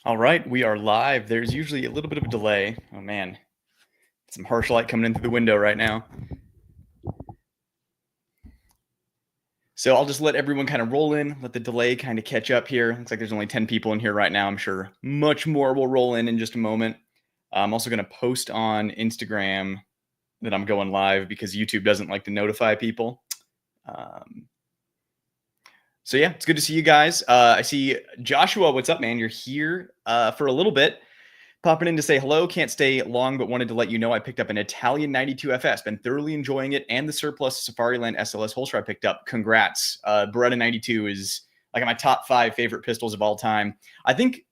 All right, we are live. There's usually a little bit of a delay. Oh man, some harsh light coming in through the window right now. So I'll just let everyone kind of roll in, let the delay kind of catch up here. Looks like there's only 10 people in here right now. I'm sure much more will roll in just a moment. I'm also going to post on Instagram that I'm going live because YouTube doesn't like to notify people. Um, so yeah, it's good to see you guys. I see Joshua. What's up, man? You're here for a little bit. Popping in to say hello. Can't stay long, but wanted to let you know I picked up an Italian 92 FS. Been thoroughly enjoying it, and the surplus Safariland SLS holster I picked up. Congrats. Beretta 92 is like my top 5 favorite pistols of all time. I think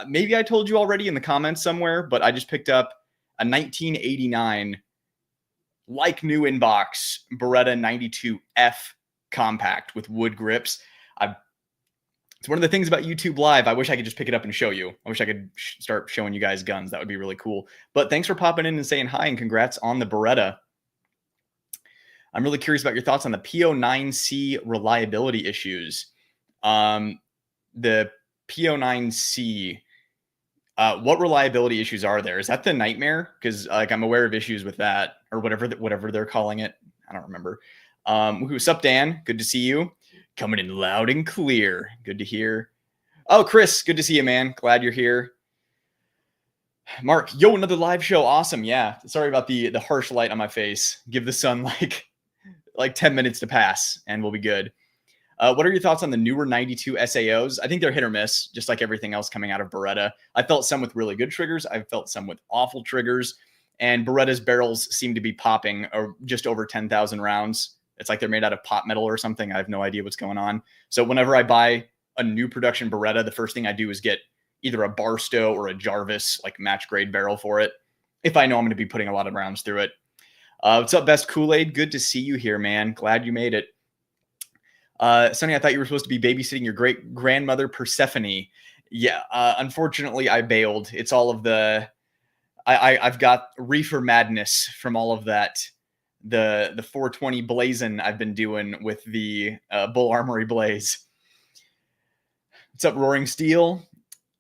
maybe I told you already in the comments somewhere, but I just picked up a 1989 like new in box Beretta 92F compact with wood grips. It's one of the things about YouTube Live. I wish I could just pick it up and show you. I wish I could start showing you guys guns. That would be really cool. But thanks for popping in and saying hi, and congrats on the Beretta. I'm really curious about your thoughts on the P09C reliability issues. The P09C, what reliability issues are there? Is that the Nightmare? Because I'm aware of issues with that, or whatever they're calling it. I don't remember. What's up, Dan? Good to see you. Coming in loud and clear. Good to hear. Oh, Chris, good to see you, man. Glad you're here. Mark, yo, another live show. Awesome. Yeah. Sorry about the harsh light on my face. Give the sun like 10 minutes to pass and we'll be good. What are your thoughts on the newer 92 SAOs? I think they're hit or miss, just like everything else coming out of Beretta. I felt some with really good triggers. I've felt some with awful triggers. And Beretta's barrels seem to be popping just over 10,000 rounds. It's like they're made out of pot metal or something. I have no idea what's going on. So whenever I buy a new production Beretta, the first thing I do is get either a Barstow or a Jarvis, like match grade barrel for it, if I know I'm going to be putting a lot of rounds through it. What's up, Best Kool-Aid? Good to see you here, man. Glad you made it. Sonny, I thought you were supposed to be babysitting your great grandmother Persephone. Yeah, unfortunately, I bailed. It's all of the I've got reefer madness from all of that. The 420 blazing I've been doing with the Bull Armory Blaze. What's up, Roaring Steel?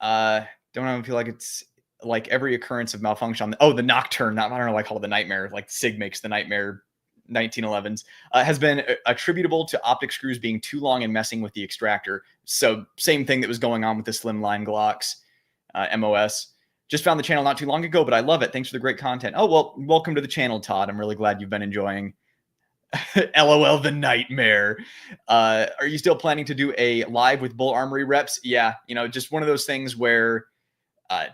Don't know, feel like it's like every occurrence of malfunction on the Nocturne. I don't know why I call it the Nightmare. Like Sig makes the Nightmare 1911s has been attributable to optic screws being too long and messing with the extractor. So same thing that was going on with the slimline Glocks MOS. Just found the channel not too long ago, but I love it. Thanks for the great content. Oh, well, welcome to the channel, Todd. I'm really glad you've been enjoying. LOL, the Nightmare. Are you still planning to do a live with Bull Armory reps? Yeah, just one of those things where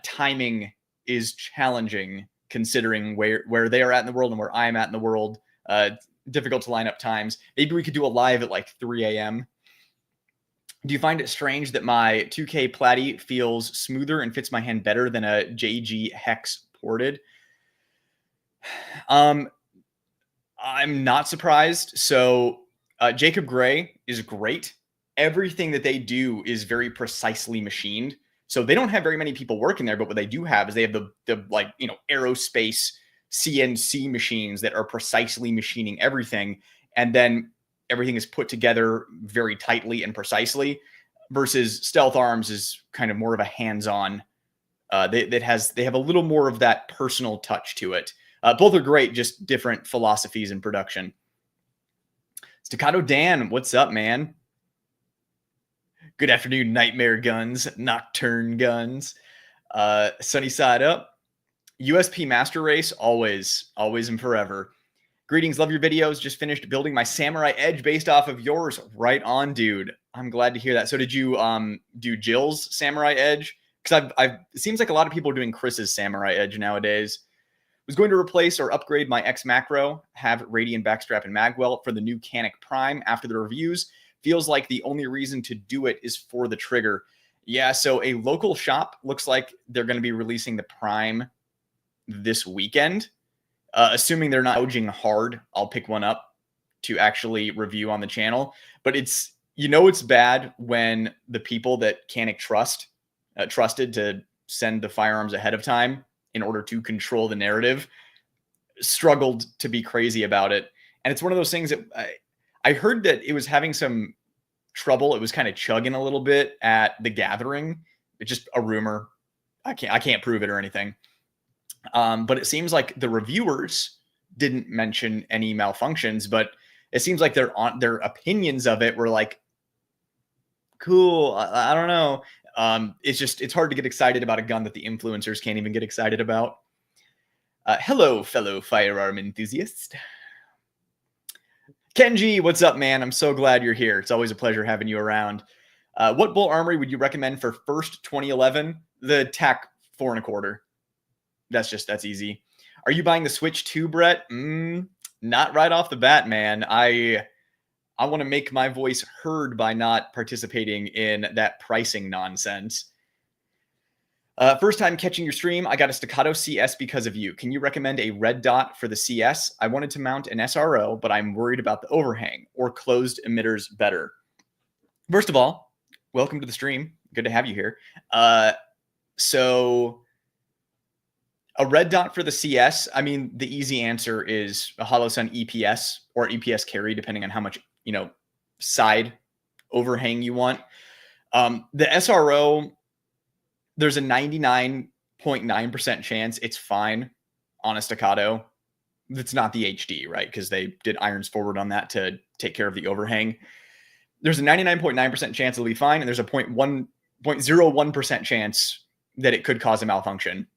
timing is challenging considering where they are at in the world and where I'm at in the world. Difficult to line up times. Maybe we could do a live at like 3 a.m. Do you find it strange that my 2K Platy feels smoother and fits my hand better than a JG Hex ported? I'm not surprised. So Jacob Gray is great. Everything that they do is very precisely machined. So they don't have very many people working there, but what they do have is they have the aerospace CNC machines that are precisely machining everything. And then everything is put together very tightly and precisely, versus Stealth Arms is kind of more of a hands-on. They have a little more of that personal touch to it. Both are great, just different philosophies in production. Staccato Dan, what's up, man? Good afternoon, Nightmare Guns, Nocturne Guns. Sunny Side Up. USP Master Race, always and forever. Greetings, love your videos. Just finished building my Samurai Edge based off of yours. Right on, dude. I'm glad to hear that. So did you do Jill's Samurai Edge? Because it seems like a lot of people are doing Chris's Samurai Edge nowadays. Was going to replace or upgrade my X Macro, have Radian backstrap and magwell for the new Canic Prime after the reviews. Feels like the only reason to do it is for the trigger. Yeah, so a local shop looks like they're going to be releasing the Prime this weekend. Assuming they're not gouging hard, I'll pick one up to actually review on the channel. But it's bad when the people that Canic trusted to send the firearms ahead of time in order to control the narrative struggled to be crazy about it. And it's one of those things that I heard that it was having some trouble. It was kind of chugging a little bit at the Gathering. It's just a rumor. I can't prove it or anything. But it seems like the reviewers didn't mention any malfunctions, but it seems like their opinions of it were like, cool. I don't know. It's hard to get excited about a gun that the influencers can't even get excited about. Hello, fellow firearm enthusiast. Kenji, what's up, man? I'm so glad you're here. It's always a pleasure having you around. What bull armory would you recommend for first 2011? The TAC 4.25. That's easy. Are you buying the Switch 2, Brett? Not right off the bat, man. I want to make my voice heard by not participating in that pricing nonsense. First time catching your stream, I got a Staccato CS because of you. Can you recommend a red dot for the CS? I wanted to mount an SRO, but I'm worried about the overhang, or closed emitters better. First of all, welcome to the stream. Good to have you here. So a red dot for the CS, I mean, the easy answer is a HoloSun EPS or EPS carry, depending on how much, side overhang you want. The SRO, there's a 99.9% chance it's fine on a Staccato. That's not the HD, right? Because they did irons forward on that to take care of the overhang. There's a 99.9% chance it'll be fine, and there's a 0.01% chance that it could cause a malfunction.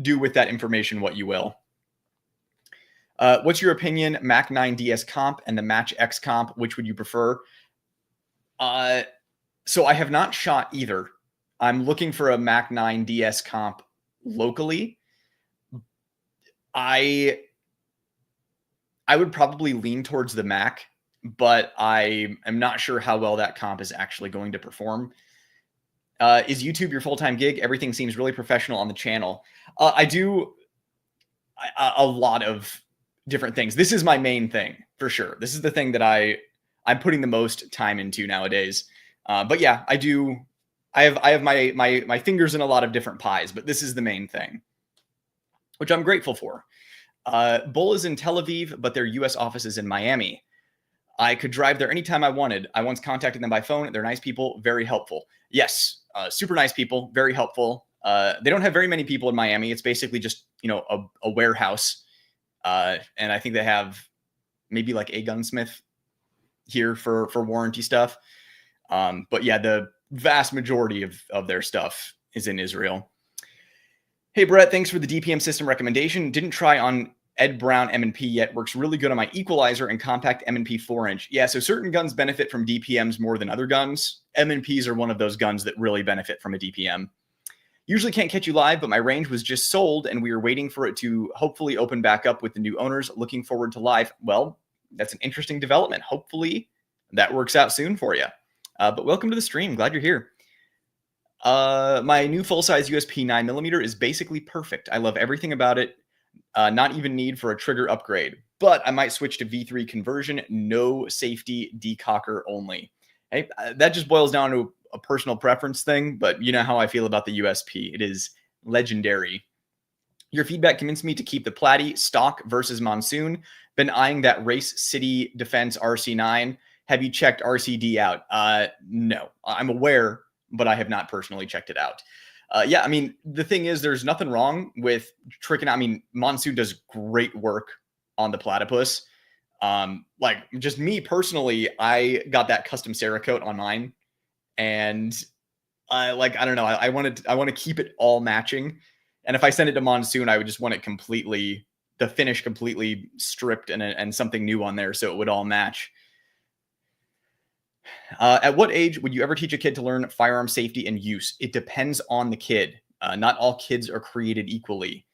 Do with that information what you will. What's your opinion, Mac 9 DS comp and the Match X comp? Which would you prefer? So I have not shot either. I'm looking for a Mac 9 DS comp locally. I would probably lean towards the Mac, but I am not sure how well that comp is actually going to perform. Is YouTube your full-time gig? Everything seems really professional on the channel. I do a lot of different things. This is my main thing for sure. This is the thing that I'm putting the most time into nowadays. But yeah, I have my fingers in a lot of different pies, but this is the main thing, which I'm grateful for. Bull is in Tel Aviv, but their US office is in Miami. I could drive there anytime I wanted. I once contacted them by phone. They're nice people, very helpful. Yes, super nice people, very helpful. They don't have very many people in Miami. It's basically just, a warehouse. And I think they have maybe like a gunsmith here for warranty stuff. But yeah, the vast majority of their stuff is in Israel. Hey, Brett, thanks for the DPM system recommendation. Didn't try on Ed Brown M&P yet. Works really good on my equalizer and compact M&P 4-inch. Yeah, so certain guns benefit from DPMs more than other guns. M&Ps are one of those guns that really benefit from a DPM. Usually can't catch you live, but my range was just sold, and we are waiting for it to hopefully open back up with the new owners. Looking forward to live. Well, that's an interesting development. Hopefully that works out soon for you. But welcome to the stream. Glad you're here. My new full-size USP 9mm is basically perfect. I love everything about it. Not even need for a trigger upgrade, but I might switch to V3 conversion, no safety, decocker only. Hey, that just boils down to a personal preference thing, but you know how I feel about the USP. It is legendary. Your feedback convinced me to keep the Platy stock versus Monsoon. Been eyeing that Race City Defense RC9. Have you checked RCD out? No, I'm aware, but I have not personally checked it out. Yeah, I mean, the thing is, there's nothing wrong with tricking. I mean, Monsoon does great work on the Platypus. Like just me personally, I got that custom Cerakote on mine, and I don't know. I want to keep it all matching. And if I send it to Monsoon, I would just want it completely, the finish completely stripped and something new on there, so it would all match. At what age would you ever teach a kid to learn firearm safety and use? It depends on the kid. Not all kids are created equally.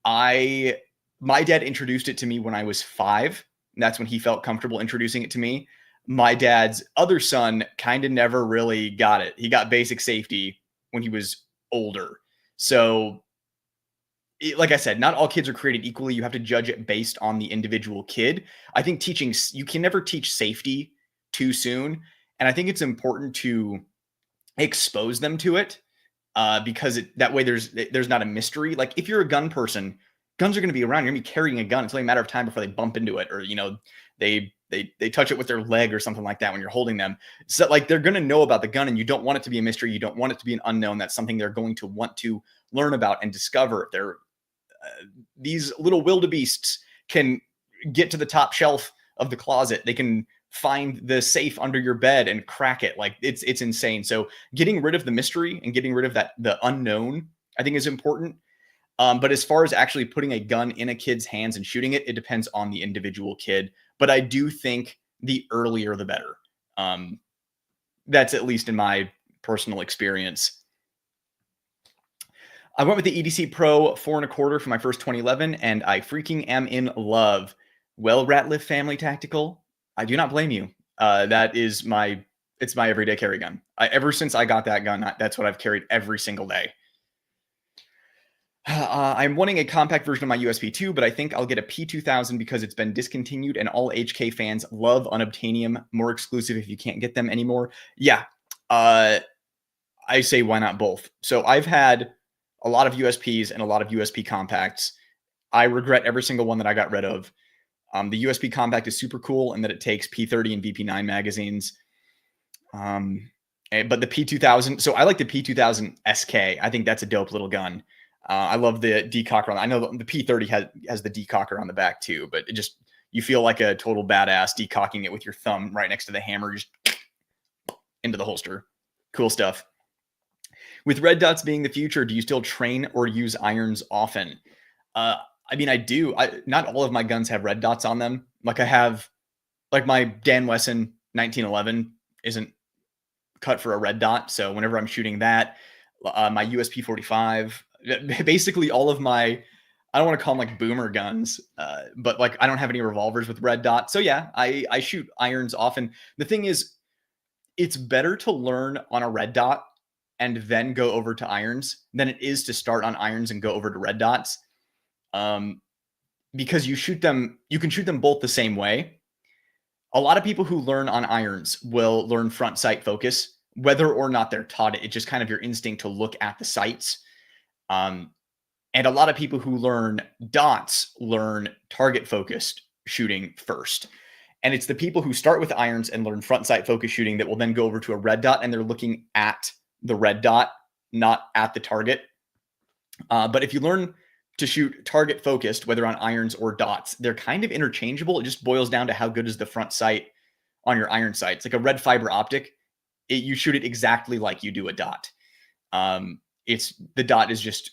My dad introduced it to me when I was 5. And that's when he felt comfortable introducing it to me. My dad's other son kind of never really got it. He got basic safety when he was older. So, like I said, not all kids are created equally. You have to judge it based on the individual kid. I think you can never teach safety too soon. And I think it's important to expose them to it because that way there's not a mystery. Like if you're a gun person, guns are going to be around. You're going to be carrying a gun. It's only a matter of time before they bump into it or, they they touch it with their leg or something like that when you're holding them. So like they're going to know about the gun, and you don't want it to be a mystery. You don't want it to be an unknown. That's something they're going to want to learn about and discover. These little wildebeests can get to the top shelf of the closet. They can find the safe under your bed and crack it. Like it's insane. So getting rid of the mystery and getting rid of the unknown, I think, is important. But as far as actually putting a gun in a kid's hands and shooting it, it depends on the individual kid. But I do think the earlier the better. That's at least in my personal experience. I went with the EDC Pro 4.25 for my first 2011, and I freaking am in love. Well, Ratliff Family Tactical, I do not blame you. That is it's my everyday carry gun. Ever since I got that gun, that's what I've carried every single day. I'm wanting a compact version of my USP2, but I think I'll get a P2000 because it's been discontinued and all HK fans love Unobtainium. More exclusive if you can't get them anymore. Yeah, I say why not both? So I've had a lot of USPs and a lot of USP compacts. I regret every single one that I got rid of. The USP compact is super cool in that it takes P30 and VP9 magazines. But the P2000, so I like the P2000 SK. I think that's a dope little gun. I love the decocker. I know the P30 has the decocker on the back too, but you feel like a total badass decocking it with your thumb right next to the hammer, just into the holster. Cool stuff. With red dots being the future, do you still train or use irons often? I mean, I do. Not all of my guns have red dots on them. Like I have, like my Dan Wesson 1911 isn't cut for a red dot. So whenever I'm shooting that, my USP 45, basically all of my, I don't want to call them like boomer guns, but like I don't have any revolvers with red dots. So yeah, I shoot irons often. The thing is, it's better to learn on a red dot and then go over to irons than it is to start on irons and go over to red dots. Because you can shoot them both the same way. A lot of people who learn on irons will learn front sight focus, whether or not they're taught it. It's just kind of your instinct to look at the sights. And a lot of people who learn dots learn target focused shooting first. And it's the people who start with irons and learn front sight focus shooting that will then go over to a red dot and they're looking at the red dot, not at the target. But if you learn to shoot target focused, whether on irons or dots, they're kind of interchangeable. It just boils down to how good is the front sight on your iron sights. Like a red fiber optic, you shoot it exactly like you do a dot. The dot is just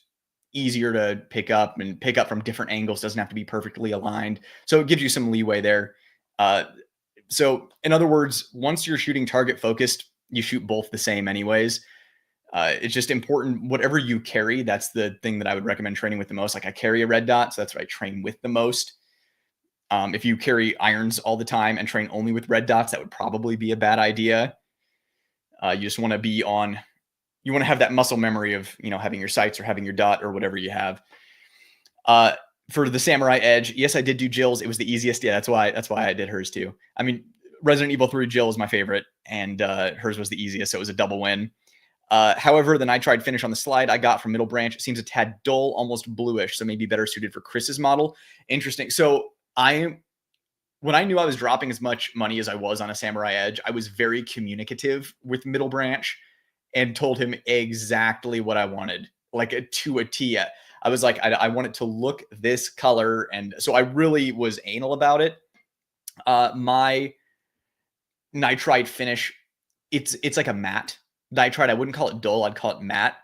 easier to pick up from different angles. Doesn't have to be perfectly aligned. So it gives you some leeway there. So in other words, once you're shooting target focused, you shoot both the same anyways. It's just important, whatever you carry, that's the thing that I would recommend training with the most. Like I carry a red dot, so that's what I train with the most. If you carry irons all the time and train only with red dots, that would probably be a bad idea. You just want to have that muscle memory of, having your sights or having your dot or whatever you have. For the Samurai Edge, yes, I did do Jill's. It was the easiest. Yeah, that's why I did hers too. I mean, Resident Evil 3 Jill is my favorite, and hers was the easiest, so it was a double win. However, the nitride finish on the slide I got from Middle Branch seems a tad dull, almost bluish, so maybe better suited for Chris's model. Interesting. So when I knew I was dropping as much money as I was on a Samurai Edge, I was very communicative with Middle Branch and told him exactly what I wanted, like to a T. I was like, I want it to look this color. And so I really was anal about it. My nitride finish, it's like a matte nitride. I wouldn't call it dull. I'd call it matte,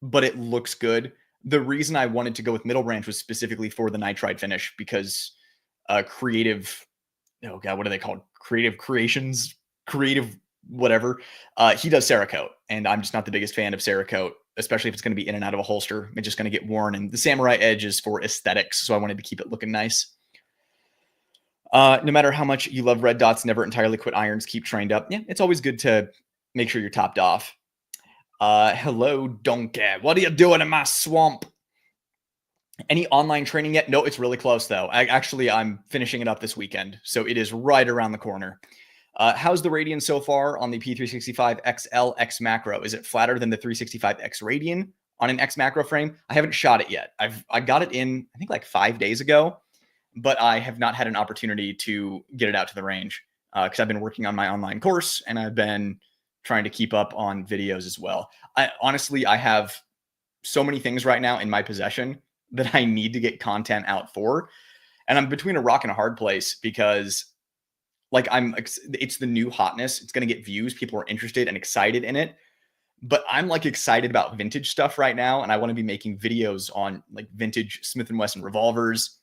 but it looks good. The reason I wanted to go with Middle Branch was specifically for the nitride finish because creative, oh God, what are they called? Creative Creations, creative whatever. He does Cerakote, and I'm just not the biggest fan of Cerakote, especially if it's going to be in and out of a holster. It's just going to get worn, and the Samurai Edge is for aesthetics, so I wanted to keep it looking nice. No matter how much you love red dots, never entirely quit irons, keep trained up. Yeah, it's always good to make sure you're topped off. Hello, Donkey. What are you doing in my swamp? Any online training yet? No, it's really close though. I'm finishing it up this weekend, so it is right around the corner. How's the Radian so far on the P365 XL X macro? Is it flatter than the 365X Radian on an X macro frame? I haven't shot it yet. I got it in, I think like 5 days ago, but I have not had an opportunity to get it out to the range because I've been working on my online course and I've been trying to keep up on videos as well. I have so many things right now in my possession that I need to get content out for. And I'm between a rock and a hard place because like it's the new hotness. It's going to get views. People are interested and excited in it. But I'm like excited about vintage stuff right now. And I want to be making videos on like vintage Smith & Wesson revolvers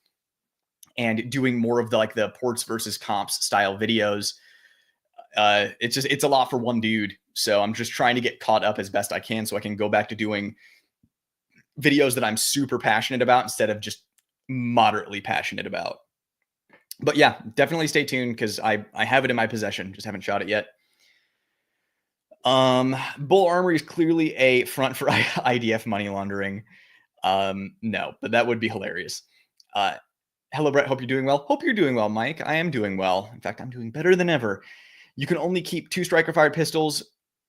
and doing more of the ports versus comps style videos. It's a lot for one dude. So I'm just trying to get caught up as best I can so I can go back to doing videos that I'm super passionate about instead of just moderately passionate about. But yeah, definitely stay tuned because I have it in my possession, just haven't shot it yet. Bull Armory is clearly a front for IDF money laundering. No, but that would be hilarious. Hello, Brett. Hope you're doing well. Hope you're doing well, Mike. I am doing well. In fact, I'm doing better than ever. You can only keep 2 striker fired pistols.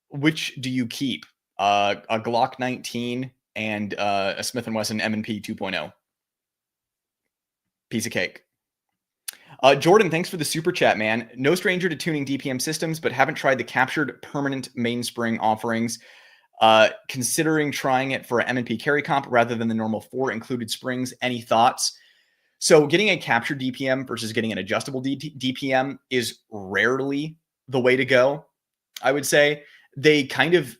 Which do you keep? A Glock 19 and a Smith & Wesson M&P 2.0. Piece of cake. Jordan, thanks for the super chat, man. No stranger to tuning DPM systems, but haven't tried the captured permanent mainspring offerings. Considering trying it for an M&P carry comp rather than the normal 4 included springs. Any thoughts? So getting a captured DPM versus getting an adjustable DPM is rarely the way to go. I would say they kind of,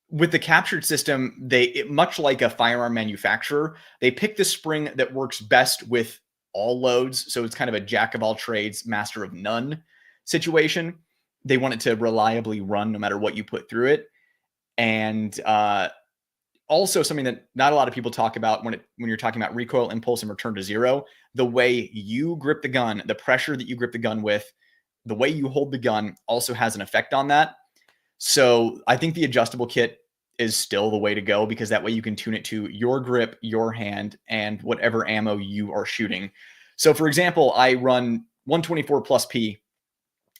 with the captured system, much like a firearm manufacturer, they pick the spring that works best with all loads. So it's kind of a jack of all trades, master of none situation. They want it to reliably run no matter what you put through it. And also something that not a lot of people talk about when you're talking about recoil, impulse, and return to zero, the way you grip the gun, the pressure that you grip the gun with, the way you hold the gun also has an effect on that. So I think the adjustable kit is still the way to go because that way you can tune it to your grip, your hand, and whatever ammo you are shooting. So for example, I run 124 plus P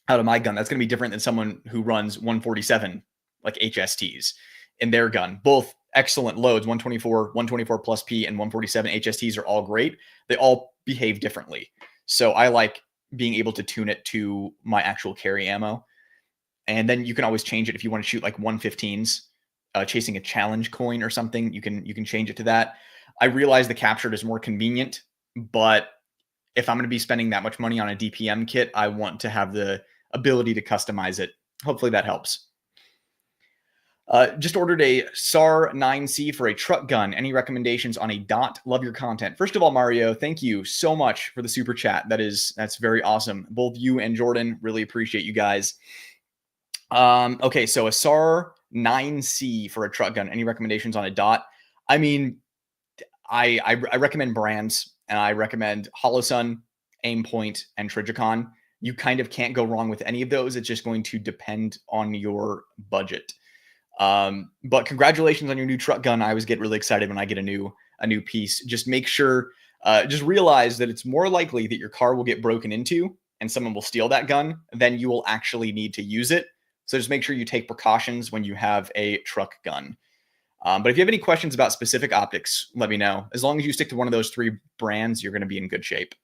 out of my gun. That's going to be different than someone who runs 147 like HSTs in their gun. Both excellent loads, 124 plus P and 147 HSTs are all great. They all behave differently. So I like being able to tune it to my actual carry ammo. And then you can always change it if you want to shoot like 115s, chasing a challenge coin or something. You can change it to that. I realize the captured is more convenient, but if I'm going to be spending that much money on a DPM kit, I want to have the ability to customize it. Hopefully that helps. Just ordered a SAR 9C for a truck gun. Any recommendations on a dot? Love your content. First of all, Mario, thank you so much for the super chat. That's very awesome. Both you and Jordan, really appreciate you guys. Okay, so a SAR 9C for a truck gun. Any recommendations on a dot? I mean, I recommend brands, and I recommend Holosun, Aimpoint, and Trijicon. You kind of can't go wrong with any of those. It's just going to depend on your budget. But congratulations on your new truck gun. I always get really excited when I get a new piece. Just make sure, just realize that it's more likely that your car will get broken into and someone will steal that gun than you will actually need to use it. So just make sure you take precautions when you have a truck gun. But if you have any questions about specific optics, let me know. As long as you stick to one of those 3 brands, you're going to be in good shape.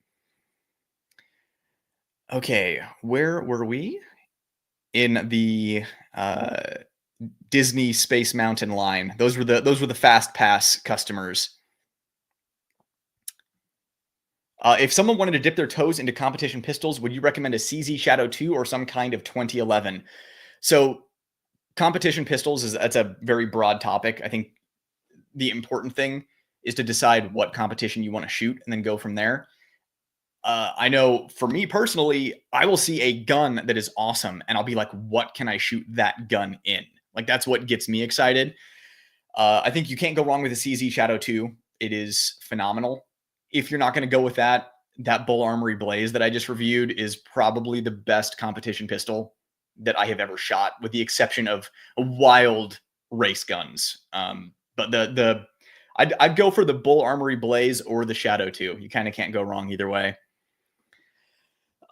Okay, where were we? In the Disney Space Mountain line. Those were the Fast Pass customers. If someone wanted to dip their toes into competition pistols, would you recommend a CZ Shadow 2 or some kind of 2011? So competition pistols that's a very broad topic. I think the important thing is to decide what competition you want to shoot and then go from there. I know for me personally, I will see a gun that is awesome and I'll be like, what can I shoot that gun in? Like that's what gets me excited. I think you can't go wrong with a CZ Shadow 2. It is phenomenal. If you're not going to go with that Bull Armory Blaze that I just reviewed is probably the best competition pistol that I have ever shot, with the exception of wild race guns. But I'd go for the Bull Armory Blaze or the Shadow 2. You kind of can't go wrong either way.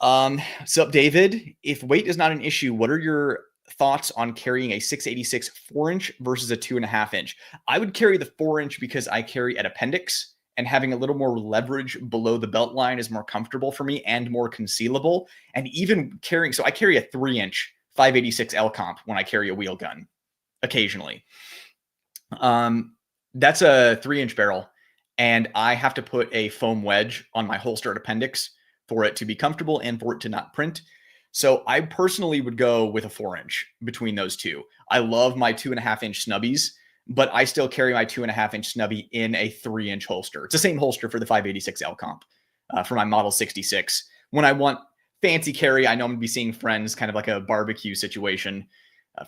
So David, if weight is not an issue, what are your thoughts on carrying a 686 4-inch versus a 2.5-inch? I would carry the 4-inch because I carry at appendix and having a little more leverage below the belt line is more comfortable for me and more concealable. And even carrying, so I carry a 3-inch 586 L comp when I carry a wheel gun occasionally. That's a 3-inch barrel, and I have to put a foam wedge on my holstered appendix for it to be comfortable and for it to not print. So I personally would go with a 4-inch between those two. I love my 2.5-inch snubbies, but I still carry my 2.5-inch snubby in a 3-inch holster. It's the same holster for the 586 L comp for my Model 66. When I want fancy carry, I know I'm going to be seeing friends, kind of like a barbecue situation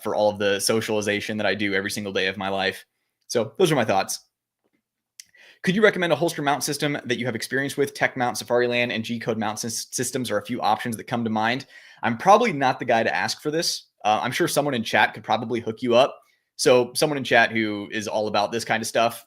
for all of the socialization that I do every single day of my life. So those are my thoughts. Could you recommend a holster mount system that you have experience with? Tech Mount, Safariland, and G-Code mount systems are a few options that come to mind. I'm probably not the guy to ask for this. I'm sure someone in chat could probably hook you up. So someone in chat who is all about this kind of stuff,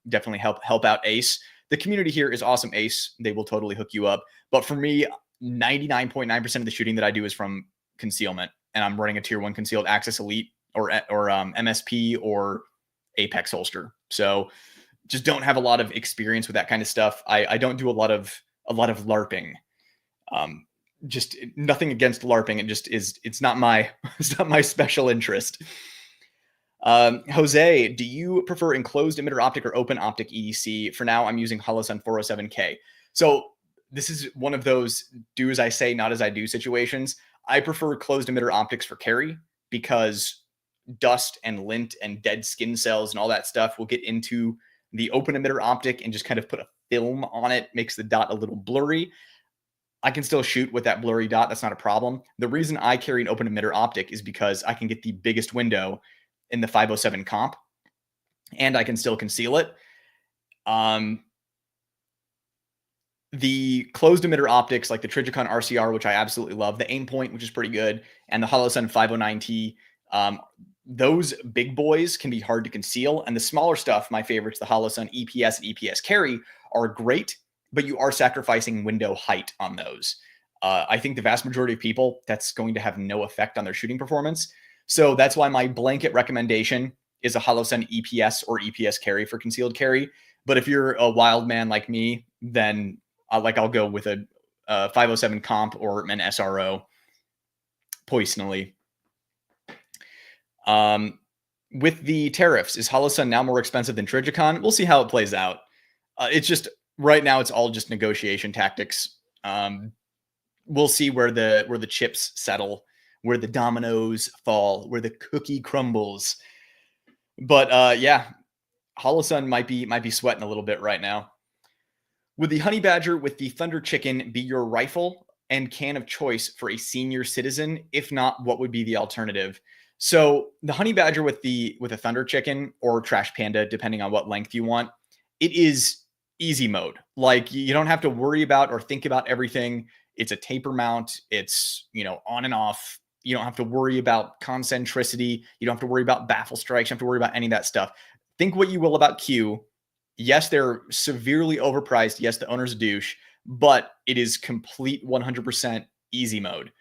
definitely help out Ace. The community here is awesome, Ace. They will totally hook you up. But for me, 99.9% of the shooting that I do is from concealment, and I'm running a tier 1 concealed Axis Elite or MSP or Apex holster. So just don't have a lot of experience with that kind of stuff. I don't do a lot of LARPing. Just nothing against LARPing. It just is. It's not my special interest. Jose, do you prefer enclosed emitter optic or open optic EDC? For now, I'm using Holosun 407K. So this is one of those do as I say, not as I do situations. I prefer closed emitter optics for carry because dust and lint and dead skin cells and all that stuff will get into the open emitter optic and just kind of put a film on it, makes the dot a little blurry. I can still shoot with that blurry dot. That's not a problem. The reason I carry an open emitter optic is because I can get the biggest window in the 507 comp and I can still conceal it. The closed emitter optics like the Trijicon RCR, which I absolutely love, the Aimpoint, which is pretty good, and the Holosun 509T, those big boys can be hard to conceal. And the smaller stuff, my favorites, the Holosun EPS and EPS carry, are great, but you are sacrificing window height on those. I think the vast majority of people, that's going to have no effect on their shooting performance. So that's why my blanket recommendation is a Holosun EPS or EPS carry for concealed carry. But if you're a wild man like me, then I'll go with a 507 comp or an SRO personally. With the tariffs, is Holosun now more expensive than Trijicon? We'll see how it plays out. It's just right now, it's all just negotiation tactics. We'll see where the chips settle, where the dominoes fall, where the cookie crumbles. But yeah, Holosun might be sweating a little bit right now. Would the Honey Badger with the Thunder Chicken be your rifle and can of choice for a senior citizen? If not, what would be the alternative? So the Honey Badger with a Thunder Chicken or Trash Panda, depending on what length you want, it is easy mode. Like you don't have to worry about or think about everything. It's a taper mount. It's, on and off. You don't have to worry about concentricity. You don't have to worry about baffle strikes. You don't have to worry about any of that stuff. Think what you will about Q. Yes, they're severely overpriced. Yes, the owner's a douche, but it is complete 100% easy mode.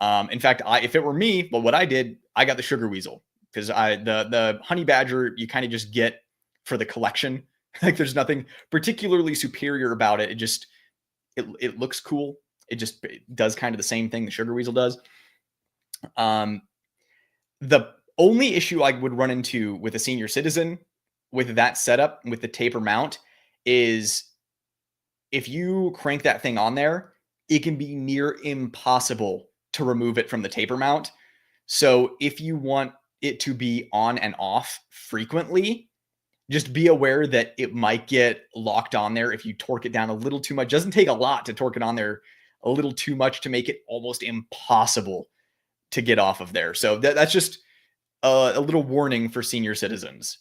In fact, if it were me, well, what I did, I got the Sugar Weasel because the Honey Badger, you kind of just get for the collection. Like there's nothing particularly superior about it. It looks cool. It does kind of the same thing the Sugar Weasel does. The only issue I would run into with a senior citizen with that setup, with the taper mount, is if you crank that thing on there, it can be near impossible to remove it from the taper mount. So if you want it to be on and off frequently, just be aware that it might get locked on there if you torque it down a little too much. It doesn't take a lot to torque it on there a little too much to make it almost impossible to get off of there. So that's just a little warning for senior citizens.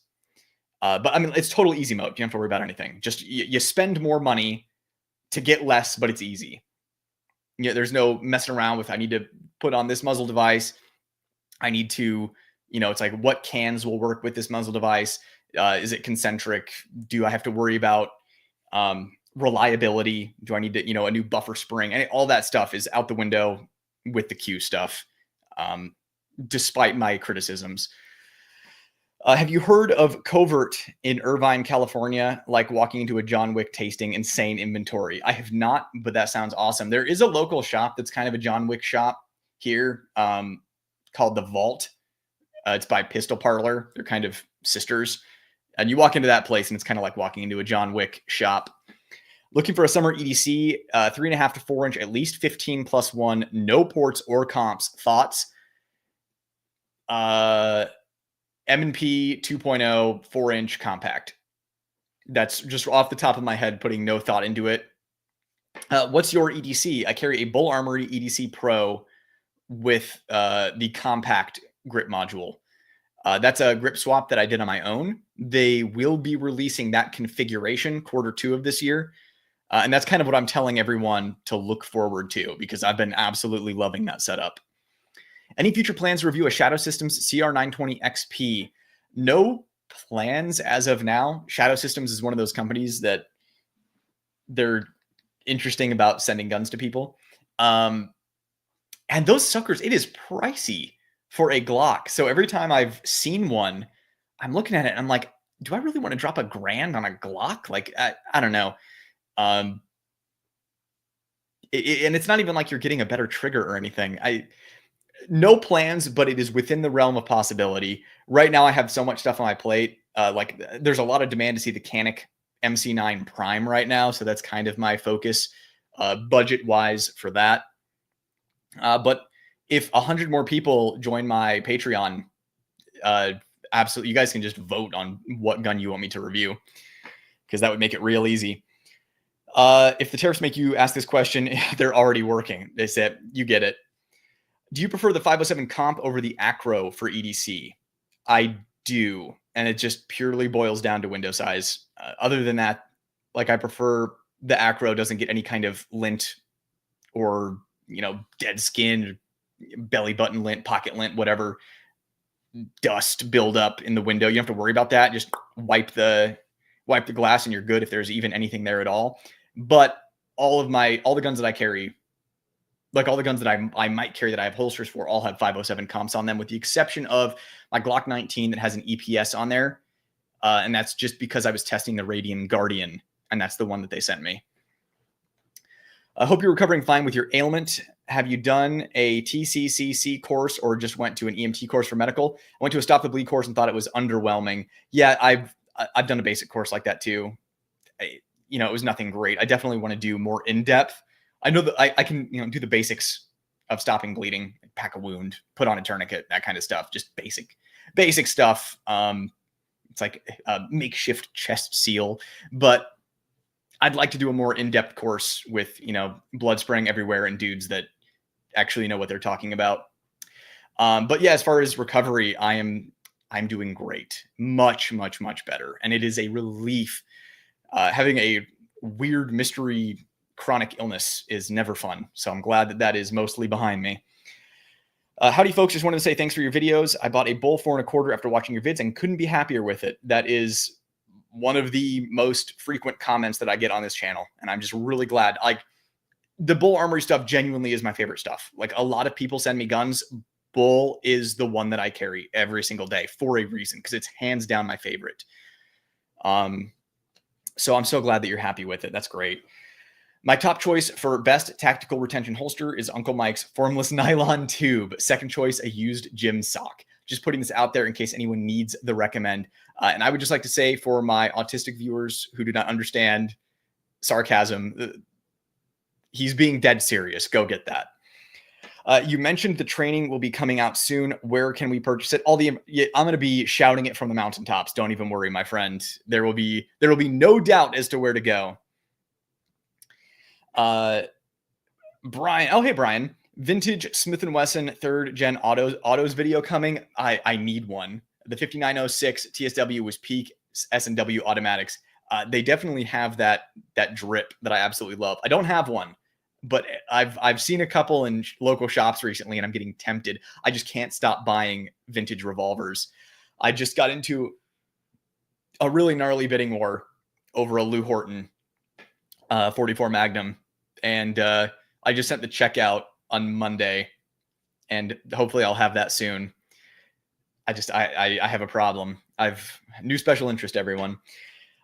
But I mean, it's total easy mode. You don't have to worry about anything. Just you spend more money to get less, but it's easy. There's no messing around with, I need to put on this muzzle device. I need to, it's like, what cans will work with this muzzle device? Is it concentric? Do I have to worry about reliability? Do I need to, a new buffer spring? And all that stuff is out the window with the Q stuff, despite my criticisms. Have you heard of Covert in Irvine, California? Like walking into a John Wick tasting, insane inventory. I have not, but that sounds awesome. There is a local shop that's kind of a John Wick shop here, called The Vault. It's by Pistol Parlor. They're kind of sisters. And you walk into that place and it's kind of like walking into a John Wick shop. Looking for a summer EDC, 3.5 to 4 inch, at least 15+1, no ports or comps. Thoughts? M&P 2.0, 4-inch compact. That's just off the top of my head, putting no thought into it. What's your EDC? I carry a Bull Armory EDC Pro with the compact grip module. That's a grip swap that I did on my own. They will be releasing that configuration Q2 of this year. And that's kind of what I'm telling everyone to look forward to, because I've been absolutely loving that setup. Any future plans to review a Shadow Systems CR920 XP? No plans as of now. Shadow Systems is one of those companies that they're interesting about sending guns to people. And those suckers, it is pricey for a Glock. So every time I've seen one, I'm looking at it and I'm like, do I really want to drop $1,000 on a Glock? Like, I don't know. And it's not even like you're getting a better trigger or anything. No plans, but it is within the realm of possibility. Right now, I have so much stuff on my plate. Like, there's a lot of demand to see the Canik MC9 Prime right now, so that's kind of my focus, budget-wise, for that. But if 100 more people join my Patreon, absolutely, you guys can just vote on what gun you want me to review, because that would make it real easy. If the tariffs make you ask this question, they're already working. They said, you get it. Do you prefer the 507 comp over the Acro for EDC? I do. And it just purely boils down to window size. Other than that, like, I prefer the Acro doesn't get any kind of lint or, dead skin, belly button lint, pocket lint, whatever dust build up in the window. You don't have to worry about that. Just wipe the glass and you're good if there's even anything there at all. But all the guns that I carry, like all the guns that I might carry that I have holsters for, all have 507 comps on them, with the exception of my Glock 19 that has an EPS on there. And that's just because I was testing the Radian Guardian, and that's the one that they sent me. I hope you're recovering fine with your ailment. Have you done a TCCC course or just went to an EMT course for medical? I went to a Stop the Bleed course and thought it was underwhelming. Yeah, I've done a basic course like that too. It was nothing great. I definitely want to do more in-depth. I know that I can, do the basics of stopping bleeding, pack a wound, put on a tourniquet, that kind of stuff. Just basic stuff. It's like a makeshift chest seal, but I'd like to do a more in-depth course with, blood spraying everywhere and dudes that actually know what they're talking about. But yeah, as far as recovery, I'm doing great, much, much, much better. And it is a relief. Having a weird mystery chronic illness is never fun. So I'm glad that is mostly behind me. Howdy, folks. Just wanted to say thanks for your videos. I bought a Bull 4.25 after watching your vids and couldn't be happier with it. That is one of the most frequent comments that I get on this channel. And I'm just really glad. Like, the Bull Armory stuff genuinely is my favorite stuff. Like, a lot of people send me guns. Bull is the one that I carry every single day for a reason, because it's hands down my favorite. So I'm so glad that you're happy with it. That's great. My top choice for best tactical retention holster is Uncle Mike's formless nylon tube. Second choice, a used gym sock. Just putting this out there in case anyone needs the recommend. And I would just like to say, for my autistic viewers who do not understand sarcasm, he's being dead serious. Go get that. You mentioned the training will be coming out soon. Where can we purchase it? I'm going to be shouting it from the mountaintops. Don't even worry, my friend. There will be no doubt as to where to go. Brian. Oh, hey, Brian. Vintage Smith & Wesson 3rd gen autos video coming. I need one. The 5906 TSW was peak S&W automatics. They definitely have that drip that I absolutely love. I don't have one, but I've seen a couple in local shops recently, and I'm getting tempted. I just can't stop buying vintage revolvers. I just got into a really gnarly bidding war over a Lou Horton 44 Magnum, and I just sent the check out on Monday, and hopefully I'll have that soon. I have a problem. I've new special interest, everyone.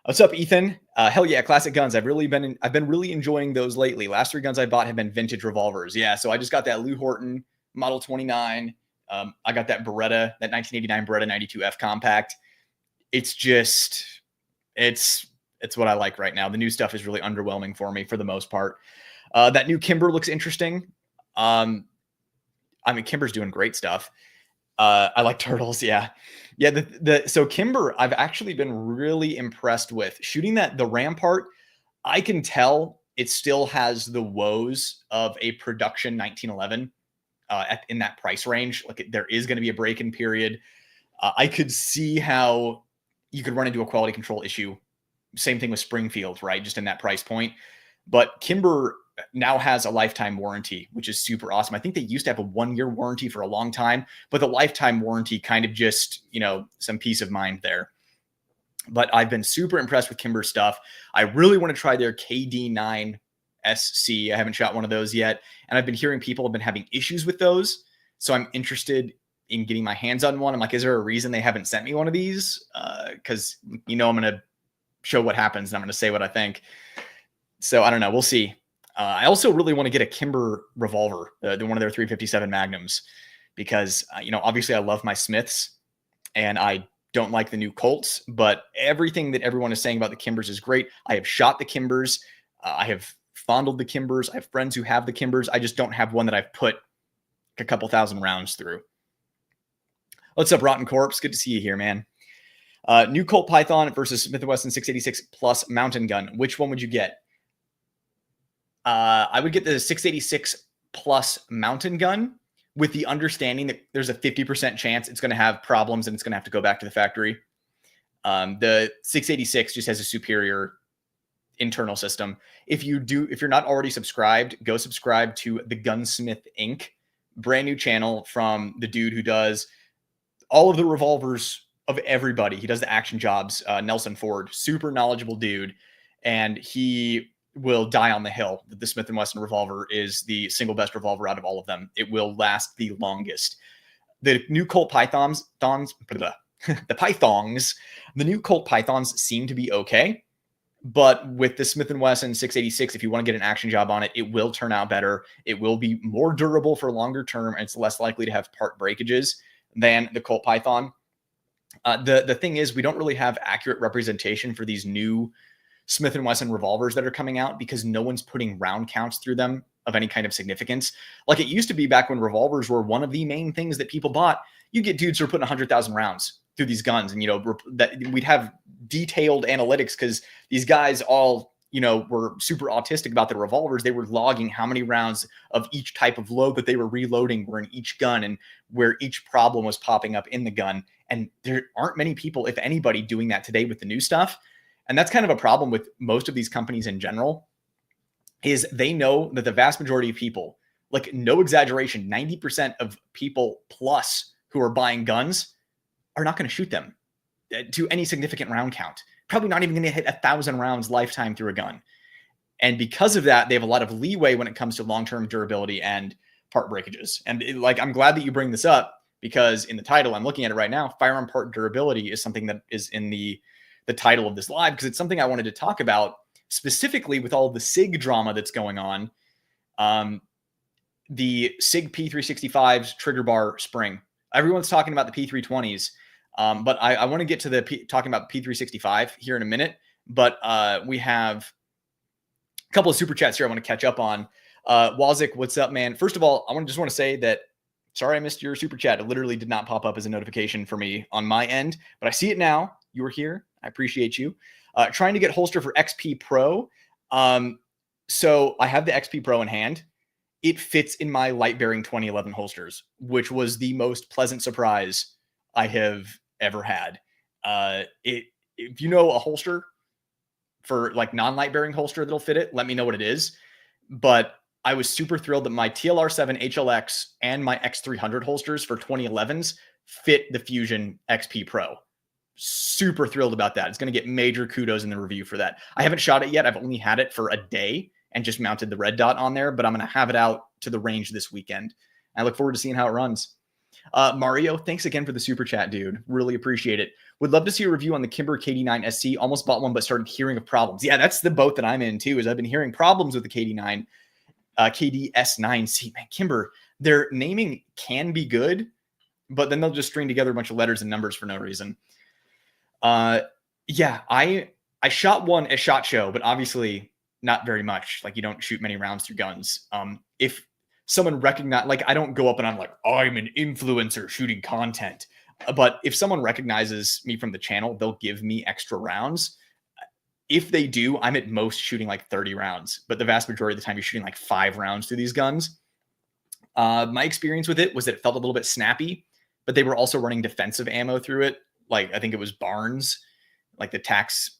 What's up, Ethan? Hell yeah, classic guns. I've been really enjoying those lately. Last 3 guns I bought have been vintage revolvers. Yeah, so I just got that Lou Horton Model 29. I got that Beretta, that 1989 Beretta 92F compact. It's just, it's what I like right now. The new stuff is really underwhelming for me for the most part. That new Kimber looks interesting. I mean, Kimber's doing great stuff. I like turtles. Yeah. So Kimber, I've actually been really impressed with shooting the Rampart. I can tell it still has the woes of a production 1911 in that price range. Like there is going to be a break-in period. I could see how you could run into a quality control issue. Same thing with Springfield, right? Just in that price point. But Kimber now has a lifetime warranty, which is super awesome. I think they used to have a 1-year warranty for a long time, but the lifetime warranty kind of just, some peace of mind there. But I've been super impressed with Kimber stuff. I really want to try their KD9 SC. I haven't shot one of those yet. And I've been hearing people have been having issues with those. So I'm interested in getting my hands on one. I'm like, is there a reason they haven't sent me one of these? Because, I'm going to show what happens and I'm going to say what I think. So I don't know. We'll see. I also really want to get a Kimber revolver, one of their 357 Magnums, because, obviously I love my Smiths and I don't like the new Colts, but everything that everyone is saying about the Kimbers is great. I have shot the Kimbers. I have fondled the Kimbers. I have friends who have the Kimbers. I just don't have one that I've put a couple thousand rounds through. What's up, Rotten Corpse? Good to see you here, man. New Colt Python versus Smith & Wesson 686 plus mountain gun. Which one would you get? I would get the 686 plus mountain gun with the understanding that there's a 50% chance it's going to have problems and it's going to have to go back to the factory. The 686 just has a superior internal system. If you're not already subscribed, go subscribe to the Gunsmith Inc. brand new channel from the dude who does all of the revolvers of everybody. He does the action jobs. Nelson Ford, super knowledgeable dude. And he will die on the hill that the Smith & Wesson revolver is the single best revolver out of all of them. It will last the longest. The new Colt Pythons, the new Colt Pythons seem to be okay. But with the Smith & Wesson 686, if you want to get an action job on it, it will turn out better. It will be more durable for longer term, and it's less likely to have part breakages than the Colt Python. The thing is, we don't really have accurate representation for these new Smith & Wesson revolvers that are coming out because no one's putting round counts through them of any kind of significance. Like it used to be back when revolvers were one of the main things that people bought. You get dudes who are putting 100,000 rounds through these guns, and that we'd have detailed analytics because these guys all were super autistic about the revolvers. They were logging how many rounds of each type of load that they were reloading were in each gun and where each problem was popping up in the gun. And there aren't many people, if anybody, doing that today with the new stuff. And that's kind of a problem with most of these companies in general, is they know that the vast majority of people, like no exaggeration, 90% of people plus who are buying guns are not going to shoot them to any significant round count. Probably not even going to hit 1,000 rounds lifetime through a gun. And because of that, they have a lot of leeway when it comes to long-term durability and part breakages. And I'm glad that you bring this up because in the title, I'm looking at it right now, firearm part durability is something that is in the title of this live because it's something I wanted to talk about specifically with all the SIG drama that's going on. The SIG P365's trigger bar spring. Everyone's talking about the P320s, but I want to get to talking about P365 here in a minute. But we have a couple of super chats here I want to catch up on. Wazik, what's up, man? First of all, I just want to say that sorry I missed your super chat. It literally did not pop up as a notification for me on my end, but I see it now. You were here. I appreciate you. Trying to get holster for XP Pro. So I have the XP Pro in hand. It fits in my light bearing 2011 holsters, which was the most pleasant surprise I have ever had. If you know a holster for like non-light bearing holster that'll fit it, let me know what it is. But I was super thrilled that my TLR7 HLX and my X300 holsters for 2011s fit the Fusion XP Pro. Super thrilled about that. It's going to get major kudos in the review for that. I haven't shot it yet. I've only had it for a day and just mounted the red dot on there, but I'm going to have it out to the range this weekend. I look forward to seeing how it runs. Mario, thanks again for the super chat, dude. Really appreciate it. Would love to see a review on the Kimber KD9 SC. Almost bought one, but started hearing of problems. Yeah, that's the boat that I'm in too, is I've been hearing problems with the KD9, KDS9C. Man, Kimber, their naming can be good, but then they'll just string together a bunch of letters and numbers for no reason. Yeah, I shot one at SHOT Show, but obviously not very much. Like, you don't shoot many rounds through guns. If someone recognize, like, I don't go up and I'm like, I'm an influencer shooting content. But if someone recognizes me from the channel, they'll give me extra rounds. If they do, I'm at most shooting like 30 rounds, but the vast majority of the time you're shooting like 5 rounds through these guns. My experience with it was that it felt a little bit snappy, but they were also running defensive ammo through it. Like, I think it was Barnes, like the Tax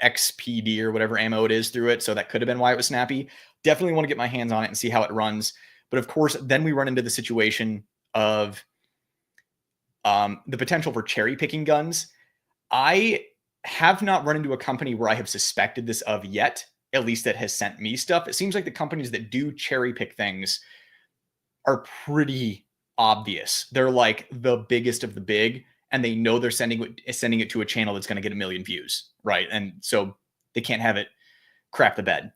XPD or whatever ammo it is through it. So that could have been why it was snappy. Definitely want to get my hands on it and see how it runs. But of course, then we run into the situation of the potential for cherry picking guns. I have not run into a company where I have suspected this of yet, at least that has sent me stuff. It seems like the companies that do cherry pick things are pretty obvious. They're like the biggest of the big, and they know they're sending it to a channel that's going to get 1 million views, right? And so they can't have it crap the bed.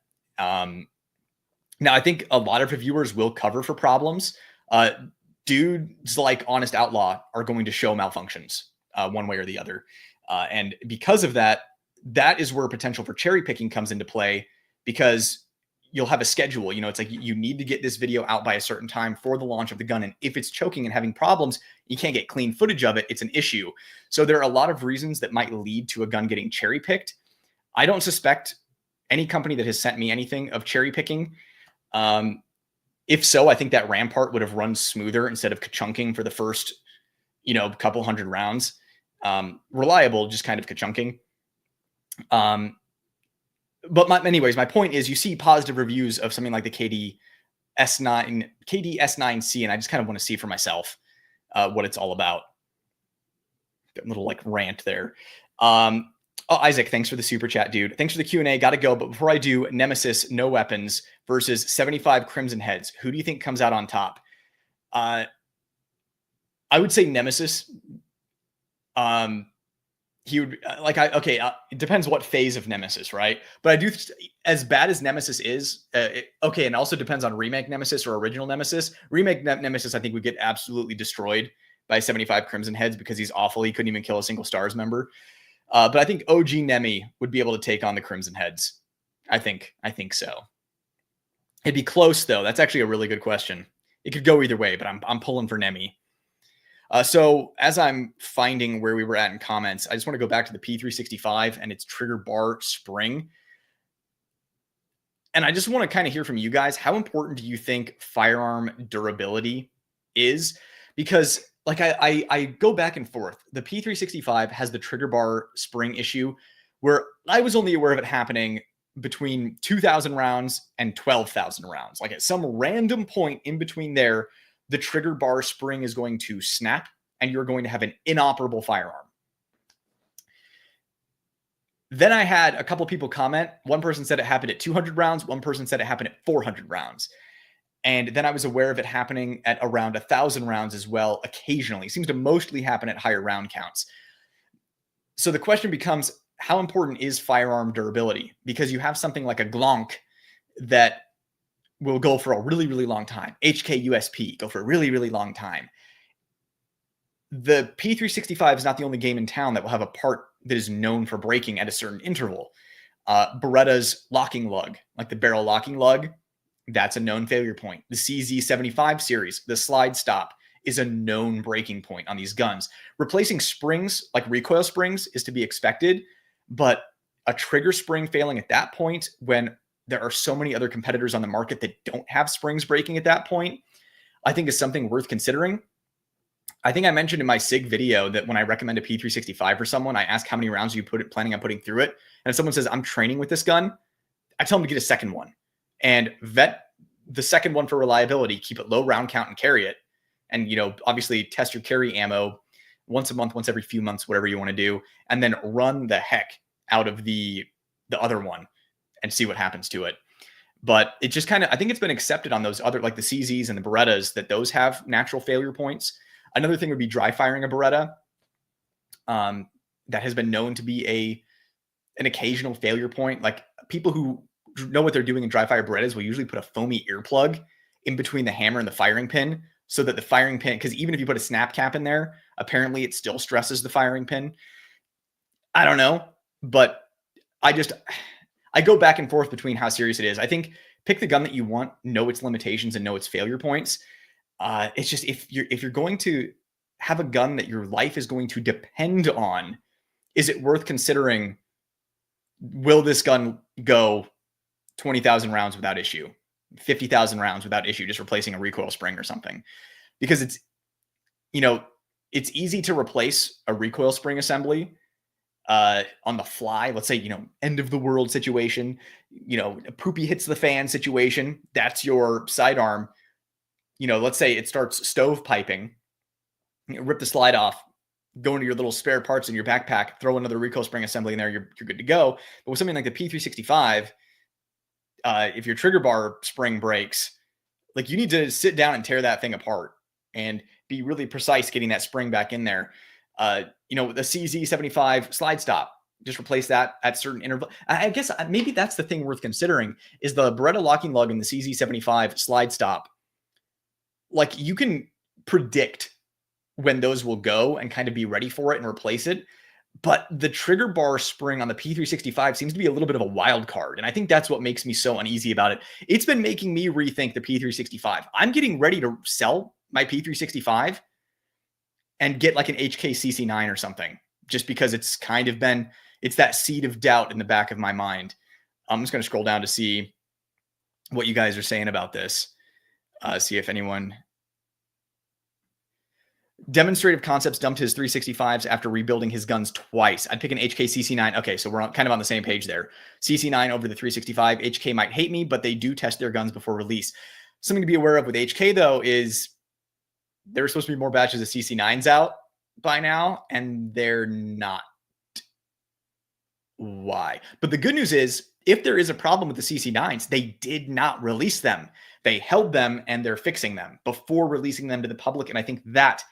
Now, I think a lot of reviewers will cover for problems. Dudes like Honest Outlaw are going to show malfunctions one way or the other. And because of that, that is where potential for cherry picking comes into play, because you'll have a schedule. You know, it's like you need to get this video out by a certain time for the launch of the gun. And if it's choking and having problems, you can't get clean footage of it. It's an issue. So there are a lot of reasons that might lead to a gun getting cherry picked. I don't suspect any company that has sent me anything of cherry picking. If so, I think that Rampart would have run smoother instead of ka-chunking for the first, couple hundred rounds. Reliable, just kind of ka-chunking. But anyways, my point is, you see positive reviews of something like the KDS9C, and I just kind of want to see for myself what it's all about. That little like rant there. Isaac, thanks for the super chat, dude. Thanks for the Q&A. Got to go. But before I do, Nemesis, no weapons versus 75 Crimson Heads. Who do you think comes out on top? I would say Nemesis. He would it depends what phase of Nemesis, right? But I do, as bad as Nemesis is, and also depends on remake Nemesis or original Nemesis. Remake Nemesis, I think, would get absolutely destroyed by 75 Crimson Heads because he's awful. He couldn't even kill a single STARS member. But I think OG Nemi would be able to take on the Crimson Heads. I think so. It'd be close, though. That's actually a really good question. It could go either way, but I'm pulling for Nemi. So as I'm finding where we were at in comments, I just want to go back to the P365 and its trigger bar spring. And I just want to kind of hear from you guys. How important do you think firearm durability is? Because like I go back and forth. The P365 has the trigger bar spring issue where I was only aware of it happening between 2,000 rounds and 12,000 rounds. Like at some random point in between there, the trigger bar spring is going to snap and you're going to have an inoperable firearm. Then I had a couple people comment. One person said it happened at 200 rounds. One person said it happened at 400 rounds. And then I was aware of it happening at around 1,000 rounds as well, occasionally. It seems to mostly happen at higher round counts. So the question becomes, how important is firearm durability? Because you have something like a Glonk that will go for a really, really long time. HK USP, go for a really, really long time. The P365 is not the only game in town that will have a part that is known for breaking at a certain interval. Beretta's locking lug, like the barrel locking lug, that's a known failure point. The CZ75 series, the slide stop, is a known breaking point on these guns. Replacing springs, like recoil springs, is to be expected, but a trigger spring failing at that point, when there are so many other competitors on the market that don't have springs breaking at that point, I think is something worth considering. I think I mentioned in my SIG video that when I recommend a P365 for someone, I ask how many rounds you planning on putting through it. And if someone says, I'm training with this gun, I tell them to get a second one and vet the second one for reliability, keep it low round count and carry it. And, obviously test your carry ammo once a month, once every few months, whatever you want to do, and then run the heck out of the other one and see what happens to it. But it just kind of, I think it's been accepted on those other, like the CZs and the Berettas, that those have natural failure points. Another thing would be dry firing a Beretta. That has been known to be an occasional failure point. Like people who know what they're doing in dry fire Berettas will usually put a foamy earplug in between the hammer and the firing pin so that the firing pin, because even if you put a snap cap in there, apparently it still stresses the firing pin. I don't know, but I go back and forth between how serious it is. I think pick the gun that you want, know its limitations and know its failure points. It's just if you're going to have a gun that your life is going to depend on, is it worth considering? Will this gun go 20,000 rounds without issue, 50,000 rounds without issue, just replacing a recoil spring or something? Because it's easy to replace a recoil spring assembly on the fly. Let's say, end of the world situation, a poopy hits the fan situation. That's your sidearm. Let's say it starts stovepiping, rip the slide off, go into your little spare parts in your backpack, throw another recoil spring assembly in there, you're good to go. But with something like the P365, if your trigger bar spring breaks, like you need to sit down and tear that thing apart and be really precise getting that spring back in there. The CZ75 slide stop, just replace that at certain interval. I guess maybe that's the thing worth considering is the Beretta locking lug and the CZ75 slide stop. Like you can predict when those will go and kind of be ready for it and replace it. But the trigger bar spring on the P365 seems to be a little bit of a wild card. And I think that's what makes me so uneasy about it. It's been making me rethink the P365. I'm getting ready to sell my P365 and get like an HK CC9 or something, just because it's kind of it's that seed of doubt in the back of my mind. I'm just going to scroll down to see what you guys are saying about this. See if anyone... Demonstrative Concepts dumped his 365s after rebuilding his guns twice. I'd pick an HK CC9. Okay, so we're kind of on the same page there. CC9 over the 365. HK might hate me, but they do test their guns before release. Something to be aware of with HK, though, is there were supposed to be more batches of CC9s out by now, and they're not. Why? But the good news is, if there is a problem with the CC9s, they did not release them. They held them, and they're fixing them before releasing them to the public, and I think that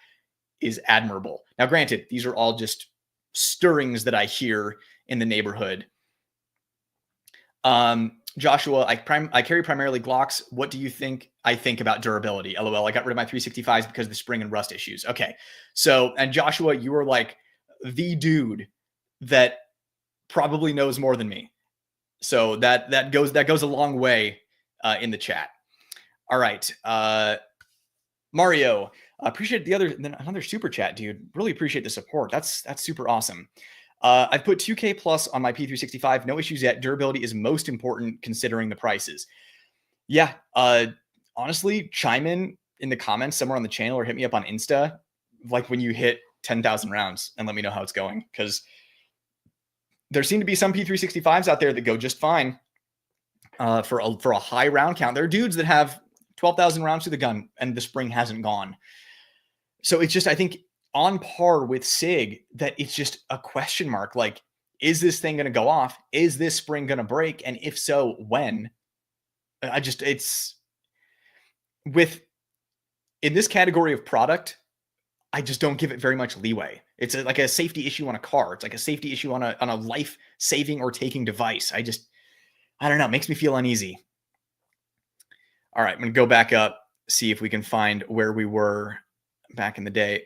is admirable. Now, granted, these are all just stirrings that I hear in the neighborhood. Joshua, I carry primarily Glocks. What do you think I think about durability? LOL, I got rid of my 365s because of the spring and rust issues. Okay. So, and Joshua, you are like the dude that probably knows more than me. So that goes a long way in the chat. All right. Mario, appreciate another super chat, dude. Really appreciate the support. That's super awesome. I've put 2K plus on my P365. No issues yet. Durability is most important considering the prices. Yeah. Honestly, chime in the comments somewhere on the channel or hit me up on Insta, like when you hit 10,000 rounds, and let me know how it's going. Because there seem to be some P365s out there that go just fine for a high round count. There are dudes that have 12,000 rounds to the gun and the spring hasn't gone. So it's just, I think, on par with SIG that it's just a question mark. Like, is this thing going to go off? Is this spring going to break? And if so, when? It's with, in this category of product, I just don't give it very much leeway. It's like a safety issue on a car. It's like a safety issue on a life-saving or taking device. I don't know. It makes me feel uneasy. All right, I'm going to go back up, see if we can find where we were back in the day.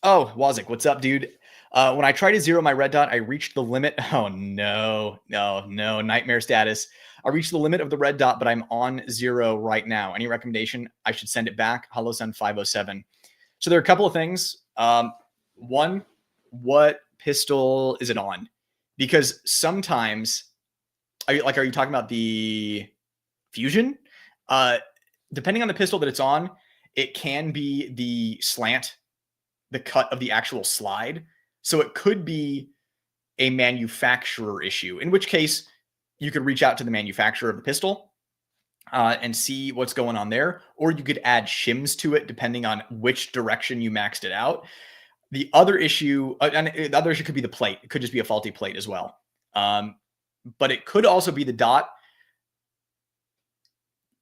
Oh, Wazik, what's up, dude? When I tried to zero my red dot, I reached the limit. Oh, no, nightmare status. I reached the limit of the red dot, but I'm on 0 right now. Any recommendation? I should send it back. HoloSun 507. So there are a couple of things. One, what pistol is it on? Because sometimes, are you talking about the Fusion? Depending on the pistol that it's on, it can be the slant, the cut of the actual slide. So it could be a manufacturer issue, in which case you could reach out to the manufacturer of the pistol and see what's going on there. Or you could add shims to it, depending on which direction you maxed it out. The other issue, could be the plate. It could just be a faulty plate as well. But it could also be the dot.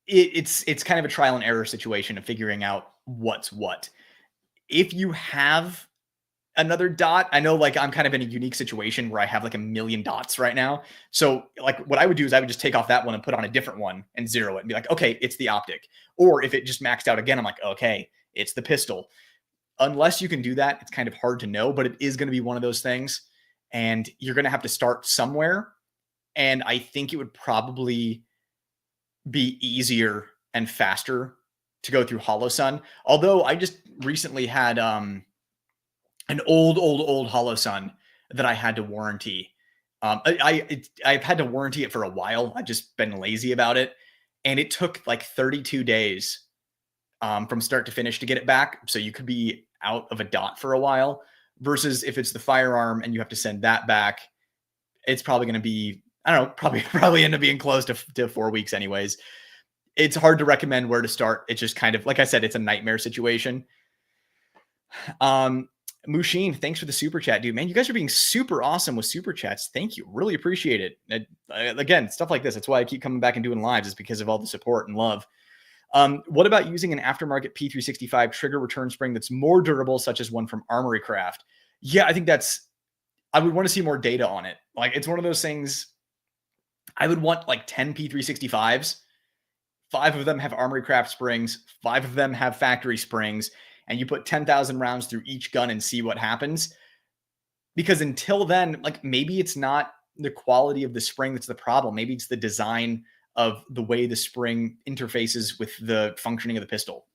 It's kind of a trial and error situation of figuring out what's what. If you have another dot, I know like I'm kind of in a unique situation where I have like a million dots right now. So like what I would do is I would just take off that one and put on a different one and zero it and be like, okay, it's the optic. Or if it just maxed out again, I'm like, okay, it's the pistol. Unless you can do that, it's kind of hard to know, but it is going to be one of those things. And you're going to have to start somewhere. And I think it would probably be easier and faster to go through Hollow Sun. Although I just recently had an old Hollow Sun that I had to warranty. I've had to warranty it for a while. I've just been lazy about it, and it took like 32 days from start to finish to get it back. So you could be out of a dot for a while. Versus if it's the Firearm and you have to send that back, it's probably going to be, I don't know, probably end up being close to 4 weeks anyways. It's hard to recommend where to start. It's just kind of, like I said, it's a nightmare situation. Mushin, thanks for the super chat, dude. Man, you guys are being super awesome with super chats. Thank you. Really appreciate it. Again, stuff like this. That's why I keep coming back and doing lives, is because of all the support and love. What about using an aftermarket P365 trigger return spring that's more durable, such as one from Armory Craft? Yeah, I think I would want to see more data on it. Like, it's one of those things. I would want like 10 P365s. 5 of them have Armory Craft springs. 5 of them have factory springs. And you put 10,000 rounds through each gun and see what happens. Because until then, like, maybe it's not the quality of the spring that's the problem. Maybe it's the design of the way the spring interfaces with the functioning of the pistol.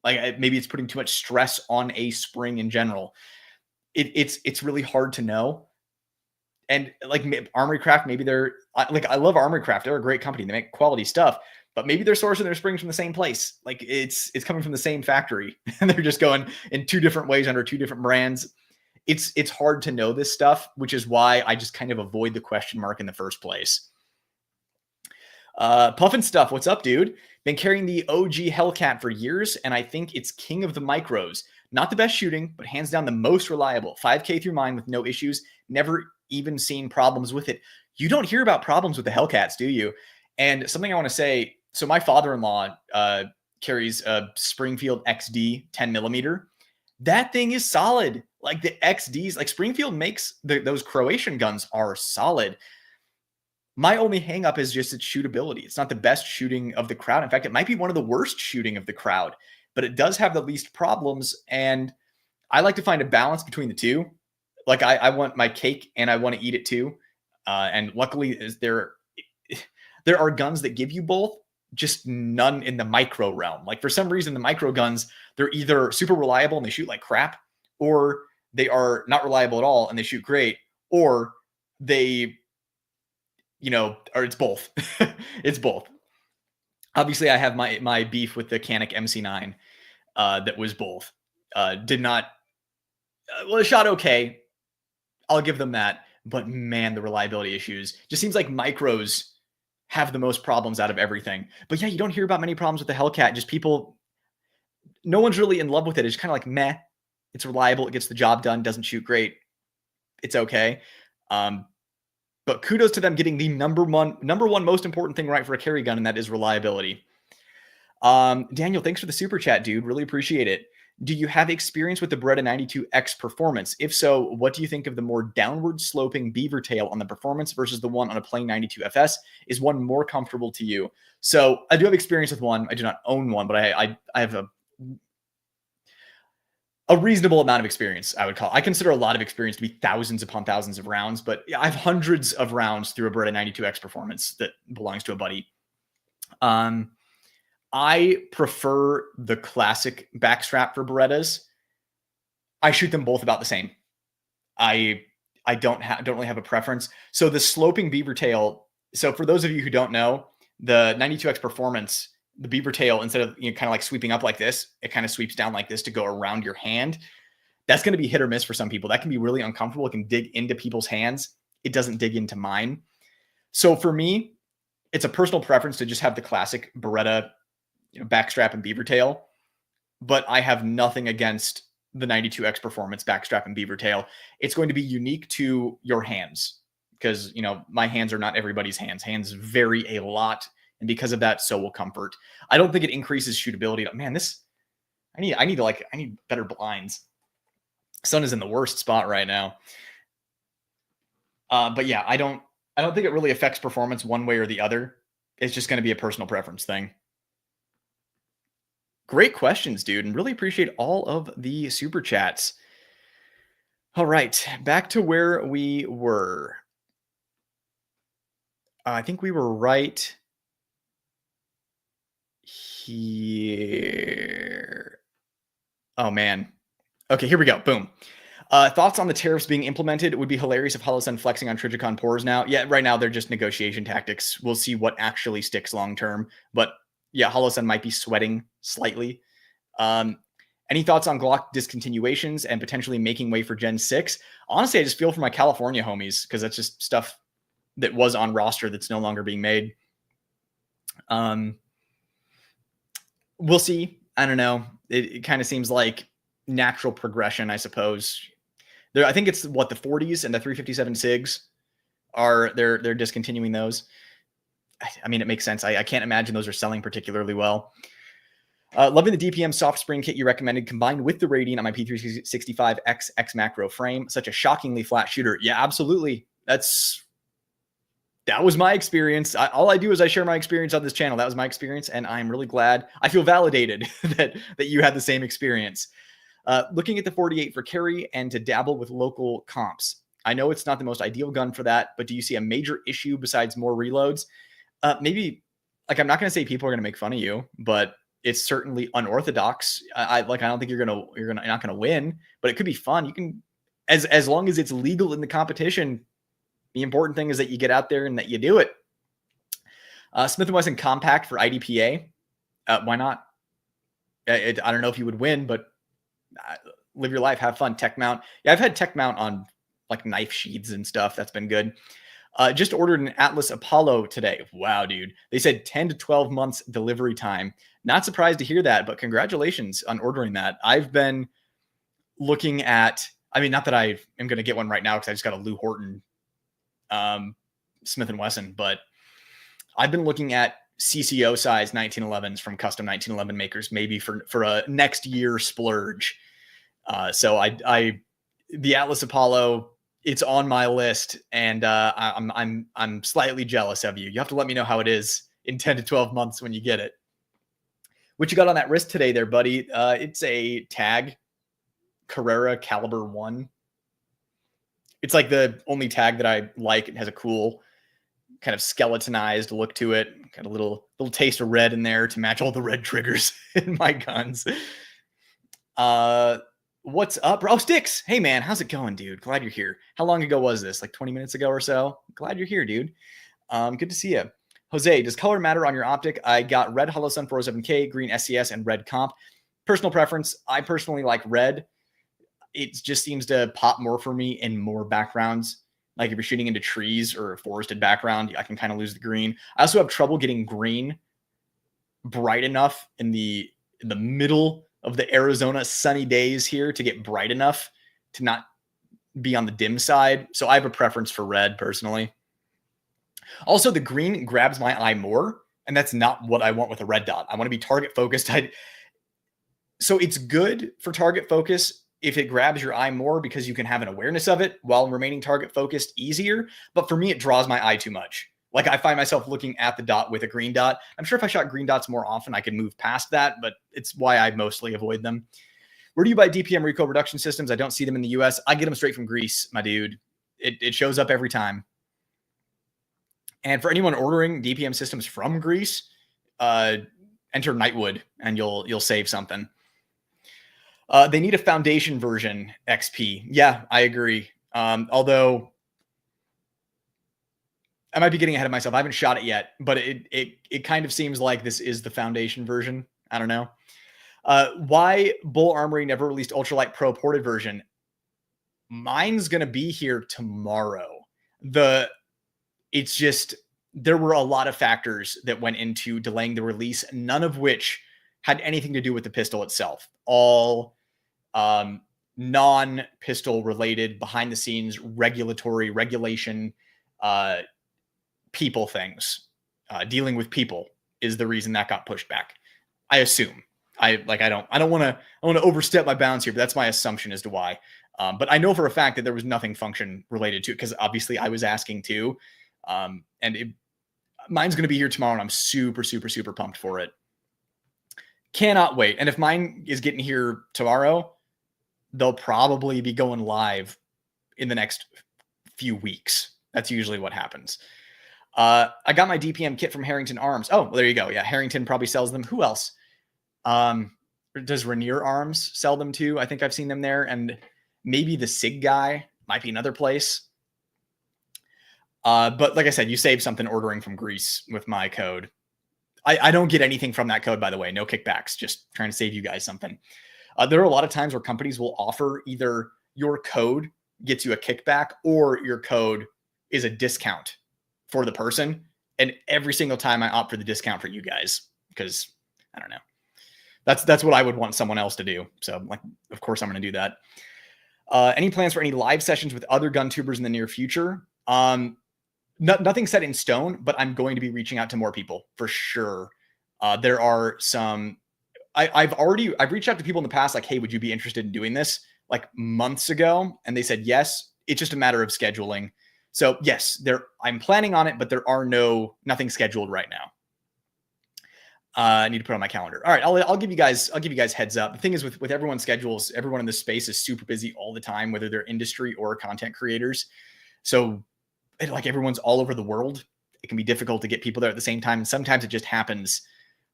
Like, maybe it's putting too much stress on a spring in general. It's really hard to know. And like Armory Craft, maybe they're like, I love Armory Craft. They're a great company. They make quality stuff, but maybe they're sourcing their springs from the same place. Like it's coming from the same factory and they're just going in 2 different ways under 2 different brands. It's hard to know this stuff, which is why I just kind of avoid the question mark in the first place. Puffin Stuff, what's up, dude? Been carrying the OG Hellcat for years, and I think it's king of the micros. Not the best shooting, but hands down the most reliable. 5K through mine with no issues. Never even seen problems with it. You don't hear about problems with the Hellcats, do you? And something I want to say, so my father-in-law carries a Springfield XD 10 millimeter. That thing is solid. Like the XDs, like Springfield makes those Croatian guns are solid. My only hangup is just its shootability. It's not the best shooting of the crowd. In fact, it might be one of the worst shooting of the crowd, but it does have the least problems. And I like to find a balance between the two. Like I want my cake and I want to eat it too. And luckily there are guns that give you both, just none in the micro realm. Like for some reason, the micro guns, they're either super reliable and they shoot like crap, or they are not reliable at all and they shoot great, or they, or it's both. It's both. Obviously, I have my beef with the Canik MC9 that was both. Did not, well, it shot okay. I'll give them that. But man, the reliability issues. Just seems like micros have the most problems out of everything. But yeah, you don't hear about many problems with the Hellcat. Just people, no one's really in love with it. It's kind of like meh. It's reliable. It gets the job done. Doesn't shoot great. It's okay. But kudos to them getting the number one most important thing right for a carry gun, and that is reliability. Daniel, thanks for the super chat, dude. Really appreciate it. Do you have experience with the Beretta 92X performance? If so, what do you think of the more downward sloping beaver tail on the performance versus the one on a plain 92 FS? Is one more comfortable to you? So I do have experience with one. I do not own one, but I have a reasonable amount of experience, I would call. I consider a lot of experience to be thousands upon thousands of rounds, but I have hundreds of rounds through a Beretta 92X performance that belongs to a buddy. I prefer the classic backstrap for Berettas. I shoot them both about the same. I don't really have a preference. So the sloping beaver tail. So for those of you who don't know, the 92X performance, the beaver tail, instead of kind of like sweeping up like this, it kind of sweeps down like this to go around your hand. That's going to be hit or miss for some people. That can be really uncomfortable. It can dig into people's hands. It doesn't dig into mine. So for me, it's a personal preference to just have the classic Beretta, backstrap and beaver tail. But I have nothing against the 92X performance backstrap and beaver tail. It's going to be unique to your hands because, my hands are not everybody's hands. Hands vary a lot. And because of that, so will comfort. I don't think it increases shootability. Man, this I need better blinds. Sun is in the worst spot right now. But yeah, I don't think it really affects performance one way or the other. It's just going to be a personal preference thing. Great questions, dude, and really appreciate all of the super chats. All right, back to where we were. I think we were right here. Oh man. Okay, here we go. Boom. Thoughts on the tariffs being implemented? It would be hilarious if Holosun flexing on Trigicon pores now. Yeah, right now they're just negotiation tactics. We'll see what actually sticks long term. But yeah, Holosun might be sweating slightly. Any thoughts on Glock discontinuations and potentially making way for Gen 6? Honestly, I just feel for my California homies because that's just stuff that was on roster that's no longer being made. We'll see. I don't know. It kind of seems like natural progression, I suppose. I think it's what the 40s and the 357 SIGs are. They're discontinuing those. I mean, it makes sense. I can't imagine those are selling particularly well. Loving the DPM soft spring kit you recommended combined with the Radiant on my P365X X macro frame. Such a shockingly flat shooter. Yeah, absolutely. That was my experience. All I do is I share my experience on this channel. That was my experience, and I'm really glad. I feel validated that you had the same experience. Looking at the 48 for carry and to dabble with local comps. I know it's not the most ideal gun for that, but do you see a major issue besides more reloads? Maybe, like, I'm not going to say people are going to make fun of you, but it's certainly unorthodox. I don't think you're not going to win, but it could be fun. You can, as long as it's legal in the competition. The important thing is that you get out there and that you do it. Smith & Wesson Compact for IDPA. Why not? I don't know if you would win, but live your life, have fun. Tech mount. Yeah, I've had tech mount on like knife sheaths and stuff. That's been good. Just ordered an Atlas Apollo today. Wow, dude. They said 10 to 12 months delivery time. Not surprised to hear that, but congratulations on ordering that. I've been looking at, not that I am going to get one right now because I just got a Lou Horton Smith & Wesson, but I've been looking at CCO size 1911s from custom 1911 makers, maybe for a next year splurge. So the Atlas Apollo, it's on my list, and I'm slightly jealous of you. You have to let me know how it is in 10 to 12 months when you get it. What you got on that wrist today there, buddy? It's a tag Carrera Caliber 1. It's like the only tag that I like. It has a cool kind of skeletonized look to it. Got a little taste of red in there to match all the red triggers in my guns. What's up, bro? Oh, Sticks. Hey, man. How's it going, dude? Glad you're here. How long ago was this? Like 20 minutes ago or so? Glad you're here, dude. Good to see you. Jose, does color matter on your optic? I got red Holosun 407K, green SCS, and red comp. Personal preference. I personally like red. It just seems to pop more for me in more backgrounds. Like if you're shooting into trees or a forested background, I can kind of lose the green. I also have trouble getting green bright enough in the middle of the Arizona sunny days here to get bright enough to not be on the dim side. So I have a preference for red personally. Also, the green grabs my eye more, and that's not what I want with a red dot. I want to be target focused. So it's good for target focus if it grabs your eye more because you can have an awareness of it while remaining target focused easier. But for me, it draws my eye too much. Like I find myself looking at the dot with a green dot. I'm sure if I shot green dots more often, I could move past that, but it's why I mostly avoid them. Where do you buy DPM recoil reduction systems? I don't see them in the US. I get them straight from Greece, my dude. It shows up every time. And for anyone ordering DPM systems from Greece, enter Nightwood and you'll save something. They need a foundation version XP. Yeah, I agree. Although I might be getting ahead of myself. I haven't shot it yet, but it kind of seems like this is the foundation version. I don't know. Why Bull Armory never released Ultralight Pro ported version? Mine's going to be here tomorrow. It's just, there were a lot of factors that went into delaying the release, none of which had anything to do with the pistol itself. All non-pistol related, behind the scenes, regulation, people things. Dealing with people is the reason that got pushed back. I assume. I don't want to overstep my bounds here, but that's my assumption as to why. But I know for a fact that there was nothing function related to it because obviously I was asking too. Mine's going to be here tomorrow and I'm super, super, super pumped for it. Cannot wait. And if mine is getting here tomorrow, they'll probably be going live in the next few weeks. That's usually what happens. I got my DPM kit from Harrington Arms. Oh, well, there you go. Yeah, Harrington probably sells them. Who else? Does Rainier Arms sell them too? I think I've seen them there. And maybe the SIG guy might be another place. But like I said, you save something ordering from Greece with my code. I don't get anything from that code, by the way. No kickbacks. Just trying to save you guys something. There are a lot of times where companies will offer either your code gets you a kickback or your code is a discount for the person. And every single time I opt for the discount for you guys because I don't know. That's what I would want someone else to do. So like, of course I'm going to do that. Any plans for any live sessions with other gun tubers in the near future? Nothing set in stone, but I'm going to be reaching out to more people for sure. There are some, I've reached out to people in the past, like, hey, would you be interested in doing this? Like months ago. And they said, yes, it's just a matter of scheduling. So yes, I'm planning on it, but there are nothing scheduled right now. I need to put on my calendar. All right. I'll give you guys heads up. The thing is with everyone's schedules, everyone in this space is super busy all the time, whether they're industry or content creators. So like everyone's all over the world. It can be difficult to get people there at the same time. And sometimes it just happens.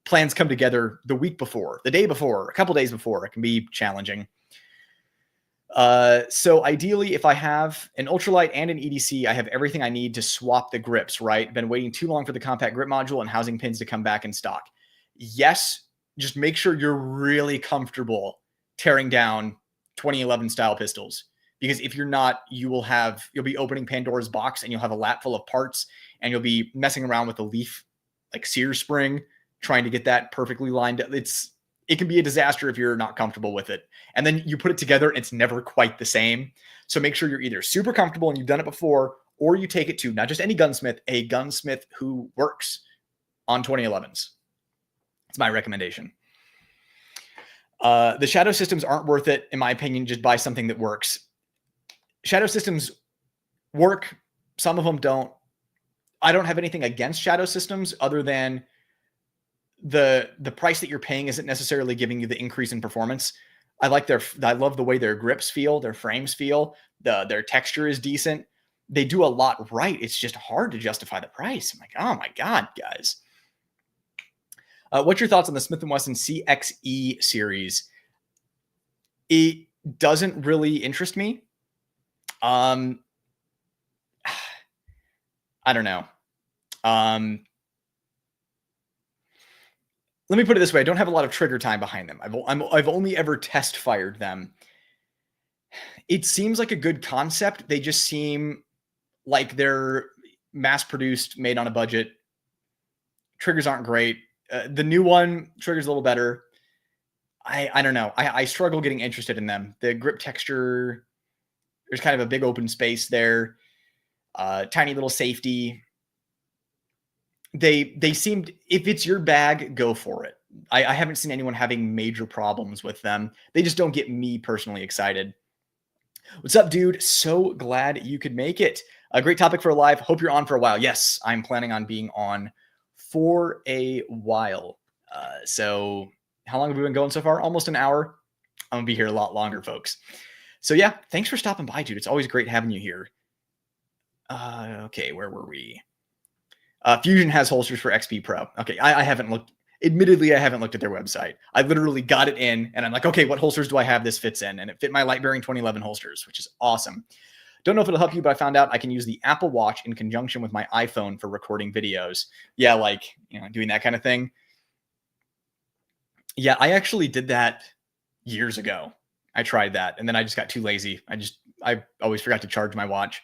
Plans come together the week before, the day before, a couple days before. It can be challenging. So ideally, if I have an ultralight and an EDC, I have everything I need to swap the grips, right? Been waiting too long for the compact grip module and housing pins to come back in stock. Yes, just make sure you're really comfortable tearing down 2011 style pistols. Because if you're not, you'll be opening Pandora's box and you'll have a lap full of parts and you'll be messing around with the leaf, like Sears spring, trying to get that perfectly lined up. It can be a disaster if you're not comfortable with it. And then you put it together and it's never quite the same. So make sure you're either super comfortable and you've done it before, or you take it to not just any gunsmith, a gunsmith who works on 2011s. It's my recommendation. The shadow systems aren't worth it, in my opinion. Just buy something that works. Shadow systems work. Some of them don't. I don't have anything against shadow systems other than the price that you're paying isn't necessarily giving you the increase in performance. I love the way their grips feel, their frames feel, their texture is decent. They do a lot right. It's just hard to justify the price. I'm like, oh my God, guys. What's your thoughts on the Smith & Wesson CXE series? It doesn't really interest me. I don't know. Let me put it this way. I don't have a lot of trigger time behind them. I've only ever test fired them. It seems like a good concept. They just seem like they're mass produced, made on a budget. Triggers aren't great. The new one, trigger's a little better. I don't know. I struggle getting interested in them. The grip texture, there's kind of a big open space there. Tiny little safety. They seemed, if it's your bag, go for it. I haven't seen anyone having major problems with them. They just don't get me personally excited. What's up, dude? So glad you could make it. A great topic for a live. Hope you're on for a while. Yes, I'm planning on being on for a while. So how long have we been going so far? Almost an hour. I'm going to be here a lot longer, folks. So yeah, thanks for stopping by, dude. It's always great having you here. Okay, where were we? Fusion has holsters for XP Pro. Okay, I haven't looked. Admittedly, I haven't looked at their website. I literally got it in, and I'm like, okay, what holsters do I have this fits in? And it fit my light bearing 2011 holsters, which is awesome. Don't know if it'll help you, but I found out I can use the Apple Watch in conjunction with my iPhone for recording videos. Yeah, like, doing that kind of thing. Yeah, I actually did that years ago. I tried that, and then I just got too lazy. I always forgot to charge my watch.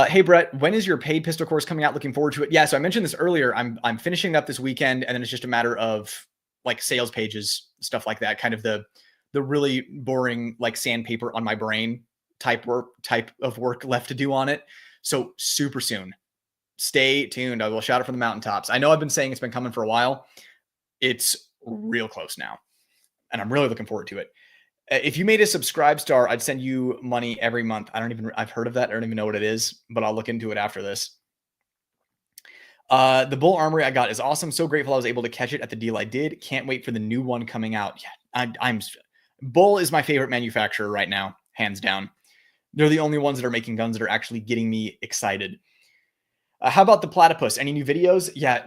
Hey, Brett, when is your paid pistol course coming out? Looking forward to it. Yeah, so I mentioned this earlier. I'm finishing up this weekend, and then it's just a matter of like sales pages, stuff like that. Kind of the really boring, like sandpaper on my brain type of work left to do on it. So super soon. Stay tuned. I will shout it from the mountaintops. I know I've been saying it's been coming for a while. It's real close now. And I'm really looking forward to it. If you made a subscribe star, I'd send you money every month. I've heard of that. I don't even know what it is, but I'll look into it after this. The Bull Armory I got is awesome. So grateful I was able to catch it at the deal I did. Can't wait for the new one coming out. Yeah, Bull is my favorite manufacturer right now, hands down. They're the only ones that are making guns that are actually getting me excited. How about the Platypus? Any new videos? Yeah,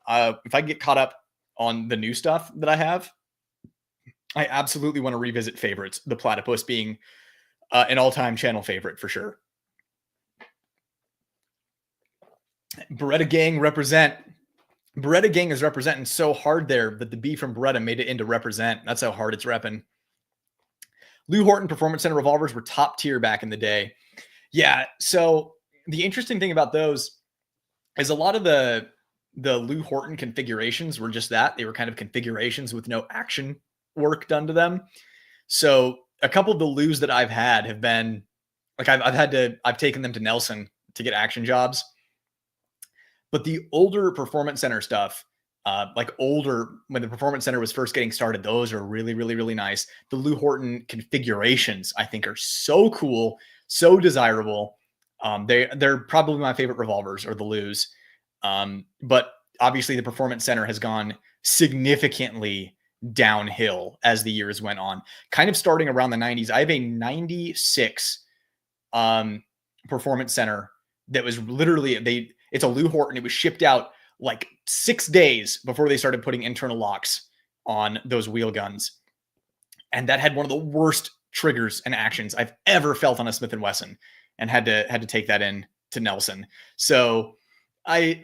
if I get caught up on the new stuff that I have, I absolutely want to revisit favorites. The Platypus being an all-time channel favorite for sure. Beretta Gang represent. Beretta Gang is representing so hard there that the B from Beretta made it into represent. That's how hard it's repping. Lou Horton Performance Center revolvers were top tier back in the day. Yeah, so the interesting thing about those is a lot of the Lou Horton configurations were just that. They were kind of configurations with no action work done to them. So a couple of the Lou's that I've had have been like I've taken them to Nelson to get action jobs. But the older Performance Center stuff, when the Performance Center was first getting started, those are really, really, really nice. The Lou Horton configurations, I think, are so cool, so desirable. They're probably my favorite revolvers, or the Lou's. But obviously, the Performance Center has gone significantly downhill as the years went on. Kind of starting around the 90s, I have a 96 Performance Center that was literally it's a Lou Horton. It was shipped out like 6 days before they started putting internal locks on those wheel guns. And that had one of the worst triggers and actions I've ever felt on a Smith & Wesson, and had to take that in to Nelson. So I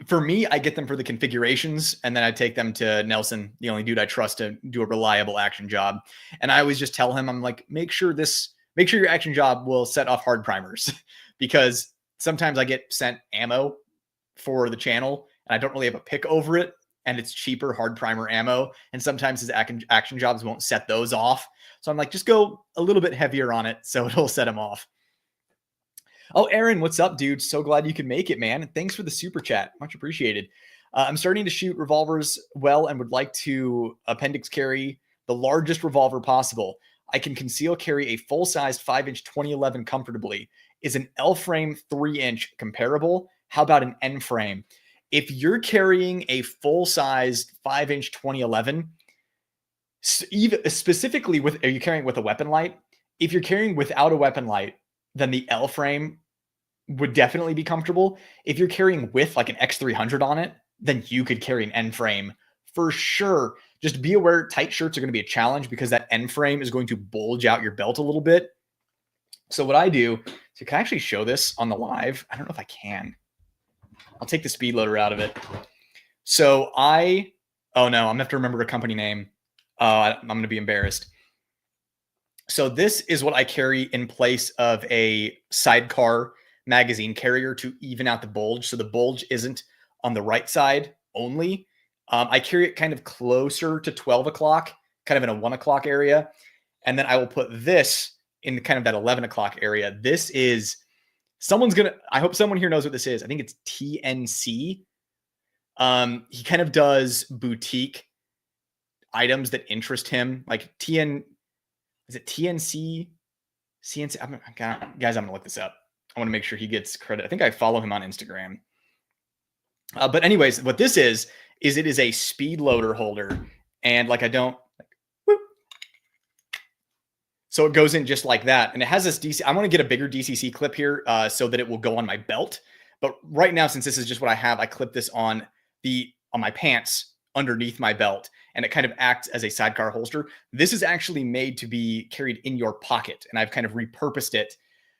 get them for the configurations, and then I take them to Nelson, the only dude I trust to do a reliable action job. And I always just tell him, I'm like, make sure your action job will set off hard primers because sometimes I get sent ammo for the channel and I don't really have a pick over it, and it's cheaper hard primer ammo. And sometimes his action jobs won't set those off. So I'm like, just go a little bit heavier on it so it'll set them off. Oh, Aaron, what's up, dude? So glad you could make it, man. Thanks for the super chat. Much appreciated. I'm starting to shoot revolvers well and would like to appendix carry the largest revolver possible. I can conceal carry a full-sized 5-inch 2011 comfortably. Is an L frame 3-inch comparable? How about an N frame? If you're carrying a full-sized 5-inch 2011, even specifically are you carrying with a weapon light? If you're carrying without a weapon light, then the L frame would definitely be comfortable. If you're carrying with like an X300 on it, then you could carry an N frame for sure. Just be aware tight shirts are going to be a challenge because that N frame is going to bulge out your belt a little bit. So what I do, so can I actually show this on the live? I don't know if I can. I'll take the speed loader out of it. So oh no, I'm gonna have to remember a company name. I'm going to be embarrassed. So this is what I carry in place of a sidecar magazine carrier to even out the bulge. So the bulge isn't on the right side only. I carry it kind of closer to 12 o'clock, kind of in a 1 o'clock area. And then I will put this in kind of that 11 o'clock area. This is I hope someone here knows what this is. I think it's TNC. He kind of does boutique items that interest him, like is it TNC? CNC? Guys, I'm gonna look this up. I want to make sure he gets credit. I think I follow him on Instagram. But anyways, what this is it is a speed loader holder, and so it goes in just like that, and it has this DC. I want to get a bigger DCC clip here so that it will go on my belt. But right now, since this is just what I have, I clip this on my pants underneath my belt, and it kind of acts as a sidecar holster. This is actually made to be carried in your pocket, and I've kind of repurposed it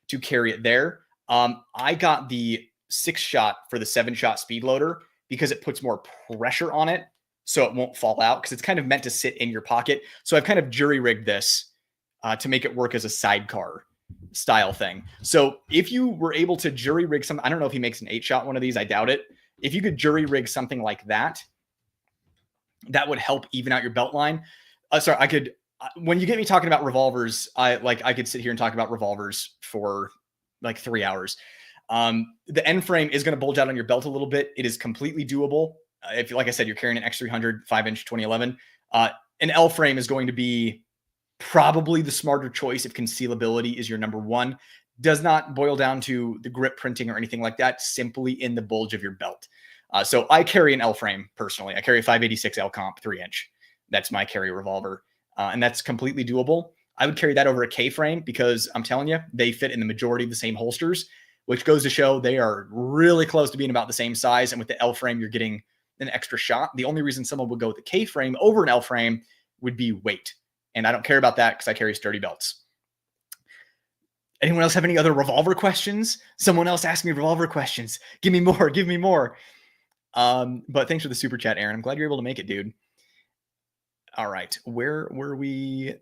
to carry it there. I got the 6-shot for the 7-shot speed loader because it puts more pressure on it so it won't fall out, because it's kind of meant to sit in your pocket. So I've kind of jury-rigged this to make it work as a sidecar style thing. So if you were able to jury-rig something, I don't know if he makes an 8-shot one of these, I doubt it. If you could jury-rig something like that, that would help even out your belt line. When you get me talking about revolvers, I could sit here and talk about revolvers for like 3 hours. The end frame is going to bulge out on your belt a little bit. It is completely doable. If, like I said, you're carrying an X300 5-inch 2011, an L frame is going to be probably the smarter choice if concealability is your number one. Does not boil down to the grip printing or anything like that, simply in the bulge of your belt. So I carry an L frame personally. I carry a 586 L comp 3-inch. That's my carry revolver. And that's completely doable. I would carry that over a K frame because I'm telling you, they fit in the majority of the same holsters, which goes to show they are really close to being about the same size. And with the L frame, you're getting an extra shot. The only reason someone would go with the K frame over an L frame would be weight. And I don't care about that because I carry sturdy belts. Anyone else have any other revolver questions? Someone else asked me revolver questions. Give me more. Give me more. But thanks for the super chat, Aaron. I'm glad you're able to make it, dude. All right. Where were we?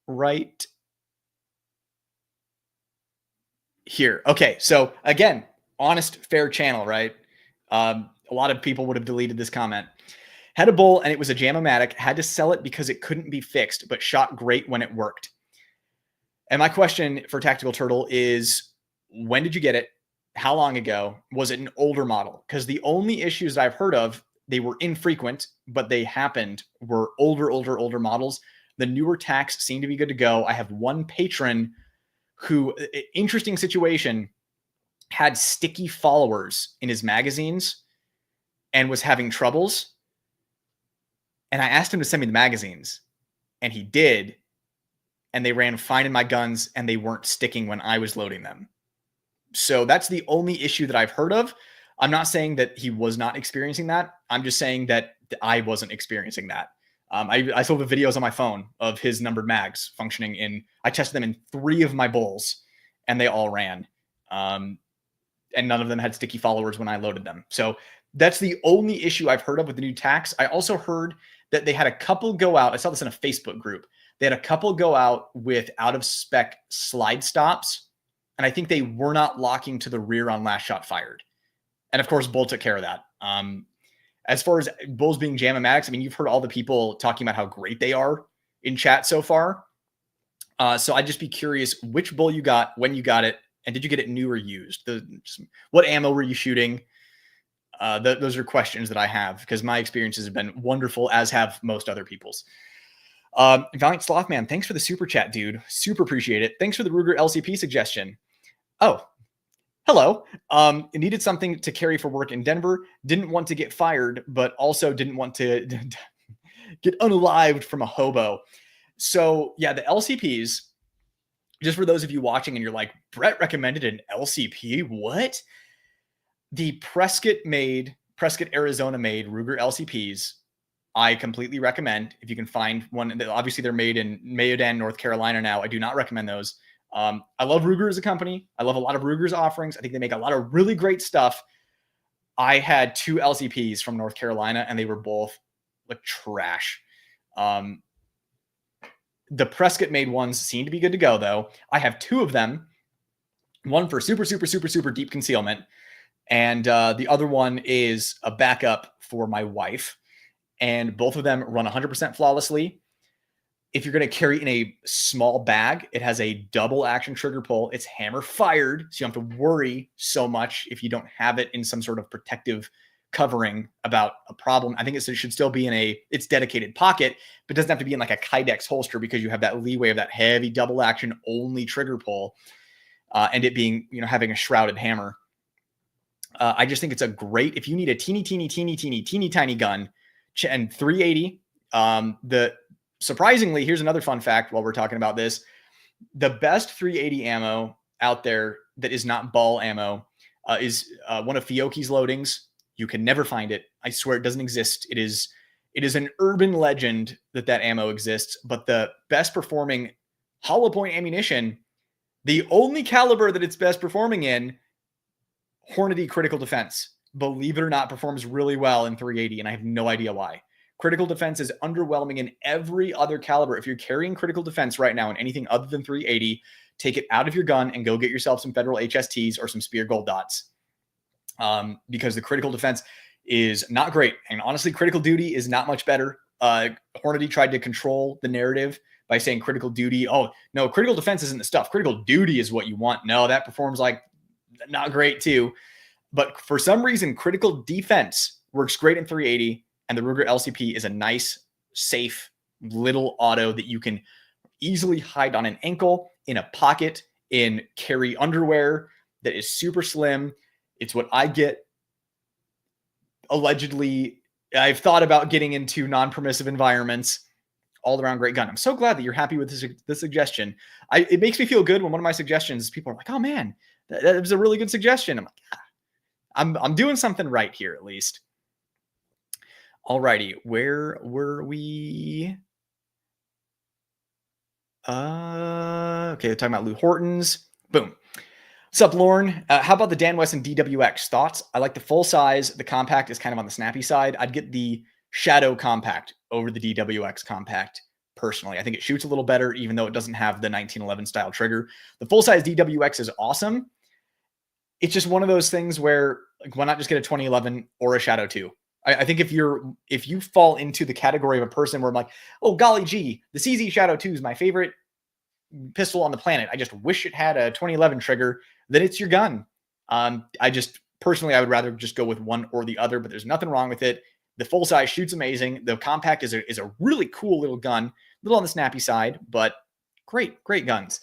Right here. Okay. So again, honest, fair channel, right? A lot of people would have deleted this comment. Had a bull and it was a Jam-O-Matic. Had to sell it because it couldn't be fixed, but shot great when it worked. And my question for Tactical Turtle is, when did you get it? How long ago? Was it an older model? Because the only issues that I've heard of, they were infrequent, but they happened, were older models. The newer tacs seem to be good to go. I have one patron who, interesting situation, had sticky followers in his magazines and was having troubles. And I asked him to send me the magazines, and he did. And they ran fine in my guns, and they weren't sticking when I was loading them. So that's the only issue that I've heard of. I'm not saying that he was not experiencing that. I'm just saying that I wasn't experiencing that. I saw the videos on my phone of his numbered mags functioning in, I tested them in 3 of my bulls, and they all ran. And none of them had sticky followers when I loaded them. So that's the only issue I've heard of with the new tacs. I also heard that they had a couple go out. I saw this in a Facebook group. They had a couple go out with out of spec slide stops. And I think they were not locking to the rear on last shot fired. And of course, Bull took care of that. As far as bulls being Jam-O-Matics, I mean, you've heard all the people talking about how great they are in chat so far. So I'd just be curious which bull you got, when you got it, and did you get it new or used? What ammo were you shooting? Those are questions that I have because my experiences have been wonderful, as have most other people's. Valiant Slothman, thanks for the super chat, dude. Super appreciate it. Thanks for the Ruger LCP suggestion. Oh, hello. Needed something to carry for work in Denver. Didn't want to get fired, but also didn't want to get unalived from a hobo. So yeah, the LCPs, just for those of you watching and you're like, Brett recommended an LCP? What? The Prescott, Arizona made Ruger LCPs, I completely recommend. If you can find one, obviously they're made in Mayodan, North Carolina now. I do not recommend those. I love Ruger as a company. I love a lot of Ruger's offerings. I think they make a lot of really great stuff. I had 2 LCPs from North Carolina, and they were both like trash. The Prescott made ones seem to be good to go, though. I have 2 of them. One for super deep concealment, and the other one is a backup for my wife. And both of them run 100% flawlessly. If you're going to carry in a small bag, it has a double action trigger pull. It's hammer fired, so you don't have to worry so much if you don't have it in some sort of protective covering about a problem. I think it should still be in its dedicated pocket, but it doesn't have to be in like a Kydex holster because you have that leeway of that heavy double action only trigger pull, and it being, having a shrouded hammer. I just think it's a great, if you need a teeny tiny gun, and 380. Surprisingly, here's another fun fact while we're talking about this. The best 380 ammo out there that is not ball ammo is one of Fiocchi's loadings. You can never find it. I swear it doesn't exist. It is an urban legend that ammo exists, but the best performing hollow point ammunition, the only caliber that it's best performing in, Hornady Critical Defense, believe it or not, performs really well in 380, and I have no idea why. Critical Defense is underwhelming in every other caliber. If you're carrying Critical Defense right now in anything other than 380, take it out of your gun and go get yourself some Federal HSTs or some Spear Gold Dots, because the Critical Defense is not great. And honestly, Critical Duty is not much better. Hornady tried to control the narrative by saying Critical Duty. Oh, no, Critical Defense isn't the stuff. Critical Duty is what you want. No, that performs like not great too. But for some reason, Critical Defense works great in 380, and the Ruger LCP is a nice, safe little auto that you can easily hide on an ankle, in a pocket, in carry underwear that is super slim. It's what I get. Allegedly, I've thought about getting into non-permissive environments. All around great gun. I'm so glad that you're happy with this suggestion. It makes me feel good when one of my suggestions, people are like, oh man, that was a really good suggestion. I'm like, yeah, I'm doing something right here at least. Alrighty, where were we? Okay, they're talking about Lou Hortons. Boom. Sup, Lauren? How about the Dan Wesson DWX? Thoughts? I like the full size. The compact is kind of on the snappy side. I'd get the Shadow compact over the DWX compact personally. I think it shoots a little better, even though it doesn't have the 1911 style trigger. The full size DWX is awesome. It's just one of those things where, like, why not just get a 2011 or a Shadow 2? I think if you fall into the category of a person where I'm like, oh golly gee, the CZ Shadow 2 is my favorite pistol on the planet. I just wish it had a 2011 trigger. Then it's your gun. I just personally, I would rather just go with one or the other, but there's nothing wrong with it. The full size shoots amazing. The compact is a really cool little gun, a little on the snappy side, but great guns.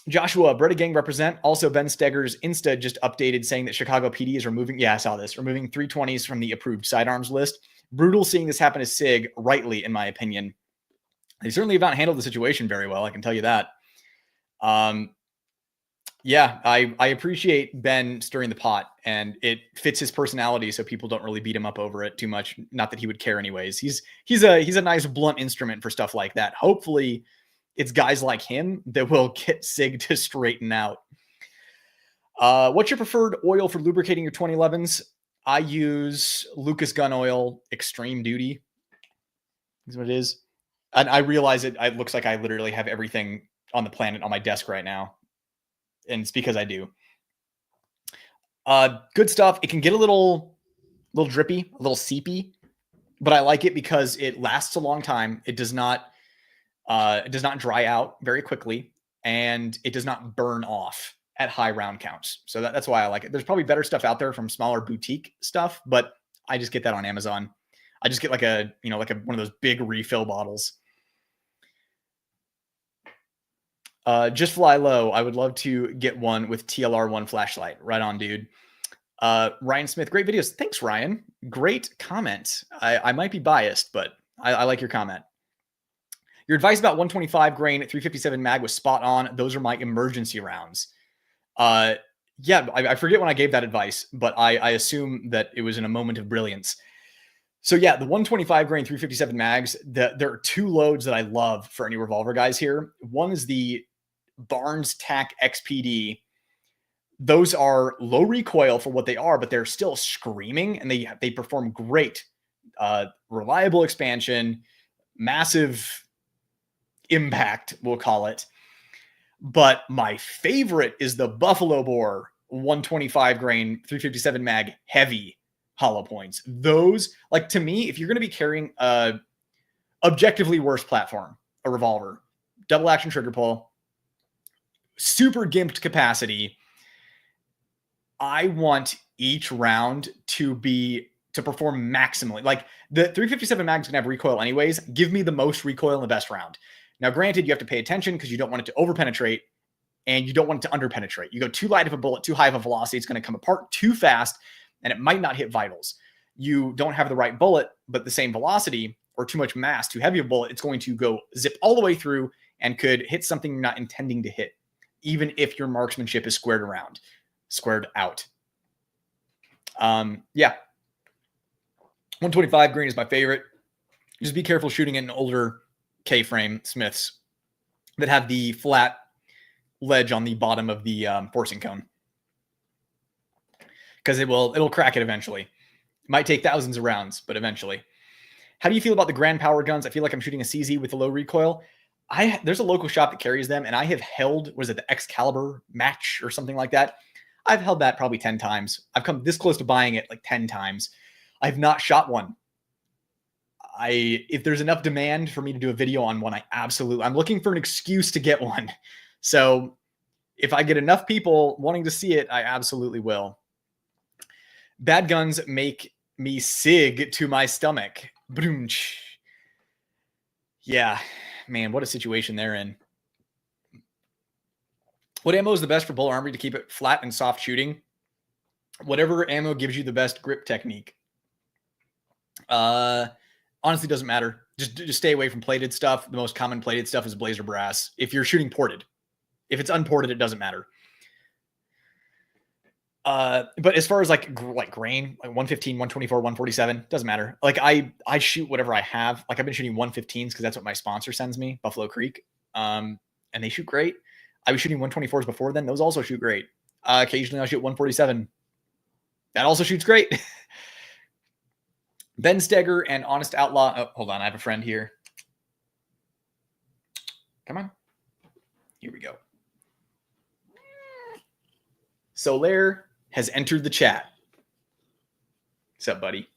Joshua, Breda Gang represent. Also, Ben Stegger's Insta just updated saying that Chicago PD is removing 320s from the approved sidearms list. Brutal seeing this happen to SIG, rightly, in my opinion. They certainly have not handled the situation very well, I can tell you that. Yeah, I appreciate Ben stirring the pot, and it fits his personality, so people don't really beat him up over it too much. Not that he would care anyways. He's a nice blunt instrument for stuff like that. Hopefully, it's guys like him that will get SIG to straighten out. What's your preferred oil for lubricating your 2011s? I use Lucas Gun Oil Extreme Duty. Is what it is. And I realize it looks like I literally have everything on the planet on my desk right now. And it's because I do. Good stuff. It can get a little drippy, a little seepy, but I like it because it lasts a long time. It does not dry out very quickly, and it does not burn off at high round counts. So that's why I like it. There's probably better stuff out there from smaller boutique stuff, but I just get that on Amazon. I just get like one of those big refill bottles. Just fly low. I would love to get one with TLR1 flashlight. Right on, dude. Ryan Smith, great videos. Thanks, Ryan. Great comment. I might be biased, but I like your comment. Your advice about 125 grain 357 mag was spot on. Those are my emergency rounds. Yeah, I forget when I gave that advice, but I assume that it was in a moment of brilliance. So yeah, the 125 grain 357 mags, there are two loads that I love for any revolver guys here. One is the Barnes TAC XPD. Those are low recoil for what they are, but they're still screaming, and they perform great. Reliable expansion, massive impact, we'll call it. But my favorite is the Buffalo Bore 125 grain 357 mag heavy hollow points. Those, like, to me, if you're going to be carrying a objectively worse platform, a revolver, double action trigger pull, super gimped capacity, I want each round to perform maximally. Like, the 357 mag is going to have recoil anyways. Give me the most recoil in the best round. Now, granted, you have to pay attention because you don't want it to over-penetrate and you don't want it to under-penetrate. You go too light of a bullet, too high of a velocity, it's going to come apart too fast, and it might not hit vitals. You don't have the right bullet, but the same velocity, or too much mass, too heavy a bullet, it's going to go zip all the way through and could hit something you're not intending to hit, even if your marksmanship is squared out. Yeah. 125 green is my favorite. Just be careful shooting in older K-frame Smiths that have the flat ledge on the bottom of the forcing cone, because it'll crack it eventually. It might take thousands of rounds, but eventually. How do you feel about the Grand Power guns? I feel like I'm shooting a CZ with a low recoil. There's a local shop that carries them, and I have held, the Excalibur match or something like that? I've held that probably 10 times. I've come this close to buying it like 10 times. I've not shot one. If there's enough demand for me to do a video on one, I'm looking for an excuse to get one. So if I get enough people wanting to see it, I absolutely will. Bad guns make me SIG to my stomach. Yeah, man, what a situation they're in. What ammo is the best for Bull Armory to keep it flat and soft shooting? Whatever ammo gives you the best grip technique. Honestly, doesn't matter. Just stay away from plated stuff. The most common plated stuff is blazer brass. If you're shooting ported, if it's unported, it doesn't matter. But as far as like grain, like 115, 124, 147, doesn't matter. Like I shoot whatever I have. Like I've been shooting 115s because that's what my sponsor sends me, Buffalo Creek. And they shoot great. I was shooting 124s before then. Those also shoot great. Occasionally I'll shoot 147. That also shoots great. Ben Steger and Honest Outlaw. Oh, hold on. I have a friend here. Come on. Here we go. Solaire has entered the chat. What's up, buddy?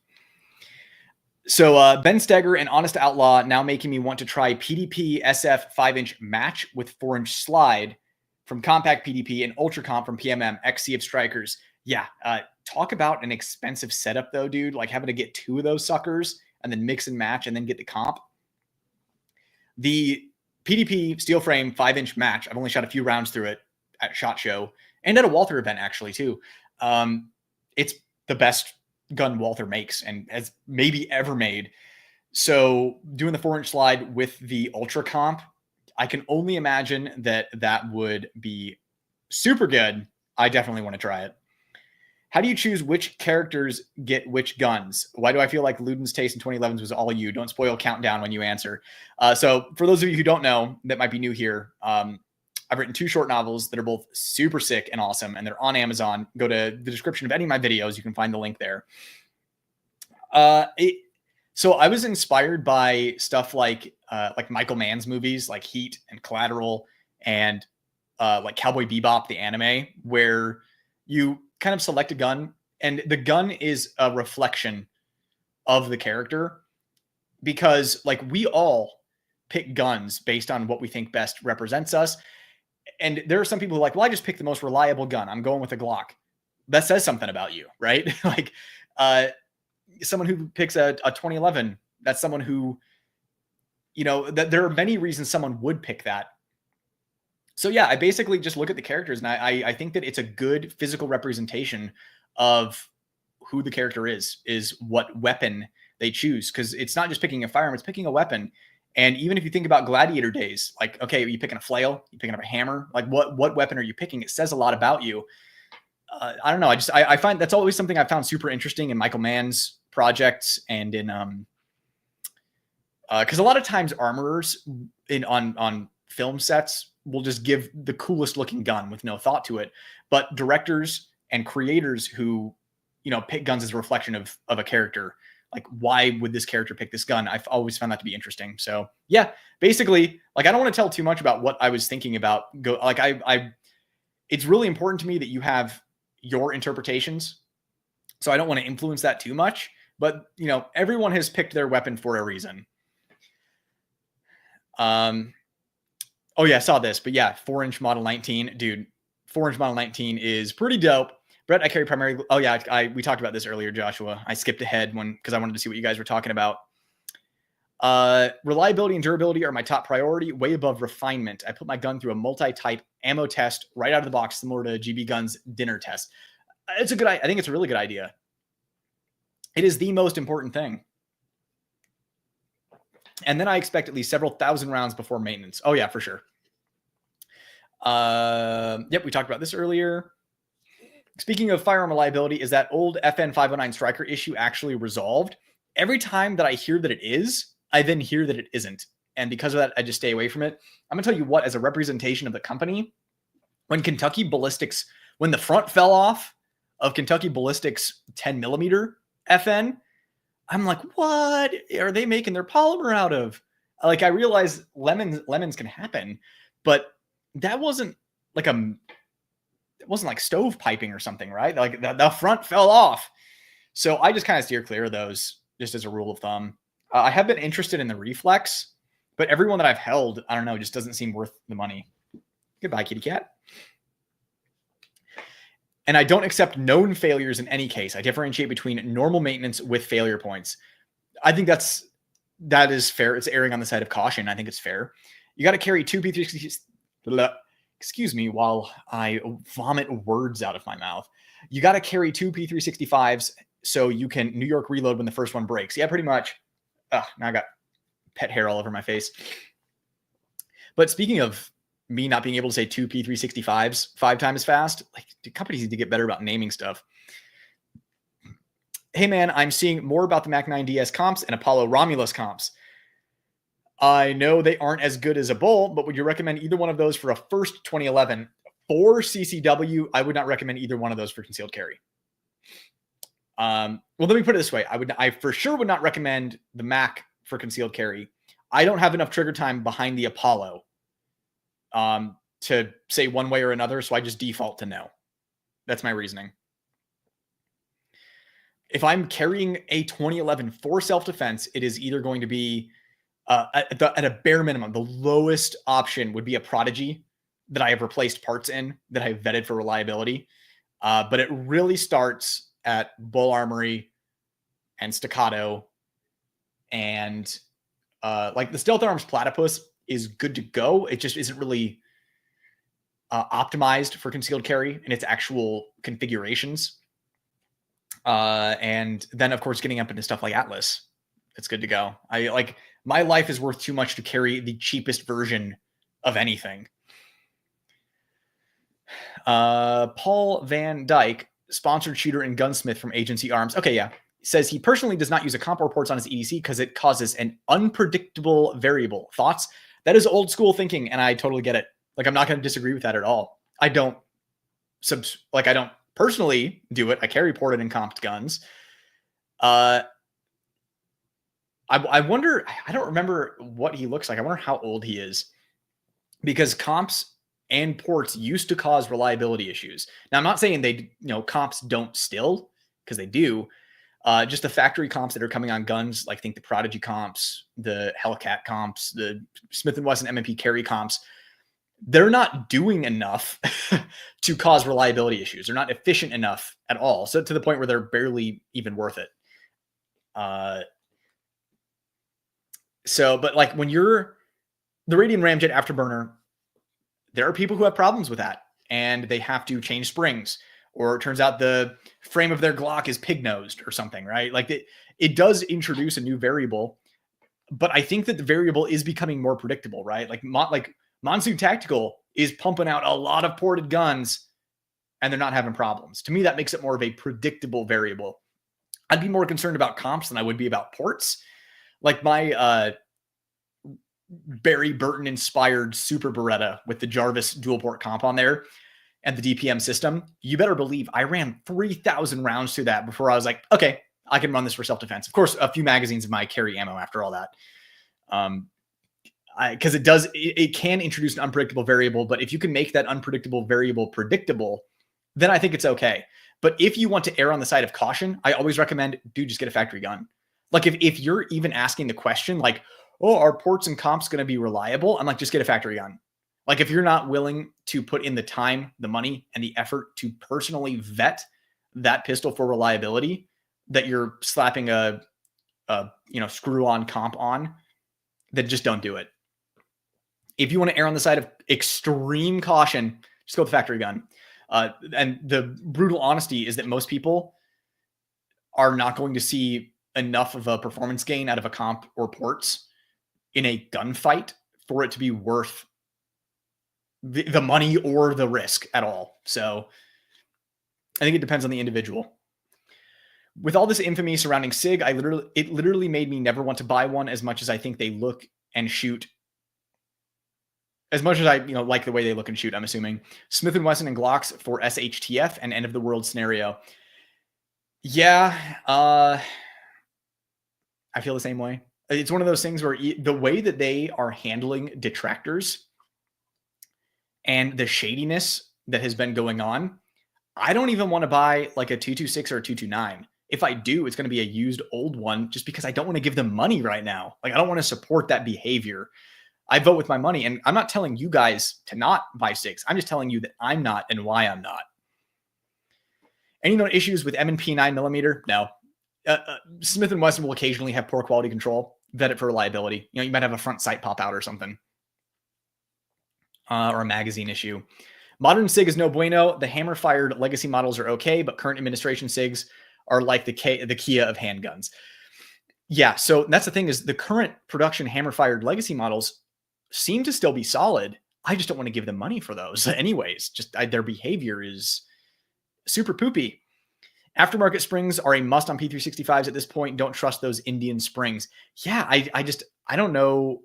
So Ben Steger and Honest Outlaw now making me want to try PDP SF 5-inch match with 4-inch slide from Compact PDP and Ultra Comp from PMM XC of Strikers. Yeah, talk about an expensive setup though, dude. Like having to get 2 of those suckers and then mix and match and then get the comp. The PDP steel frame 5-inch match, I've only shot a few rounds through it at SHOT Show and at a Walther event actually too. It's the best gun Walther makes and has maybe ever made. So doing the 4-inch slide with the Ultra Comp, I can only imagine that that would be super good. I definitely want to try it. How do you choose which characters get which guns? Why do I feel like Luden's taste in 2011s was all you? Don't spoil Countdown when you answer. So for those of you who don't know, that might be new here, I've written 2 short novels that are both super sick and awesome, and they're on Amazon. Go to the description of any of my videos. You can find the link there. So I was inspired by stuff like Michael Mann's movies, like Heat and Collateral, and like Cowboy Bebop, the anime, where you kind of select a gun, and the gun is a reflection of the character, because like we all pick guns based on what we think best represents us. And there are some people who are like, well, I just picked the most reliable gun. I'm going with a Glock. That says something about you, right? Like someone who picks a 2011, that's someone who, you know, that there are many reasons someone would pick that. So yeah, I basically just look at the characters, and I think that it's a good physical representation of who the character is what weapon they choose. Because it's not just picking a firearm, it's picking a weapon. And even if you think about gladiator days, like, okay, are you picking a flail? You picking up a hammer? Like what weapon are you picking? It says a lot about you. I don't know. I find that's always something I found super interesting in Michael Mann's projects, and in because a lot of times armorers on film sets will just give the coolest looking gun with no thought to it, but directors and creators who, you know, pick guns as a reflection of a character, like why would this character pick this gun? I've always found that to be interesting. So yeah, basically, like I don't want to tell too much about what I was thinking about. It's really important to me that you have your interpretations, so I don't want to influence that too much. But you know, everyone has picked their weapon for a reason. Oh yeah, I saw this, but yeah, 4-inch Model 19, dude. 4-inch Model 19 is pretty dope. Brett, I carry primarily. Oh yeah, we talked about this earlier, Joshua. I skipped ahead because I wanted to see what you guys were talking about. Reliability and durability are my top priority, way above refinement. I put my gun through a multi-type ammo test right out of the box, similar to GB Gun's dinner test. I think it's a really good idea. It is the most important thing. And then I expect at least several thousand rounds before maintenance. Oh yeah, for sure. Yep, we talked about this earlier. Speaking of firearm reliability, is that old FN 509 Striker issue actually resolved? Every time that I hear that it is, I then hear that it isn't. And because of that, I just stay away from it. I'm going to tell you what, as a representation of the company, when Kentucky Ballistics, when the front fell off of Kentucky Ballistics 10 millimeter FN, I'm like, what are they making their polymer out of? Like, I realize lemons can happen, but that wasn't like stove piping or something, right? Like the front fell off. So I just kind of steer clear of those just as a rule of thumb. I have been interested in the reflex, but everyone that I've held, I don't know, just doesn't seem worth the money. Goodbye, kitty cat. And I don't accept known failures in any case. I differentiate between normal maintenance with failure points. I think that's That is fair. It's erring on the side of caution. I think it's fair. You got to carry two P360s. Excuse me while I vomit words out of my mouth. You got to carry two P365s so you can New York reload when the first one breaks. Yeah, pretty much. Now I got pet hair all over my face. But speaking of me not being able to say two P365s 5 times fast, like companies need to get better about naming stuff. Hey man, I'm seeing more about the Mac 9 DS comps and Apollo Romulus comps. I know they aren't as good as a Bull, but would you recommend either one of those for a first 2011? For CCW, I would not recommend either one of those for concealed carry. Well, let me put it this way. I for sure would not recommend the Mac for concealed carry. I don't have enough trigger time behind the Apollo to say one way or another, so I just default to no. That's my reasoning. If I'm carrying a 2011 for self-defense, it is either going to be at a bare minimum, the lowest option would be a Prodigy that I have replaced parts in that I've vetted for reliability. But it really starts at Bull Armory and Staccato. And like the Stealth Arms Platypus is good to go. It just isn't really optimized for concealed carry in its actual configurations. And then, of course, getting up into stuff like Atlas, it's good to go. My life is worth too much to carry the cheapest version of anything. Paul Van Dyke, sponsored shooter and gunsmith from Agency Arms. Okay, yeah. Says he personally does not use a comp or ports on his EDC because it causes an unpredictable variable. Thoughts? That is old school thinking, and I totally get it. Like, I'm not going to disagree with that at all. I don't personally do it. I carry ported and comped guns. I wonder, I don't remember what he looks like. I wonder how old he is, because comps and ports used to cause reliability issues. Now, I'm not saying comps don't still, because they do. Just the factory comps that are coming on guns, like think the Prodigy comps, the Hellcat comps, the Smith & Wesson M&P carry comps, they're not doing enough to cause reliability issues. They're not efficient enough at all. So to the point where they're barely even worth it. But like when you're the Radian Ramjet Afterburner, there are people who have problems with that and they have to change springs, or it turns out the frame of their Glock is pig-nosed or something, right? Like it does introduce a new variable, but I think that the variable is becoming more predictable, right? Like Monsoon Tactical is pumping out a lot of ported guns and they're not having problems. To me, that makes it more of a predictable variable. I'd be more concerned about comps than I would be about ports. Like my Barry Burton inspired Super Beretta with the Jarvis dual port comp on there and the DPM system, you better believe I ran 3,000 rounds through that before I was like, okay, I can run this for self-defense. Of course, a few magazines of my carry ammo after all that. Because it can introduce an unpredictable variable, but if you can make that unpredictable variable predictable, then I think it's okay. But if you want to err on the side of caution, I always recommend, dude, just get a factory gun. Like if you're even asking the question like, oh, are ports and comps going to be reliable? I'm like, just get a factory gun. Like if you're not willing to put in the time, the money, and the effort to personally vet that pistol for reliability that you're slapping a screw-on comp on, then just don't do it. If you want to err on the side of extreme caution, just go with the factory gun. And the brutal honesty is that most people are not going to see enough of a performance gain out of a comp or ports in a gunfight for it to be worth the money or the risk at all. So I think it depends on the individual. With all this infamy surrounding SIG, it literally made me never want to buy one, as much as I think they look and shoot. As much as I like the way they look and shoot, I'm assuming. Smith & Wesson and Glocks for SHTF and end of the world scenario. Yeah, I feel the same way. It's one of those things where the way that they are handling detractors and the shadiness that has been going on, I don't even want to buy like a 226 or a 229. If I do, it's going to be a used old one, just because I don't want to give them money right now. Like I don't want to support that behavior. I vote with my money, and I'm not telling you guys to not buy SIGs. I'm just telling you that I'm not and why I'm not. Any known issues with M&P 9mm? No. Smith & Wesson will occasionally have poor quality control. Vet it for reliability. You might have a front sight pop out or something. Or a magazine issue. Modern SIG is no bueno. The hammer-fired legacy models are okay, but current administration SIGs are like the Kia of handguns. Yeah, so that's the thing, is the current production hammer-fired legacy models seem to still be solid. I just don't want to give them money for those anyways. Just their behavior is super poopy. Aftermarket springs are a must on P365s at this point. Don't trust those Indian springs. Yeah, I don't know.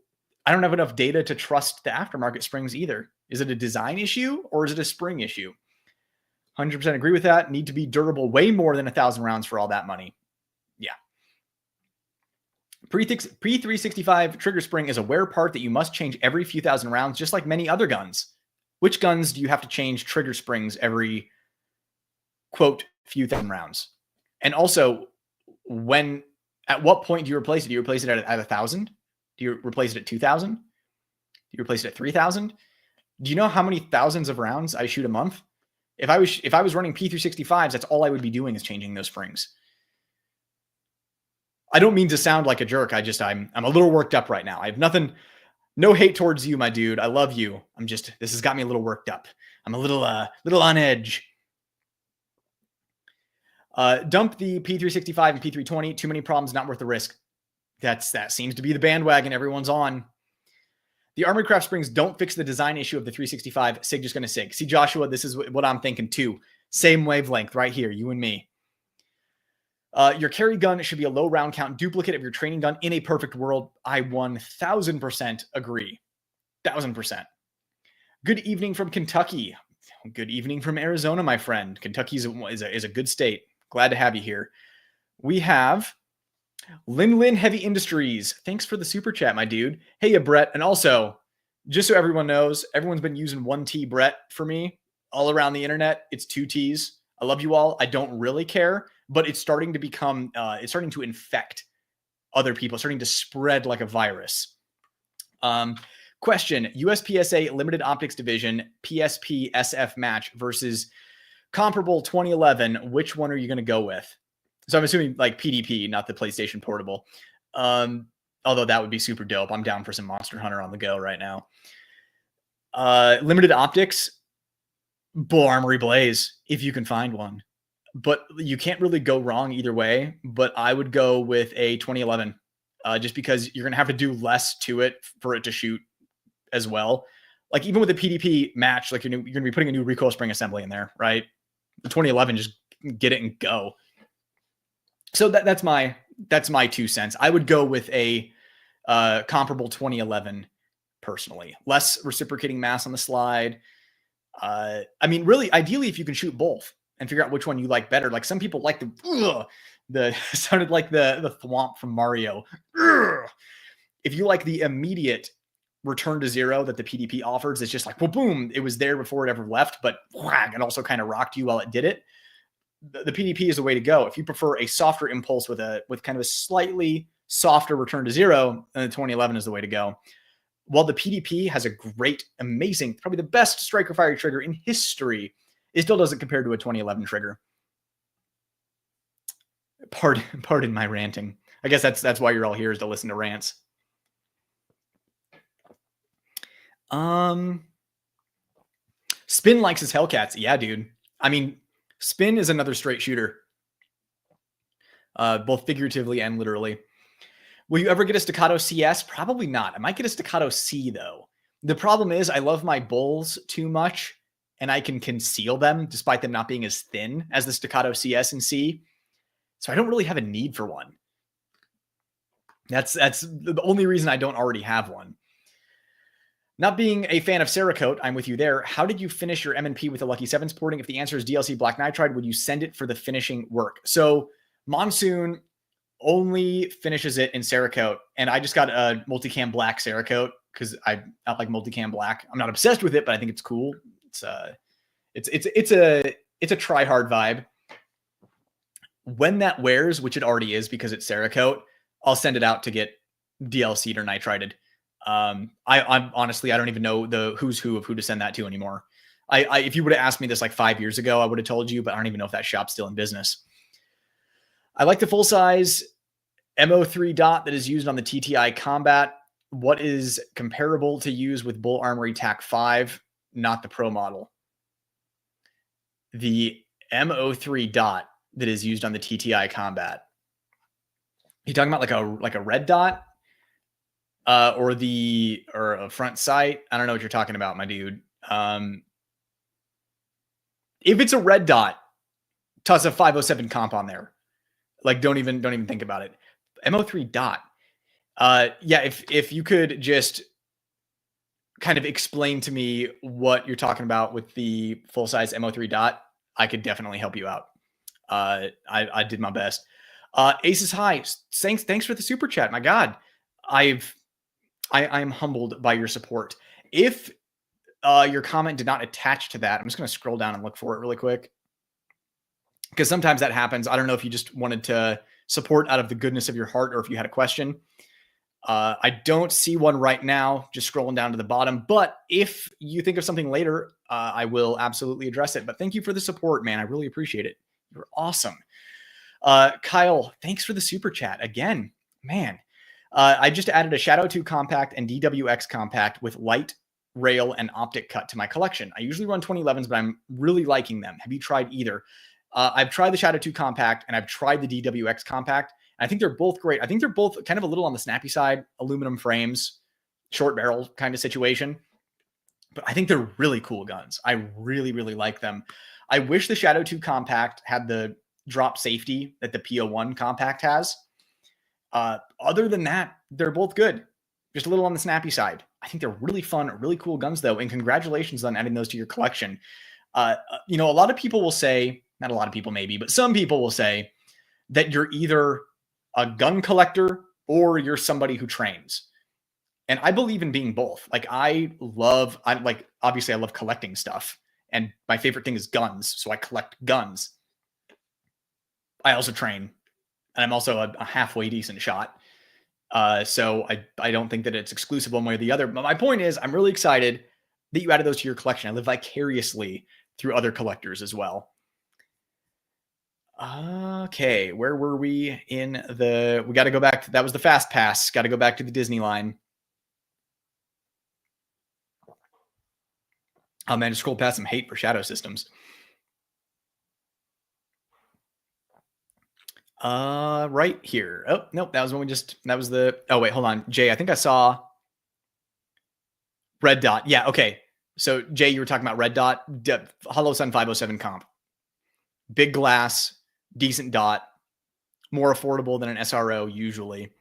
I don't have enough data to trust the aftermarket springs either. Is it a design issue or is it a spring issue? 100% agree with that. Need to be durable way more than 1,000 rounds for all that money. Yeah. Pre-365 trigger spring is a wear part that you must change every few thousand rounds, just like many other guns. Which guns do you have to change trigger springs every, quote, few thousand rounds? And also, at what point do you replace it? Do you replace it at 1,000? Do you replace it at 2,000? Do you replace it at 3,000? Do you know how many thousands of rounds I shoot a month? If I was running P365s, that's all I would be doing is changing those springs. I don't mean to sound like a jerk. I'm a little worked up right now. I have nothing, no hate towards you, my dude. I love you. This has got me a little worked up. I'm a little on edge. Dump the P365 and P320. Too many problems, not worth the risk. That seems to be the bandwagon everyone's on. The Armory Craft springs don't fix the design issue of the 365. SIG just going to SIG. See, Joshua, this is what I'm thinking too. Same wavelength right here, you and me. Your carry gun should be a low round count duplicate of your training gun in a perfect world. I 1,000% agree. 1,000%. Good evening from Kentucky. Good evening from Arizona, my friend. Kentucky is a good state. Glad to have you here. We have Lin Heavy Industries. Thanks for the super chat, my dude. Hey, Brett. And also, just so everyone knows, everyone's been using 1T Brett for me all around the internet. It's 2Ts. I love you all. I don't really care, but it's starting to become, it's starting to infect other people, starting to spread like a virus. Question, USPSA Limited Optics Division, PSP SF match versus comparable 2011. Which one are you going to go with? So I'm assuming like PDP, not the PlayStation Portable. Although that would be super dope. I'm down for some Monster Hunter on the go right now. Limited Optics, Bull Armory Blaze, if you can find one. But you can't really go wrong either way. But I would go with a 2011, just because you're going to have to do less to it for it to shoot as well. Like even with the PDP match, like you're going to be putting a new recoil spring assembly in there, right? The 2011, just get it and go. So that's my 2 cents. I would go with a comparable 2011 personally. Less reciprocating mass on the slide. I mean, really, ideally, if you can shoot both and figure out which one you like better. Like some people like the sounded like the thwomp from Mario. If you like the immediate return to zero that the PDP offers, it's just like, well, boom, it was there before it ever left, but it also kind of rocked you while it did it. The PDP is the way to go. If you prefer a softer impulse with kind of a slightly softer return to zero, then the 2011 is the way to go. While the PDP has a great, amazing, probably the best striker fire trigger in history, it still doesn't compare to a 2011 trigger. Pardon my ranting. I guess that's why you're all here, is to listen to rants. Spin likes his Hellcats. Yeah, dude. I mean, Spin is another straight shooter, both figuratively and literally. Will you ever get a Staccato CS? Probably not. I might get a Staccato C, though. The problem is I love my bulls too much, and I can conceal them despite them not being as thin as the Staccato CS and C. So I don't really have a need for one. That's the only reason I don't already have one. Not being a fan of Cerakote, I'm with you there. How did you finish your M&P with the Lucky 7 sporting? If the answer is DLC Black Nitride, would you send it for the finishing work? So Monsoon only finishes it in Cerakote, and I just got a multicam black Cerakote because I like multicam black. I'm not obsessed with it, but I think it's cool. It's a try-hard vibe. When that wears, which it already is because it's Cerakote, I'll send it out to get DLC'd or nitrided. I'm honestly, I don't even know the who's who of who to send that to anymore. If you would have asked me this like 5 years ago, I would have told you, but I don't even know if that shop's still in business. I like the full-size MO3 dot that is used on the TTI Combat. What is comparable to use with Bull Armory TAC 5, not the Pro model? The MO3 dot that is used on the TTI Combat. You talking about like a red dot? Or a front sight? I don't know what you're talking about, my dude. If it's a red dot, toss a 507 comp on there. Like, don't even think about it. MO3 dot. Yeah, if you could just kind of explain to me what you're talking about with the full size MO3 dot, I could definitely help you out. I did my best. Aces High, thanks for the super chat. My God, I'm humbled by your support. If your comment did not attach to that, I'm just going to scroll down and look for it really quick, because sometimes that happens. I don't know if you just wanted to support out of the goodness of your heart or if you had a question. I don't see one right now, just scrolling down to the bottom. But if you think of something later, I will absolutely address it. But thank you for the support, man. I really appreciate it. You're awesome. Kyle, thanks for the super chat again, man. I just added a Shadow 2 compact and DWX compact with light, rail, and optic cut to my collection. I usually run 2011s, but I'm really liking them. Have you tried either? I've tried the Shadow 2 compact and I've tried the DWX compact. I think they're both great. I think they're both kind of a little on the snappy side, aluminum frames, short barrel kind of situation. But I think they're really cool guns. I really, really like them. I wish the Shadow 2 compact had the drop safety that the PO1 compact has. Other than that, they're both good. Just a little on the snappy side. I think they're really fun, really cool guns, though. And congratulations on adding those to your collection. A lot of people will say, not a lot of people maybe, but some people will say that you're either a gun collector or you're somebody who trains. And I believe in being both. Like, obviously I love collecting stuff. And my favorite thing is guns. So I collect guns. I also train. And I'm also a halfway decent shot. So I don't think that it's exclusive one way or the other. But my point is, I'm really excited that you added those to your collection. I live vicariously through other collectors as well. Okay, where were we we got to go back to, that was the fast pass. Got to go back to the Disney line. Oh man, just scroll past some hate for Shadow Systems. Right here. Oh, nope. That was oh wait, hold on. Jay, I think I saw red dot. Yeah. Okay. So Jay, you were talking about red dot, Hollow Sun 507 comp, big glass, decent dot, more affordable than an SRO usually.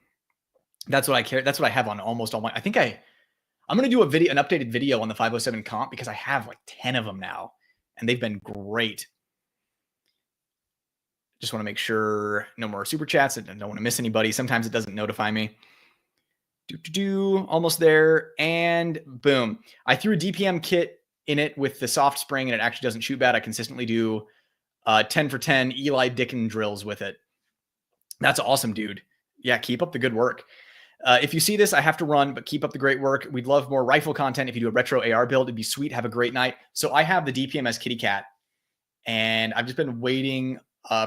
That's what I care. That's what I have on almost all my, I'm going to do an updated video on the 507 comp because I have like 10 of them now and they've been great. Just want to make sure no more super chats. I don't want to miss anybody. Sometimes it doesn't notify me. Almost there. And boom. I threw a DPM kit in it with the soft spring and it actually doesn't shoot bad. I consistently do 10 for 10 Eli Dicken drills with it. That's awesome, dude. Yeah, keep up the good work. If you see this, I have to run, but keep up the great work. We'd love more rifle content. If you do a retro AR build, it'd be sweet. Have a great night. So I have the DPMS Kitty Cat, and I've just been waiting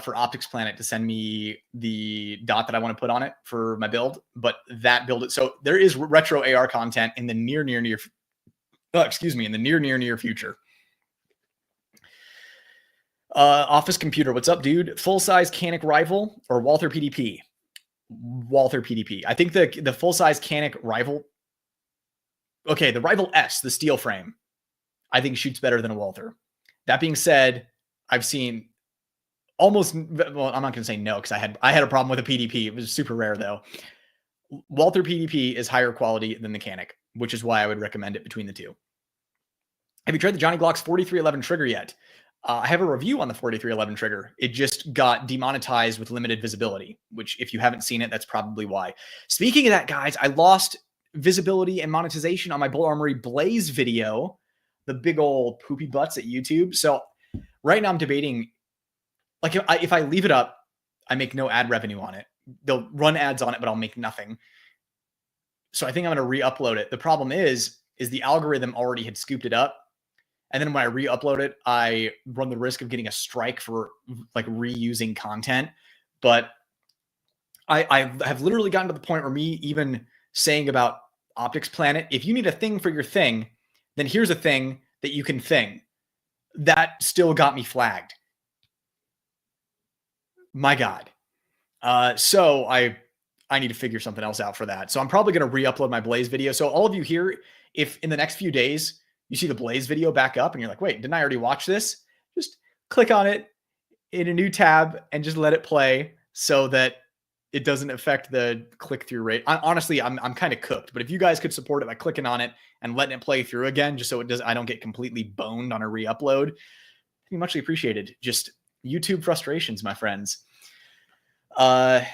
for Optics Planet to send me the dot that I want to put on it for my build. But that build, so there is retro AR content in the near future. Office Computer, what's up, dude? Full-size Canic Rival or Walther PDP? Walther PDP. I think the full-size Canic Rival. Okay, the Rival S, the steel frame, I think shoots better than a Walther. That being said, I've seen almost, well, I'm not going to say no because I had a problem with a PDP. It was super rare though. Walther PDP is higher quality than the Canic, which is why I would recommend it between the two. Have you tried the Johnny Glock's 4311 trigger yet? I have a review on the 4311 trigger. It just got demonetized with limited visibility, which if you haven't seen it, that's probably why. Speaking of that, guys, I lost visibility and monetization on my Bull Armory Blaze video, the big old poopy butts at YouTube. So right now I'm debating, like if I leave it up, I make no ad revenue on it. They'll run ads on it, but I'll make nothing. So I think I'm going to re-upload it. The problem is the algorithm already had scooped it up. And then when I re-upload it, I run the risk of getting a strike for like reusing content. But I have literally gotten to the point where me even saying about Optics Planet, if you need a thing for your thing, then here's a thing that you can thing. That still got me flagged. My God. So I need to figure something else out for that. So I'm probably going to re-upload my Blaze video. So all of you here, if in the next few days you see the Blaze video back up and you're like, wait, didn't I already watch this? Just click on it in a new tab and just let it play so that it doesn't affect the click-through rate. Honestly, I'm kind of cooked, but if you guys could support it by clicking on it and letting it play through again, just so I don't get completely boned on a re-upload, it'd be muchly appreciated. Just YouTube frustrations, my friends. Man,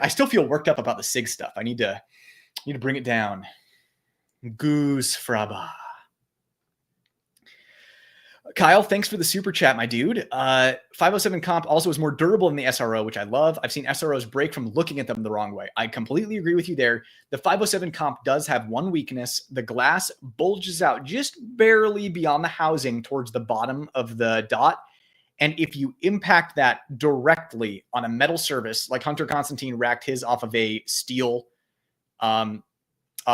I still feel worked up about the SIG stuff. I need to bring it down. Goose Fraba. Kyle, thanks for the super chat, my dude. 507 comp also is more durable than the SRO, which I love. I've seen SROs break from looking at them the wrong way. I completely agree with you there. The 507 comp does have one weakness. The glass bulges out just barely beyond the housing towards the bottom of the dot. And if you impact that directly on a metal surface, like Hunter Constantine racked his off of a steel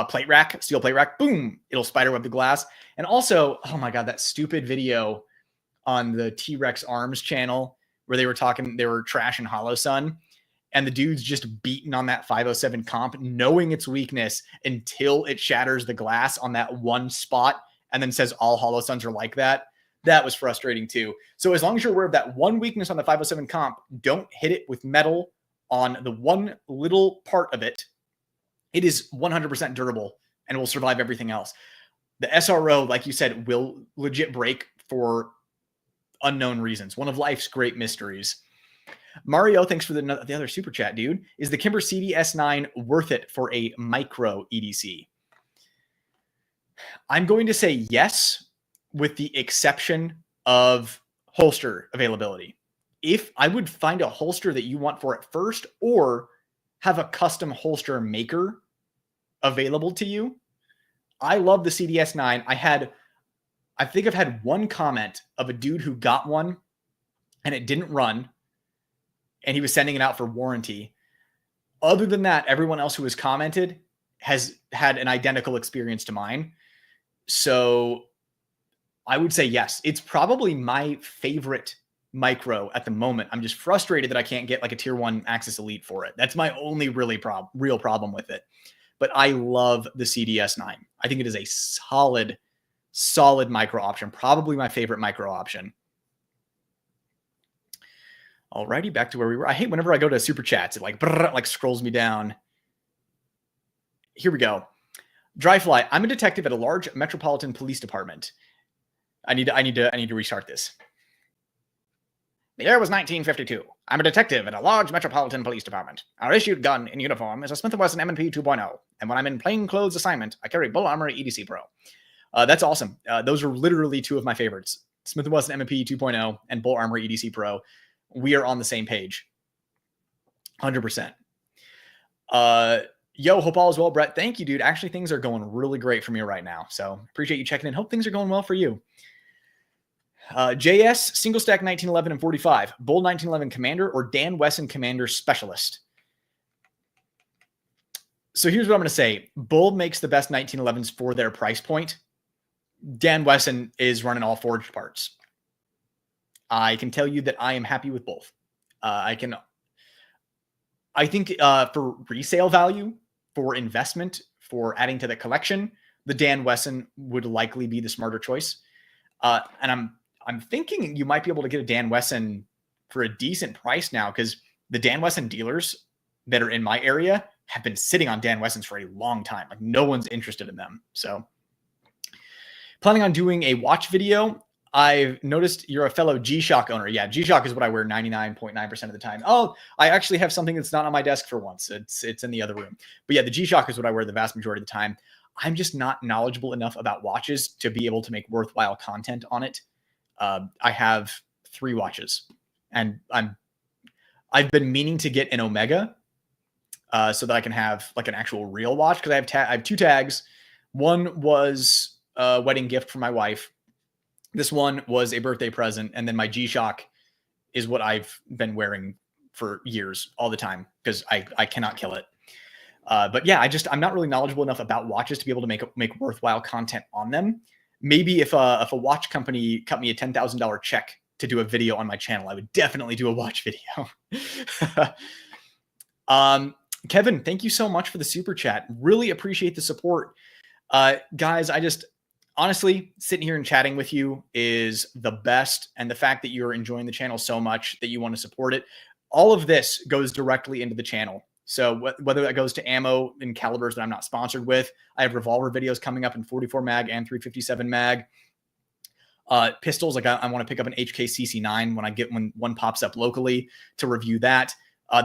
plate rack, steel plate rack, boom, it'll spiderweb the glass. And also, oh my God, that stupid video on the T-Rex Arms channel where they were trashing Hollow Sun, and the dude's just beating on that 507 comp, knowing its weakness until it shatters the glass on that one spot and then says all Hollow Suns are like that. That was frustrating too. So as long as you're aware of that one weakness on the 507 comp, don't hit it with metal on the one little part of it. It is 100% durable and will survive everything else. The SRO, like you said, will legit break for unknown reasons. One of life's great mysteries. Mario, thanks for the other super chat, dude. Is the Kimber CDS9 worth it for a micro EDC? I'm going to say yes, with the exception of holster availability. If I would find a holster that you want for it first, or have a custom holster maker available to you. I love the CDS9. I think I've had one comment of a dude who got one and it didn't run and he was sending it out for warranty. Other than that, everyone else who has commented has had an identical experience to mine. So I would say yes. It's probably my favorite micro at the moment. I'm just frustrated that I can't get like a tier 1 Axis Elite for it. That's my only real problem with it. But I love the CDS9. I think it is a solid micro option. Probably my favorite micro option. Alrighty, back to where we were. I hate whenever I go to super chats, it like scrolls me down. Here we go. Dryfly, I'm a detective at a large metropolitan police department. I need to restart this. The year was 1952. I'm a detective at a large metropolitan police department. Our issued gun in uniform is a Smith & Wesson M&P 2.0, and when I'm in plainclothes assignment, I carry Bull Armory EDC Pro. That's awesome. Those are literally two of my favorites. Smith & Wesson M&P 2.0 and Bull Armory EDC Pro. We are on the same page. 100%. Yo, hope all is well, Brett. Thank you, dude. Actually, things are going really great for me right now. So appreciate you checking in. Hope things are going well for you. JS, single stack 1911 and 45, Bull 1911 Commander or Dan Wesson Commander Specialist. So here's what I'm going to say. Bull makes the best 1911s for their price point. Dan Wesson is running all forged parts. I can tell you that I am happy with both. I think for resale value, for investment, for adding to the collection, the Dan Wesson would likely be the smarter choice. And I'm thinking you might be able to get a Dan Wesson for a decent price now, because the Dan Wesson dealers that are in my area have been sitting on Dan Wessons for a long time. Like no one's interested in them. So planning on doing a watch video. I've noticed you're a fellow G-Shock owner. Yeah, G-Shock is what I wear 99.9% of the time. Oh, I actually have something that's not on my desk for once. It's in the other room. But yeah, the G-Shock is what I wear the vast majority of the time. I'm just not knowledgeable enough about watches to be able to make worthwhile content on it. I have 3 watches, and I've been meaning to get an Omega so that I can have like an actual real watch, because I have 2 tags. One was a wedding gift for my wife. This one was a birthday present, and then my G-Shock is what I've been wearing for years, all the time, because I cannot kill it. But yeah, I'm not really knowledgeable enough about watches to be able to make worthwhile content on them. Maybe if a watch company cut me a $10,000 check to do a video on my channel, I would definitely do a watch video. Kevin, thank you so much for the super chat. Really appreciate the support. Guys, honestly, sitting here and chatting with you is the best. And the fact that you're enjoying the channel so much that you want to support it, all of this goes directly into the channel. So whether that goes to ammo and calibers that I'm not sponsored with, I have revolver videos coming up in 44 mag and 357 mag. Pistols, like I want to pick up an HK-CC9 when one pops up locally to review that.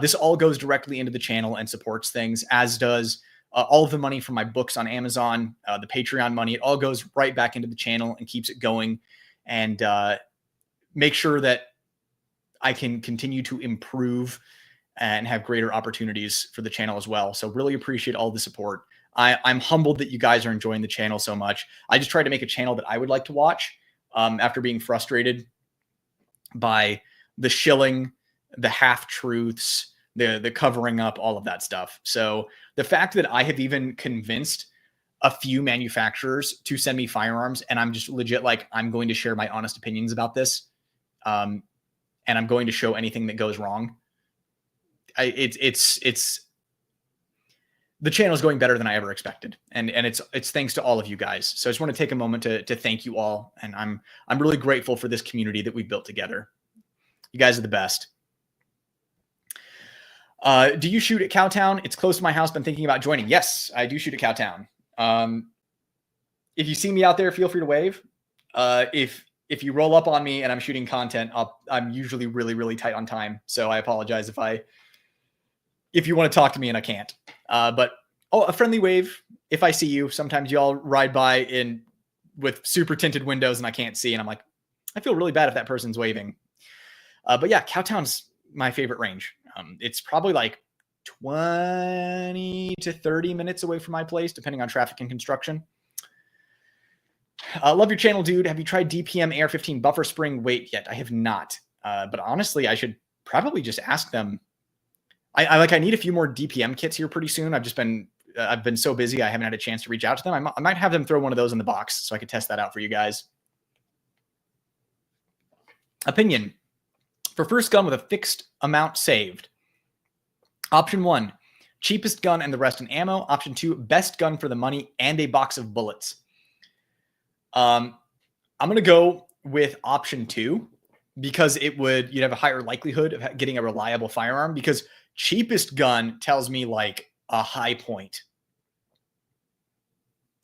This all goes directly into the channel and supports things, as does all of the money from my books on Amazon, the Patreon money. It all goes right back into the channel and keeps it going, and make sure that I can continue to improve and have greater opportunities for the channel as well. So really appreciate all the support. I'm humbled that you guys are enjoying the channel so much. I just try to make a channel that I would like to watch after being frustrated by the shilling, the half-truths, the covering up, all of that stuff. So the fact that I have even convinced a few manufacturers to send me firearms, and I'm just legit like, I'm going to share my honest opinions about this, and I'm going to show anything that goes wrong. It's the channel is going better than I ever expected, and it's thanks to all of you guys. So I just want to take a moment to thank you all, and I'm really grateful for this community that we built together. You guys are the best. Do you shoot at Cowtown? It's close to my house. Been thinking about joining. Yes, I do shoot at Cowtown. If you see me out there, feel free to wave. If you roll up on me and I'm shooting content, I'm usually really, really tight on time. So I apologize if you want to talk to me and I can't. But a friendly wave if I see you. Sometimes y'all ride by with super tinted windows and I can't see, and I'm like, I feel really bad if that person's waving. But yeah, Cowtown's my favorite range. It's probably like 20 to 30 minutes away from my place, depending on traffic and construction. Love your channel, dude. Have you tried DPM AR-15 buffer spring weight yet? I have not. But honestly, I should probably just ask them. I need a few more DPM kits here pretty soon. I've been so busy, I haven't had a chance to reach out to them. I might have them throw one of those in the box so I could test that out for you guys. Opinion. For first gun with a fixed amount saved. Option 1, cheapest gun and the rest in ammo. Option 2, best gun for the money and a box of bullets. I'm going to go with option 2 because you'd have a higher likelihood of getting a reliable firearm, because cheapest gun tells me like a high point.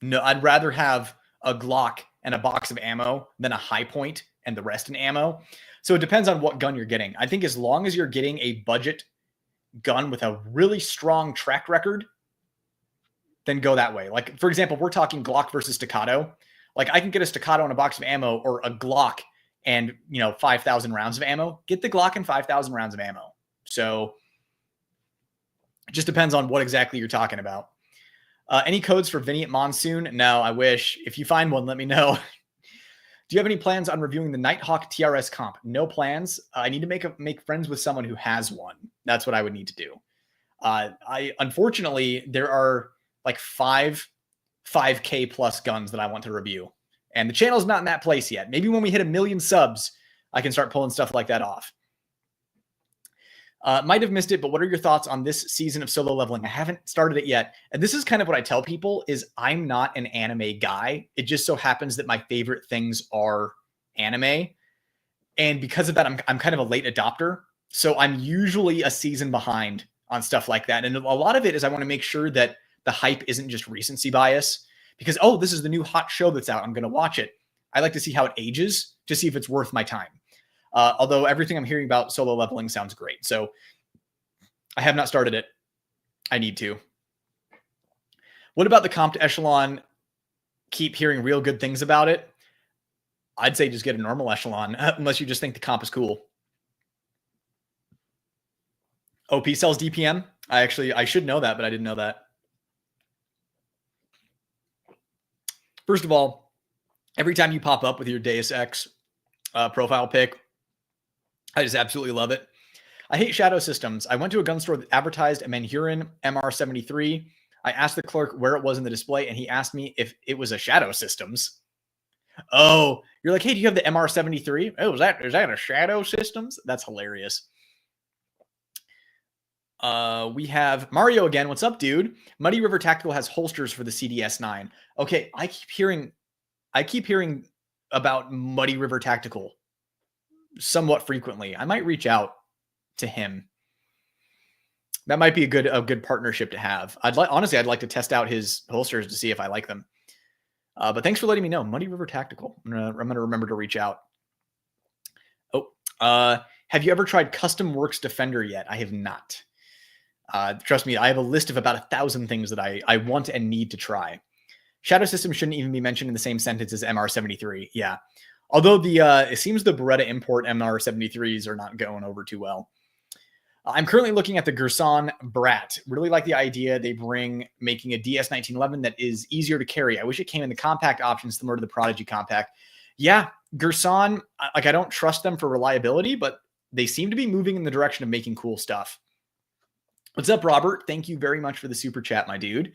No, I'd rather have a Glock and a box of ammo than a high point and the rest in ammo. So it depends on what gun you're getting. I think as long as you're getting a budget gun with a really strong track record, then go that way. Like, for example, we're talking Glock versus Staccato. Like, I can get a Staccato and a box of ammo, or a Glock and 5,000 rounds of ammo. Get the Glock and 5,000 rounds of ammo. So it just depends on what exactly you're talking about. Any codes for Vinny at Monsoon? No, I wish. If you find one, let me know. Do you have any plans on reviewing the Nighthawk TRS comp? No plans. I need to make friends with someone who has one. That's what I would need to do. Unfortunately, there are like 5K plus guns that I want to review, and the channel's not in that place yet. Maybe when we hit 1 million subs, I can start pulling stuff like that off. Might have missed it, but what are your thoughts on this season of solo leveling? I haven't started it yet. And this is kind of what I tell people is I'm not an anime guy. It just so happens that my favorite things are anime. And because of that, I'm kind of a late adopter. So I'm usually a season behind on stuff like that. And a lot of it is I want to make sure that the hype isn't just recency bias, because, oh, this is the new hot show that's out, I'm going to watch it. I like to see how it ages to see if it's worth my time. Although everything I'm hearing about solo leveling sounds great. So I have not started it. I need to. What about the comp to Echelon? Keep hearing real good things about it. I'd say just get a normal Echelon, unless you just think the comp is cool. OP sells DPM. I should know that, but I didn't know that. First of all, every time you pop up with your Deus Ex profile pic, I just absolutely love it. I hate shadow systems. I went to a gun store that advertised a Manhurin MR73. I asked the clerk where it was in the display, and he asked me if it was a shadow systems. Oh, you're like, hey, do you have the MR73? Oh, is that a shadow systems? That's hilarious. We have Mario again. What's up, dude? Muddy River Tactical has holsters for the CDS9. Okay, I keep hearing about Muddy River Tactical somewhat frequently. I might reach out to him. That might be a good partnership to have. I'd like to test out his holsters to see if I like them. But thanks for letting me know. Muddy River Tactical. I'm gonna remember to reach out. Oh, have you ever tried Custom Works Defender yet? I have not. Trust me, I have a list of about 1,000 things that I want and need to try. Shadow System shouldn't even be mentioned in the same sentence as MR73. Yeah. Although it seems the Beretta import MR73s are not going over too well. I'm currently looking at the Gerson Brat. Really like the idea they bring, making a DS1911 that is easier to carry. I wish it came in the compact option similar to the Prodigy Compact. Yeah, Gerson, I don't trust them for reliability, but they seem to be moving in the direction of making cool stuff. What's up, Robert? Thank you very much for the super chat, my dude.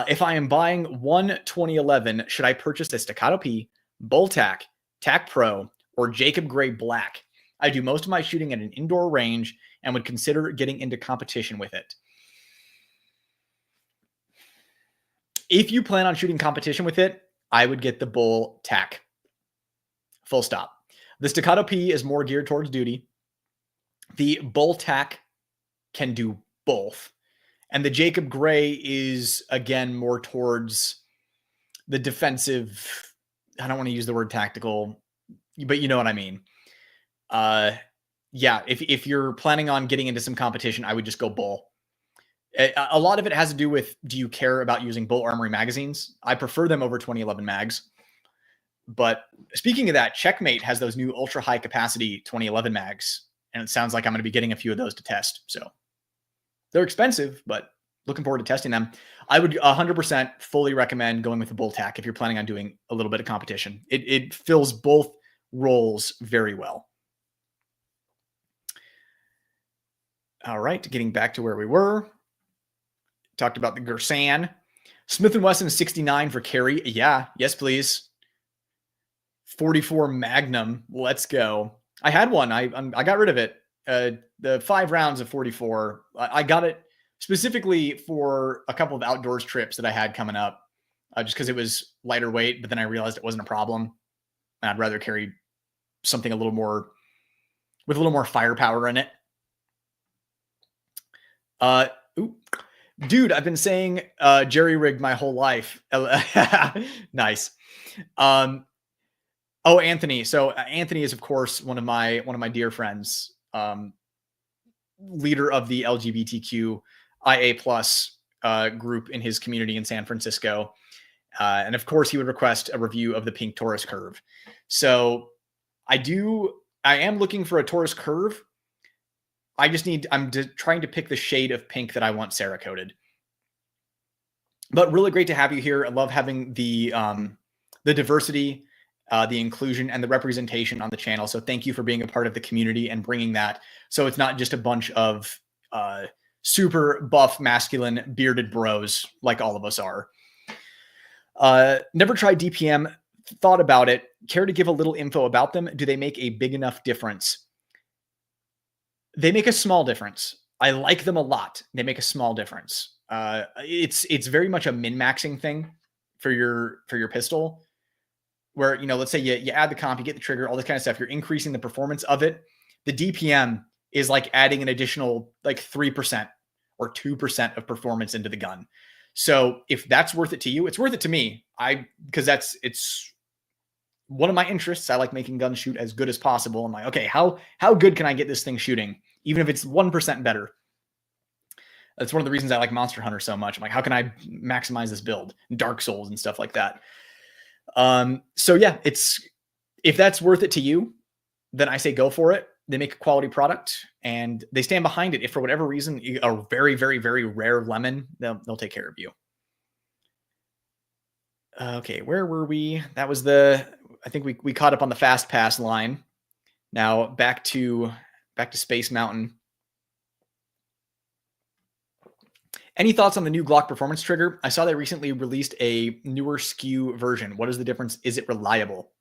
If I am buying one 2011, should I purchase the Staccato P, Boltac, Tac Pro, or Jacob Gray Black? I do most of my shooting at an indoor range and would consider getting into competition with it. If you plan on shooting competition with it, I would get the Bull Tac. Full stop. The Staccato P is more geared towards duty. The Bull Tac can do both. And the Jacob Gray is, again, more towards the defensive. I don't want to use the word tactical, but you know what I mean. Yeah, if you're planning on getting into some competition, I would just go Bull. A lot of it has to do with, do you care about using Bull Armory magazines? I prefer them over 2011 mags. But speaking of that, Checkmate has those new ultra high capacity 2011 mags. And it sounds like I'm going to be getting a few of those to test. So they're expensive, but looking forward to testing them. I would 100% fully recommend going with the Bull Tac if you're planning on doing a little bit of competition. It fills both roles very well. All right, getting back to where we were. Talked about the Gersan. Smith & Wesson 69 for carry. Yeah, yes, please. 44 Magnum. Let's go. I had one. I got rid of it. The 5 rounds of 44. I got it specifically for a couple of outdoors trips that I had coming up, just because it was lighter weight. But then I realized it wasn't a problem. And I'd rather carry something a little more with a little more firepower in it. Dude, I've been saying jerry rigged my whole life. Nice. Oh, Anthony. So Anthony is, of course, one of my dear friends, leader of the LGBTQ IA plus group in his community in San Francisco. And of course, he would request a review of the pink Taurus Curve. So I am looking for a Taurus Curve. I'm trying to pick the shade of pink that I want Cerakoted. But really great to have you here. I love having the diversity, the inclusion, and the representation on the channel. So thank you for being a part of the community and bringing that. So it's not just a bunch of super buff, masculine, bearded bros like all of us are. Never tried DPM. Thought about it. Care to give a little info about them? Do they make a big enough difference? They make a small difference. I like them a lot. They make a small difference. It's very much a min-maxing thing for your pistol, where, let's say you add the comp, you get the trigger, all this kind of stuff. You're increasing the performance of it. The DPM is like adding an additional like 3% or 2% of performance into the gun. So if that's worth it to you, it's worth it to me. Because it's one of my interests. I like making guns shoot as good as possible. I'm like, okay, how good can I get this thing shooting? Even if it's 1% better. That's one of the reasons I like Monster Hunter so much. I'm like, how can I maximize this build? Dark Souls and stuff like that. So yeah, if that's worth it to you, then I say go for it. They make a quality product and they stand behind it. If for whatever reason, a very, very, very rare lemon, they'll take care of you. Okay, where were we? That was I think we caught up on the fast pass line. Now back to Space Mountain. Any thoughts on the new Glock performance trigger? I saw they recently released a newer SKU version. What is the difference? Is it reliable?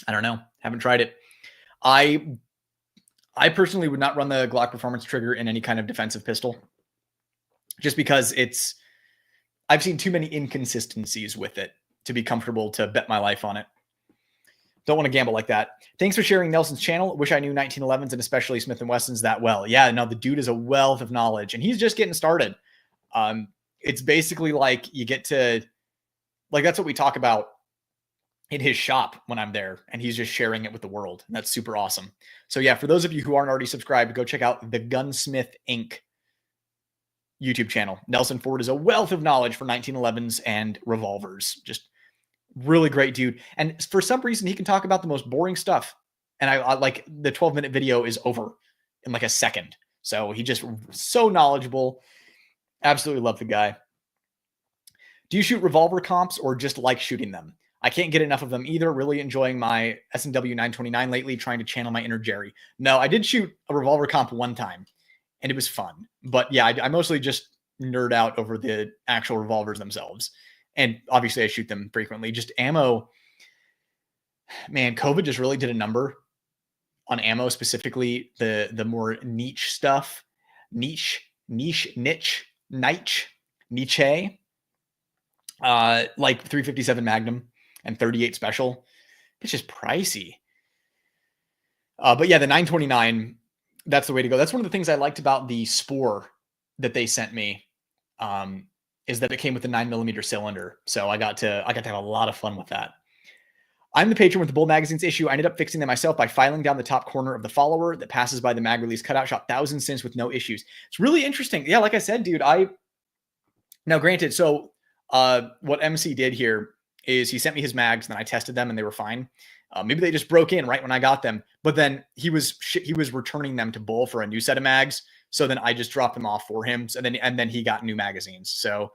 I don't know. Haven't tried it. I personally would not run the Glock performance trigger in any kind of defensive pistol, just because I've seen too many inconsistencies with it to be comfortable to bet my life on it. Don't want to gamble like that. Thanks for sharing Nelson's channel. Wish I knew 1911s and especially Smith & Wessons that well. Yeah, no, the dude is a wealth of knowledge, and he's just getting started. It's basically like you get to, like, that's what we talk about in his shop when I'm there, and he's just sharing it with the world. And that's super awesome. So yeah, for those of you who aren't already subscribed, go check out the Gunsmith Inc. YouTube channel. Nelson Ford is a wealth of knowledge for 1911s and revolvers. Just really great dude. And for some reason, he can talk about the most boring stuff. And I like the 12-minute video is over in like a second. So he just so knowledgeable. Absolutely love the guy. Do you shoot revolver comps or just like shooting them? I can't get enough of them either. Really enjoying my S&W 929 lately, trying to channel my inner Jerry. No, I did shoot a revolver comp one time, and it was fun. But yeah, I mostly just nerd out over the actual revolvers themselves. And obviously I shoot them frequently. Just ammo, man, COVID just really did a number on ammo, specifically the more niche stuff. Niche. Like 357 Magnum and 38 Special. It's just pricey. But yeah, the 929, that's the way to go. That's one of the things I liked about the Spore that they sent me, is that it came with a 9mm cylinder. So I got to have a lot of fun with that. I'm the patron with the Bull Magazines issue. I ended up fixing them myself by filing down the top corner of the follower that passes by the mag release cutout. Shot 1,000 cents with no issues. It's really interesting. Yeah, like I said, dude, now granted, so what MC did here is he sent me his mags, and then I tested them and they were fine. Maybe they just broke in right when I got them, but then he was returning them to Bull for a new set of mags. So then I just dropped them off for him. So then he got new magazines. So,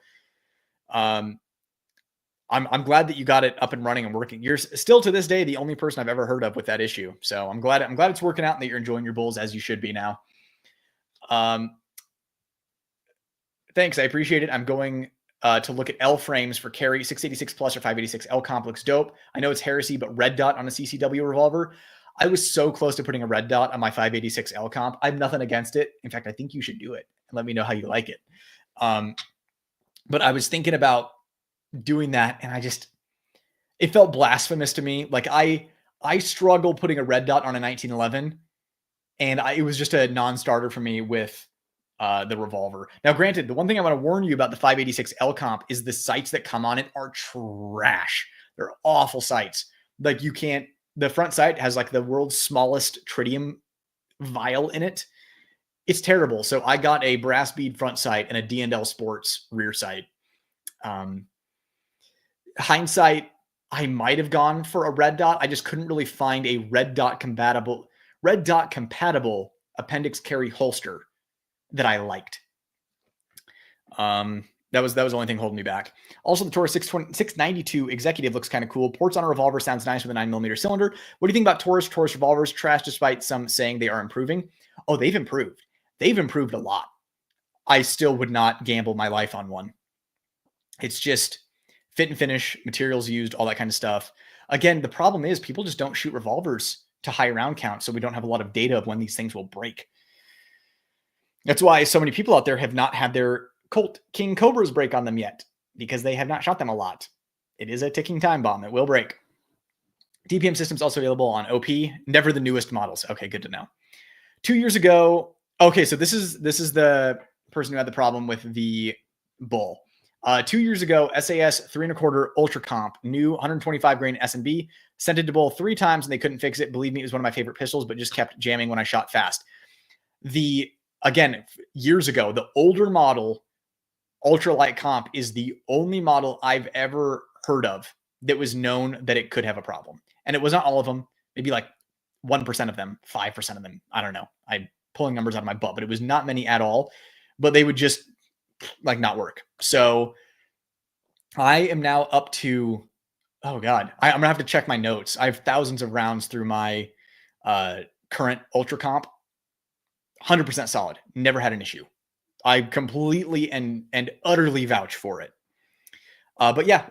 I'm glad that you got it up and running and working. You're still to this day the only person I've ever heard of with that issue. So I'm glad it's working out and that you're enjoying your bulls as you should be now. Thanks. I appreciate it. I'm going to look at L frames for carry 686 plus or 586 L comp looks dope. I know it's heresy, but red dot on a CCW revolver. I was so close to putting a red dot on my 586 L comp. I have nothing against it. In fact, I think you should do it and let me know how you like it. But I was thinking about doing that, and it felt blasphemous to me. Like I struggled putting a red dot on a 1911, and it was just a non-starter for me with the revolver. Now, granted, the one thing I want to warn you about the 586 L comp is the sights that come on it are trash. They're awful sights. Like the front sight has like the world's smallest tritium vial in it. It's terrible. So I got a brass bead front sight and a D&L Sports rear sight. Hindsight, I might have gone for a red dot. I just couldn't really find a red dot compatible appendix carry holster that I liked. That was the only thing holding me back. Also, the Taurus 692 Executive looks kind of cool. Ports on a revolver sounds nice with a 9mm cylinder. What do you think about Taurus revolvers? Trash, despite some saying they are improving. Oh, they've improved. They've improved a lot. I still would not gamble my life on one. It's just fit and finish, materials used, all that kind of stuff. Again, the problem is people just don't shoot revolvers to high round count, so we don't have a lot of data of when these things will break. That's why so many people out there have not had their Colt King Cobras break on them yet, because they have not shot them a lot. It is a ticking time bomb. It will break. DPM systems also available on OP, never the newest models. Okay, good to know. 2 years ago, okay, so this is the person who had the problem with the Bull. 2 years ago, SAS 3.25 Ultra Comp, new 125 grain S&B, sent it to Bull 3 times and they couldn't fix it. Believe me, it was one of my favorite pistols, but just kept jamming when I shot fast. Again, years ago, the older model ultralight comp is the only model I've ever heard of that was known that it could have a problem. And it was not all of them, maybe like 1% of them, 5% of them. I don't know. I'm pulling numbers out of my butt, but it was not many at all. But they would just like not work. So I am now up to, oh God, I'm going to have to check my notes. I have thousands of rounds through my current ultra comp. 100% solid. Never had an issue. I completely and utterly vouch for it. But yeah,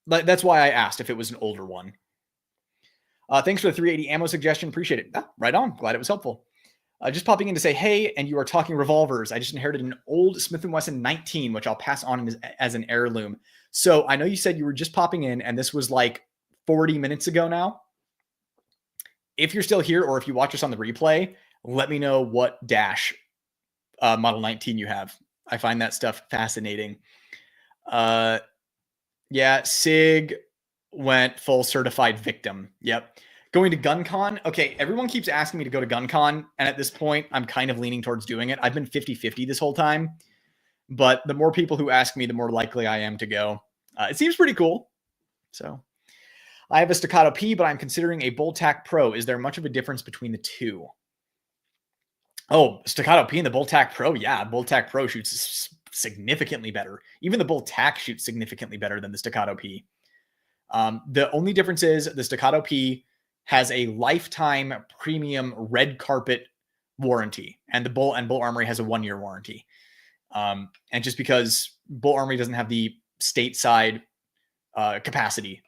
that's why I asked if it was an older one. Thanks for the 380 ammo suggestion. Appreciate it. Right on. Glad it was helpful. Just popping in to say, hey, and you are talking revolvers. I just inherited an old Smith & Wesson 19, which I'll pass on as an heirloom. So I know you said you were just popping in, and this was like 40 minutes ago now. If you're still here, or if you watch us on the replay, let me know what dash Model 19 you have. I find that stuff fascinating. Yeah, Sig went full certified victim. Yep. Going to GunCon. Okay, everyone keeps asking me to go to GunCon, and at this point, I'm kind of leaning towards doing it. I've been 50-50 this whole time, but the more people who ask me, the more likely I am to go. It seems pretty cool. So I have a Staccato P, but I'm considering a Bulltac Pro. Is there much of a difference between the two? Oh, Staccato P and the Bulltac Pro. Yeah, Bulltac Pro shoots significantly better. Even the Bulltac shoots significantly better than the Staccato P. The only difference is the Staccato P has a lifetime premium red carpet warranty, and the Bull Armory has a 1-year warranty. And just because Bull Armory doesn't have the stateside capacity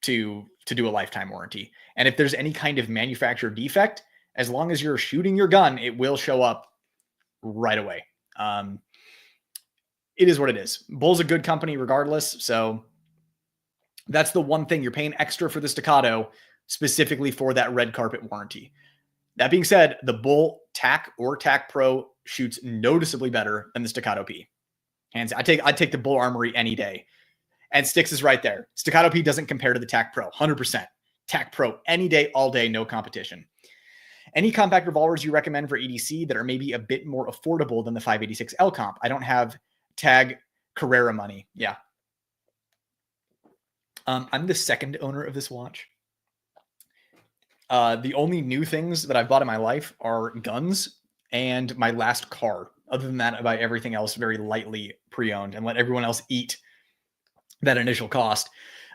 to do a lifetime warranty, and if there's any kind of manufacturer defect, as long as you're shooting your gun, it will show up right away. It is what it is. Bull's a good company regardless, so that's the one thing. You're paying extra for the Staccato specifically for that red carpet warranty. That being said, the Bull Tac or Tac Pro shoots noticeably better than the Staccato P. And I'd take the Bull Armory any day. And Sticks is right there. Staccato P doesn't compare to the Tac Pro, 100%. Tac Pro any day, all day, no competition. Any compact revolvers you recommend for EDC that are maybe a bit more affordable than the 586 L comp? I don't have Tag Carrera money. Yeah. I'm the second owner of this watch. The only new things that I've bought in my life are guns and my last car. Other than that, I buy everything else very lightly pre-owned and let everyone else eat that initial cost.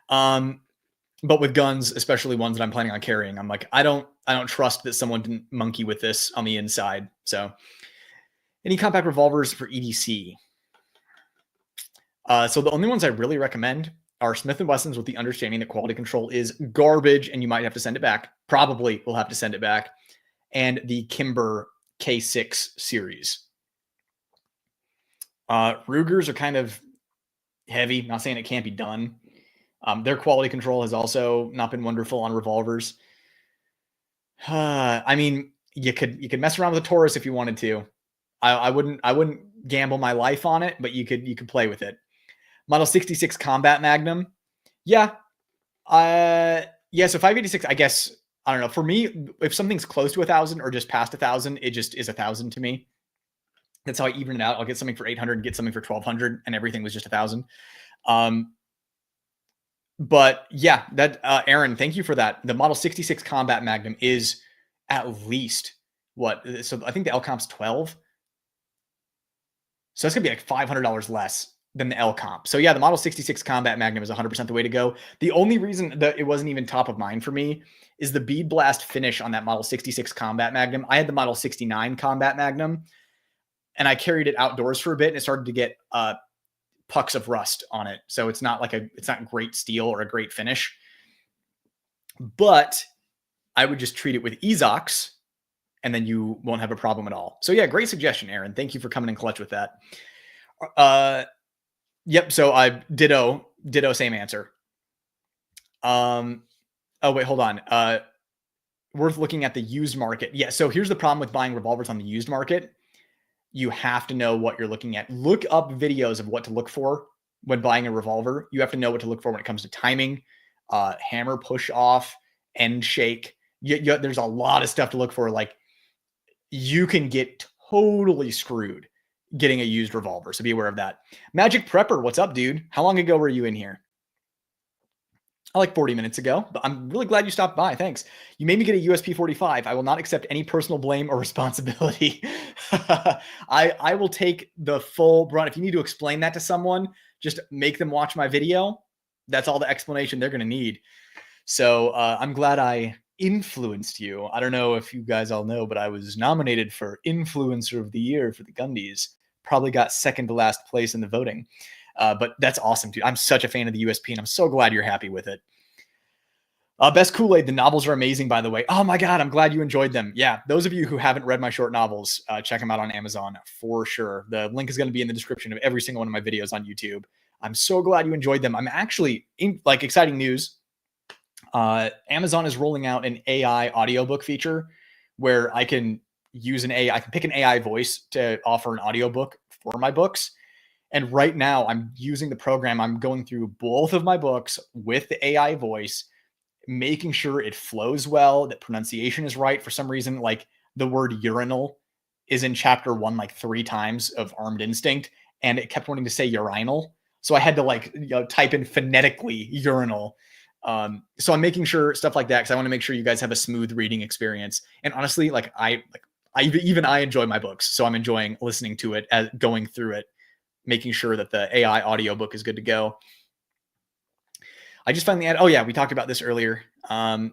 But with guns, especially ones that I'm planning on carrying, I'm like, I don't trust that someone didn't monkey with this on the inside. So any compact revolvers for EDC? So the only ones I really recommend are Smith & Wessons, with the understanding that quality control is garbage and you might have to send it back. Probably will have to send it back. And the Kimber K6 series. Rugers are kind of heavy. Not saying it can't be done. Their quality control has also not been wonderful on revolvers. I mean, you could mess around with a Taurus if you wanted to. I wouldn't gamble my life on it, but you could play with it. Model 66 Combat Magnum. Yeah. So 586, I guess, I don't know. For me, if something's close to 1,000 or just past 1,000, it just is 1,000 to me. That's how I even it out. I'll get something for 800 and get something for 1,200, and everything was just 1,000. But yeah, that Aaron, thank you for that. The Model 66 Combat Magnum is at least what? So I think the L comp's 12. So it's gonna be like $500 less than the L comp. So yeah, the Model 66 Combat Magnum is 100% the way to go. The only reason that it wasn't even top of mind for me is the bead blast finish on that Model 66 Combat Magnum. I had the Model 69 Combat Magnum, and I carried it outdoors for a bit, and it started to get pucks of rust on it. So it's not great steel or a great finish. But I would just treat it with Ezox, and then you won't have a problem at all. So yeah, great suggestion, Aaron. Thank you for coming in clutch with that. Yep. So I ditto, same answer. Oh wait, hold on. Worth looking at the used market. Yeah. So here's the problem with buying revolvers on the used market. You have to know what you're looking at. Look up videos of what to look for when buying a revolver. You have to know what to look for when it comes to timing, hammer push off, end shake. There's a lot of stuff to look for. Like, you can get totally screwed getting a used revolver. So be aware of that. Magic Prepper, what's up, dude? How long ago were you in here? Like 40 minutes ago, but I'm really glad you stopped by. Thanks. You made me get a USP 45. I will not accept any personal blame or responsibility. I will take the full brunt. If you need to explain that to someone, just make them watch my video. That's all the explanation they're going to need. So I'm glad I influenced you. I don't know if you guys all know, but I was nominated for Influencer of the Year for the Gundies. Probably got second to last place in the voting. But that's awesome, dude. I'm such a fan of the USP, and I'm so glad you're happy with it. Best Kool-Aid. The novels are amazing, by the way. Oh my God, I'm glad you enjoyed them. Yeah, those of you who haven't read my short novels, check them out on Amazon for sure. The link is going to be in the description of every single one of my videos on YouTube. I'm so glad you enjoyed them. I'm actually, exciting news. Amazon is rolling out an AI audiobook feature where I can use I can pick an AI voice to offer an audiobook for my books. And right now I'm using the program. I'm going through both of my books with the AI voice, making sure it flows well, that pronunciation is right. For some reason, like the word urinal is in chapter 1 like 3 times of Armed Instinct, and it kept wanting to say urinal. So I had to type in phonetically urinal. So I'm making sure stuff like that because I want to make sure you guys have a smooth reading experience. And honestly, I enjoy my books, so I'm enjoying listening to it as going through it, making sure that the AI audiobook is good to go. I just finally added, we talked about this earlier. A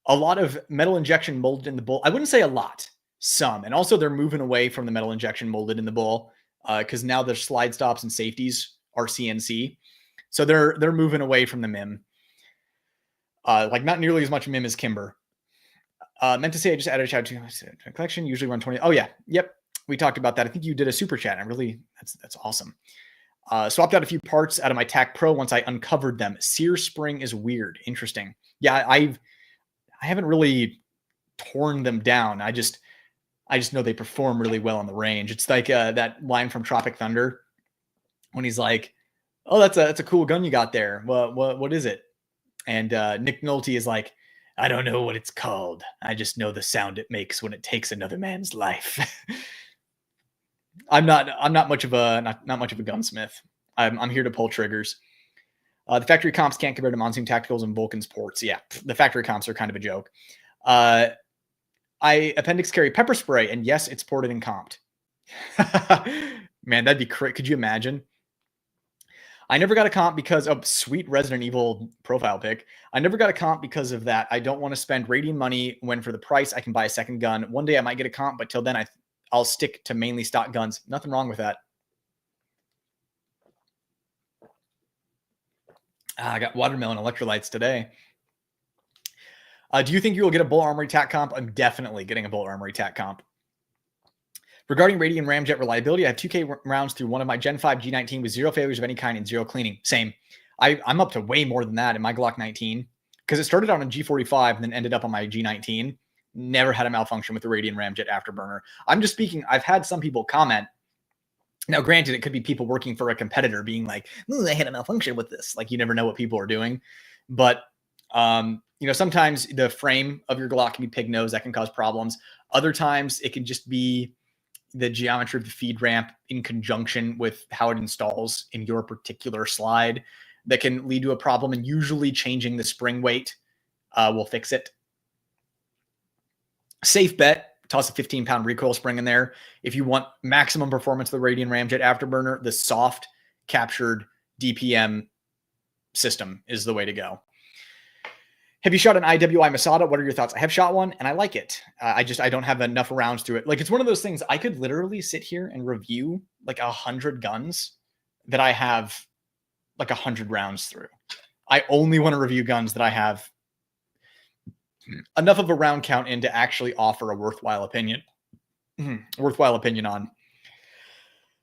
lot of metal injection molded in the bowl. I wouldn't say a lot, some. And also they're moving away from the metal injection molded in the bowl because now their slide stops and safeties are CNC. So they're moving away from the MIM. Not nearly as much MIM as Kimber. Meant to say I just added a shout to collection, usually around 20. Oh yeah. Yep. We talked about that. I think you did a super chat. That's awesome. Swapped out a few parts out of my TAC Pro once I uncovered them. Sear spring is weird. Interesting. Yeah, I haven't really torn them down. I just know they perform really well on the range. It's like that line from Tropic Thunder when he's like, "Oh, that's a cool gun you got there. What is it?" And Nick Nolte is like, "I don't know what it's called. I just know the sound it makes when it takes another man's life." I'm not much of a gunsmith. I'm here to pull triggers. The factory comps can't compare to Monsoon Tacticals and Vulcan's ports. Yeah, the factory comps are kind of a joke. I appendix carry pepper spray, and yes, it's ported and comped. Man, that'd be crazy. Could you imagine? I never got a comp because of sweet Resident Evil profile pick. I never got a comp because of that. I don't want to spend radium money when for the price I can buy a second gun. One day I might get a comp, but till then I'll stick to mainly stock guns. Nothing wrong with that. I got watermelon electrolytes today. Do you think you will get a Bull Armory TAC comp? I'm definitely getting a Bull Armory TAC comp. Regarding Radian Ramjet reliability, I have 2K rounds through one of my Gen 5 G19 with 0 failures of any kind and 0 cleaning. Same. I'm up to way more than that in my Glock 19 because it started on a G45 and then ended up on my G19. Never had a malfunction with the Radian Ramjet Afterburner. I'm just speaking. I've had some people comment. Now, granted, it could be people working for a competitor being like, I had a malfunction with this. Like, you never know what people are doing. But, sometimes the frame of your Glock can be pig nose. That can cause problems. Other times, it can just be the geometry of the feed ramp in conjunction with how it installs in your particular slide that can lead to a problem. And usually changing the spring weight will fix it. Safe bet. Toss a 15-pound recoil spring in there. If you want maximum performance of the Radian Ramjet Afterburner, the soft captured DPM system is the way to go. Have you shot an IWI Masada? What are your thoughts? I have shot one and I like it. I don't have enough rounds to it. Like, it's one of those things I could literally sit here and review like 100 guns that I have like 100 rounds through. I only want to review guns that I have enough of a round count in to actually offer a worthwhile opinion on.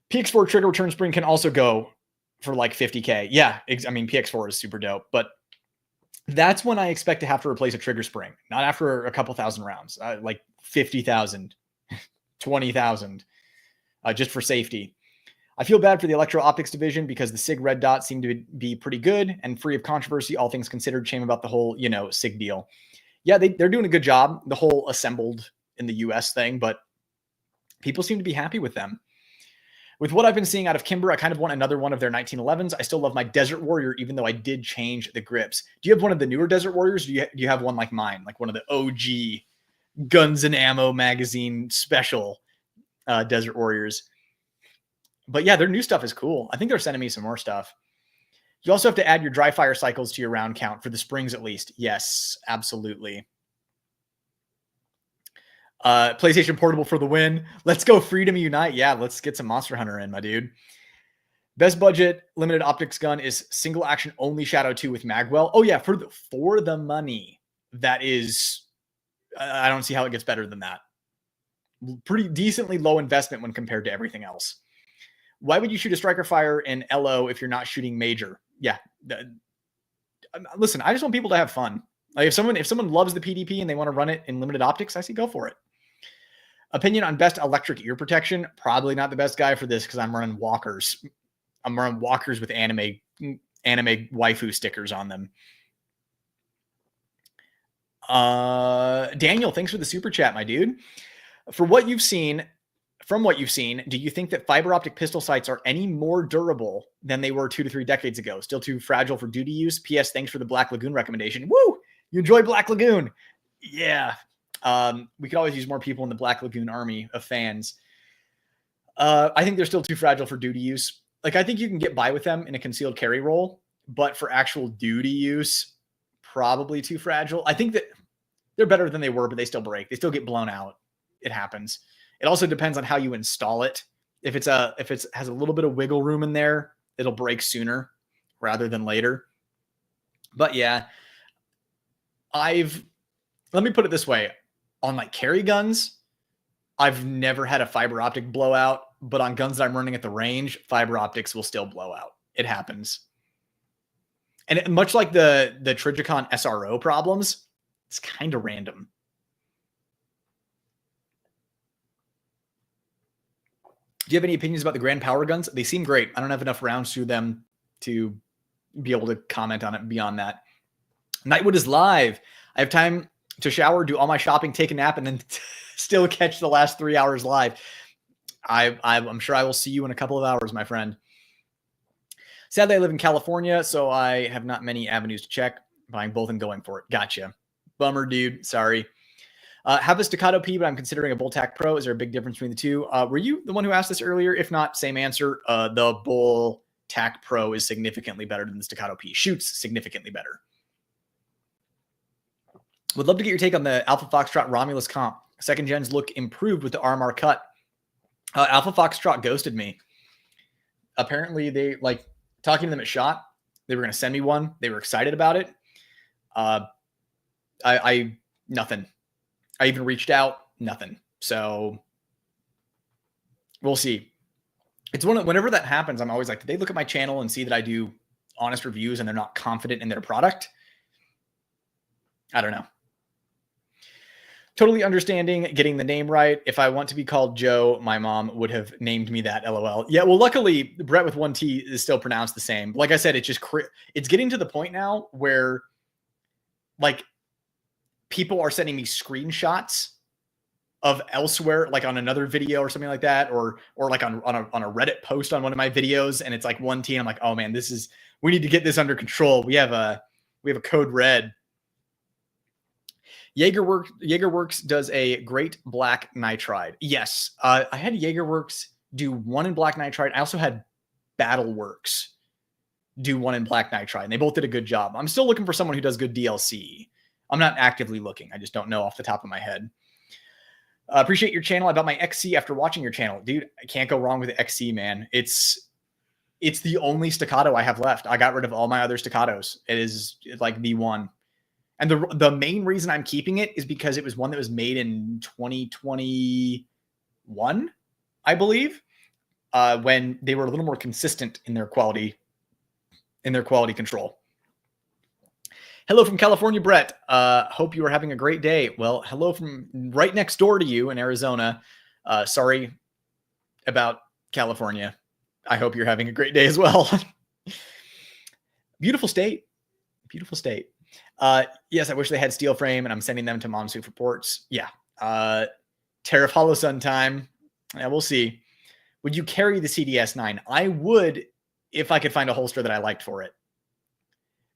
PX4 trigger return spring can also go for like 50K. Yeah, I mean, PX4 is super dope, but that's when I expect to have to replace a trigger spring, not after a couple thousand rounds, like 50,000, 20,000, just for safety. I feel bad for the electro-optics division because the SIG red dot seemed to be pretty good and free of controversy, all things considered. Shame about the whole, SIG deal. Yeah, they're doing a good job, the whole assembled in the US thing, but people seem to be happy with them. With what I've been seeing out of Kimber, I kind of want another one of their 1911s. I still love my Desert Warrior, even though I did change the grips. Do you have one of the newer Desert Warriors? Or do you have one like mine, like one of the OG Guns and Ammo magazine special Desert Warriors? But yeah, their new stuff is cool. I think they're sending me some more stuff. You also have to add your dry fire cycles to your round count for the springs, at least. Yes, absolutely. PlayStation Portable for the win. Let's go Freedom Unite. Yeah, let's get some Monster Hunter in, my dude. Best budget limited optics gun is single action only Shadow 2 with Magwell. Oh yeah, for the money. That is, I don't see how it gets better than that. Pretty decently low investment when compared to everything else. Why would you shoot a striker fire in LO if you're not shooting major? Yeah. Listen, I just want people to have fun. Like if someone loves the PDP and they want to run it in limited optics, I say go for it. Opinion on best electric ear protection. Probably not the best guy for this because I'm running walkers. I'm running walkers with anime waifu stickers on them. Daniel, thanks for the super chat, my dude. From what you've seen, do you think that fiber optic pistol sights are any more durable than they were 2 to 3 decades ago? Still too fragile for duty use? P.S. Thanks for the Black Lagoon recommendation. Woo! You enjoy Black Lagoon? Yeah. We could always use more people in the Black Lagoon army of fans. I think they're still too fragile for duty use. Like, I think you can get by with them in a concealed carry role, but for actual duty use, probably too fragile. I think that they're better than they were, but they still break. They still get blown out. It happens. It also depends on how you install it. If it has a little bit of wiggle room in there, it'll break sooner rather than later. But yeah, let me put it this way. On like carry guns, I've never had a fiber optic blowout, but on guns that I'm running at the range, fiber optics will still blow out. It happens. And much like the Trijicon SRO problems, it's kind of random. Do you have any opinions about the Grand Power guns? They seem great. I don't have enough rounds through them to be able to comment on it beyond that. Nightwood is live. I have time to shower, do all my shopping, take a nap, and then still catch the last 3 hours live. I'm sure I will see you in a couple of hours, my friend. Sadly, I live in California, so I have not many avenues to check, but I'm both in going for it. Gotcha. Bummer, dude. Sorry. Have a Staccato P, but I'm considering a Bull-Tac Pro. Is there a big difference between the two? Were you the one who asked this earlier? If not, same answer. The Bull-Tac Pro is significantly better than the Staccato P. Shoots significantly better. Would love to get your take on the Alpha Foxtrot Romulus comp. Second gens look improved with the RMR cut. Alpha Foxtrot ghosted me. Apparently, they like talking to them at SHOT. They were going to send me one. They were excited about it. Nothing. I even reached out, nothing. So we'll see. It's whenever that happens, I'm always like, did they look at my channel and see that I do honest reviews and they're not confident in their product? I don't know. Totally understanding getting the name right. If I want to be called Joe, my mom would have named me that, LOL. Yeah, well, luckily, Brett with 1 T is still pronounced the same. Like I said, it's getting to the point now where, like, people are sending me screenshots of elsewhere, like on another video or something like that, or like on a Reddit post on one of my videos, and it's like 1 T. And I'm like, oh man, we need to get this under control. We have a code red. Jaegerworks does a great black nitride. Yes, I had Jaegerworks do one in black nitride. I also had Battleworks do one in black nitride, and they both did a good job. I'm still looking for someone who does good DLC. I'm not actively looking. I just don't know off the top of my head. Appreciate your channel. I bought my XC after watching your channel. Dude, I can't go wrong with the XC, man. It's the only staccato I have left. I got rid of all my other staccatos. It is like the one. And the main reason I'm keeping it is because it was one that was made in 2021, I believe, when they were a little more consistent in their quality control. Hello from California, Brett. Hope you are having a great day. Well, hello from right next door to you in Arizona. Sorry about California. I hope you're having a great day as well. Beautiful state. Beautiful state. Yes, I wish they had steel frame, and I'm sending them to Mom's Soup reports. Yeah. Tariff Hollow Sun time. Yeah, we'll see. Would you carry the CDS9? I would if I could find a holster that I liked for it.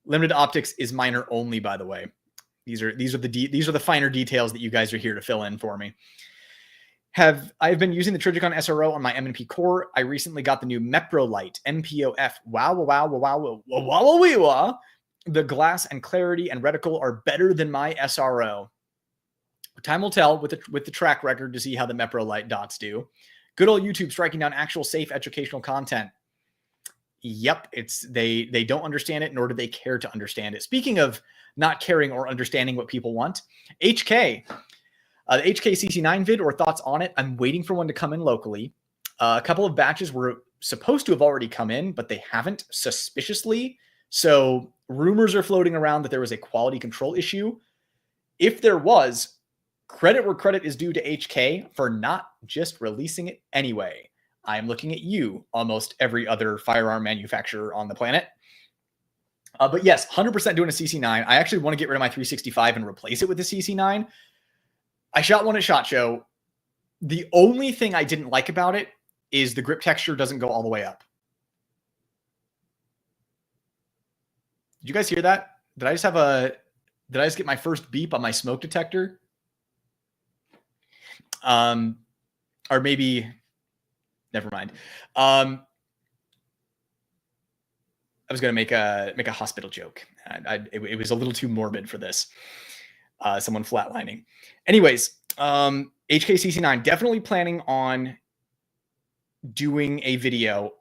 Limited optics is minor only, by the way. These are the finer details that you guys are here to fill in for me. I've been using the Trijicon SRO on my M&P core. I recently got the new Mepro Light MPOF. Wow. The glass and clarity and reticle are better than my SRO. Time will tell with the track record to see how the Mepro Light dots do. Good old YouTube striking down actual safe educational content. Yep, they don't understand it, nor do they care to understand it. Speaking of not caring or understanding what people want, HK, the HK CC9 vid or thoughts on it. I'm waiting for one to come in locally. A couple of batches were supposed to have already come in, but they haven't, suspiciously. So rumors are floating around that there was a quality control issue. If there was, credit where credit is due to HK for not just releasing it anyway. I am looking at you, almost every other firearm manufacturer on the planet. But yes, 100% doing a CC9. I actually want to get rid of my 365 and replace it with the CC9. I shot one at SHOT Show. The only thing I didn't like about it is the grip texture doesn't go all the way up. Did you guys hear that? Did I just get my first beep on my smoke detector? Or maybe, never mind. I was going to make a hospital joke. It was a little too morbid for this. Someone flatlining. Anyways, HKCC9, definitely planning on doing a video.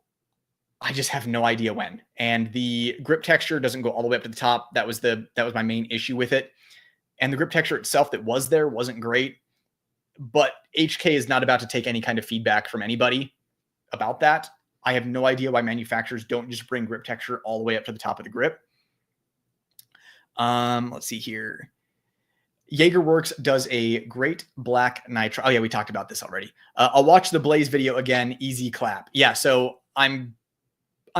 I just have no idea when. And the grip texture doesn't go all the way up to the top. That was my main issue with it. And the grip texture itself that was there wasn't great. But HK is not about to take any kind of feedback from anybody about that. I have no idea why manufacturers don't just bring grip texture all the way up to the top of the grip. Let's see here. JagerWorks does a great black nitro. Oh yeah, we talked about this already. I'll watch the Blaze video again. Easy clap. Yeah, so I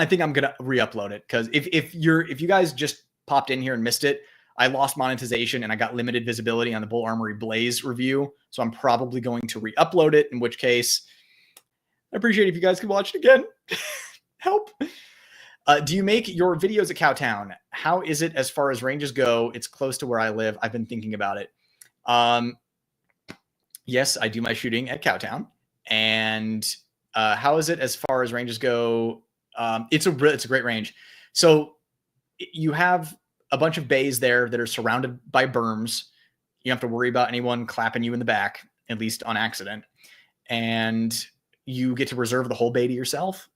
think I'm gonna re-upload it because if you guys just popped in here and missed it, I lost monetization and I got limited visibility on the Bull Armory Blaze review. So I'm probably going to re-upload it, in which case I appreciate it if you guys could watch it again. Help. Do you make your videos at Cowtown? How is it as far as ranges go? It's close to where I live. I've been thinking about it. Yes, I do my shooting at Cowtown. And how is it as far as ranges go? It's a great range. So you have a bunch of bays there that are surrounded by berms. You don't have to worry about anyone clapping you in the back, at least on accident. And you get to reserve the whole bay to yourself.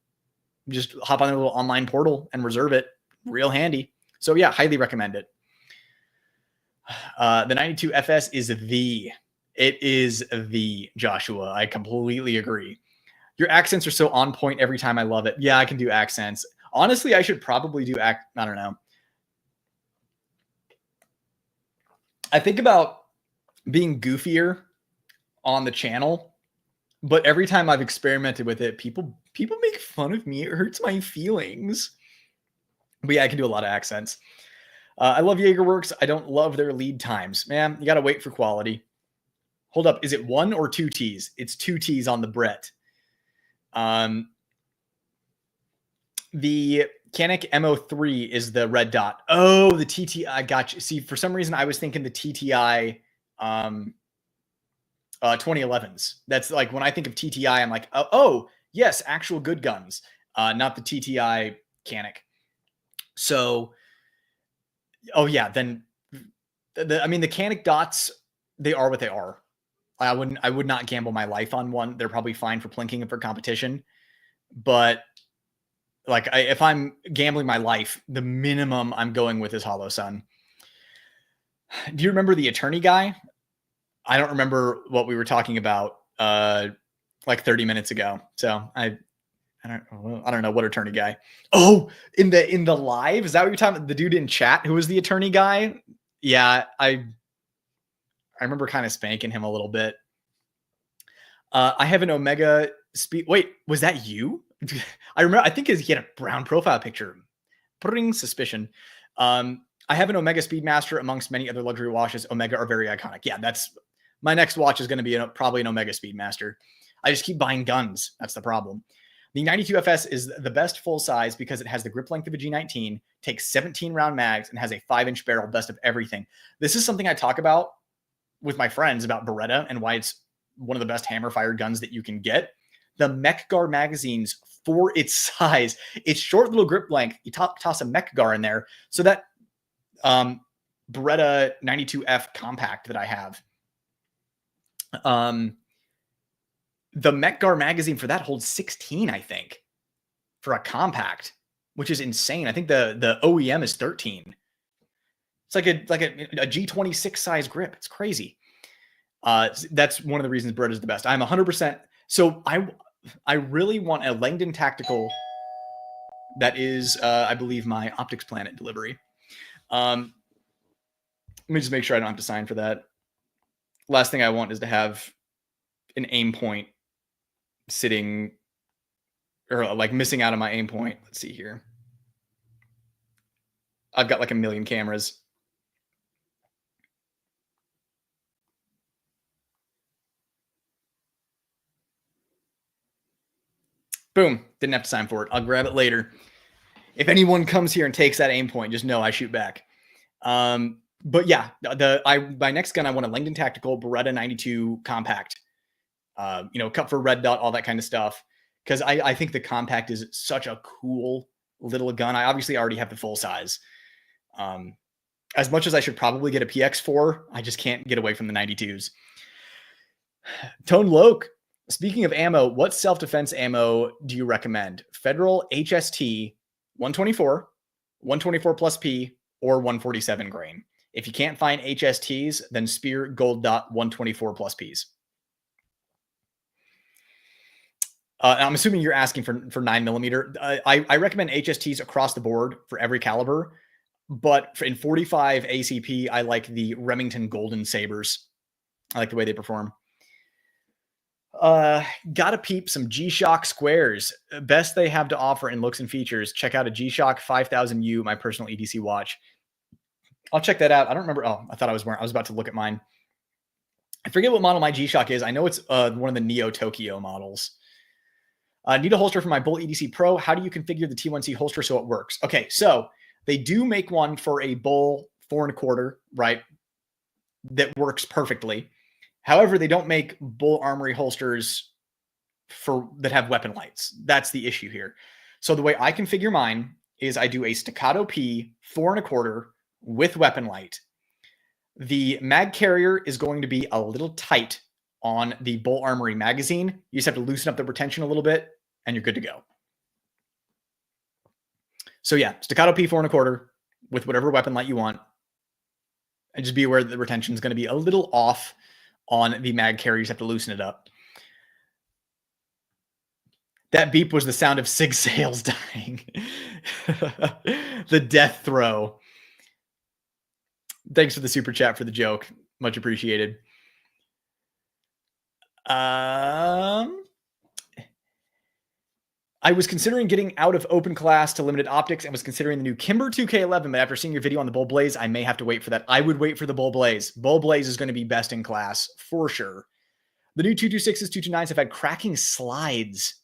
Just hop on a little online portal and reserve it. Real handy. So yeah, highly recommend it. The 92 FS is the Joshua. I completely agree. Your accents are so on point every time. I love it. Yeah, I can do accents. Honestly, I should probably do I don't know. I think about being goofier on the channel, but every time I've experimented with it, people make fun of me. It hurts my feelings. But yeah, I can do a lot of accents. I love JagerWorks. I don't love their lead times. Man, you got to wait for quality. Hold up. Is it 1 or 2 T's? It's 2 T's on the Brett. The Canik MO3 is the red dot. Oh, the TTI. I got you. See, for some reason, I was thinking the TTI 2011s. That's like when I think of TTI, I'm like, oh yes, actual good guns, not the TTI Canik. So, oh yeah, then the Canik dots, they are what they are. I would not gamble my life on one. They're probably fine for plinking and for competition, but like if I'm gambling my life, the minimum I'm going with is Hollow Sun. Do you remember the attorney guy? I don't remember what we were talking about like 30 minutes ago. So I don't know what attorney guy. Oh, in the live, is that what you're talking about? The dude in chat who was the attorney guy? Yeah, I remember kind of spanking him a little bit. I have an Omega speed. Wait, was that you? I remember. I think he had a brown profile picture. Putting suspicion. I have an Omega Speedmaster amongst many other luxury watches. Omega are very iconic. Yeah, that's my next watch is going to be probably an Omega Speedmaster. I just keep buying guns. That's the problem. The 92 FS is the best full size because it has the grip length of a G19, takes 17 round mags, and has a 5-inch barrel. Best of everything. This is something I talk about with my friends about Beretta and why it's one of the best hammer fired guns that you can get. The Mech-Gar magazines, for its size, its short little grip length, you toss a Mech-Gar in there. So that Beretta 92F compact that I have, The Metgar magazine for that holds 16, I think, for a compact, which is insane. I think the OEM is 13. It's like a G26 size grip. It's crazy. That's one of the reasons Beretta is the best. I'm 100%. So I really want a Langdon Tactical that is, I believe, my Optics Planet delivery. Let me just make sure I don't have to sign for that. Last thing I want is to have an aim point sitting or like missing out on my aim point. Let's see here. I've got like a million cameras. Boom. Didn't have to sign for it. I'll grab it later. If anyone comes here and takes that aim point, just know I shoot back. But yeah, my next gun, I want a Langdon Tactical Beretta 92 compact. Cut for red dot, all that kind of stuff. Because I think the compact is such a cool little gun. I obviously already have the full size. As much as I should probably get a PX4, I just can't get away from the 92s. Tone Loke, speaking of ammo, what self-defense ammo do you recommend? Federal HST 124, 124 plus P, or 147 grain. If you can't find HSTs, then Spear Gold Dot 124 plus Ps. I'm assuming you're asking for 9mm. I recommend HSTs across the board for every caliber, but in 45 ACP, I like the Remington Golden Sabers. I like the way they perform. Gotta peep some G-Shock squares. Best they have to offer in looks and features. Check out a G-Shock 5000U, my personal EDC watch. I'll check that out. I don't remember. Oh, I thought I was about to look at mine. I forget what model my G-Shock is. I know it's one of the Neo Tokyo models. Need a holster for my Bull EDC Pro. How do you configure the T1C holster so it works? Okay, so they do make one for a Bull 4.25, right? That works perfectly. However, they don't make Bull Armory holsters that have weapon lights. That's the issue here. So the way I configure mine is I do a Staccato P 4.25 with weapon light. The mag carrier is going to be a little tight on the Bull Armory magazine. You just have to loosen up the retention a little bit and you're good to go. So yeah, Staccato P 4.25 with whatever weapon light you want. And just be aware that the retention is going to be a little off on the mag carrier. You just have to loosen it up. That beep was the sound of Sig Sales dying. The death throw. Thanks for the super chat for the joke. Much appreciated. I was considering getting out of open class to limited optics and was considering the new Kimber 2K11, but after seeing your video on the Bull Blaze, I may have to wait for that. I would wait for the Bull Blaze. Bull Blaze is going to be best in class for sure. The new 226s, 229s have had cracking slides.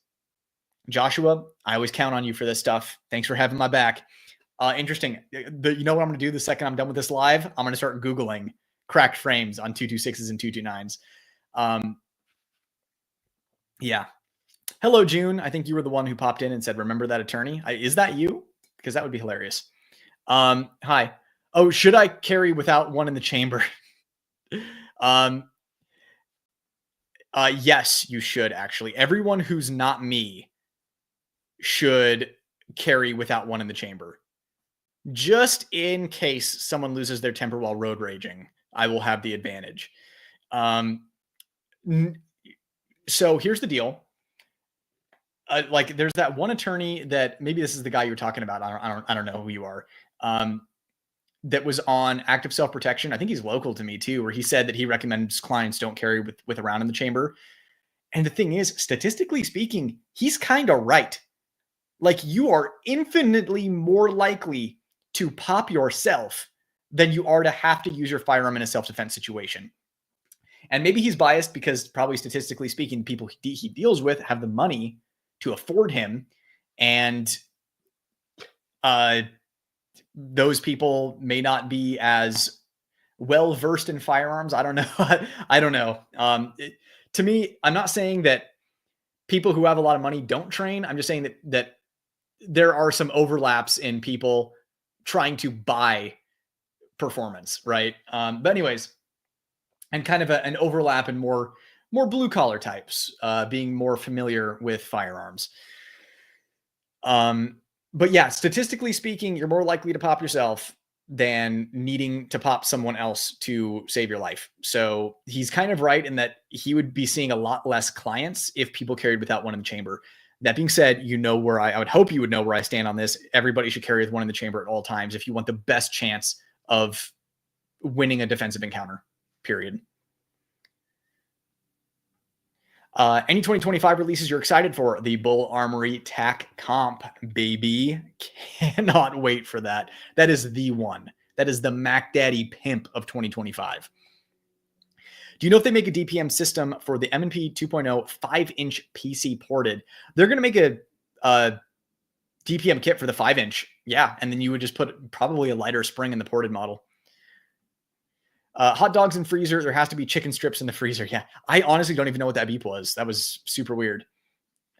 Joshua, I always count on you for this stuff. Thanks for having my back. Interesting. You know what I'm going to do the second I'm done with this live? I'm going to start Googling cracked frames on 226s and 229s. Yeah. Hello, June. I think you were the one who popped in and said, remember that attorney? Is that you? Because that would be hilarious. Hi. Oh, should I carry without one in the chamber? Yes, you should actually. Everyone who's not me should carry without one in the chamber. Just in case someone loses their temper while road raging, I will have the advantage. So here's the deal. Like there's that one attorney that maybe this is the guy you're talking about. I don't know who you are. That was on active self-protection. I think he's local to me too, where he said that he recommends clients don't carry with a round in the chamber. And the thing is, statistically speaking, he's kind of right. Like you are infinitely more likely to pop yourself than you are to have to use your firearm in a self-defense situation. And maybe he's biased because probably statistically speaking, people he deals with have the money to afford him. And those people may not be as well versed in firearms. I don't know. I don't know. To me, I'm not saying that people who have a lot of money don't train. I'm just saying that there are some overlaps in people trying to buy performance, right? But anyways, and kind of an overlap in more blue collar types, being more familiar with firearms. But yeah, statistically speaking, you're more likely to pop yourself than needing to pop someone else to save your life. So he's kind of right in that he would be seeing a lot less clients if people carried without one in the chamber. That being said, you know where I would hope you would know where I stand on this. Everybody should carry with one in the chamber at all times if you want the best chance of winning a defensive encounter, period. Any 2025 releases you're excited for? The Bull Armory TAC Comp, baby. Cannot wait for that. That is the one. That is the Mac Daddy pimp of 2025. Do you know if they make a DPM system for the M&P 2.0 5-inch PC ported? They're going to make a DPM kit for the 5-inch. Yeah, and then you would just put probably a lighter spring in the ported model. Hot dogs in freezer. There has to be chicken strips in the freezer. Yeah, I honestly don't even know what that beep was. That was super weird.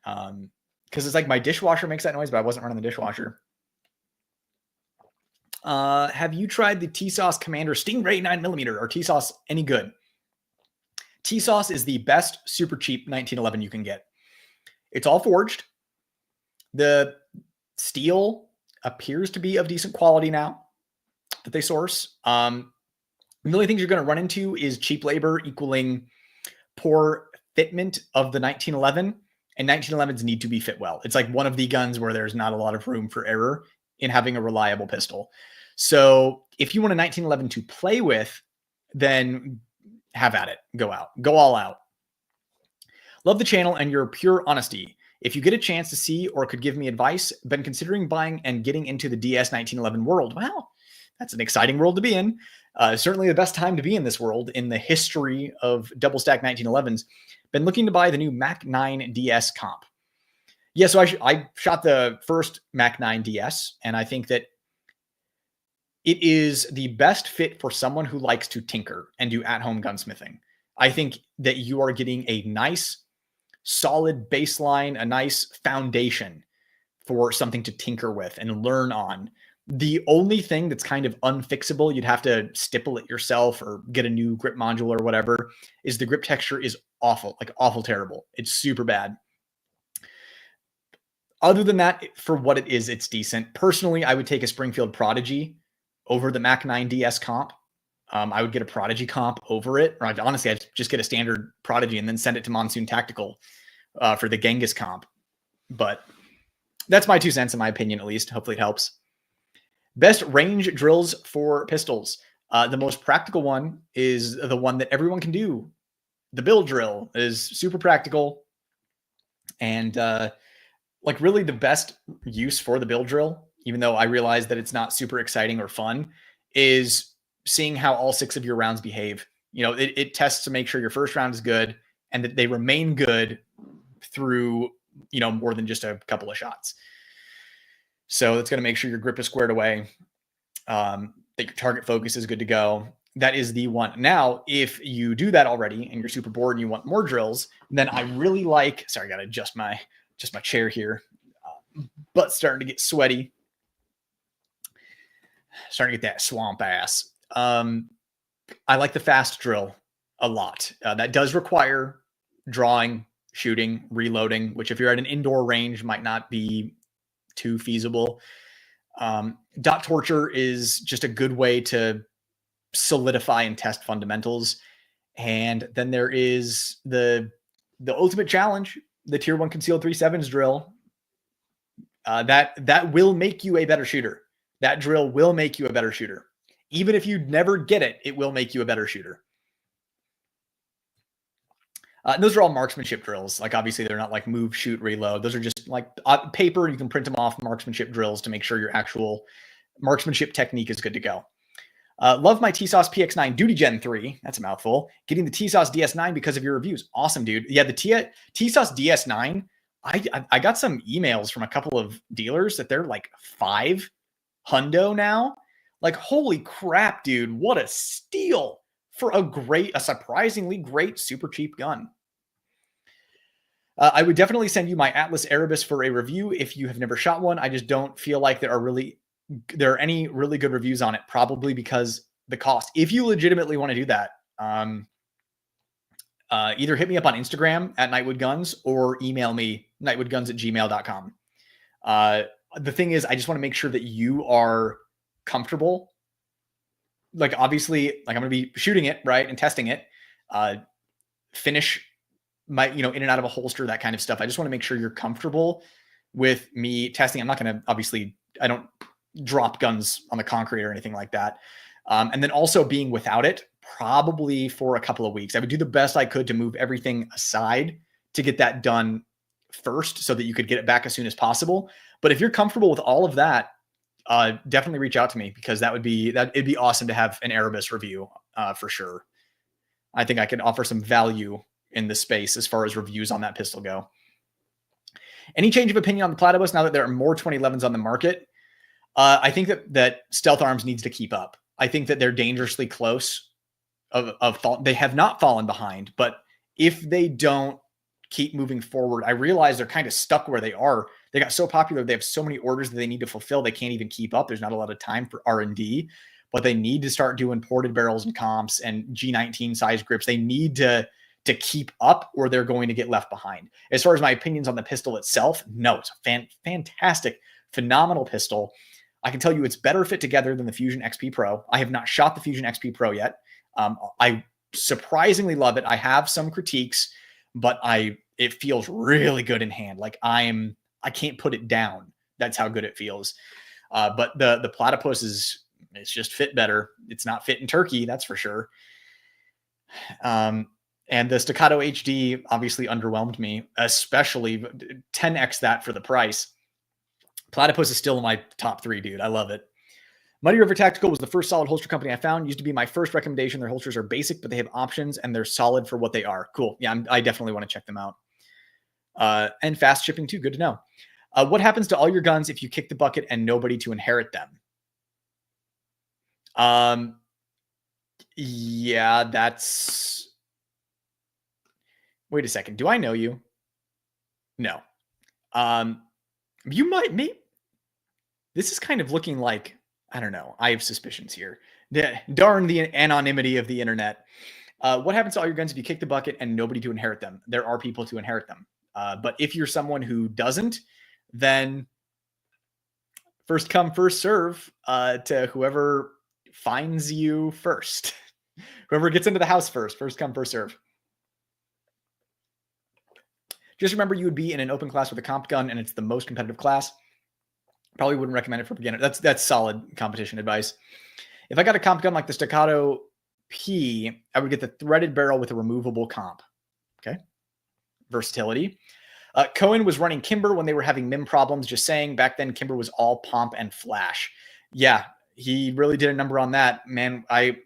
Because it's like my dishwasher makes that noise, but I wasn't running the dishwasher. Have you tried the TSauce Commander Stingray 9mm? Or TSauce any good? TSauce is the best super cheap 1911 you can get. It's all forged. The steel appears to be of decent quality now that they source. The only things you're going to run into is cheap labor equaling poor fitment of the 1911, and 1911s need to be fit well. It's like one of the guns where there's not a lot of room for error in having a reliable pistol. So if you want a 1911 to play with, then have at it. Go out. Go all out. Love the channel and your pure honesty. If you get a chance to see or could give me advice, been considering buying and getting into the DS 1911 world. Wow, that's an exciting world to be in. Certainly the best time to be in this world in the history of double stack 1911s. Been looking to buy the new Mac 9 DS comp. Yeah, so I shot the first Mac 9 DS, and I think that it is the best fit for someone who likes to tinker and do at-home gunsmithing. I think that you are getting a nice, solid baseline, a nice foundation for something to tinker with and learn on. The only thing that's kind of unfixable, you'd have to stipple it yourself or get a new grip module or whatever, is the grip texture is awful, like awful terrible. It's super bad. Other than that, for what it is, it's decent. Personally, I would take a Springfield Prodigy over the Mac 9 DS comp. I would get a Prodigy comp over it. Or honestly, I'd just get a standard Prodigy and then send it to Monsoon Tactical for the Genghis comp. But that's my 2 cents, in my opinion, at least. Hopefully it helps. Best range drills for pistols. The most practical one is the one that everyone can do. The build drill is super practical. And like really the best use for the build drill, even though I realize that it's not super exciting or fun, is seeing how all 6 of your rounds behave. You know, it tests to make sure your first round is good and that they remain good through, you know, more than just a couple of shots. So it's going to make sure your grip is squared away, that your target focus is good to go. That is the one. Now, if you do that already and you're super bored and you want more drills, then I really like, sorry, I got to adjust my chair here. Butt's starting to get sweaty. Starting to get that swamp ass. I like the fast drill a lot. That does require drawing, shooting, reloading, which if you're at an indoor range might not be too feasible. Dot torture is just a good way to solidify and test fundamentals. And then there is the ultimate challenge, the tier 1 concealed 3.7s drill. That will make you a better shooter. That drill will make you a better shooter. Even if you never get it, it will make you a better shooter. Those are all marksmanship drills. Like obviously they're not like move, shoot, reload. Those are just like paper. You can print them off, marksmanship drills to make sure your actual marksmanship technique is good to go. Love my TSauce PX9 Duty Gen 3. That's a mouthful. Getting the TSauce DS9 because of your reviews. Awesome, dude. Yeah, the TSauce DS9. I got some emails from a couple of dealers that they're like $500 now. Like, holy crap, dude. What a steal for a surprisingly great, super cheap gun. I would definitely send you my Atlas Erebus for a review if you have never shot one. I just don't feel like there are any really good reviews on it, probably because the cost. If you legitimately want to do that, either hit me up on Instagram at Nightwood Guns or email me nightwoodguns@gmail.com. The thing is, I just want to make sure that you are comfortable. Like, obviously, like, I'm going to be shooting it, right, and testing it. Finish my, in and out of a holster, that kind of stuff. I just want to make sure you're comfortable with me testing. I'm not going to, obviously, I don't drop guns on the concrete or anything like that. And then also being without it, probably for a couple of weeks. I would do the best I could to move everything aside to get that done first so that you could get it back as soon as possible. But if you're comfortable with all of that, definitely reach out to me, because it'd be awesome to have an Erebus review for sure. I think I can offer some value in this space as far as reviews on that pistol go. Any change of opinion on the Platypus now that there are more 2011s on the market? I think that Stealth Arms needs to keep up. I think that they're dangerously close they have not fallen behind, but if they don't keep moving forward, I realize they're kind of stuck where they are. They got so popular. They have so many orders that they need to fulfill. They can't even keep up. There's not a lot of time for R&D, but they need to start doing ported barrels and comps and G19 size grips. They need to keep up, or they're going to get left behind. As far as my opinions on the pistol itself, no, it's a fantastic, phenomenal pistol. I can tell you it's better fit together than the Fusion XP Pro. I have not shot the Fusion XP Pro yet. I surprisingly love it. I have some critiques, but it feels really good in hand. Like, I can't put it down. That's how good it feels. But the Platypus it's just fit better. It's not fit in Turkey, that's for sure. And the Staccato HD obviously underwhelmed me, especially 10x that for the price. Platypus is still in my top 3, dude. I love it. Muddy River Tactical was the first solid holster company I found. Used to be my first recommendation. Their holsters are basic, but they have options and they're solid for what they are. Cool. Yeah, I definitely want to check them out. And fast shipping too. Good to know. What happens to all your guns if you kick the bucket and nobody to inherit them? Yeah, that's... Wait a second. Do I know you? No. You might me. This is kind of looking like, I don't know. I have suspicions here. Darn the anonymity of the internet. What happens to all your guns if you kick the bucket and nobody to inherit them? There are people to inherit them. But if you're someone who doesn't, then first come, first serve to whoever finds you first. Whoever gets into the house first come, first serve. Just remember, you would be in an open class with a comp gun, and it's the most competitive class. Probably wouldn't recommend it for beginners. That's solid competition advice. If I got a comp gun like the Staccato P, I would get the threaded barrel with a removable comp. Okay. Versatility. Cohen was running Kimber when they were having MIM problems. Just saying, back then Kimber was all pomp and flash. Yeah, he really did a number on that, man. I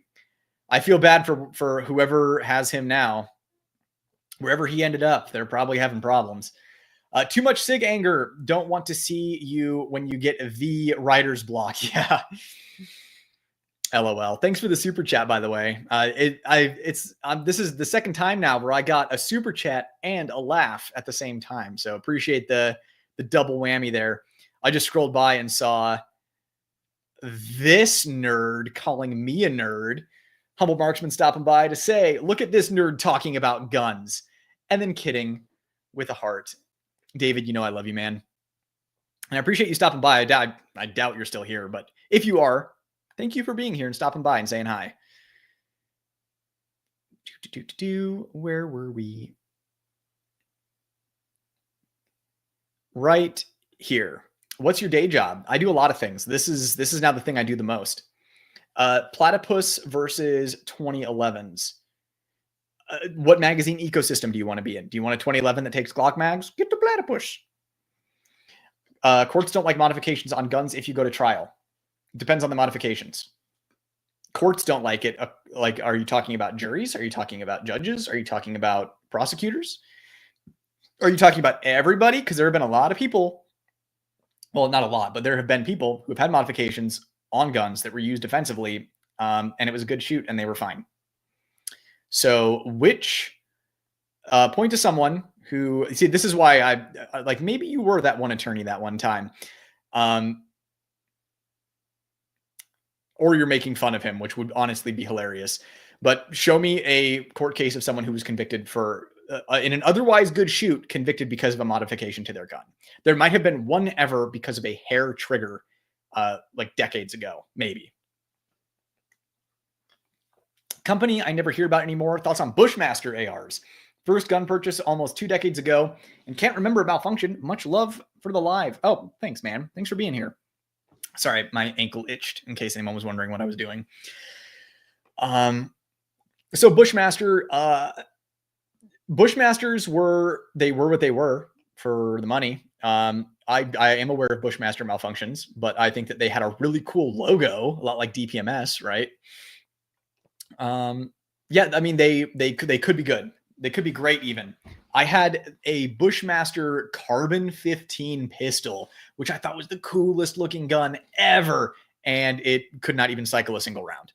feel bad for whoever has him now. Wherever he ended up, they're probably having problems. Too much SIG anger. Don't want to see you when you get the writer's block. Yeah. LOL. Thanks for the super chat, by the way. This is the second time now where I got a super chat and a laugh at the same time. So appreciate the double whammy there. I just scrolled by and saw this nerd calling me a nerd. Humble Marksman stopping by to say, look at this nerd talking about guns. And then kidding with a heart. David, you know I love you, man. And I appreciate you stopping by. I doubt you're still here, but if you are, thank you for being here and stopping by and saying hi. Where were we? Right here. What's your day job? I do a lot of things. This is now the thing I do the most. Platypus versus 2011s. What magazine ecosystem do you want to be in? Do you want a 2011 that takes Glock mags? Get the Platypus. Courts don't like modifications on guns if you go to trial. It depends on the modifications. Courts don't like it. Like, are you talking about juries? Are you talking about judges? Are you talking about prosecutors? Are you talking about everybody? Because there have been a lot of people, well, not a lot, but there have been people who have had modifications on guns that were used defensively, and it was a good shoot and they were fine. So point to someone who, see, this is why I like, maybe you were that one attorney that one time. Or you're making fun of him, which would honestly be hilarious. But show me a court case of someone who was convicted for in an otherwise good shoot, convicted because of a modification to their gun. There might have been one ever because of a hair trigger, like decades ago, maybe. Company I never hear about anymore. Thoughts on Bushmaster ARs? First gun purchase almost 2 decades ago and can't remember a malfunction. Much love for the live. Oh, thanks, man. Thanks for being here. Sorry, my ankle itched in case anyone was wondering what I was doing. So Bushmaster, Bushmasters were what they were for the money. I am aware of Bushmaster malfunctions, but I think that they had a really cool logo, a lot like DPMS, right? Yeah, I mean they could be good. They could be great even. I had a Bushmaster Carbon 15 pistol, which I thought was the coolest looking gun ever, and it could not even cycle a single round.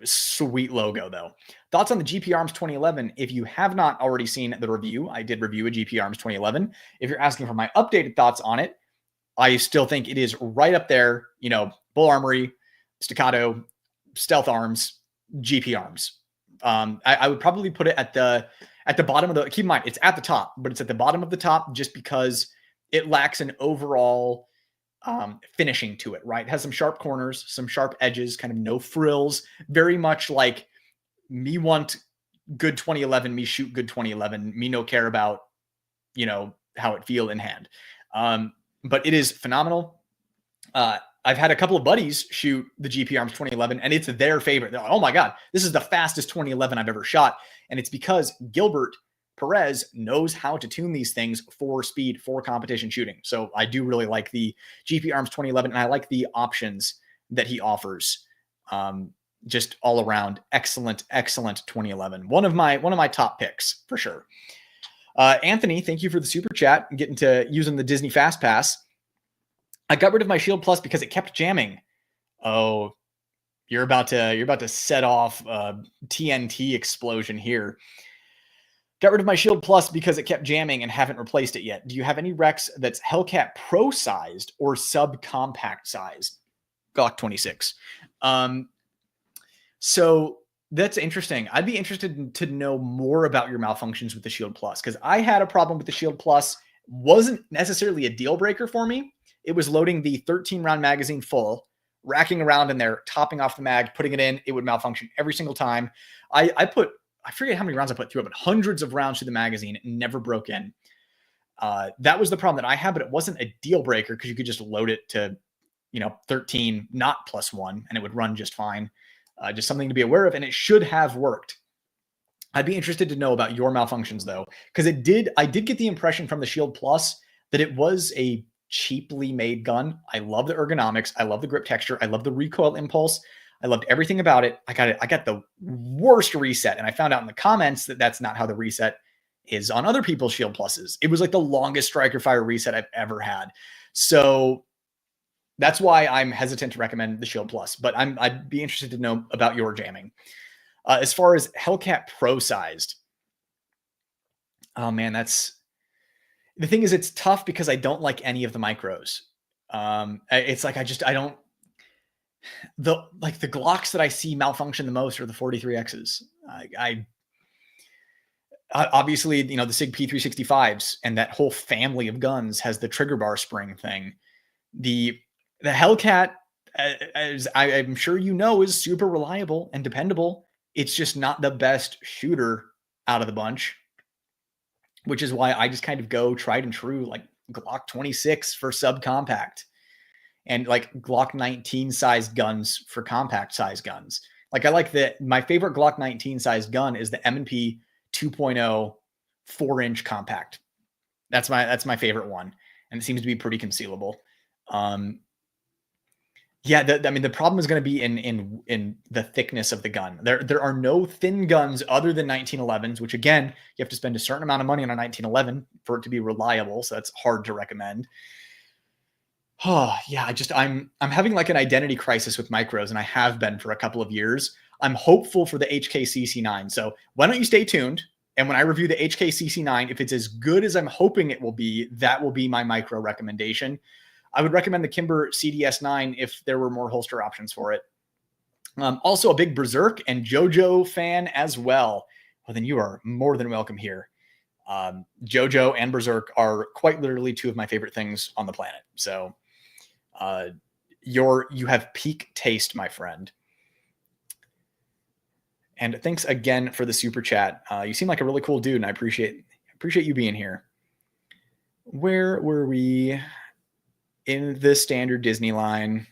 Sweet logo though. Thoughts on the GP Arms 2011? If you have not already seen the review, I did review a GP Arms 2011. If you're asking for my updated thoughts on it, I still think it is right up there. You know, Bull Armory, Staccato, Stealth Arms, GP Arms. I would probably put it at the bottom of the. Keep in mind, it's at the top, but it's at the bottom of the top just because it lacks an overall finishing to it. Right, it has some sharp corners, some sharp edges, kind of no frills. Very much like me want good 2011, me shoot good 2011, me no care about how it feel in hand. But it is phenomenal. I've had a couple of buddies shoot the GP Arms 2011, and it's their favorite. They're like, oh my God, this is the fastest 2011 I've ever shot. And it's because Gilbert Perez knows how to tune these things for speed, for competition shooting. So I do really like the GP Arms 2011, and I like the options that he offers. Just all around excellent 2011. One of my top picks for sure. Anthony, thank you for the super chat and getting to using the Disney Fast Pass. I got rid of my Shield Plus because it kept jamming. Oh, you're about to set off a TNT explosion here. Got rid of my Shield Plus because it kept jamming and haven't replaced it yet. Do you have any Rex that's Hellcat Pro sized or subcompact sized? Glock 26. So that's interesting. I'd be interested to know more about your malfunctions with the Shield Plus, because I had a problem with the Shield Plus. Wasn't necessarily a deal breaker for me. It was loading the 13-round magazine full, racking around in there, topping off the mag, putting it in. It would malfunction every single time. I forget how many rounds I put through it, but hundreds of rounds through the magazine. It never broke in. That was the problem that I had, but it wasn't a deal breaker because you could just load it to, 13, not +1, and it would run just fine. Just something to be aware of, and it should have worked. I'd be interested to know about your malfunctions though, because I did get the impression from the Shield Plus that it was a cheaply made gun. I love the ergonomics. I love the grip texture. I love the recoil impulse. I loved everything about it. I got the worst reset, and I found out in the comments that that's not how the reset is on other people's Shield Pluses. It was like the longest striker fire reset I've ever had. So that's why I'm hesitant to recommend the Shield Plus, but I'd be interested to know about your jamming. As far as Hellcat Pro sized, oh man, the thing is, it's tough because I don't like any of the micros. It's like the Glocks that I see malfunction the most are the 43Xs. Obviously, the SIG P365s and that whole family of guns has the trigger bar spring thing. The Hellcat, as I'm sure is super reliable and dependable. It's just not the best shooter out of the bunch, which is why I just kind of go tried and true, like Glock 26 for subcompact and like Glock 19 size guns for compact size guns. Like my favorite Glock 19 size gun is the M&P 2.0 4-inch compact. That's my favorite one. And it seems to be pretty concealable. Yeah, the problem is going to be in the thickness of the gun. There are no thin guns other than 1911s, which again, you have to spend a certain amount of money on a 1911 for it to be reliable. So that's hard to recommend. Oh yeah, I'm having like an identity crisis with micros, and I have been for a couple of years. I'm hopeful for the HKCC9. So why don't you stay tuned? And when I review the HKCC9, if it's as good as I'm hoping it will be, that will be my micro recommendation. I would recommend the Kimber CDS9 if there were more holster options for it. Also a big Berserk and JoJo fan as well. Well, then you are more than welcome here. JoJo and Berserk are quite literally two of my favorite things on the planet. So you have peak taste, my friend. And thanks again for the super chat. You seem like a really cool dude, and I appreciate you being here. Where were we in the standard Disney line?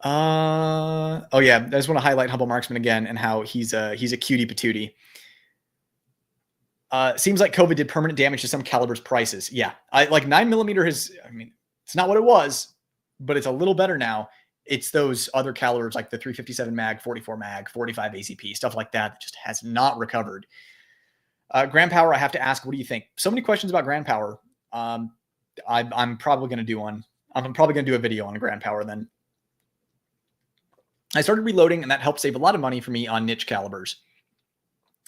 Oh yeah, I just want to highlight Humble Marksman again and how he's a cutie patootie. Seems like COVID did permanent damage to some calibers' prices. Yeah, like 9mm has. I mean, it's not what it was, but it's a little better now. It's those other calibers like the 357 mag, 44 mag, 45 ACP, stuff like that just has not recovered. Grand Power, I have to ask, what do you think? So many questions about Grand Power. I'm probably going to do one. I'm probably going to do a video on Grand Power then. I started reloading, and that helped save a lot of money for me on niche calibers.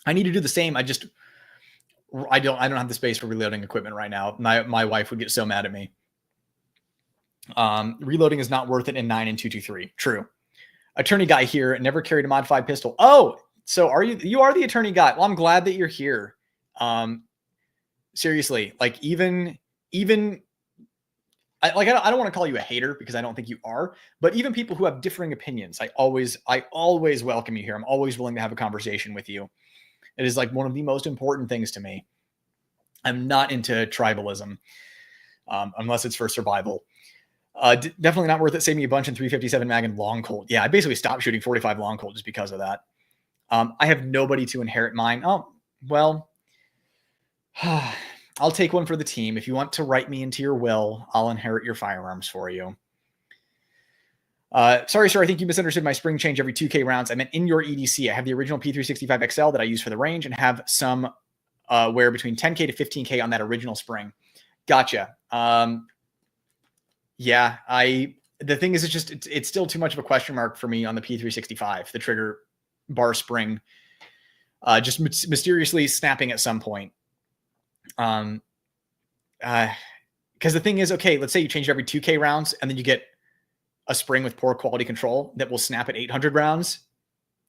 I need to do the same. I don't have the space for reloading equipment right now. My wife would get so mad at me. Reloading is not worth it in 9 and 223. True. Attorney guy here, never carried a mod 5 pistol. Oh, so you are the attorney guy. Well, I'm glad that you're here. Seriously, like even I don't want to call you a hater because I don't think you are, but even people who have differing opinions, I always welcome you here. I'm always willing to have a conversation with you. It is like one of the most important things to me. I'm not into tribalism, unless it's for survival. Definitely not worth it. Saving me a bunch in 357 mag and long colt. Yeah, I basically stopped shooting 45 long colt just because of that. I have nobody to inherit mine. Oh, well, I'll take one for the team. If you want to write me into your will, I'll inherit your firearms for you. Sorry, sir. I think you misunderstood my spring change every 2K rounds. I meant in your EDC. I have the original P365 XL that I use for the range and have some wear between 10K to 15K on that original spring. Gotcha. Yeah, the thing is, it's still too much of a question mark for me on the P365, the trigger bar spring, just mysteriously snapping at some point. Because the thing is, okay, let's say you change it every 2K rounds and then you get a spring with poor quality control that will snap at 800 rounds.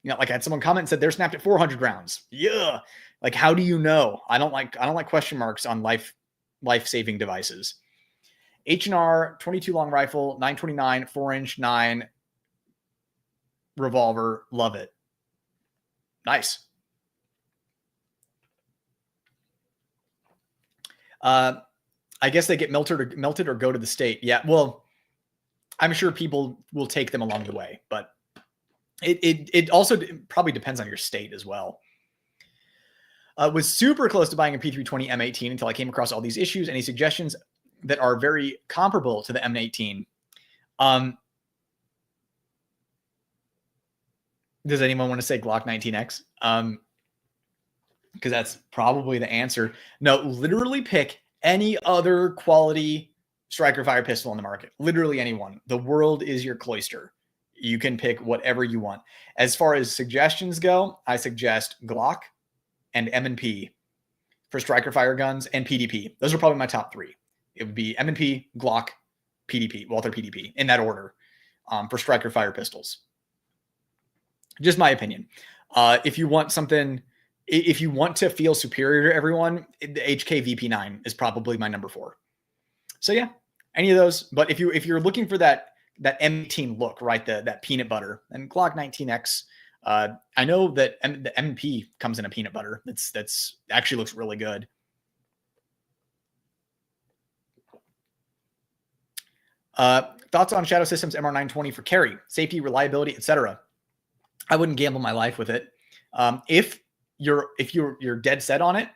You know, like I had someone comment and said they're snapped at 400 rounds. Yeah. Like, how do you know? I don't like question marks on life-saving devices. H&R 22 long rifle, 929, 4-inch 9 revolver. Love it. Nice. I guess they get melted or go to the state. Yeah. Well, I'm sure people will take them along the way, but it also probably depends on your state as well. Was super close to buying a P320 M18 until I came across all these issues. Any suggestions that are very comparable to the M18? Does anyone want to say Glock 19X? Because that's probably the answer. No, literally pick any other quality striker fire pistol on the market. Literally anyone. The world is your cloister. You can pick whatever you want. As far as suggestions go, I suggest Glock and M&P for striker fire guns and PDP. Those are probably my top three. It would be M&P, Glock, PDP, Walther PDP, in that order, for striker fire pistols. Just my opinion. If you want to feel superior to everyone, the HK VP9 is probably my number 4. So yeah, any of those. But if you're looking for that M18 look, right, that peanut butter, and Glock 19X, I know that the MP comes in a peanut butter. That's actually looks really good. Thoughts on Shadow Systems MR920 for carry, safety, reliability, etc. I wouldn't gamble my life with it. If you're dead set on it,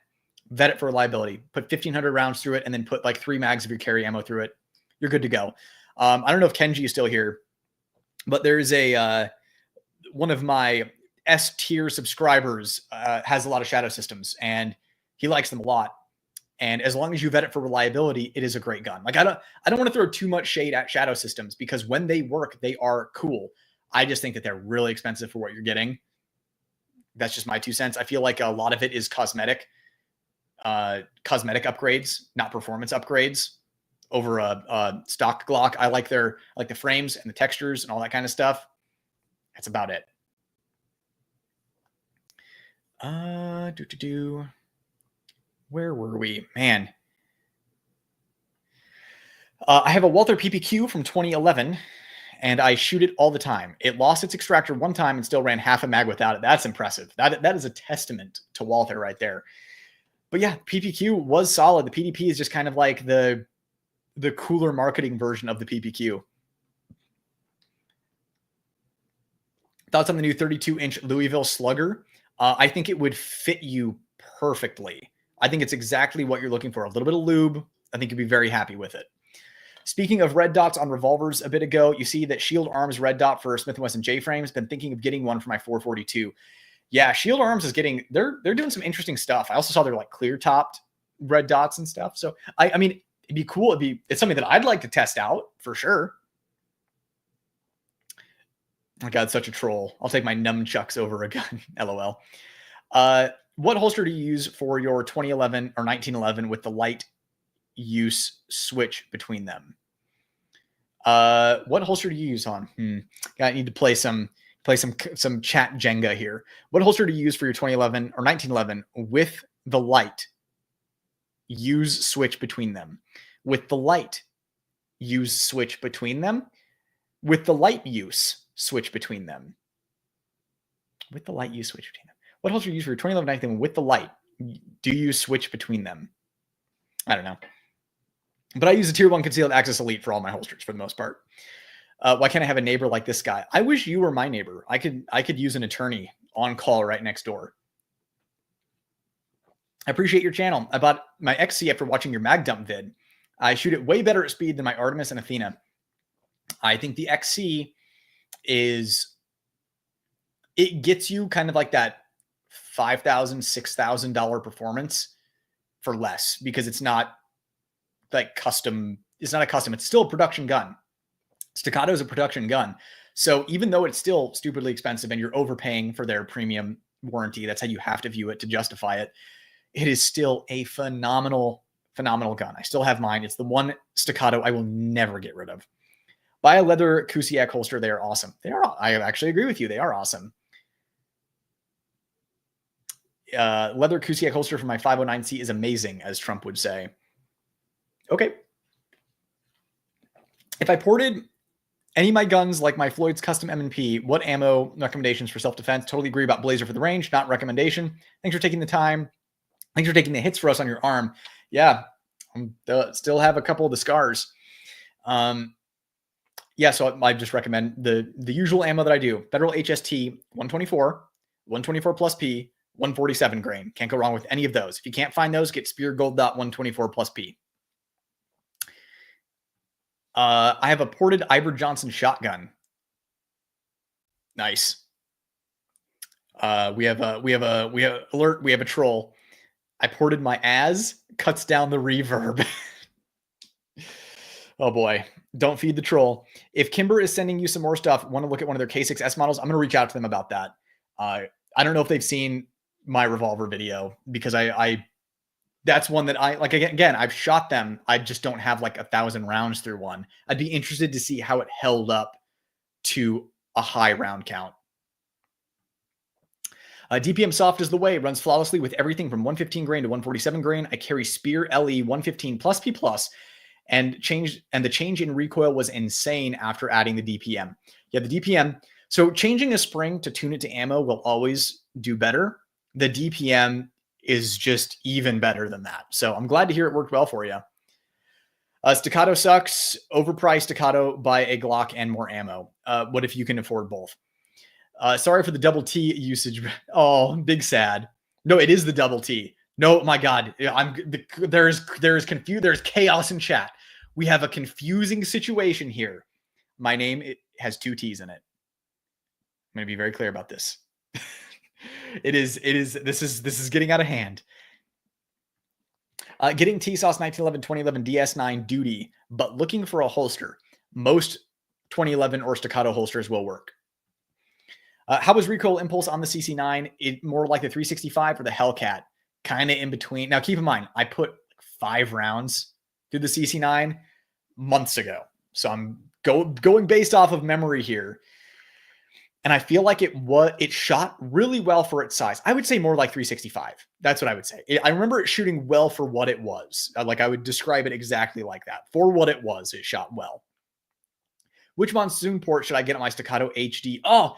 vet it for reliability. Put 1,500 rounds through it, and then put like 3 mags of your carry ammo through it. You're good to go. I don't know if Kenji is still here, but there's one of my S tier subscribers has a lot of Shadow Systems, and he likes them a lot. And as long as you vet it for reliability, it is a great gun. Like I don't want to throw too much shade at Shadow Systems, because when they work, they are cool. I just think that they're really expensive for what you're getting. That's just my 2 cents. I feel like a lot of it is cosmetic upgrades, not performance upgrades. over a stock Glock. I like the frames and the textures and all that kind of stuff. That's about it. Where were we? Man. I have a Walther PPQ from 2011, and I shoot it all the time. It lost its extractor one time and still ran half a mag without it. That's impressive. That is a testament to Walther right there. But yeah, PPQ was solid. The PDP is just kind of like the cooler marketing version of the PPQ. Thoughts on the new 32-inch Louisville Slugger? I think it would fit you perfectly. I think it's exactly what you're looking for. A little bit of lube. I think you'd be very happy with it. Speaking of red dots on revolvers a bit ago, you see that Shield Arms red dot for Smith & Wesson J-frames. Been thinking of getting one for my 442. Yeah, Shield Arms is getting, they're doing some interesting stuff. I also saw they're like clear topped red dots and stuff. So I mean, it'd be cool. It's something that I'd like to test out for sure. Oh my God, such a troll. I'll take my nunchucks over a gun. LOL. What holster do you use for your 2011 or 1911 with the light use switch between them? What holster do you use on? I need to play some chat Jenga here. What holster do you use for your 2011 or 1911 with the light use switch between them? With the light use switch between them? With the light use switch between them? With the light use switch between them. What holster do you use for your 2011 1911 with the light? Do you switch between them? I don't know. But I use a tier 1 concealed access elite for all my holsters for the most part. Why can't I have a neighbor like this guy? I wish you were my neighbor. I could use an attorney on call right next door. I appreciate your channel. I bought my XC after watching your mag dump vid. I shoot it way better at speed than my Artemis and Athena. I think the XC it gets you kind of like that $5,000, $6,000 performance for less because it's not like custom. It's not a custom. It's still a production gun. Staccato is a production gun. So even though it's still stupidly expensive and you're overpaying for their premium warranty, that's how you have to view it to justify it. It is still a phenomenal gun. I still have mine. It's the one Staccato I will never get rid of. Buy a leather Kusiak holster. They are awesome. I actually agree with you. They are awesome. Leather Kusiak holster for my 509C is amazing, as Trump would say. Okay. If I ported any of my guns like my Floyd's custom M&P, what ammo recommendations for self-defense? Totally agree about Blazer for the range, not recommendation. Thanks for taking the time. Thanks for taking the hits for us on your arm. Yeah, still have a couple of the scars. Yeah, so I just recommend the usual ammo that I do. Federal HST 124, 124 plus P, 147 grain. Can't go wrong with any of those. If you can't find those, get Spear Gold Dot 124 plus P. I have a ported Iver Johnson shotgun. Nice. We have alert. We have a troll. I ported my cuts down the reverb. Oh boy. Don't feed the troll. If Kimber is sending you some more stuff, want to look at one of their K6S models, I'm going to reach out to them about that. I don't know if they've seen my revolver video because that's one that I like. Again, I've shot them. I just don't have like 1,000 rounds through one. I'd be interested to see how it held up to a high round count. DPM soft is the way. It runs flawlessly with everything from 115 grain to 147 grain. I carry Spear LE 115 plus P plus, and the change in recoil was insane after adding the DPM. Yeah, the DPM. So changing a spring to tune it to ammo will always do better. The DPM is just even better than that. So I'm glad to hear it worked well for you. Staccato sucks. Overpriced Staccato, buy a Glock and more ammo. What if you can afford both? Sorry for the double T usage. Oh, big sad. No, it is the double T. No, my God. There's chaos in chat. We have a confusing situation here. My name has 2 T's in it. I'm going to be very clear about this. This is getting out of hand. Getting T-Sauce 1911, 2011 DS9 duty, but looking for a holster. Most 2011 or Staccato holsters will work. How was recoil impulse on the CC9? It more like the 365 or the Hellcat, kind of in between. Now, keep in mind, I put 5 rounds through the CC9. months ago. So I'm going based off of memory here. And I feel like it shot really well for its size. I would say more like 365. That's what I would say. I remember it shooting well for what it was. Like I would describe it exactly like that. For what it was, it shot well. Which monsoon port should I get on my Staccato HD? Oh,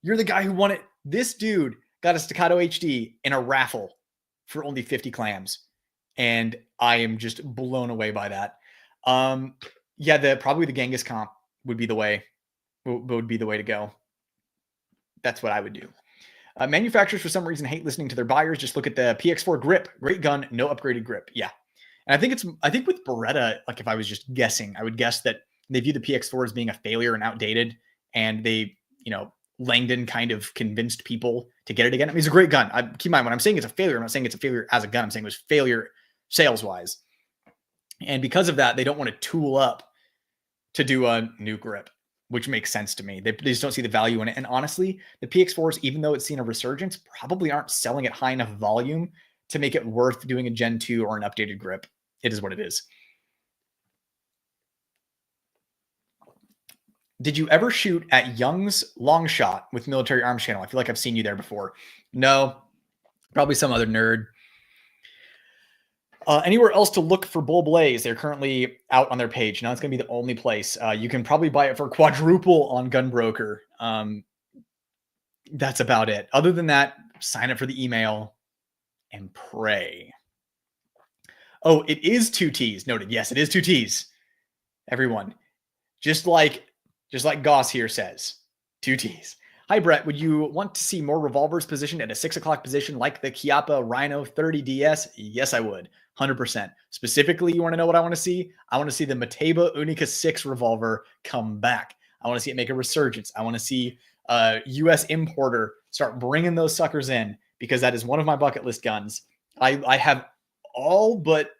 you're the guy who won it. This dude got a Staccato HD in a raffle for only 50 clams. And I am just blown away by that. Yeah, probably the Genghis comp would be the way to go. That's what I would do. Manufacturers, for some reason, hate listening to their buyers. Just look at the PX4 grip. Great gun, no upgraded grip. Yeah. And I think with Beretta, like if I was just guessing, I would guess that they view the PX4 as being a failure and outdated. And they, Langdon kind of convinced people to get it again. I mean, it's a great gun. Keep in mind, when I'm saying it's a failure, I'm not saying it's a failure as a gun. I'm saying it was failure sales-wise. And because of that, they don't want to tool up to do a new grip, which makes sense to me. They just don't see the value in it. And honestly, the PX4s, even though it's seen a resurgence, probably aren't selling at high enough volume to make it worth doing a Gen 2 or an updated grip. It is what it is. Did you ever shoot at Young's Long Shot with Military Arms Channel? I feel like I've seen you there before. No, probably some other nerd. Anywhere else to look for Bull Blaze? They're currently out on their page. Now it's going to be the only place. You can probably buy it for quadruple on Gunbroker. That's about it. Other than that, sign up for the email and pray. Oh, it is 2 T's. Noted. Yes, it is 2 T's. Everyone. Just like Goss here says. 2 T's. Hi, Brett. Would you want to see more revolvers positioned at a 6 o'clock position like the Chiappa Rhino 30DS? Yes, I would. 100%. Specifically, you want to know what I want to see? I want to see the Mateba Unica 6 revolver come back. I want to see it make a resurgence. I want to see a U.S. importer start bringing those suckers in, because that is one of my bucket list guns. I have all but,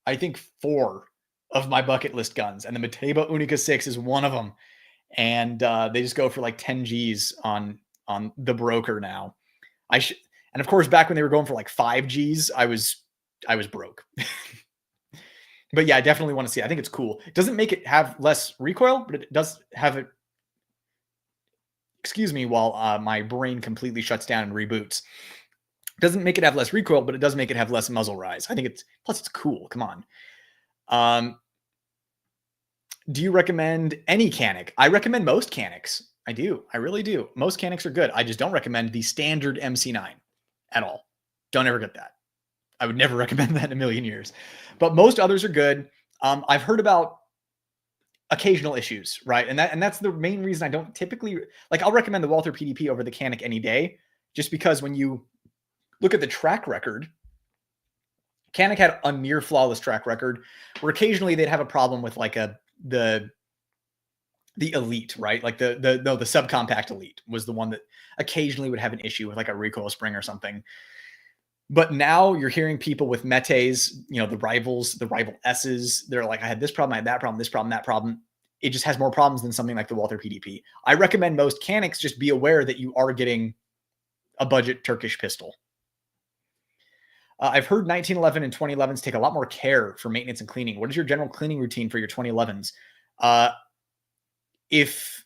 I think, 4 of my bucket list guns, and the Mateba Unica 6 is one of them. And they just go for like 10 G's on the broker now. And of course, back when they were going for like 5 G's, I was broke. But yeah, I definitely want to see it. I think it's cool. It doesn't make it have less recoil, but it does have it. Excuse me while my brain completely shuts down and reboots. It doesn't make it have less recoil, but it does make it have less muzzle rise. I think plus it's cool. Come on. Do you recommend any Canic? I recommend most Canics. I do. I really do. Most Canics are good. I just don't recommend the standard MC9 at all. Don't ever get that. I would never recommend that in a million years. But most others are good. I've heard about occasional issues, right? And that's the main reason I don't typically like. I'll recommend the Walther PDP over the Canic any day, just because when you look at the track record, Canic had a near flawless track record, where occasionally they'd have a problem with like the Elite, right? Like the subcompact Elite was the one that occasionally would have an issue with like a recoil spring or something. But now you're hearing people with Metes, the Rival S's. They're like, I had this problem, I had that problem, this problem, that problem. It just has more problems than something like the Walther PDP. I recommend most Canics just be aware that you are getting a budget Turkish pistol. I've heard 1911 and 2011s take a lot more care for maintenance and cleaning. What is your general cleaning routine for your 2011s? If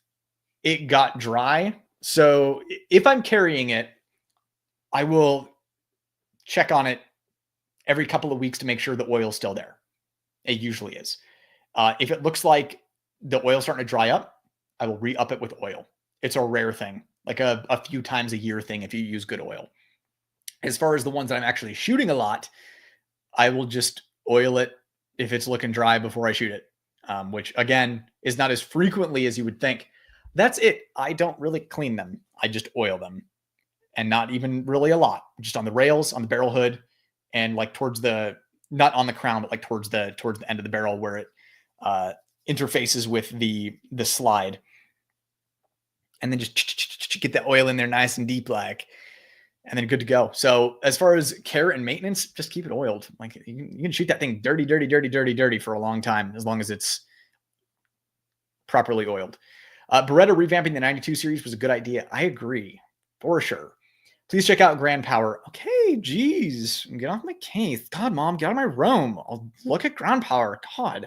it got dry, so if I'm carrying it, I will check on it every couple of weeks to make sure the oil's still there. It usually is. If it looks like the oil's starting to dry up, I will re-up it with oil. It's a rare thing, like a few times a year thing if you use good oil. As far as the ones that I'm actually shooting a lot, I will just oil it if it's looking dry before I shoot it, which again is not as frequently as you would think. That's it. I don't really clean them. I just oil them, and not even really a lot, just on the rails, on the barrel hood, and like towards not on the crown, but like towards the end of the barrel where it interfaces with the slide, and then just get the oil in there nice and deep, like. And then good to go. So as far as care and maintenance, just keep it oiled. Like you can shoot that thing dirty for a long time, as long as it's properly oiled. Beretta revamping the 92 series was a good idea. I agree, for sure. Please check out Grand Power. Okay, geez, get off my case. God, Mom, get out of my room. I'll look at Grand Power. God.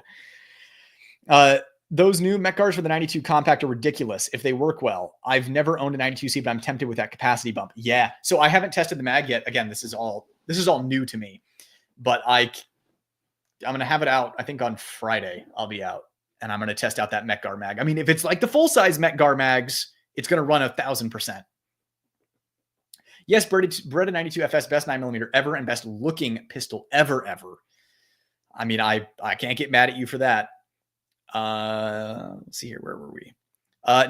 Those new mech guards for the 92 compact are ridiculous if they work well. I've never owned a 92C, but I'm tempted with that capacity bump. Yeah. So I haven't tested the mag yet. Again, this is all new to me, but I'm going to have it out. I think on Friday I'll be out and I'm going to test out that mech guard mag. I mean, if it's like the full size mech guard mags, it's going to run 1,000%. Yes, Beretta 92 FS, best 9mm ever and best looking pistol ever. I mean, I can't get mad at you for that. Let's see here. Where were we?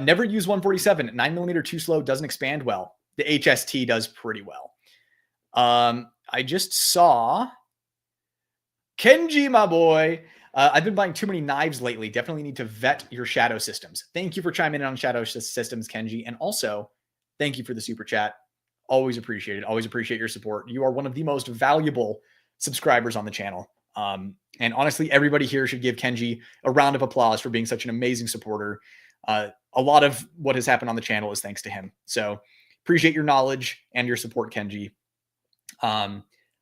Never use 147. 9mm too slow, doesn't expand well. The HST does pretty well. I just saw Kenji, my boy. I've been buying too many knives lately. Definitely need to vet your shadow systems. Thank you for chiming in on shadow systems, Kenji. And also, thank you for the super chat. Always appreciate it. Always appreciate your support. You are one of the most valuable subscribers on the channel. And honestly, everybody here should give Kenji a round of applause for being such an amazing supporter. A lot of what has happened on the channel is thanks to him. So appreciate your knowledge and your support, Kenji.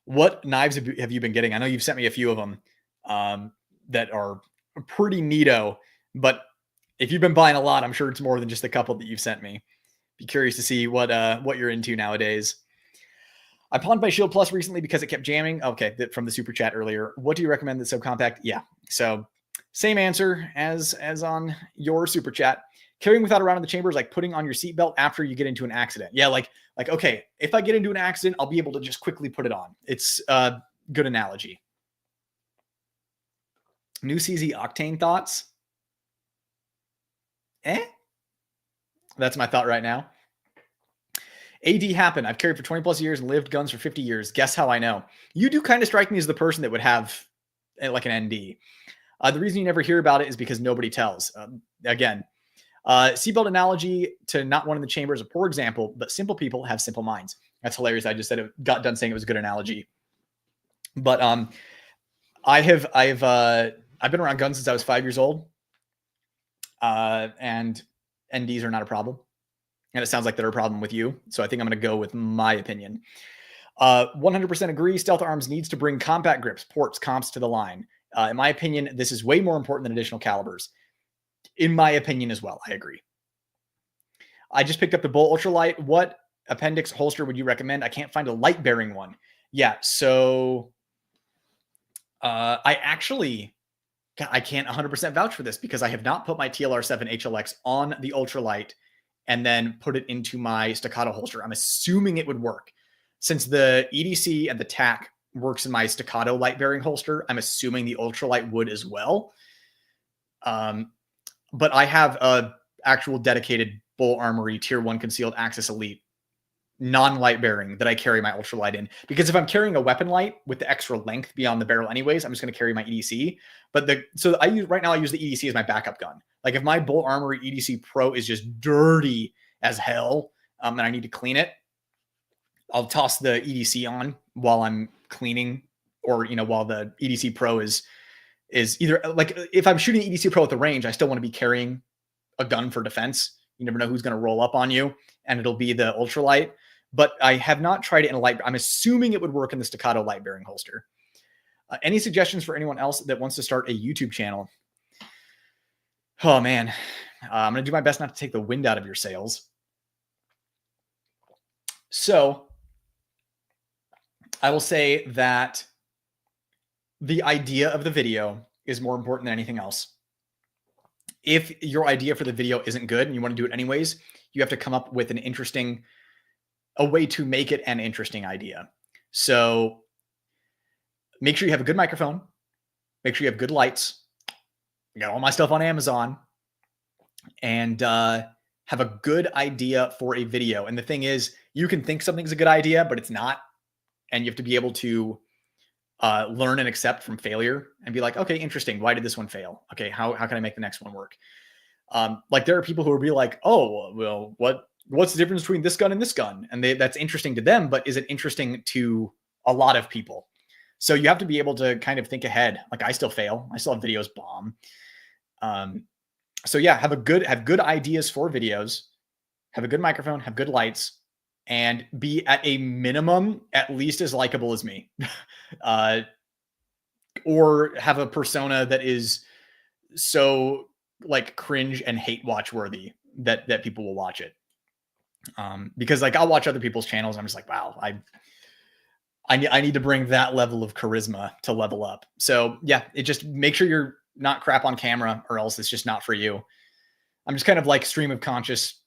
What knives have you been getting? I know you've sent me a few of them that are pretty neato, but if you've been buying a lot, I'm sure it's more than just a couple that you've sent me. Be curious to see what you're into nowadays. I pawned my Shield Plus recently because it kept jamming. Okay, from the super chat earlier. What do you recommend the subcompact? Yeah, so same answer as on your super chat. Carrying without a round in the chamber is like putting on your seatbelt after you get into an accident. Yeah, like okay, if I get into an accident, I'll be able to just quickly put it on. It's a good analogy. New CZ Octane thoughts? That's my thought right now. AD happened. I've carried for 20 plus years and lived guns for 50 years. Guess how I know? You do kind of strike me as the person that would have like an ND. The reason you never hear about it is because nobody tells. Again, seatbelt analogy to not one in the chamber is a poor example, but simple people have simple minds. That's hilarious. I just said it, got done saying it was a good analogy. But I've been around guns since I was 5 years old. And NDs are not a problem. And it sounds like they're a problem with you. So I think I'm going to go with my opinion. 100% agree. Stealth Arms needs to bring compact grips, ports, comps to the line. In my opinion, this is way more important than additional calibers. In my opinion as well, I agree. I just picked up the Bolt Ultralight. What appendix holster would you recommend? I can't find a light bearing one. Yeah, so I can't 100% vouch for this because I have not put my TLR7 HLX on the Ultralight and then put it into my staccato holster. I'm assuming it would work. Since the EDC and the TAC works in my staccato light bearing holster, I'm assuming the Ultralight would as well. But I have a actual dedicated Bull Armory Tier 1 Concealed Axis Elite non-light bearing that I carry my Ultralight in. Because if I'm carrying a weapon light with the extra length beyond the barrel anyways, I'm just going to carry my EDC. But right now I use the EDC as my backup gun. Like if my Bull Armory EDC Pro is just dirty as hell, and I need to clean it, I'll toss the EDC on while I'm cleaning, or while the EDC Pro is either, like, if I'm shooting EDC Pro at the range, I still want to be carrying a gun for defense. You never know who's going to roll up on you, and it'll be the Ultralight. But I have not tried it in a light. I'm assuming it would work in the staccato light bearing holster. Any suggestions for anyone else that wants to start a YouTube channel? Oh man, I'm going to do my best not to take the wind out of your sails. So I will say that the idea of the video is more important than anything else. If your idea for the video isn't good and you want to do it anyways, you have to come up with a way to make it an interesting idea. So make sure you have a good microphone. Make sure you have good lights. I got all my stuff on Amazon, and have a good idea for a video. And the thing is, you can think something's a good idea, but it's not. And you have to be able to learn and accept from failure and be like, okay, interesting. Why did this one fail? Okay, how can I make the next one work? Like there are people who will be like, oh, well, what's the difference between this gun and this gun? And that's interesting to them, but is it interesting to a lot of people? So you have to be able to kind of think ahead. Like I still fail. I still have videos bomb. So yeah, have good ideas for videos, have a good microphone, have good lights, and be at a minimum at least as likable as me. Or have a persona that is so like cringe and hate watch worthy that people will watch it. Because like I'll watch other people's channels and I'm just like, wow, I need to bring that level of charisma to level up. So yeah, it just make sure you're not crap on camera or else it's just not for you. I'm just kind of like stream of conscious,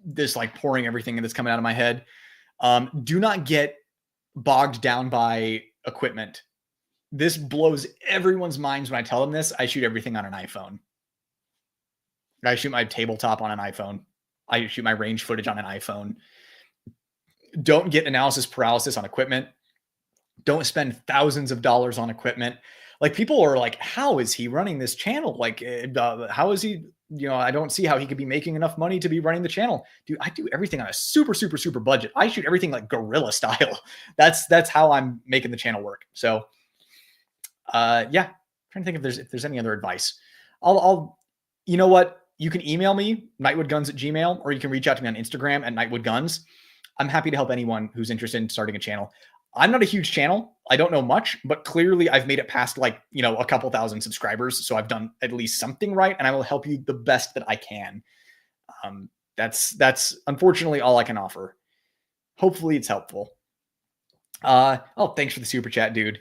this like pouring everything that's coming out of my head. Do not get bogged down by equipment. This blows everyone's minds when I tell them this. I shoot everything on an iPhone. I shoot my tabletop on an iPhone. I shoot my range footage on an iPhone. Don't get analysis paralysis on equipment. Don't spend thousands of dollars on equipment. Like people are like, how is he running this channel? Like, how is he, I don't see how he could be making enough money to be running the channel. Dude, I do everything on a super, super, super budget. I shoot everything like guerrilla style. That's how I'm making the channel work. So, yeah, I'm trying to think if there's any other advice. I'll you know what? You can email me, nightwoodguns@gmail.com, or you can reach out to me on Instagram at nightwoodguns. I'm happy to help anyone who's interested in starting a channel. I'm not a huge channel. I don't know much, but clearly I've made it past like, a couple thousand subscribers. So I've done at least something right, and I will help you the best that I can. That's unfortunately all I can offer. Hopefully it's helpful. Thanks for the super chat, dude.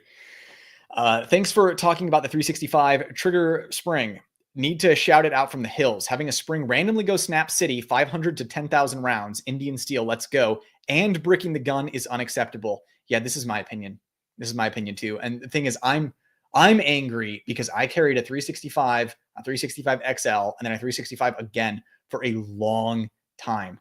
Thanks for talking about the 365 trigger spring. Need to shout it out from the hills. Having a spring randomly go snap city, 500 to 10,000 rounds, Indian steel, let's go, and bricking the gun is unacceptable. Yeah, this is my opinion. This is my opinion too. And the thing is, I'm angry because I carried a 365, a 365 XL, and then a 365 again for a long time.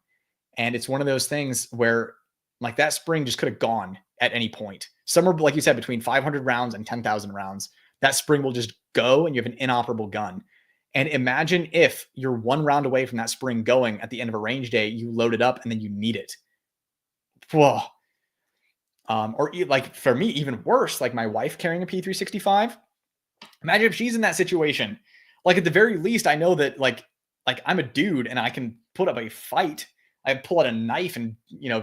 And it's one of those things where like that spring just could have gone at any point. Somewhere, like you said, between 500 rounds and 10,000 rounds, that spring will just go and you have an inoperable gun. And imagine if you're one round away from that spring going at the end of a range day, you load it up and then you need it. Whoa. Or like for me, even worse, like my wife carrying a P365. Imagine if she's in that situation. Like at the very least, I know that like I'm a dude and I can put up a fight. I pull out a knife and,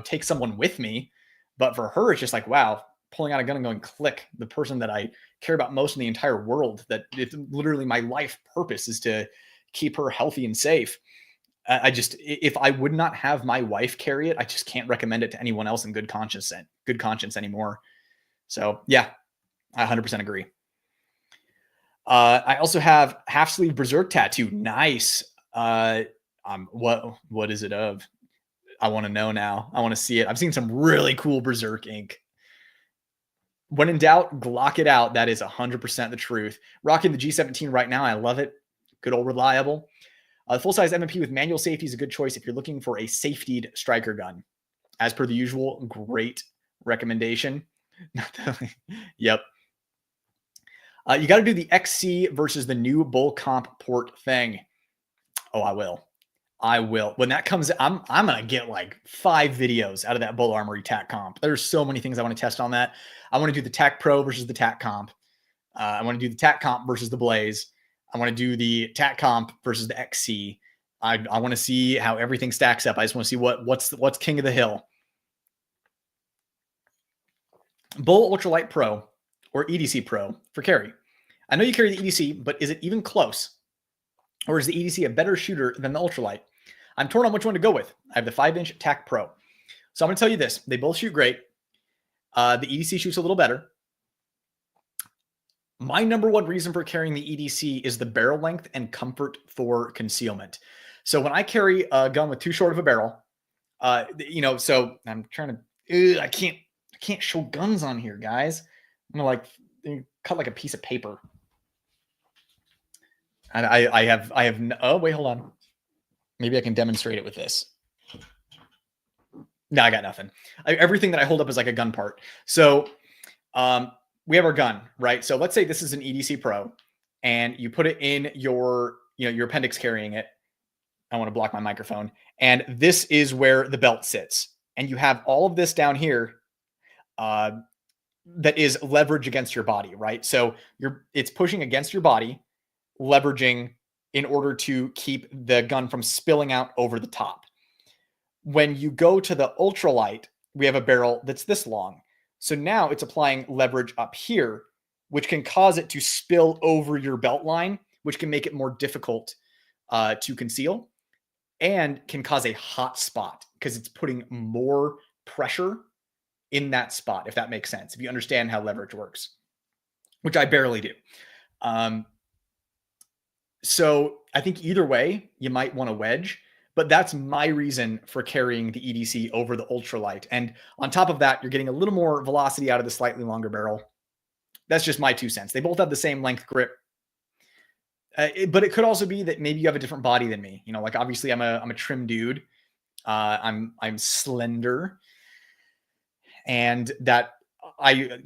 take someone with me. But for her, it's just like, wow, pulling out a gun and going click. The person that I care about most in the entire world, that it's literally my life purpose is to keep her healthy and safe. If I would not have my wife carry it, I just can't recommend it to anyone else in good conscience anymore. So yeah, I 100% agree. I also have half sleeve berserk tattoo. Nice. What is it of? I want to know now. I want to see it. I've seen some really cool berserk ink. When in doubt, Glock it out. That is 100% the truth. Rocking the G17 right now. I love it. Good old reliable. Full-size M&P with manual safety is a good choice if you're looking for a safetied striker gun. As per the usual, great recommendation. Yep. You got to do the XC versus the new bull comp port thing. Oh, I will. When that comes, I'm going to get like 5 videos out of that bull armory tac comp. There's so many things I want to test on that. I want to do the tac pro versus the tac comp. I want to do the tac comp versus the blaze. I want to do the tac comp versus the XC. I want to see how everything stacks up. I just want to see what's king of the hill. Bull Ultralight Pro or EDC Pro for carry. I know you carry the EDC, but is it even close? Or is the EDC a better shooter than the Ultralight? I'm torn on which one to go with. I have the 5-inch TAC Pro. So I'm going to tell you this. They both shoot great. The EDC shoots a little better. My number one reason for carrying the EDC is the barrel length and comfort for concealment. So when I carry a gun with too short of a barrel, so I'm trying to, I can't show guns on here, guys. I'm going to like cut like a piece of paper. And I have, oh, wait, hold on. Maybe I can demonstrate it with this. No, I got nothing. Everything that I hold up is like a gun part. So, we have our gun, right? So let's say this is an EDC Pro and you put it in your appendix carrying it. I want to block my microphone. And this is where the belt sits. And you have all of this down here that is leverage against your body, right? So it's pushing against your body, leveraging in order to keep the gun from spilling out over the top. When you go to the ultralight, we have a barrel that's this long. So now it's applying leverage up here, which can cause it to spill over your belt line, which can make it more difficult to conceal and can cause a hot spot because it's putting more pressure in that spot, if that makes sense, if you understand how leverage works, which I barely do. So I think either way, you might want a wedge, but that's my reason for carrying the EDC over the ultralight. And on top of that, you're getting a little more velocity out of the slightly longer barrel. That's just my 2 cents. They both have the same length grip. But it could also be that maybe you have a different body than me. You know, like obviously I'm a trim dude. I'm slender, and that I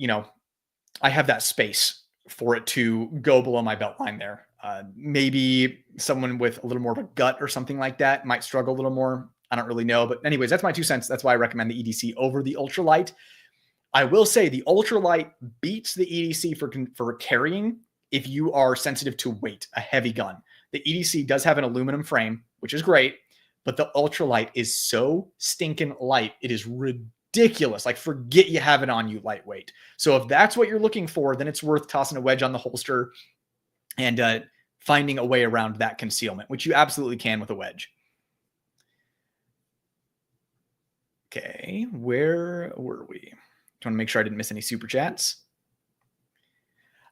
have that space for it to go below my belt line there. Maybe someone with a little more of a gut or something like that might struggle a little more. I don't really know. But anyways, that's my 2 cents. That's why I recommend the EDC over the ultralight. I will say the ultralight beats the EDC for carrying if you are sensitive to weight, a heavy gun. The EDC does have an aluminum frame, which is great, but the ultralight is so stinking light. It is ridiculous. Like, forget you have it on you lightweight. So if that's what you're looking for, then it's worth tossing a wedge on the holster and finding a way around that concealment, which you absolutely can with a wedge. Okay, where were we? I want to make sure I didn't miss any super chats.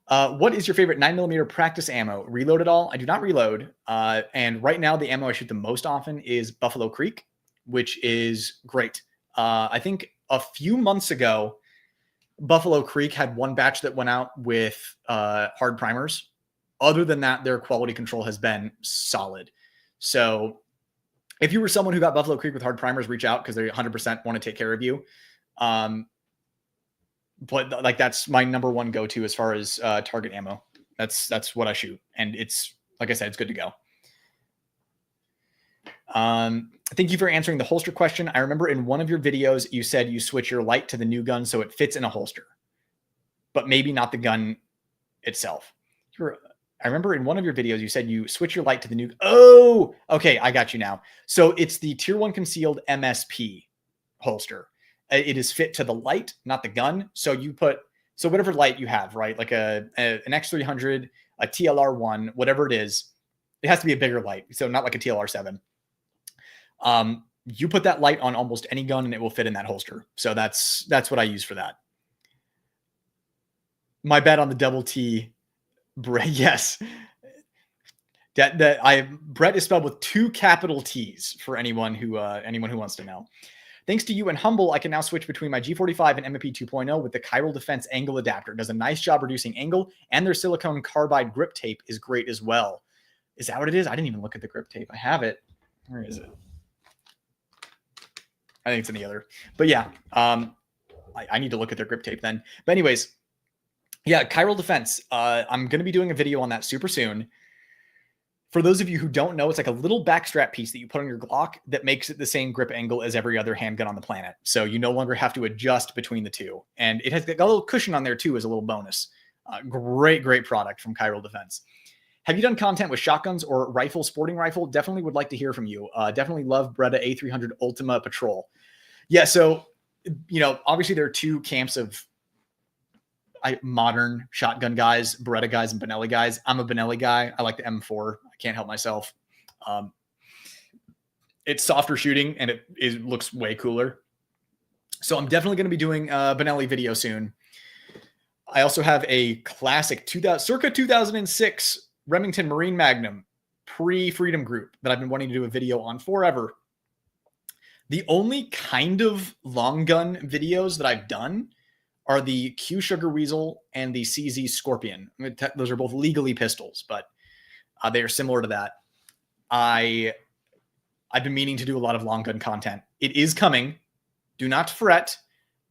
What is your favorite 9mm practice ammo? Reload at all? I do not reload. And right now, the ammo I shoot the most often is Buffalo Creek, which is great. I think a few months ago, Buffalo Creek had one batch that went out with hard primers. Other than that, their quality control has been solid. So if you were someone who got Buffalo Creek with hard primers, reach out because they 100% want to take care of you. But like, that's my number one go-to as far as target ammo. That's what I shoot. And it's, like I said, it's good to go. Thank you for answering the holster question. I remember in one of your videos, you said you switch your light to the new gun so it fits in a holster, but maybe not the gun itself. I remember in one of your videos, you said you switch your light to the new. Oh, okay. I got you now. So it's the Tier 1 concealed MSP holster. It is fit to the light, not the gun. So you put, so whatever light you have, right? Like an X300, a TLR1, whatever it is, it has to be a bigger light. So not like a TLR7. You put that light on almost any gun and it will fit in that holster. So that's what I use for that. My bet on the double T, Brett. Yes. Brett is spelled with 2 capital T's for anyone who wants to know. Thanks to you and Humble, I can now switch between my G45 and MP 2.0 with the Chiral Defense angle adapter. It does a nice job reducing angle, and their silicone carbide grip tape is great as well. Is that what it is? I didn't even look at the grip tape. I have it. Where is it? I think it's in the other. But yeah, I need to look at their grip tape then. But anyways, yeah, Chiral Defense. I'm going to be doing a video on that super soon. For those of you who don't know, it's like a little backstrap piece that you put on your Glock that makes it the same grip angle as every other handgun on the planet. So you no longer have to adjust between the two. And it has got a little cushion on there too as a little bonus. Great product from Chiral Defense. Have you done content with shotguns or rifle, sporting rifle? Definitely would like to hear from you. Definitely love Breda A300 Ultima Patrol. Yeah, so, obviously there are 2 camps of modern shotgun guys, Beretta guys, and Benelli guys. I'm a Benelli guy. I like the M4. I can't help myself. It's softer shooting and it looks way cooler. So I'm definitely going to be doing a Benelli video soon. I also have a classic circa 2006 Remington Marine Magnum pre-Freedom Group that I've been wanting to do a video on forever. The only kind of long gun videos that I've done are the Q Sugar Weasel and the CZ Scorpion. Those are both legally pistols, but they are similar to that. I've been meaning to do a lot of long gun content. It is coming. Do not fret.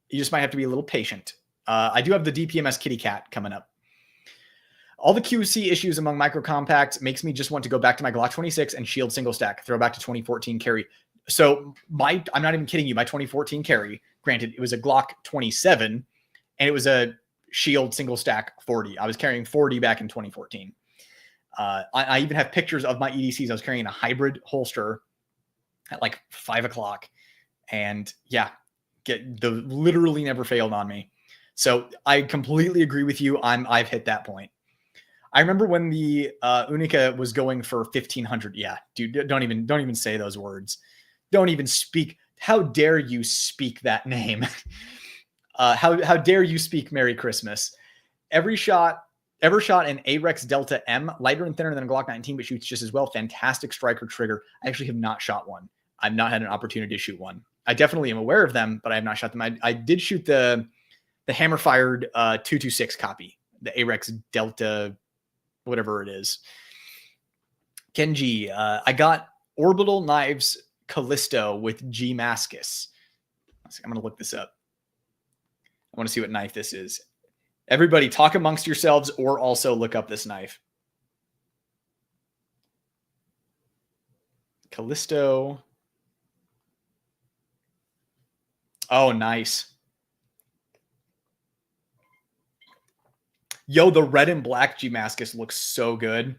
You just might have to be a little patient. I do have the DPMS Kitty Cat coming up. All the QC issues among micro compacts makes me just want to go back to my Glock 26 and Shield single stack, throw back to 2014 carry. So I'm not even kidding you. My 2014 carry, granted, it was a Glock 27 and it was a Shield single stack 40. I was carrying 40 back in 2014. I even have pictures of my EDCs. I was carrying a hybrid holster at like 5 o'clock, and yeah, literally never failed on me. So I completely agree with you. I've hit that point. I remember when the Unica was going for 1,500. Yeah, dude, don't even say those words. Don't even speak. How dare you speak that name? How dare you speak Merry Christmas? Ever shot an AREX Delta M, lighter and thinner than a Glock 19, but shoots just as well. Fantastic striker trigger. I actually have not shot one. I've not had an opportunity to shoot one. I definitely am aware of them, but I have not shot them. I did shoot the hammer fired 226 copy, the AREX Delta, whatever it is. Kenji, I got Orbital Knives Callisto with G Mascus. I'm going to look this up. I want to see what knife this is. Everybody talk amongst yourselves or also look up this knife. Callisto. Oh, nice. Yo, the red and black G-Mascus looks so good.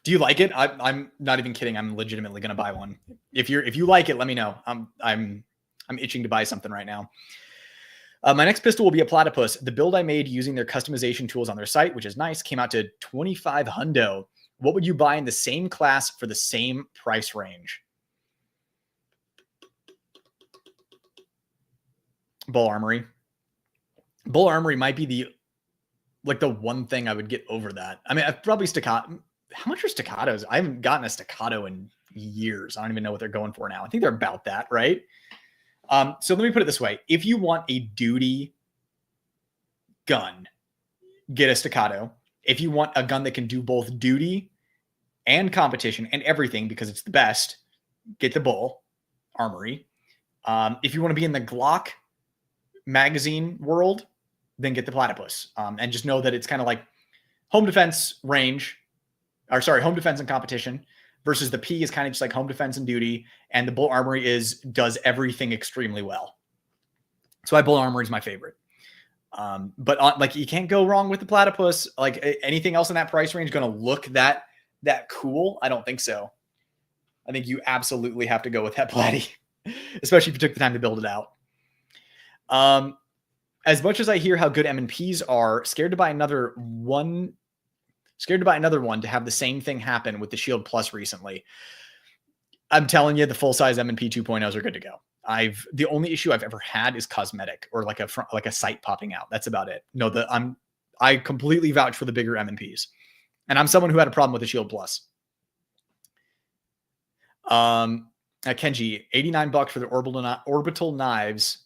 Do you like it? I'm not even kidding. I'm legitimately going to buy one. If you like it, let me know. I'm itching to buy something right now. My next pistol will be a Platypus. The build I made using their customization tools on their site, which is nice, came out to 25 hundo. What would you buy in the same class for the same price range? Bull Armory. Bull Armory might be the one thing I would get over that. I mean, I've probably staccato. How much are staccatos? I haven't gotten a staccato in years. I don't even know what they're going for now. I think they're about that, right? So let me put it this way. If you want a duty gun, get a staccato. If you want a gun that can do both duty and competition and everything because it's the best, get the Bull Armory. If you want to be in the Glock magazine world, then get the Platypus. And just know that it's kind of like home defense range, home defense and competition, versus the P is kind of just like home defense and duty. And the Bull Armory does everything extremely well. So Bull Armory is my favorite. But you can't go wrong with the Platypus. Like anything else in that price range going to look that cool? I don't think so. I think you absolutely have to go with that Platy, especially if you took the time to build it out. As much as I hear how good M&Ps are, scared to buy another one to have the same thing happen with the Shield Plus recently. I'm telling you, the full-size M&P 2.0s are good to go. The only issue I've ever had is cosmetic or like a sight popping out. That's about it. No, I completely vouch for the bigger M&Ps. And I'm someone who had a problem with the Shield Plus. Kenji, $89 for the orbital knives.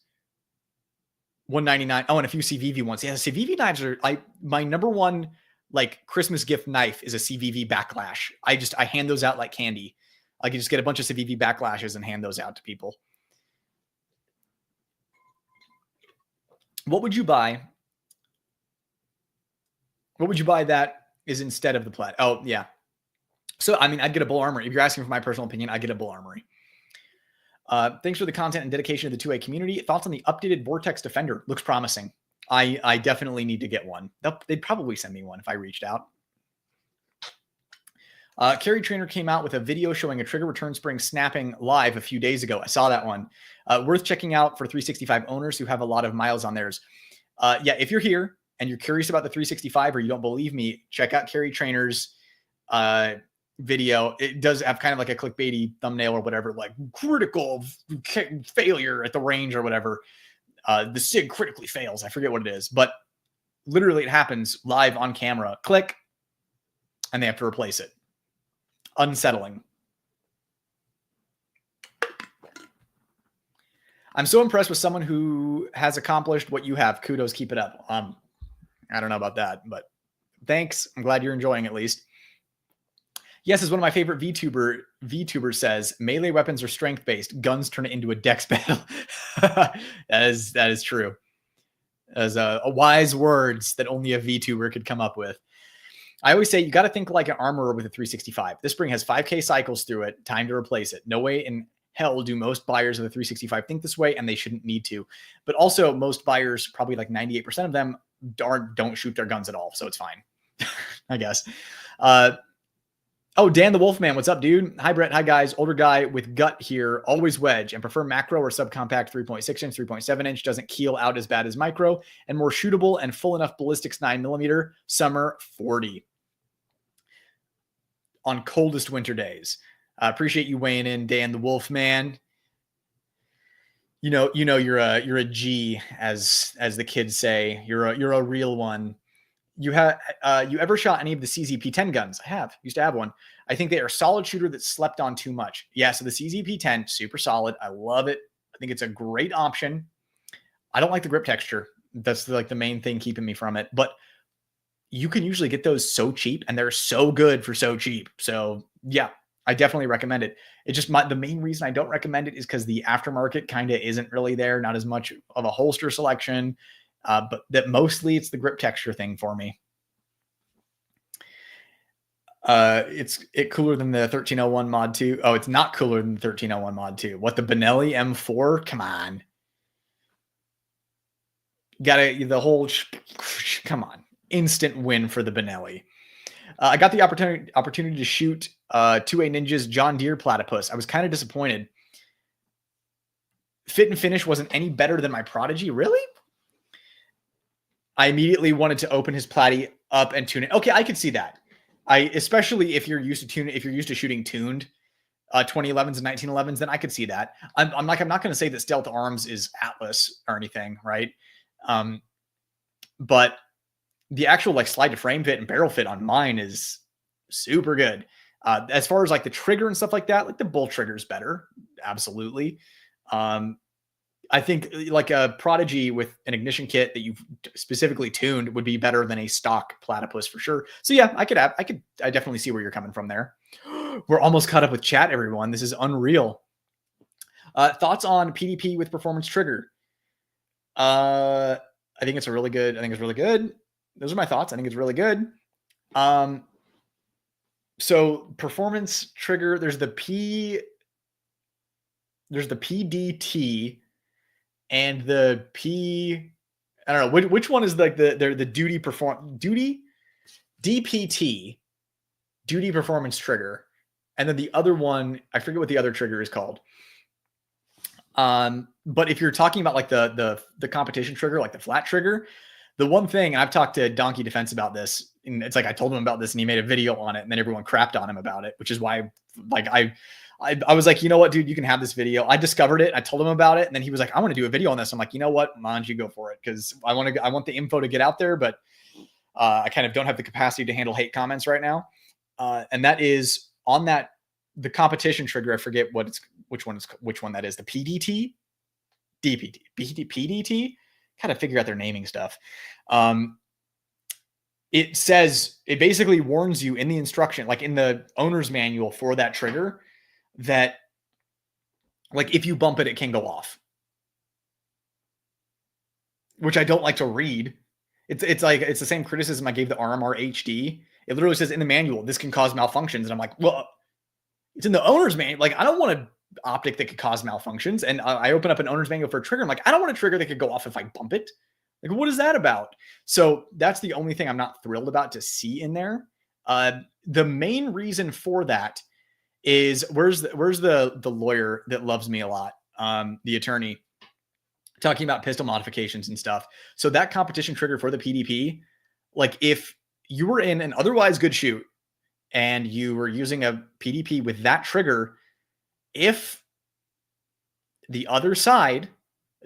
$199. Oh, and a few CVV ones. Yeah, CVV knives are my number one Christmas gift knife is a CVV backlash. I hand those out like candy. I can just get a bunch of CVV backlashes and hand those out to people. What would you buy? What would you buy that is instead of the Plat? Oh, yeah. So, I mean, I'd get a Bull Armory. If you're asking for my personal opinion, I'd get a Bull Armory. Thanks for the content and dedication to the 2A community. Thoughts on the updated Vortex Defender? Looks promising. I definitely need to get one. They'd probably send me one if I reached out. Carry Trainer came out with a video showing a trigger return spring snapping live a few days ago. I saw that one. Worth checking out for 365 owners who have a lot of miles on theirs. Yeah, if you're here and you're curious about the 365 or you don't believe me, check out Carry Trainer's video. It does have kind of like a clickbaity thumbnail or whatever, like critical failure at the range or whatever. The SIG critically fails. I forget what it is, but literally it happens live on camera. Click, and they have to replace it. Unsettling. I'm so impressed with someone who has accomplished what you have. Kudos, keep it up. I don't know about that, but thanks. I'm glad you're enjoying at least. Yes, as one of my favorite VTubers says, melee weapons are strength-based. Guns turn it into a dex battle. that is true. As a wise words that only a VTuber could come up with. I always say you got to think like an armorer with a 365. This spring has 5K cycles through it. Time to replace it. No way in hell do most buyers of the 365 think this way, and they shouldn't need to. But also, most buyers, probably like 98% of them, don't shoot their guns at all, so it's fine, I guess. Oh, Dan the Wolfman, what's up, dude? Hi, Brett. Hi, guys. Older guy with gut here, always wedge, and prefer macro or subcompact 3.6 inch, 3.7 inch. Doesn't keel out as bad as micro, and more shootable and full enough ballistics 9mm. Summer 40 on coldest winter days. Appreciate you weighing in, Dan the Wolfman. You know, you're a G, as the kids say. You're a real one. You ever shot any of the CZP-10 guns? I have. Used to have one. I think they are a solid shooter that slept on too much. Yeah, so the CZP-10, super solid. I love it. I think it's a great option. I don't like the grip texture. That's like the main thing keeping me from it. But you can usually get those so cheap, and they're so good for so cheap. So yeah, I definitely recommend it. It just the main reason I don't recommend it is because the aftermarket kind of isn't really there. Not as much of a holster selection. But that mostly it's the grip texture thing for me. It's cooler than the 1301 Mod 2. Oh, it's not cooler than the 1301 Mod 2. What, the Benelli M4? Come on. Come on. Instant win for the Benelli. I got the opportunity to shoot 2A Ninja's John Deere Platypus. I was kind of disappointed. Fit and finish wasn't any better than my Prodigy. Really? I immediately wanted to open his Platy up and tune it. Okay, I could see that. Especially if you're used to shooting tuned 2011s and 1911s, then I could see that. I'm not going to say that Stealth Arms is Atlas or anything, right? But the actual like slide to frame fit and barrel fit on mine is super good. As far as like the trigger and stuff like that, like the bolt trigger is better, absolutely. I think like a Prodigy with an ignition kit that you've specifically tuned would be better than a stock Platypus for sure. So yeah, I definitely see where you're coming from there. We're almost caught up with chat, everyone. This is unreal. Thoughts on PDP with performance trigger? I think it's really good. Those are my thoughts. I think it's really good. So performance trigger, there's the PDT and the I don't know which one is like the DPT, duty performance trigger, and then the other one, I forget what the other trigger is called. But if you're talking about like the competition trigger, like the flat trigger, the one thing, and I've talked to Donkey Defense about this, and it's like I told him about this and he made a video on it, and then everyone crapped on him about it, which is why like I was like, you know what, dude, you can have this video. I discovered it. I told him about it. And then he was like, I want to do a video on this. I'm like, you know what, Manj, you go for it. Cause I want the info to get out there, but I kind of don't have the capacity to handle hate comments right now. And that is on the competition trigger. I forget which one that is. The PDT, DPT, PDT. Kind of figure out their naming stuff. It basically warns you in the instruction, like in the owner's manual for that trigger, that like if you bump it, it can go off, which I don't like to read. It's like, it's the same criticism I gave the RMR HD. It literally says in the manual, this can cause malfunctions. And I'm like, well, it's in the owner's manual. Like, I don't want an optic that could cause malfunctions. And I open up an owner's manual for a trigger. I'm like, I don't want a trigger that could go off if I bump it. Like, what is that about? So that's the only thing I'm not thrilled about to see in there. The main reason for that is where's the lawyer that loves me a lot, the attorney, talking about pistol modifications and stuff. So that competition trigger for the PDP, like if you were in an otherwise good shoot and you were using a PDP with that trigger, if the other side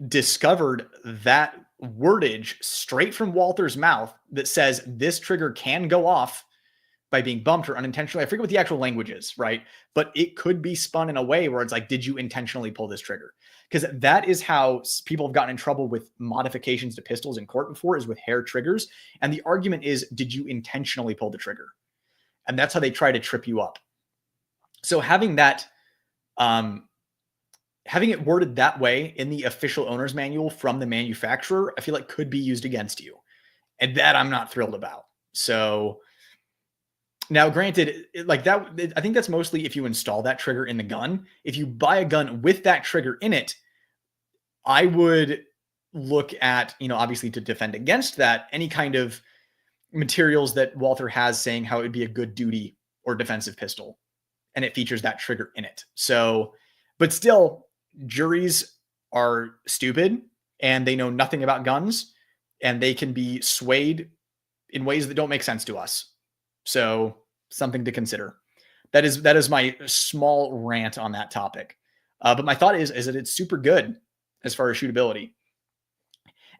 discovered that wordage straight from Walther's mouth that says this trigger can go off by being bumped or unintentionally, I forget what the actual language is, right? But it could be spun in a way where it's like, did you intentionally pull this trigger? Because that is how people have gotten in trouble with modifications to pistols in court before, is with hair triggers. And the argument is, did you intentionally pull the trigger? And that's how they try to trip you up. So having that, having it worded that way in the official owner's manual from the manufacturer, I feel like could be used against you. And that I'm not thrilled about. So now, granted, like that, I think that's mostly if you install that trigger in the gun. If you buy a gun with that trigger in it, I would look at, obviously to defend against that, any kind of materials that Walther has saying how it would be a good duty or defensive pistol, and it features that trigger in it. So, but still, juries are stupid and they know nothing about guns, and they can be swayed in ways that don't make sense to us. So, something to consider. That is my small rant on that topic. But my thought is that it's super good as far as shootability.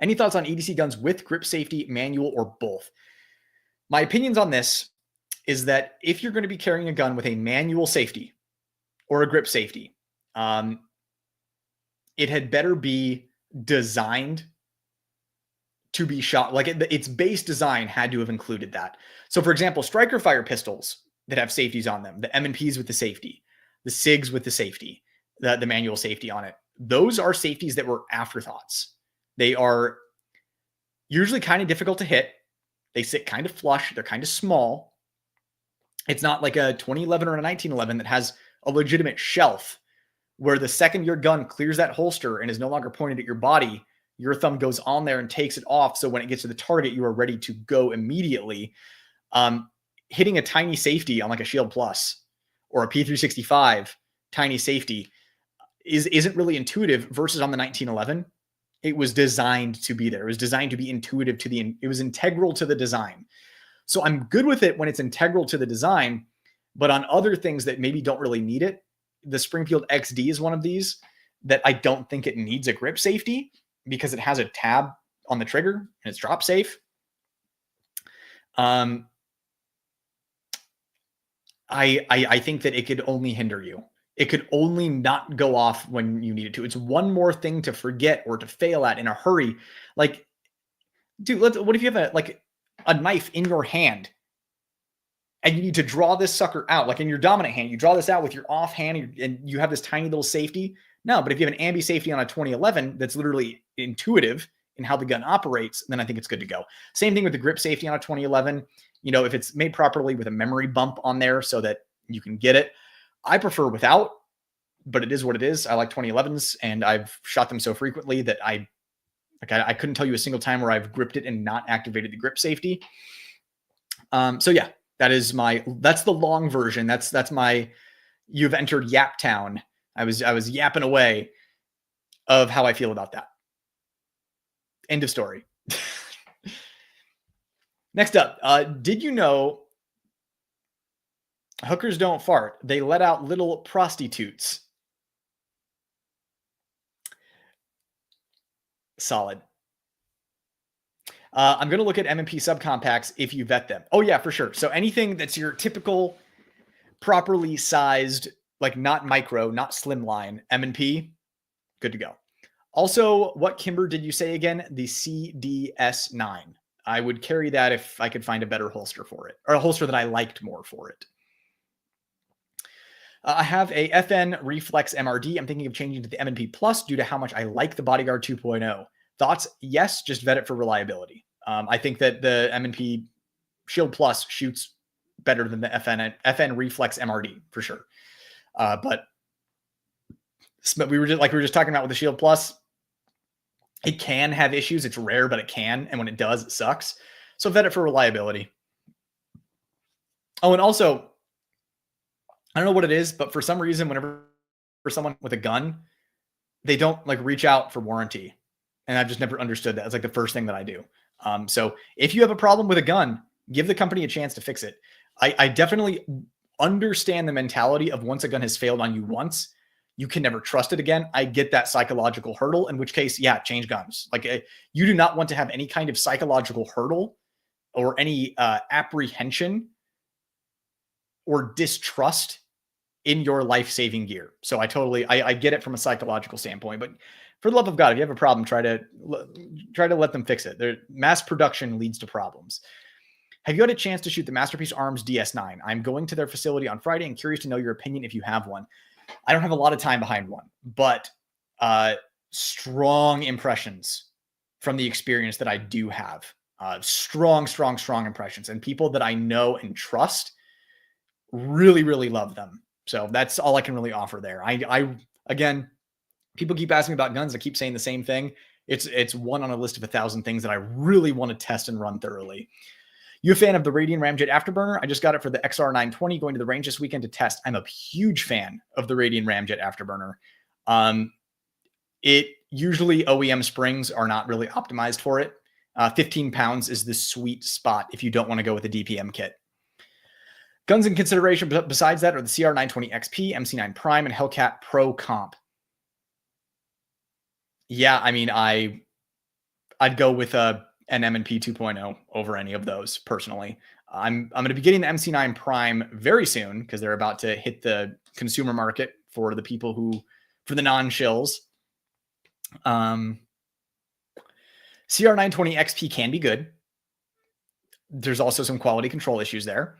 Any thoughts on EDC guns with grip safety, manual, or both? My opinions on this is that if you're going to be carrying a gun with a manual safety or a grip safety, it had better be designed to be shot. Like its base design had to have included that. So, for example, striker fire pistols that have safeties on them, the M&Ps with the safety, the SIGs with the safety, the manual safety on it. Those are safeties that were afterthoughts. They are usually kind of difficult to hit. They sit kind of flush. They're kind of small. It's not like a 2011 or a 1911 that has a legitimate shelf where the second your gun clears that holster and is no longer pointed at your body, your thumb goes on there and takes it off. So when it gets to the target, you are ready to go immediately. Hitting a tiny safety on like a Shield Plus or a P365 tiny safety isn't really intuitive versus on the 1911. It was designed to be there. It was designed to be intuitive it was integral to the design. So I'm good with it when it's integral to the design, but on other things that maybe don't really need it, the Springfield XD is one of these that I don't think it needs a grip safety because it has a tab on the trigger and it's drop safe. I think that it could only hinder you. It could only not go off when you need it to. It's one more thing to forget or to fail at in a hurry. Like, dude, what if you have a knife in your hand and you need to draw this sucker out? Like in your dominant hand, you draw this out with your off hand and you have this tiny little safety. No, but if you have an ambi safety on a 2011 that's literally intuitive in how the gun operates, then I think it's good to go. Same thing with the grip safety on a 2011. You know, if it's made properly with a memory bump on there so that you can get it. I prefer without, but it is what it is. I like 2011s and I've shot them so frequently that I couldn't tell you a single time where I've gripped it and not activated the grip safety. So yeah, that's the long version. That's my, you've entered Yap Town. I was yapping away of how I feel about that. End of story. Next up, did you know hookers don't fart? They let out little prostitutes. Solid. I'm going to look at M&P subcompacts if you vet them. Oh yeah, for sure. So anything that's your typical properly sized, like not micro, not slimline M&P, good to go. Also, what Kimber did you say again? The CDS9. I would carry that if I could find a better holster for it, or a holster that I liked more for it. I have a FN Reflex MRD. I'm thinking of changing to the M&P Plus due to how much I like the Bodyguard 2.0. Thoughts? Yes, just vet it for reliability. I think that the M&P Shield Plus shoots better than the FN Reflex MRD for sure. But we were just talking about with the Shield Plus. It can have issues. It's rare, but it can. And when it does, it sucks. So vet it for reliability. Oh, and also, I don't know what it is, but for some reason, whenever for someone with a gun, they don't like reach out for warranty. And I've just never understood that. It's like the first thing that I do. So if you have a problem with a gun, give the company a chance to fix it. I definitely understand the mentality of once a gun has failed on you once, you can never trust it again. I get that psychological hurdle, in which case, yeah, change guns. Like you do not want to have any kind of psychological hurdle or any apprehension or distrust in your life-saving gear. So I get it from a psychological standpoint, but for the love of God, if you have a problem, try to let them fix it. Mass production leads to problems. Have you had a chance to shoot the Masterpiece Arms DS9? I'm going to their facility on Friday and curious to know your opinion if you have one. I don't have a lot of time behind one, but strong impressions from the experience that I do have. Strong impressions. And people that I know and trust really, really love them. So that's all I can really offer there. I again, people keep asking me about guns. I keep saying the same thing. It's one on a list of 1,000 things that I really want to test and run thoroughly. You a fan of the Radian Ramjet Afterburner? I just got it for the XR920 going to the range this weekend to test. I'm a huge fan of the Radian Ramjet Afterburner. It usually OEM springs are not really optimized for it. 15 pounds is the sweet spot if you don't want to go with a DPM kit. Guns in consideration besides that are the CR920 XP, MC9 Prime, and Hellcat Pro Comp. Yeah, I mean, I'd go with an M&P 2.0 over any of those personally. I'm going to be getting the MC9 Prime very soon because they're about to hit the consumer market for the people for the non-shills. CR920 XP can be good. There's also some quality control issues there.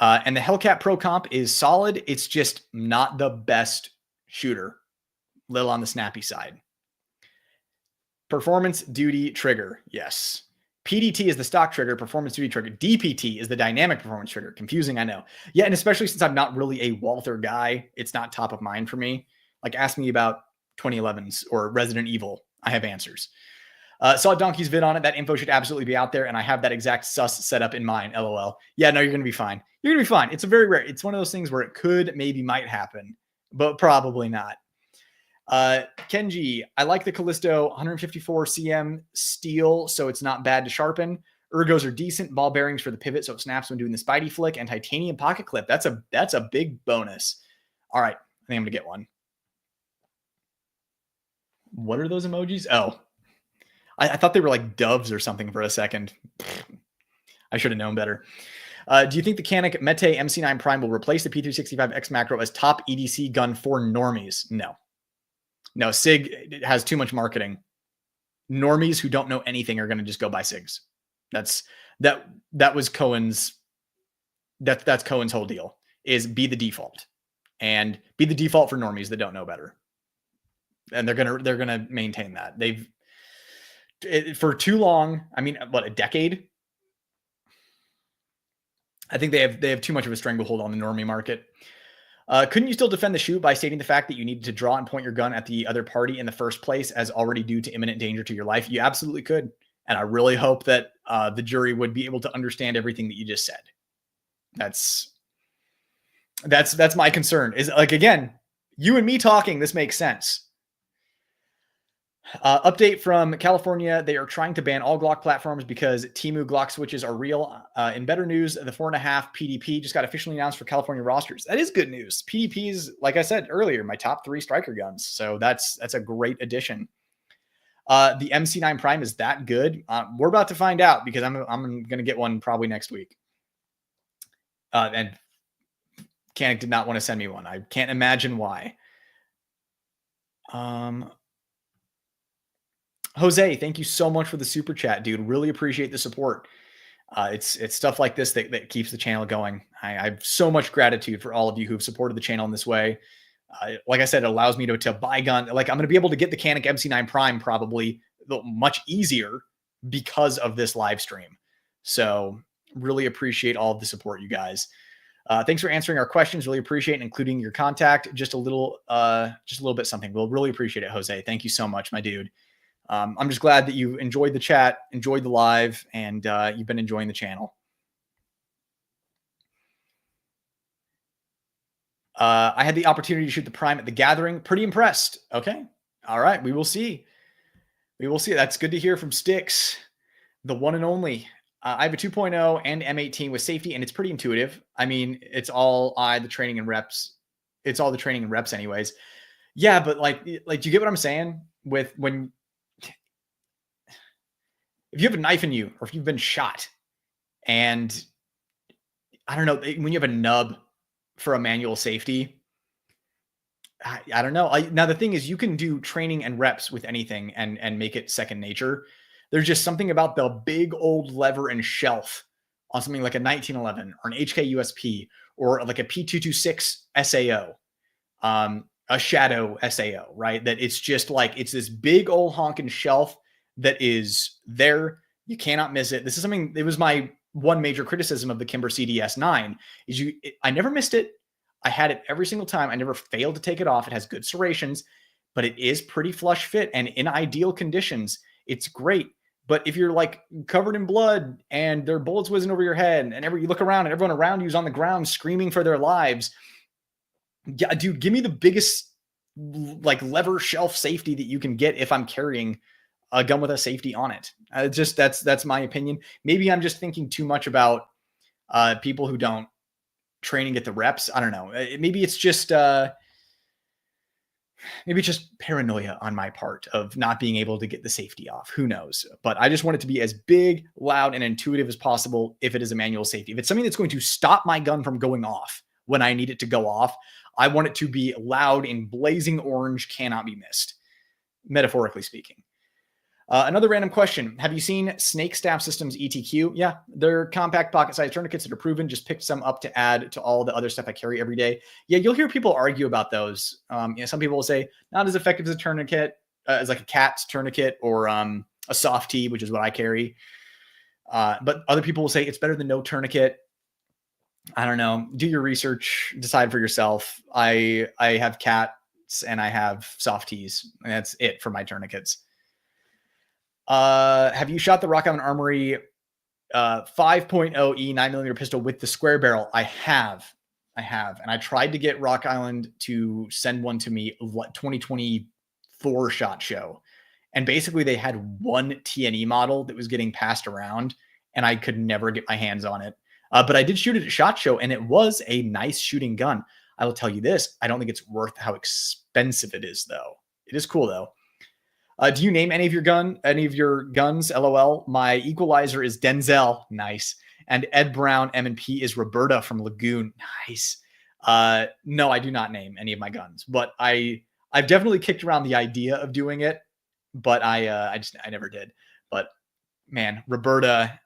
And the Hellcat Pro Comp is solid. It's just not the best shooter. Little on the snappy side. Performance duty trigger. Yes. PDT is the stock trigger, performance duty trigger. DPT is the dynamic performance trigger. Confusing, I know. Yeah, and especially since I'm not really a Walther guy, it's not top of mind for me. Like, ask me about 2011s or Resident Evil. I have answers. Saw Donkey's vid on it. That info should absolutely be out there, and I have that exact sus setup in mind. LOL. Yeah, no, you're going to be fine. You're going to be fine. It's a very rare. It's one of those things where it could, maybe, might happen, but probably not. Kenji, I like the Callisto 154 cm steel, so it's not bad to sharpen. Ergos are decent. Ball bearings for the pivot, so it snaps when doing the Spidey flick, and titanium pocket clip. That's a big bonus. All right, I think I'm gonna get one. What are those emojis? Oh, I thought they were like doves or something for a second. I should have known better. Do you think the Canik Mete MC9 Prime will replace the P365X Macro as top EDC gun for normies? No, SIG has too much marketing. Normies who don't know anything are going to just go buy SIGs. That was Cohen's. That's Cohen's whole deal, is be the default, and be the default for normies that don't know better. And they're gonna maintain that. For too long. I mean, what, a decade? I think they have too much of a stranglehold on the normie market. Couldn't you still defend the shoot by stating the fact that you needed to draw and point your gun at the other party in the first place as already due to imminent danger to your life? You absolutely could. And I really hope that the jury would be able to understand everything that you just said. That's my concern. Is, like, again, you and me talking, this makes sense. Update from California. They are trying to ban all Glock platforms because Temu Glock switches are real. In better news, the 4.5 PDP just got officially announced for California rosters. That is good news. PDPs, like I said earlier, my top 3 striker guns. So that's a great addition. The MC9 Prime is that good. We're about to find out because I'm going to get one probably next week. And Canik did not want to send me one. I can't imagine why. Jose, thank you so much for the super chat, dude. Really appreciate the support. It's stuff like this that keeps the channel going. I have so much gratitude for all of you who've supported the channel in this way. Like I said, it allows me to buy gun. Like, I'm going to be able to get the Canik MC9 Prime probably much easier because of this live stream. So really appreciate all of the support, you guys. Thanks for answering our questions. Really appreciate it, including your contact. Just a little bit something. We'll really appreciate it, Jose. Thank you so much, my dude. I'm just glad that you enjoyed the chat, enjoyed the live, and you've been enjoying the channel. I had the opportunity to shoot the Prime at the Gathering. Pretty impressed. Okay. All right. We will see. We will see. That's good to hear from Styx, the one and only. I have a 2.0 and M18 with safety, and it's pretty intuitive. I mean, it's all the training and reps. It's all the training and reps anyways. Yeah, but like, do you get what I'm saying? If you have a knife in you, or if you've been shot, and I don't know, when you have a nub for a manual safety, I don't know. Now the thing is, you can do training and reps with anything and make it second nature. There's just something about the big old lever and shelf on something like a 1911 or an HK USP or like a P226 SAO, a Shadow SAO, right? That it's just like, it's this big old honking shelf that is there. You cannot miss it. This is something, it was my one major criticism of the Kimber CDS9 is I never missed it. I had it every single time. I never failed to take it off. It has good serrations, but it is pretty flush fit. And in ideal conditions, it's great. But if you're like covered in blood and there are bullets whizzing over your head and you look around and everyone around you is on the ground screaming for their lives, yeah, dude, give me the biggest like lever shelf safety that you can get if I'm carrying a gun with a safety on it. Just that's my opinion. Maybe I'm just thinking too much about people who don't train and get the reps. I don't know. Maybe it's just paranoia on my part of not being able to get the safety off. Who knows? But I just want it to be as big, loud, and intuitive as possible if it is a manual safety. If it's something that's going to stop my gun from going off when I need it to go off, I want it to be loud and blazing orange, cannot be missed, metaphorically speaking. Another random question. Have you seen Snake Staff Systems ETQ? Yeah, they're compact pocket size tourniquets that are proven. Just picked some up to add to all the other stuff I carry every day. Yeah, you'll hear people argue about those. Some people will say not as effective as a tourniquet, as like a cat's tourniquet or a soft tee, which is what I carry. But other people will say it's better than no tourniquet. I don't know. Do your research, decide for yourself. I have cats and I have soft tees, and that's it for my tourniquets. Have you shot the Rock Island Armory 5.0 E 9mm pistol with the square barrel? I have. And I tried to get Rock Island to send one to me 2024 SHOT Show. And basically they had one TNE model that was getting passed around and I could never get my hands on it. But I did shoot it at SHOT Show and it was a nice shooting gun. I will tell you this. I don't think it's worth how expensive it is though. It is cool though. Do you name any of your guns? LOL. My equalizer is Denzel. Nice. And Ed Brown M&P is Roberta from Lagoon. Nice. No, I do not name any of my guns, but I've definitely kicked around the idea of doing it, but I never did. But man, Roberta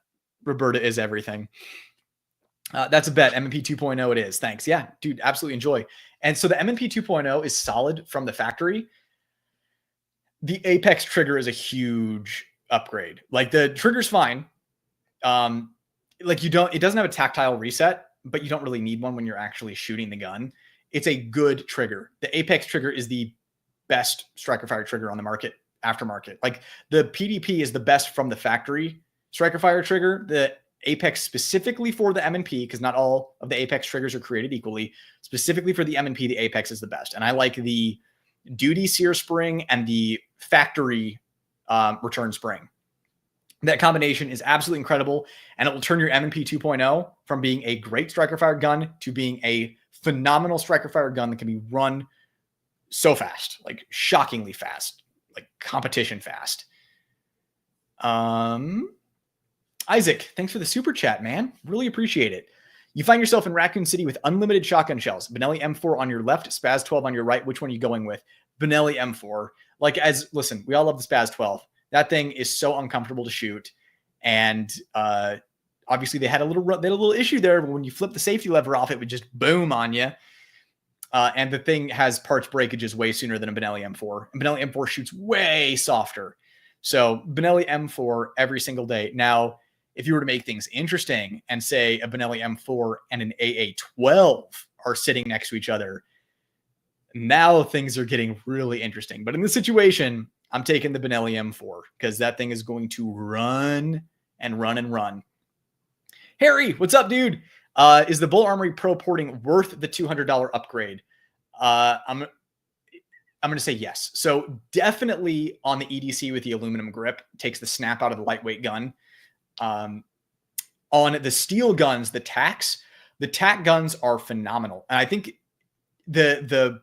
is everything. That's a bet. M&P 2.0 it is. Thanks. Yeah, dude, absolutely enjoy. And so the M&P 2.0 is solid from the factory. The Apex trigger is a huge upgrade. Like the trigger's fine. It doesn't have a tactile reset, but you don't really need one when you're actually shooting the gun. It's a good trigger. The Apex trigger is the best striker fire trigger on the market, aftermarket. Like the PDP is the best from the factory striker fire trigger. The Apex specifically for the M&P, because not all of the Apex triggers are created equally. Specifically for the M&P, the Apex is the best. And I like the duty sear spring and the factory return spring. That combination is absolutely incredible, and it will turn your M&P 2.0 from being a great striker fire gun to being a phenomenal striker fire gun that can be run so fast, like shockingly fast, like competition fast. Isaac, thanks for the super chat, man. Really appreciate it. You find yourself in Raccoon City with unlimited shotgun shells. Benelli M4 on your left, Spaz 12 on your right. Which one are you going with? Benelli M4. Listen, we all love the Spaz 12. That thing is so uncomfortable to shoot. And obviously they had a little issue there. When you flip the safety lever off, it would just boom on you. And the thing has parts breakages way sooner than a Benelli M4. And Benelli M4 shoots way softer. So Benelli M4 every single day. Now, if you were to make things interesting and say a Benelli M4 and an AA12 are sitting next to each other, now things are getting really interesting. But in this situation, I'm taking the Benelli M4 because that thing is going to run and run and run. Harry, what's up, dude? Is the Bull Armory Pro porting worth the $200 upgrade? I'm going to say yes. So definitely on the EDC with the aluminum grip, takes the snap out of the lightweight gun. On the steel guns, the tack guns are phenomenal. And I think the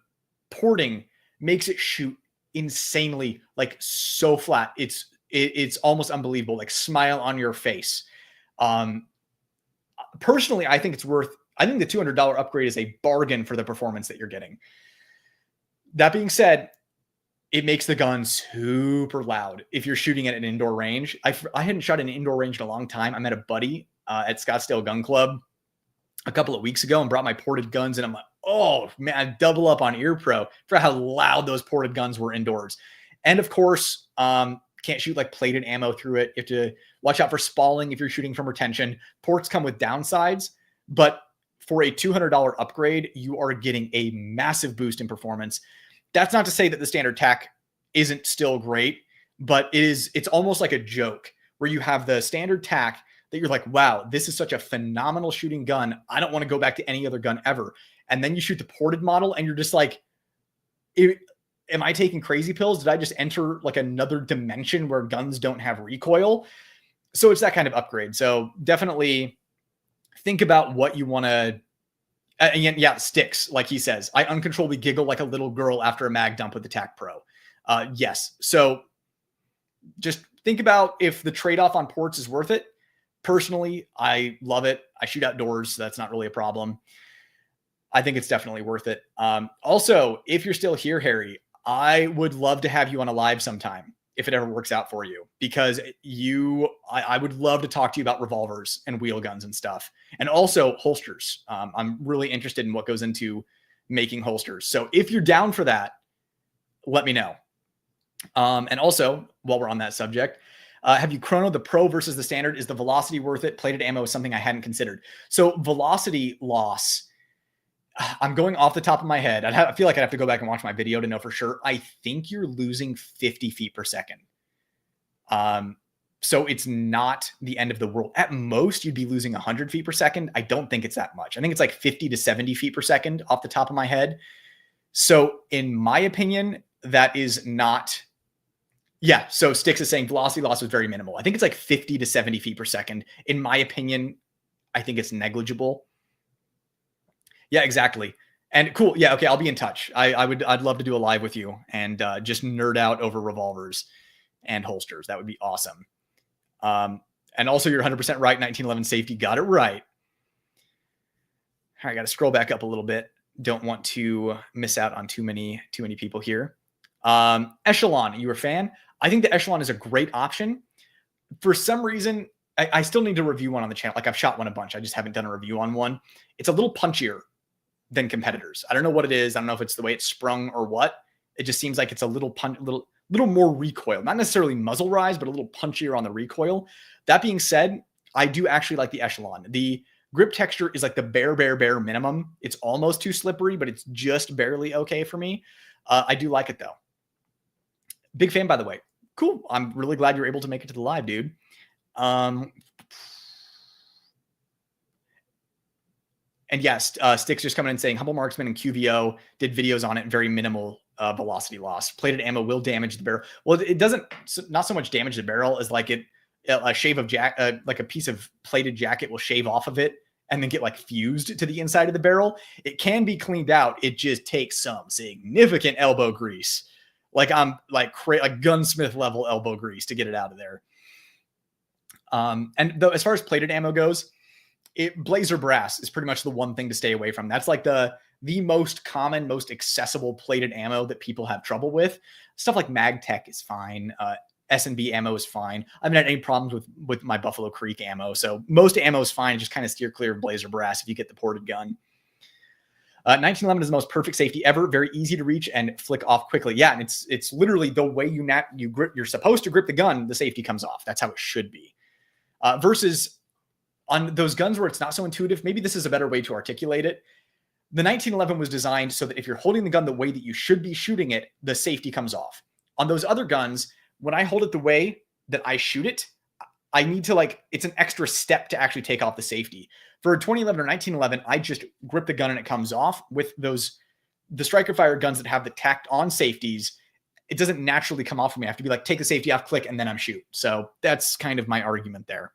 porting makes it shoot insanely, like so flat. It's almost unbelievable, like smile on your face. Personally, I think the $200 upgrade is a bargain for the performance that you're getting. That being said, it makes the gun super loud if you're shooting at an indoor range. I hadn't shot in an indoor range in a long time. I met a buddy at Scottsdale Gun Club a couple of weeks ago and brought my ported guns, and I'm like, oh man, I double up on Ear Pro for how loud those ported guns were indoors. And of course, can't shoot like plated ammo through it. You have to watch out for spalling if you're shooting from retention. Ports come with downsides, but for a $200 upgrade, you are getting a massive boost in performance. That's not to say that the standard tack isn't still great, but it's almost like a joke where you have the standard tack that you're like, wow, this is such a phenomenal shooting gun. I don't want to go back to any other gun ever. And then you shoot the ported model and you're just like, am I taking crazy pills? Did I just enter like another dimension where guns don't have recoil? So it's that kind of upgrade. So definitely think about what you want to. And yeah, sticks, like he says. I uncontrollably giggle like a little girl after a mag dump with the TAC Pro. Yes. So just think about if the trade-off on ports is worth it. Personally, I love it. I shoot outdoors, so that's not really a problem. I think it's definitely worth it. Also, if you're still here, Harry, I would love to have you on a live sometime if it ever works out for you, because I would love to talk to you about revolvers and wheel guns and stuff. And also holsters. I'm really interested in what goes into making holsters. So if you're down for that, let me know. And also, while we're on that subject, have you chronoed the Pro versus the standard? Is the velocity worth it? Plated ammo is something I hadn't considered. So velocity loss, I'm going off the top of my head. I feel like I'd have to go back and watch my video to know for sure. I think you're losing 50 feet per second. So it's not the end of the world. At most, you'd be losing 100 feet per second. I don't think it's that much. I think it's like 50 to 70 feet per second off the top of my head. So in my opinion, that is not... Yeah, so Styx is saying velocity loss was very minimal. I think it's like 50 to 70 feet per second. In my opinion, I think it's negligible. Yeah, exactly. And cool. Yeah, okay, I'll be in touch. I'd love to do a live with you and just nerd out over revolvers and holsters. That would be awesome. And also, you're 100% right. 1911 safety, got it right. All right, got to scroll back up a little bit. Don't want to miss out on too many people here. Echelon, you a fan? I think the Echelon is a great option. For some reason, I still need to review one on the channel. Like I've shot one a bunch. I just haven't done a review on one. It's a little punchier than competitors. I don't know what it is. I don't know if it's the way it's sprung or what. It just seems like it's a little more recoil, not necessarily muzzle rise, but a little punchier on the recoil. That being said, I do actually like the Echelon. The grip texture is like the bare minimum. It's almost too slippery, but it's just barely okay for me. I do like it though. Big fan, by the way. Cool. I'm really glad you're able to make it to the live, dude. And yes, Sticks just coming in saying Humble Marksman and QVO did videos on it, very minimal velocity loss. Plated ammo will damage the barrel. Well, it doesn't, not so much damage the barrel as like a shave of like a piece of plated jacket will shave off of it and then get like fused to the inside of the barrel. It can be cleaned out. It just takes some significant elbow grease. Like I'm like gunsmith level elbow grease to get it out of there. And though, as far as plated ammo goes, Blazer brass is pretty much the one thing to stay away from. That's like the most common, most accessible plated ammo that people have trouble with. Stuff like MagTech is fine. S&B ammo is fine. I haven't had any problems with my Buffalo Creek ammo. So most ammo is fine. Just kind of steer clear of Blazer brass if you get the ported gun. 1911 is the most perfect safety ever. Very easy to reach and flick off quickly. Yeah, and it's literally the way you're supposed to grip the gun, the safety comes off. That's how it should be. Versus on those guns where it's not so intuitive, maybe this is a better way to articulate it. The 1911 was designed so that if you're holding the gun the way that you should be shooting it, the safety comes off. On those other guns, when I hold it the way that I shoot it, I need to it's an extra step to actually take off the safety. For 2011 or 1911, I just grip the gun and it comes off. With the striker fire guns that have the tacked on safeties, it doesn't naturally come off for me. I have to be like, take the safety off, click, and then I'm shoot. So that's kind of my argument there.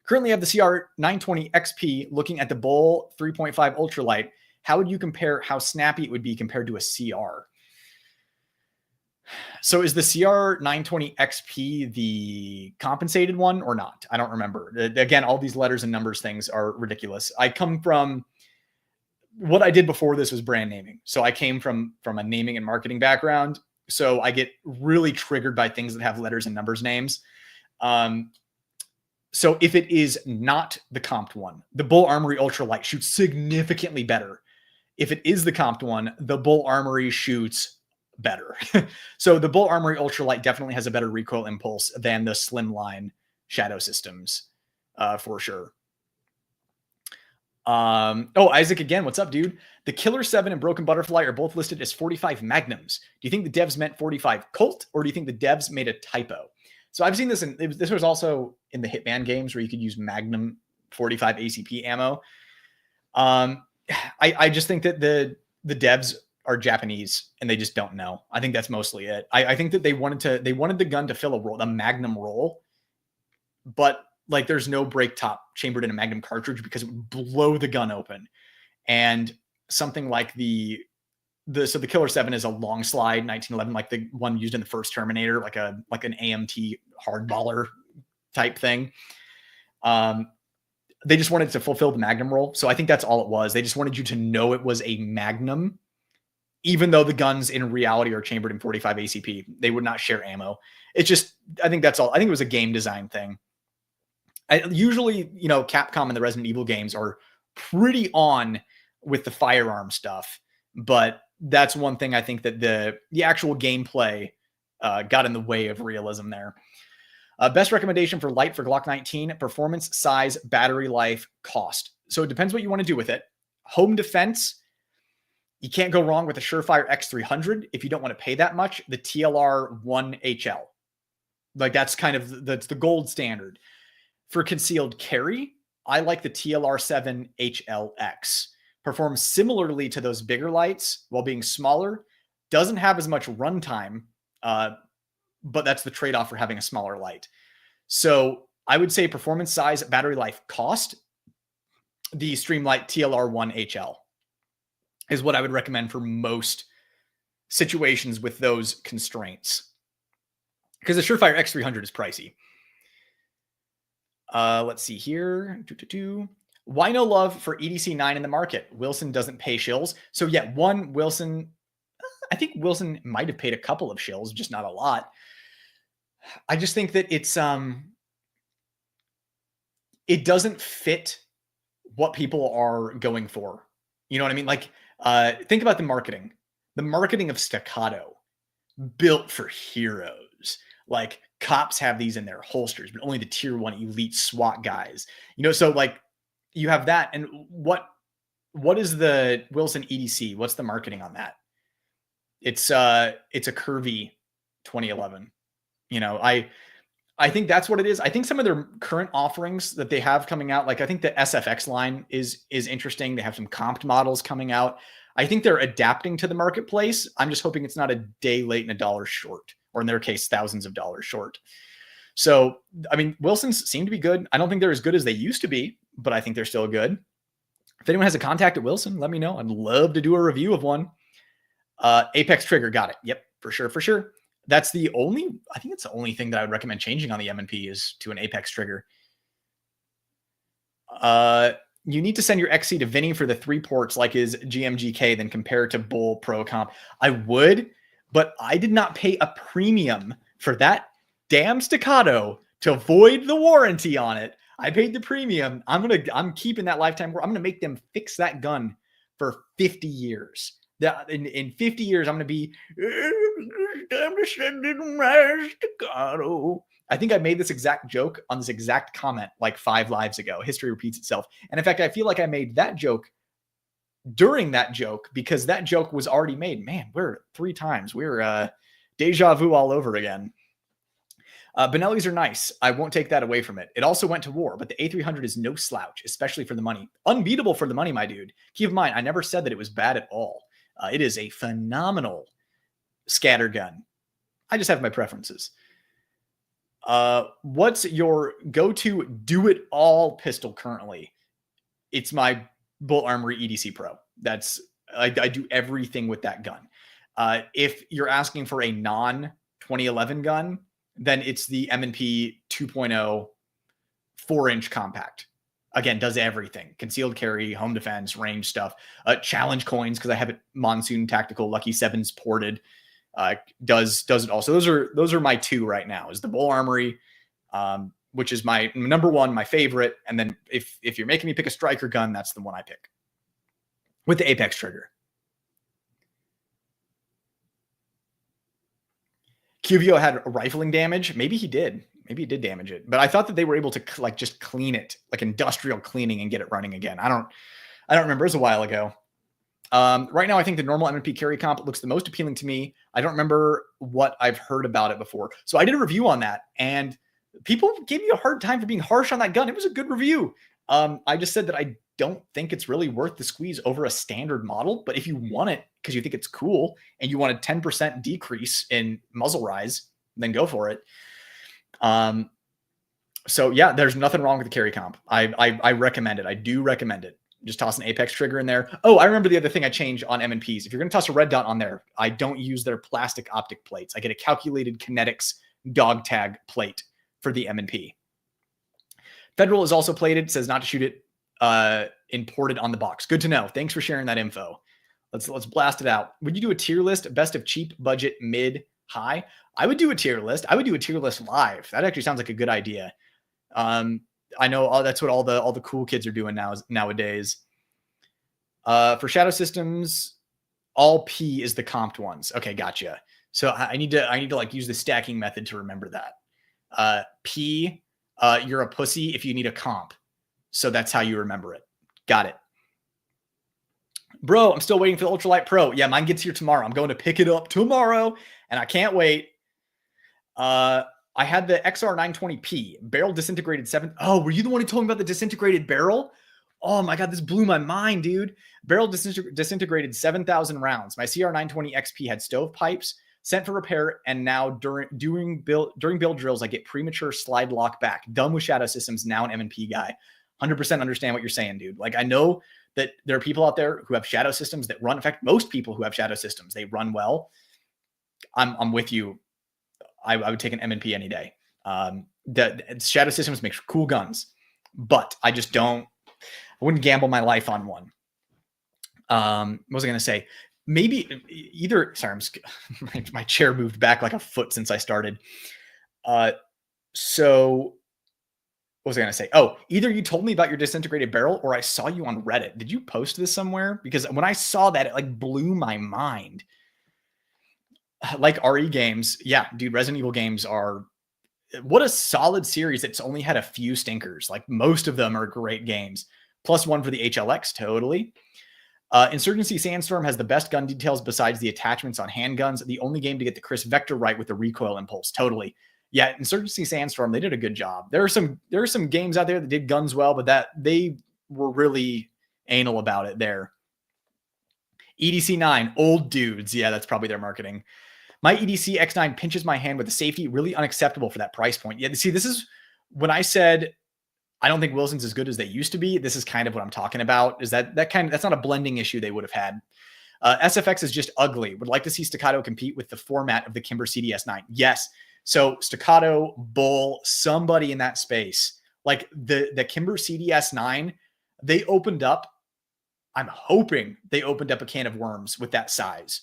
Currently have the CR 920 XP looking at the Bull 3.5 Ultralight. How would you compare how snappy it would be compared to a CR? So is the CR 920 XP the compensated one or not? I don't remember. Again, all these letters and numbers things are ridiculous. I come from what I did before this was brand naming. So I came from a naming and marketing background. So I get really triggered by things that have letters and numbers names. So if it is not the comped one, the Bull Armory Ultralight shoots significantly better. If it is the comped one, the Bull Armory shoots better. So the Bull Armory Ultralight definitely has a better recoil impulse than the Slimline Shadow Systems, for sure. Oh, Isaac again. What's up, dude? The Killer 7 and Broken Butterfly are both listed as 45 Magnums. Do you think the devs meant 45 Colt, or do you think the devs made a typo? So I've seen this this was also in the Hitman games where you could use Magnum 45 ACP ammo. I just think that the devs are Japanese and they just don't know. I think that's mostly it. I think that they wanted the gun to fill a Magnum role, but like there's no break top chambered in a Magnum cartridge because it would blow the gun open. And something like the Killer 7 is a long slide 1911, like the one used in the first Terminator, like an AMT hardballer type thing. They just wanted to fulfill the Magnum role. So I think that's all it was. They just wanted you to know it was a Magnum, even though the guns in reality are chambered in 45 ACP. They would not share ammo. It's just, I think that's all. I think it was a game design thing. Usually, Capcom and the Resident Evil games are pretty on with the firearm stuff, but that's one thing I think that the actual gameplay got in the way of realism there. Best recommendation for light for Glock 19: performance, size, battery life, cost. So it depends what you want to do with it. Home defense, you can't go wrong with a Surefire X300 if you don't want to pay that much. The TLR 1HL, like that's kind of the gold standard. For concealed carry, I like the TLR 7 HLX. Performs similarly to those bigger lights while being smaller. Doesn't have as much runtime, but that's the trade-off for having a smaller light. So I would say performance, size, battery life, cost. The Streamlight TLR 1HL is what I would recommend for most situations with those constraints. Because the Surefire X300 is pricey. Let's see here. Why no love for EDC 9 in the market? Wilson doesn't pay shills. So yeah, Wilson, I think Wilson might have paid a couple of shills, just not a lot. I just think that it doesn't fit what people are going for. You know what I mean? Like, think about the marketing. The marketing of Staccato, built for heroes. Like, cops have these in their holsters, but only the tier 1 elite SWAT guys. So like you have that. And what is the Wilson EDC? What's the marketing on that? It's a curvy 2011. I think that's what it is. I think some of their current offerings that they have coming out, like I think the SFX line is interesting. They have some comped models coming out. I think they're adapting to the marketplace. I'm just hoping it's not a day late and $1 short, or in their case, thousands of dollars short. So, I mean, Wilsons seem to be good. I don't think they're as good as they used to be, but I think they're still good. If anyone has a contact at Wilson, let me know. I'd love to do a review of one. Apex trigger, got it. Yep, for sure. That's I think it's the only thing that I would recommend changing on the M&P is to an Apex trigger. You need to send your XC to Vinny for the 3 ports like his GMGK, then compare it to Bull Pro Comp. I would, but I did not pay a premium for that damn Staccato to void the warranty on it. I paid the premium. I'm keeping that lifetime. I'm going to make them fix that gun for 50 years. In 50 years, I'm going to be, time to send in my Staccato. I think I made this exact joke on this exact comment like 5 lives ago. History repeats itself. And in fact, I feel like I made that joke during that joke because that joke was already made. Man, we're 3 times. We're deja vu all over again. Benelli's are nice. I won't take that away from it. It also went to war, but the A300 is no slouch, especially for the money. Unbeatable for the money, my dude. Keep in mind, I never said that it was bad at all. It is a phenomenal scatter gun. I just have my preferences. What's your go-to do-it-all pistol currently? It's my Bolt Armory EDC Pro. I do everything with that gun. If you're asking for a non-2011 gun, then it's the M&P 2.0 4-inch compact. Again, does everything. Concealed carry, home defense, range stuff. Challenge coins, because I have it Monsoon Tactical, Lucky 7s ported. Does it all. So those are my 2 right now, is the Bull Armory, which is my number 1, my favorite. And then if you're making me pick a striker gun, that's the one I pick. With the Apex trigger. QVO had rifling damage. Maybe he did. Maybe he did damage it. But I thought that they were able to like just clean it, like industrial cleaning, and get it running again. I don't remember. It was a while ago. Right now, I think the normal M&P carry comp looks the most appealing to me. I don't remember what I've heard about it before. So I did a review on that, and people gave me a hard time for being harsh on that gun. It was a good review. I just said that I don't think it's really worth the squeeze over a standard model. But if you want it because you think it's cool and you want a 10% decrease in muzzle rise, then go for it. So yeah, there's nothing wrong with the carry comp. I recommend it. I do recommend it. Just toss an Apex trigger in there. Oh, I remember the other thing I changed on M&Ps. If you're going to toss a red dot on there, I don't use their plastic optic plates. I get a calculated kinetics dog tag plate for the M&P. Federal is also plated. It says not to shoot it imported on the box. Good to know. Thanks for sharing that info. Let's blast it out. Would you do a tier list? Best of cheap, budget, mid, high? I would do a tier list. I would do a tier list live. That actually sounds like a good idea. I know that's what all the cool kids are doing nowadays. For shadow systems, all P is the comped ones. Okay, gotcha. So I need to like use the stacking method to remember that. P, you're a pussy if you need a comp. So that's how you remember it. Got it. Bro, I'm still waiting for the Ultralight Pro. Yeah, mine gets here tomorrow. I'm going to pick it up tomorrow, and I can't wait. I had the XR920P barrel disintegrated 7. Oh, were you the one who told me about the disintegrated barrel? Oh my God, this blew my mind, dude. Barrel disintegrated 7,000 rounds. My CR920 XP had stovepipes sent for repair, and now during build drills, I get premature slide lock back. Dumb with shadow systems, now an M&P guy. 100% understand what you're saying, dude. Like, I know that there are people out there who have shadow systems that run. In fact, most people who have shadow systems, they run well. I'm with you. I would take an M&P any day. The shadow systems make cool guns, but I just don't. I wouldn't gamble my life on one. What was I going to say? Maybe either. Sorry, my chair moved back like a foot since I started. So what was I going to say? Oh, either you told me about your disintegrated barrel or I saw you on Reddit. Did you post this somewhere? Because when I saw that, it like blew my mind. Like RE games. Yeah, dude, Resident Evil games are what a solid series that's only had a few stinkers. Like most of them are great games. Plus one for the HLX, totally. Insurgency Sandstorm has the best gun details besides the attachments on handguns. The only game to get the Chris Vector right with the recoil impulse, totally. Yeah, Insurgency Sandstorm, they did a good job. There are some games out there that did guns well, but that they were really anal about it there. EDC 9, old dudes. Yeah, that's probably their marketing. My EDC X9 pinches my hand with the safety, really unacceptable for that price point. Yeah, see, this is when I said I don't think Wilson's as good as they used to be. This is kind of what I'm talking about. Is that's not a blending issue they would have had. SFX is just ugly. Would like to see Staccato compete with the format of the Kimber CDS9. Yes. So Staccato, Bull, somebody in that space, like the Kimber CDS9, they opened up. I'm hoping they opened up a can of worms with that size.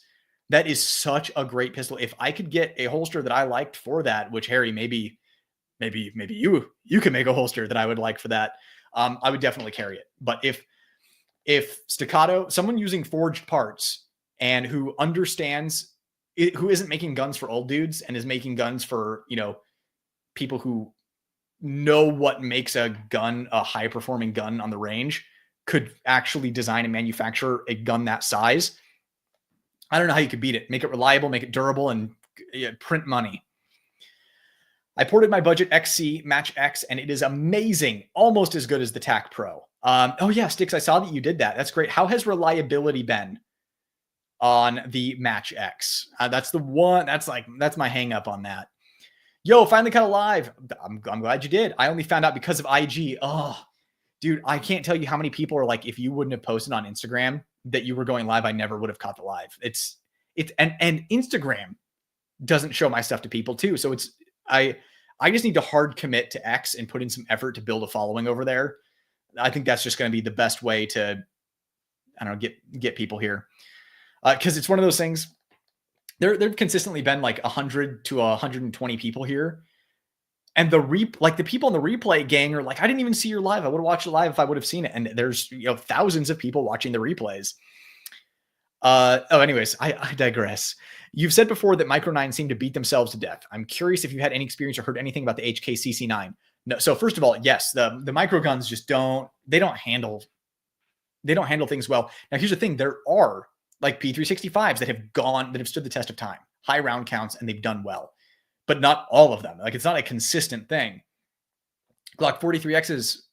That is such a great pistol. If I could get a holster that I liked for that, which Harry, maybe you can make a holster that I would like for that. I would definitely carry it. But if Staccato, someone using forged parts and who understands it, who isn't making guns for old dudes and is making guns for, people who know what makes a gun a high performing gun on the range, could actually design and manufacture a gun that size. I don't know how you could beat it. Make it reliable, make it durable, and print money. I ported my budget XC Match X, and it is amazing. Almost as good as the TAC Pro. Oh yeah, Sticks, I saw that you did that. That's great. How has reliability been on the Match X? That's the one. That's my hang up on that. Yo, finally caught live. I'm glad you did. I only found out because of IG. Oh, dude, I can't tell you how many people are like, if you wouldn't have posted on Instagram that you were going live, I never would have caught the live. And Instagram doesn't show my stuff to people too. So I just need to hard commit to X and put in some effort to build a following over there. I think that's just going to be the best way to, I don't know, get people here. Cause it's one of those things. There've consistently been like 100 to 120 people here. And the people in the replay gang are like, I didn't even see your live. I would have watched it live if I would have seen it. And there's thousands of people watching the replays. Anyways, I digress. You've said before that Micro 9 seem to beat themselves to death. I'm curious if you had any experience or heard anything about the HKCC9. No. So first of all, yes, the micro guns just don't handle They don't handle things well. Now, here's the thing. There are like P365s that have stood the test of time, high round counts, and they've done well, but not all of them. Like, it's not a consistent thing. Glock 43X's,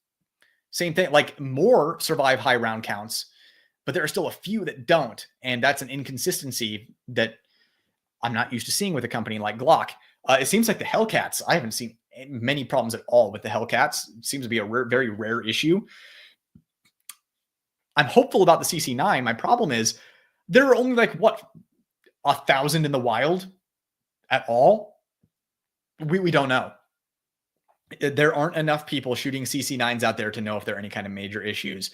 same thing. Like, more survive high round counts, but there are still a few that don't. And that's an inconsistency that I'm not used to seeing with a company like Glock. It seems like the Hellcats, I haven't seen many problems at all with the Hellcats. It seems to be a very rare issue. I'm hopeful about the CC9. My problem is there are only like, 1,000 in the wild at all? We don't know. There aren't enough people shooting CC9s out there to know if there are any kind of major issues.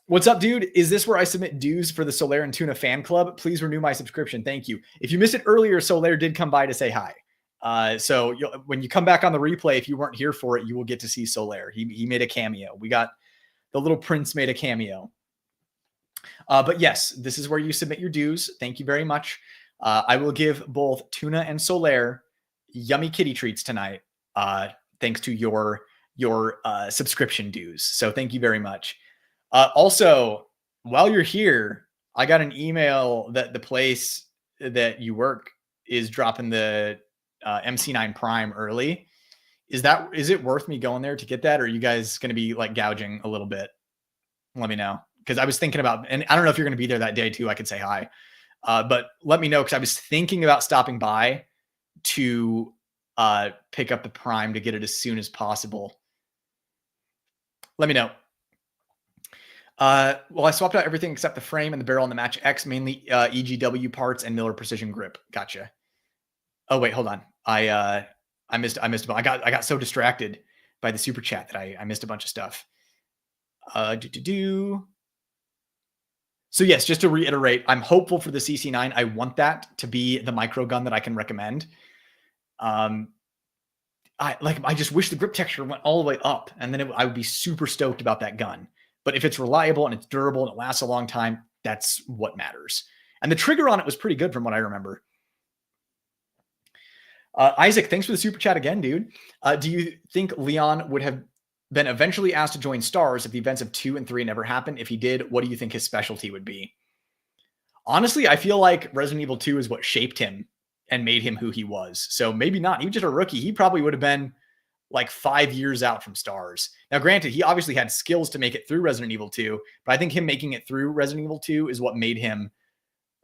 What's up, dude? Is this where I submit dues for the Solaire and Tuna fan club? Please renew my subscription. Thank you. If you missed it earlier, Solaire did come by to say hi. So when you come back on the replay, if you weren't here for it, you will get to see Solaire. He made a cameo. We got the little prince made a cameo. But yes, this is where you submit your dues. Thank you very much. I will give both Tuna and Solaire yummy kitty treats tonight, thanks to your subscription dues. So thank you very much. Also, while you're here, I got an email that the place that you work is dropping the MC9 Prime early. Is it worth me going there to get that? Or are you guys going to be like gouging a little bit? Let me know. Because I was thinking about, and I don't know if you're going to be there that day too. I could say hi. But let me know, because I was thinking about stopping by to pick up the Prime to get it as soon as possible. Let me know. Well, I swapped out everything except the frame and the barrel on the Match X, mainly EGW parts and Miller Precision Grip. Gotcha. Oh wait, hold on. I missed. I got so distracted by the super chat that I missed a bunch of stuff. So yes, just to reiterate, I'm hopeful for the CC9. I want that to be the micro gun that I can recommend. I just wish the grip texture went all the way up, and then I would be super stoked about that gun. But if it's reliable and it's durable and it lasts a long time, that's what matters. And the trigger on it was pretty good from what I remember. Isaac, thanks for the super chat again, dude. Do you think Leon would have been eventually asked to join Stars if the events of 2 and 3 never happened? If he did, what do you think his specialty would be? Honestly, I feel like Resident Evil 2 is what shaped him and made him who he was. So maybe not. He was just a rookie. He probably would have been like 5 years out from Stars. Now, granted, he obviously had skills to make it through Resident Evil 2, but I think him making it through Resident Evil 2 is what made him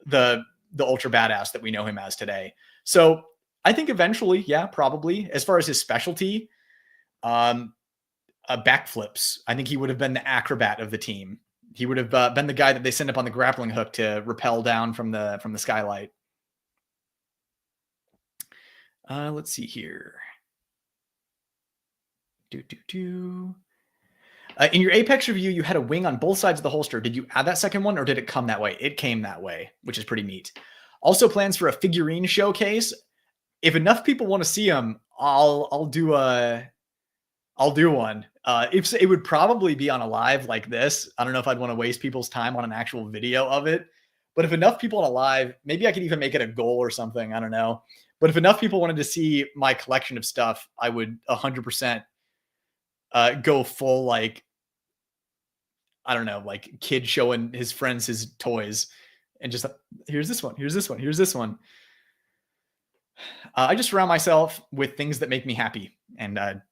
the ultra badass that we know him as today. So I think eventually, yeah, probably. As far as his specialty, backflips. I think he would have been the acrobat of the team. He would have been the guy that they send up on the grappling hook to rappel down from the skylight. Let's see here. In your Apex review, you had a wing on both sides of the holster. Did you add that second one, or did it come that way? It came that way, which is pretty neat. Also, plans for a figurine showcase. If enough people want to see them, I'll do one. If it would probably be on a live like this. I don't know if I'd want to waste people's time on an actual video of it. But if enough people on a live, maybe I could even make it a goal or something. I don't know. But if enough people wanted to see my collection of stuff, I would 100% go full, like, I don't know, like kid showing his friends his toys and just here's this one, here's this one, here's this one. I just surround myself with things that make me happy, and I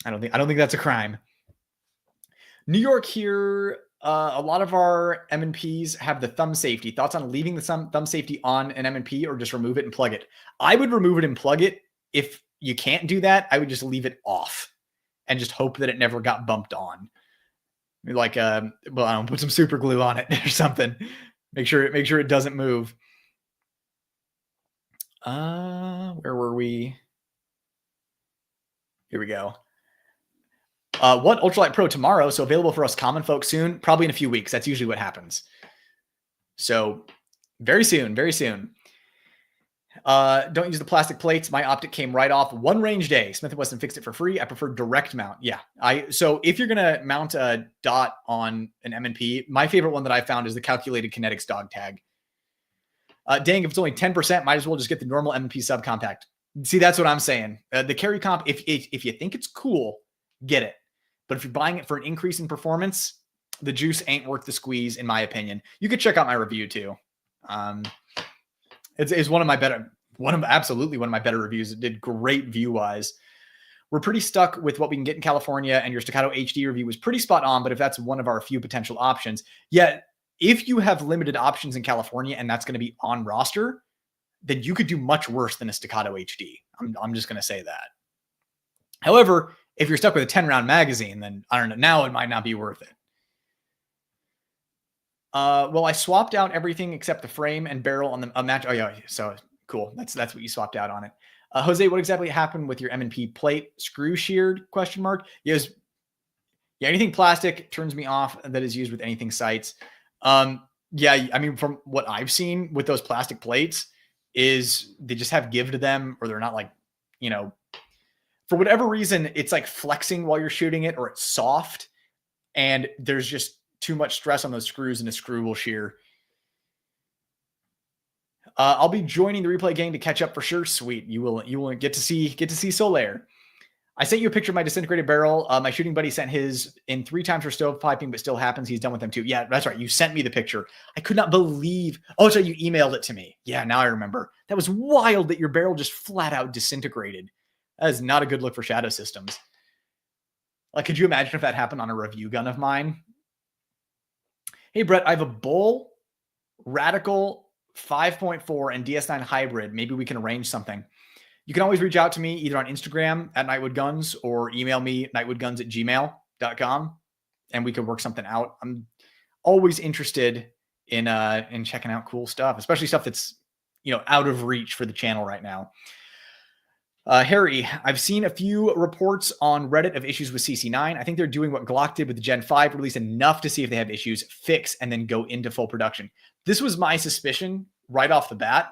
don't think that's a crime. New York here, a lot of our M&Ps have the thumb safety. Thoughts on leaving the thumb safety on an M&P or just remove it and plug it? I would remove it and plug it. If you can't do that, I would just leave it off and just hope that it never got bumped on. Like, put some super glue on it or something. Make sure it doesn't move. Where were we? Here we go. What Ultralight Pro tomorrow? So available for us common folks soon, probably in a few weeks. That's usually what happens. So very soon, very soon. Don't use the plastic plates. My optic came right off one range day. Smith & Wesson fixed it for free. I prefer direct mount. Yeah. So if you're going to mount a dot on an M&P, my favorite one that I found is the calculated kinetics dog tag. Dang, if it's only 10%, might as well just get the normal M&P subcompact. See, that's what I'm saying. The carry comp, if you think it's cool, get it. But if you're buying it for an increase in performance, The juice ain't worth the squeeze, in my opinion. You could check out my review too. It's absolutely one of my better reviews. It did great view wise. We're pretty stuck with what we can get in California, and your Staccato HD review was pretty spot on, but if that's one of our few potential options, yet if you have limited options in California and that's going to be on roster, then you could do much worse than a Staccato HD. I'm just going to say that. However, if you're stuck with a 10-round magazine, then I don't know, now it might not be worth it. Well, I swapped out everything except the frame and barrel on the match. Oh yeah, so cool. That's what you swapped out on it. Jose, what exactly happened with your M&P plate? Screw sheared? ? Yes. Yeah, anything plastic turns me off that is used with anything sights. Yeah, I mean, from what I've seen with those plastic plates is they just have give to them, or they're not like, for whatever reason, it's like flexing while you're shooting it, or it's soft, and there's just too much stress on those screws and a screw will shear. I'll be joining the replay gang to catch up for sure. Sweet. You will get to see Solaire. I sent you a picture of my disintegrated barrel. My shooting buddy sent his in 3 times for stovepiping, but still happens. He's done with them too. Yeah, that's right. You sent me the picture. I could not believe. Oh, so you emailed it to me. Yeah, now I remember. That was wild that your barrel just flat out disintegrated. That is not a good look for Shadow Systems. Like, could you imagine if that happened on a review gun of mine? Hey, Brett, I have a Bull Radical 5.4 and DS9 hybrid. Maybe we can arrange something. You can always reach out to me either on Instagram at Nightwoodguns or email me nightwoodguns@gmail.com and we could work something out. I'm always interested in checking out cool stuff, especially stuff that's, out of reach for the channel right now. Harry, I've seen a few reports on Reddit of issues with CC9. I think they're doing what Glock did with the Gen 5, release enough to see if they have issues, fix, and then go into full production. This was my suspicion right off the bat.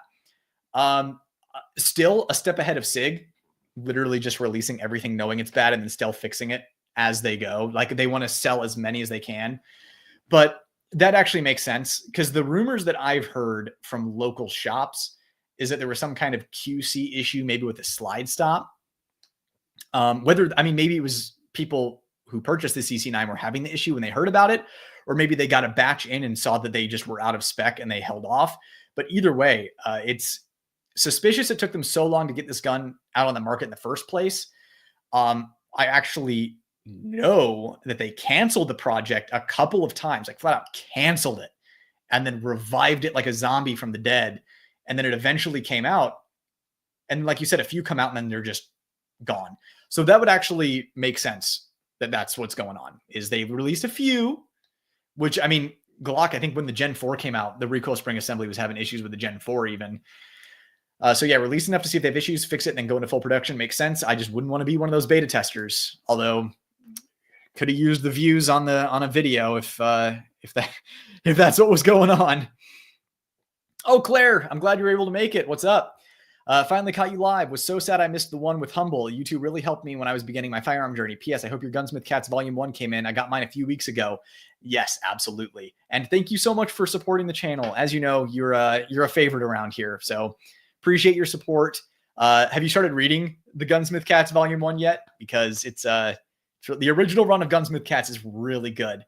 Still a step ahead of SIG, literally just releasing everything knowing it's bad and then still fixing it as they go. Like, they want to sell as many as they can. But that actually makes sense, because the rumors that I've heard from local shops is that there was some kind of QC issue, maybe with a slide stop. Maybe it was people who purchased the CC9 were having the issue when they heard about it, or maybe they got a batch in and saw that they just were out of spec and they held off. But either way, it's suspicious it took them so long to get this gun out on the market in the first place. I actually know that they canceled the project a couple of times, like flat out canceled it, and then revived it like a zombie from the dead. And then it eventually came out. And like you said, a few come out and then they're just gone. So that would actually make sense that that's what's going on, is they released a few, which, I mean, Glock, I think when the Gen 4 came out, the recoil spring assembly was having issues with the Gen 4 even. So yeah, release enough to see if they have issues, fix it, and then go into full production makes sense. I just wouldn't want to be one of those beta testers. Although could have used the views on a video if that's what was going on. Oh, Claire, I'm glad you were able to make it. What's up? Finally caught you live. Was so sad I missed the one with Humble. You two really helped me when I was beginning my firearm journey. P.S. I hope your Gunsmith Cats Volume 1 came in. I got mine a few weeks ago. Yes, absolutely. And thank you so much for supporting the channel. As you know, you're a favorite around here. So appreciate your support. Have you started reading the Gunsmith Cats Volume 1 yet? Because it's the original run of Gunsmith Cats is really good.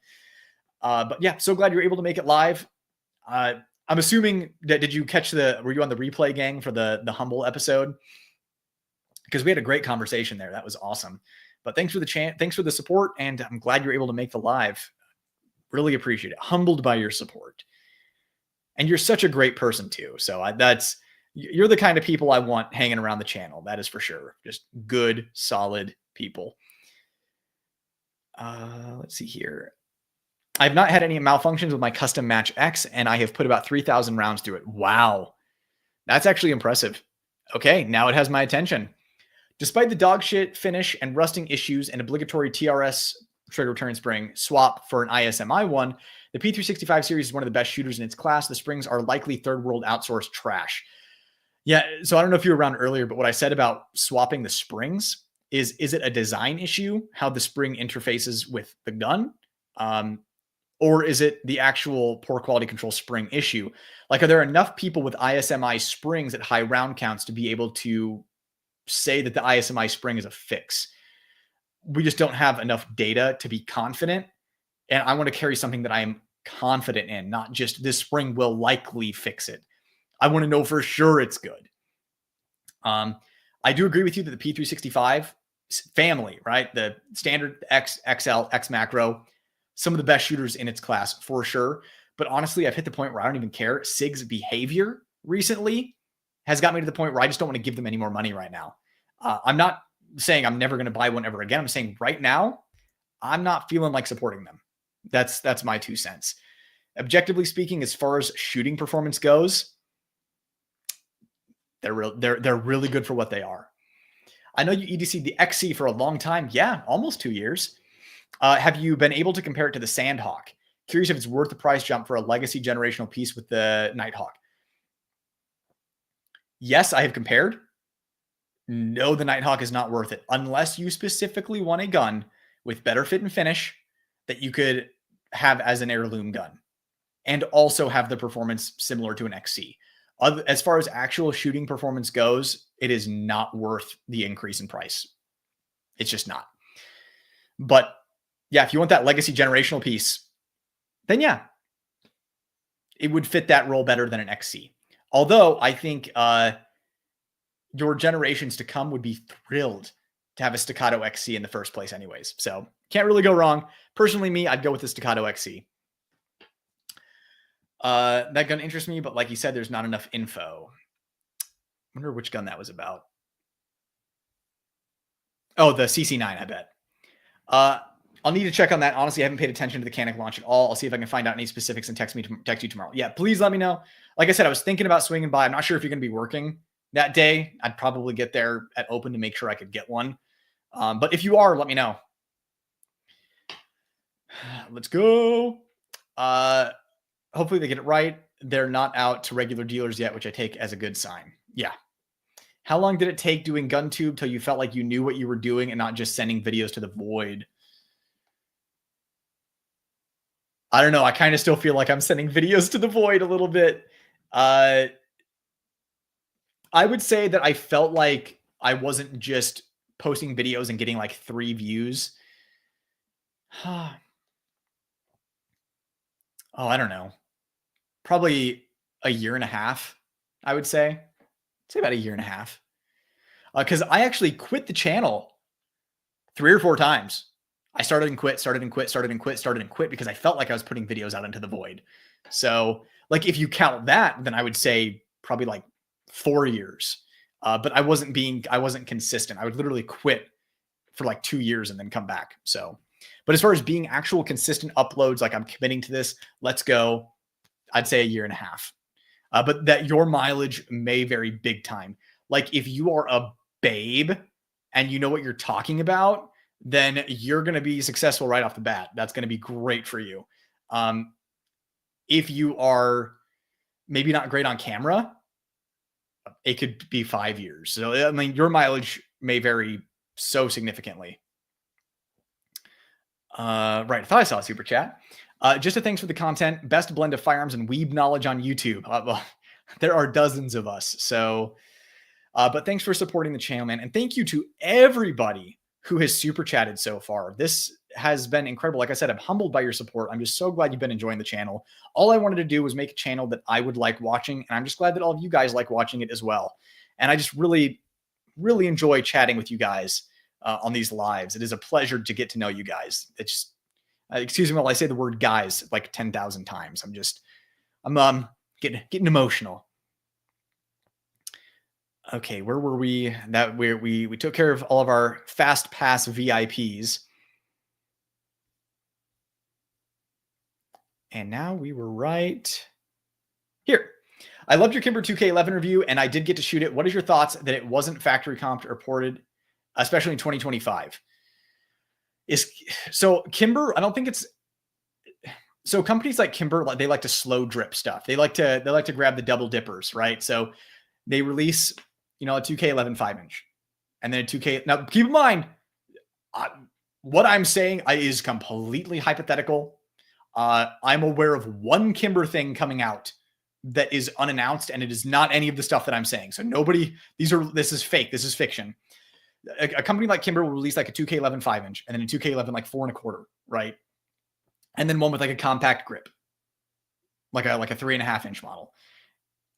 But yeah, so glad you were able to make it live. I'm assuming that, were you on the replay gang for the Humble episode? Because we had a great conversation there. That was awesome. But thanks for the support. And I'm glad you're able to make the live. Really appreciate it. Humbled by your support. And you're such a great person too. So you're the kind of people I want hanging around the channel. That is for sure. Just good, solid people. Let's see here. I've not had any malfunctions with my custom Match X, and I have put about 3,000 rounds through it. Wow. That's actually impressive. Okay, now it has my attention. Despite the dog shit finish and rusting issues and obligatory TRS trigger return spring swap for an ISMI one, the P365 series is one of the best shooters in its class. The springs are likely third world outsourced trash. Yeah, so I don't know if you were around earlier, but what I said about swapping the springs is it a design issue, how the spring interfaces with the gun? Or is it the actual poor quality control spring issue? Like, are there enough people with ISMI springs at high round counts to be able to say that the ISMI spring is a fix? We just don't have enough data to be confident. And I want to carry something that I am confident in, not just this spring will likely fix it. I want to know for sure it's good. I do agree with you that the P365 family, right? The standard X, XL, X macro, some of the best shooters in its class for sure. But honestly, I've hit the point where I don't even care. SIG's behavior recently has got me to the point where I just don't want to give them any more money right now. I'm not saying I'm never going to buy one ever again. I'm saying right now, I'm not feeling like supporting them. That's my 2 cents. Objectively speaking, as far as shooting performance goes, they're really good for what they are. I know you EDC'd the XC for a long time. Yeah, almost 2 years. Have you been able to compare it to the Sandhawk? Curious if it's worth the price jump for a legacy generational piece with the Nighthawk. Yes, I have compared. No, the Nighthawk is not worth it unless you specifically want a gun with better fit and finish that you could have as an heirloom gun and also have the performance similar to an XC. As far as actual shooting performance goes, it is not worth the increase in price. It's just not. But yeah, if you want that legacy generational piece, then yeah, it would fit that role better than an XC. Although I think your generations to come would be thrilled to have a Staccato XC in the first place anyways. So can't really go wrong. Personally, me, I'd go with the Staccato XC. That gun interests me, but like you said, there's not enough info. Wonder which gun that was about. Oh, the CC9, I bet. I'll need to check on that. Honestly, I haven't paid attention to the Canic launch at all. I'll see if I can find out any specifics and text you tomorrow. Yeah, please let me know. Like I said, I was thinking about swinging by. I'm not sure if you're going to be working that day. I'd probably get there at open to make sure I could get one. But if you are, let me know. Let's go. Hopefully they get it right. They're not out to regular dealers yet, which I take as a good sign. Yeah. How long did it take doing GunTube till you felt like you knew what you were doing and not just sending videos to the void? I don't know. I kind of still feel like I'm sending videos to the void a little bit. I would say that I felt like I wasn't just posting videos and getting like 3 views. Oh, I don't know. Probably a year and a half, I would say. Say about a year and a half. Because I actually quit the channel 3 or 4 times. I started and quit because I felt like I was putting videos out into the void. So like if you count that, then I would say probably like 4 years. But I wasn't consistent. I would literally quit for like 2 years and then come back. So, but as far as being actual consistent uploads, like I'm committing to this, let's go. I'd say a year and a half. But that your mileage may vary big time. Like if you are a babe and you know what you're talking about, then you're going to be successful right off the bat. That's going to be great for you. If you are maybe not great on camera, it could be 5 years. So, I mean, your mileage may vary so significantly. Right. I thought I saw a super chat. Just a thanks for the content. Best blend of firearms and weeb knowledge on YouTube. Well, there are dozens of us. So, but thanks for supporting the channel, man. And thank you to everybody who has super chatted so far. This has been incredible. Like I said, I'm humbled by your support. I'm just so glad you've been enjoying the channel. All I wanted to do was make a channel that I would like watching. And I'm just glad that all of you guys like watching it as well. And I just really, really enjoy chatting with you guys on these lives. It is a pleasure to get to know you guys. It's excuse me while I say the word guys like 10,000 times. I'm getting emotional. Okay, where were we? That we took care of all of our fast pass VIPs. And now we were right here. I loved your Kimber 2K11 review, and I did get to shoot it. What is your thoughts that it wasn't factory comped or ported, especially in 2025? So Kimber, I don't think it's so companies like Kimber, they like to slow drip stuff. They like to grab the double dippers, right? So they release, a 2K11 5-inch and then a 2K. Now keep in mind, what I'm saying is completely hypothetical. I'm aware of one Kimber thing coming out that is unannounced, and it is not any of the stuff that I'm saying. So this is fake. This is fiction. A company like Kimber will release like a 2K11 5-inch and then a 2K11 like 4 1/4, right? and then one with like a compact grip, like a 3.5 inch model,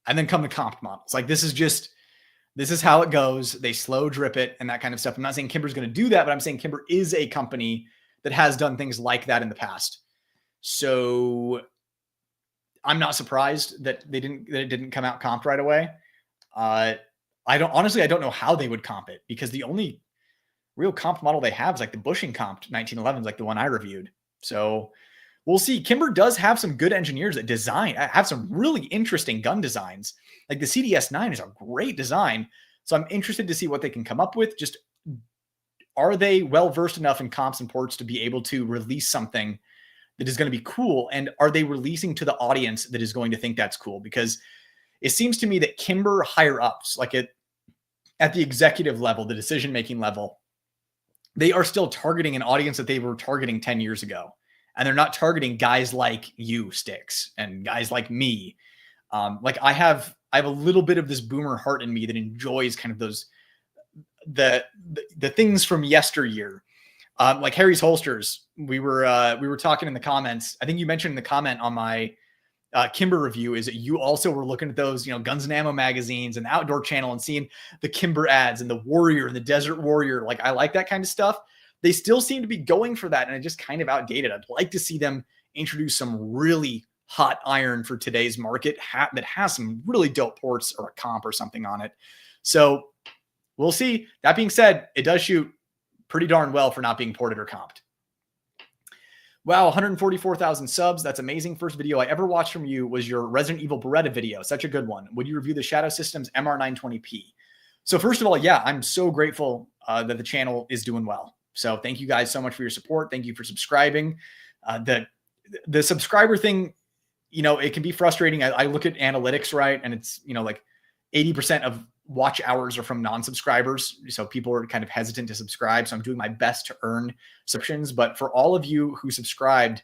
and then come the comped models. Like this is how it goes. They slow drip it and that kind of stuff. I'm not saying Kimber's going to do that, but I'm saying Kimber is a company that has done things like that in the past. So I'm not surprised that it didn't come out comped right away. I don't know how they would comp it, because the only real comped model they have is like the bushing comped 1911s, like the one I reviewed. So we'll see. Kimber does have some good engineers that have some really interesting gun designs. Like the CDS9 is a great design. So I'm interested to see what they can come up with. Just, are they well-versed enough in comps and ports to be able to release something that is going to be cool? And are they releasing to the audience that is going to think that's cool? Because it seems to me that Kimber higher ups, like at the executive level, the decision-making level, they are still targeting an audience that they were targeting 10 years ago. And they're not targeting guys like you, Sticks, and guys like me. Like I have a little bit of this boomer heart in me that enjoys kind of those, the things from yesteryear. Like Harry's Holsters. We were talking in the comments. I think you mentioned in the comment on my Kimber review is that you also were looking at those, Guns and Ammo magazines and the Outdoor Channel and seeing the Kimber ads and the Warrior and the Desert Warrior. Like I like that kind of stuff. They still seem to be going for that, and it's just kind of outdated. I'd like to see them introduce some really hot iron for today's market that has some really dope ports or a comp or something on it. So we'll see. That being said, it does shoot pretty darn well for not being ported or comped. Wow, 144,000 subs. That's amazing. First video I ever watched from you was your Resident Evil Beretta video. Such a good one. Would you review the Shadow Systems MR920p? So first of all, yeah, I'm so grateful that the channel is doing well. So thank you guys so much for your support. Thank you for subscribing. The subscriber thing, it can be frustrating. I look at analytics, right? And it's, like 80% of watch hours are from non-subscribers. So people are kind of hesitant to subscribe. So I'm doing my best to earn subscriptions. But for all of you who subscribed,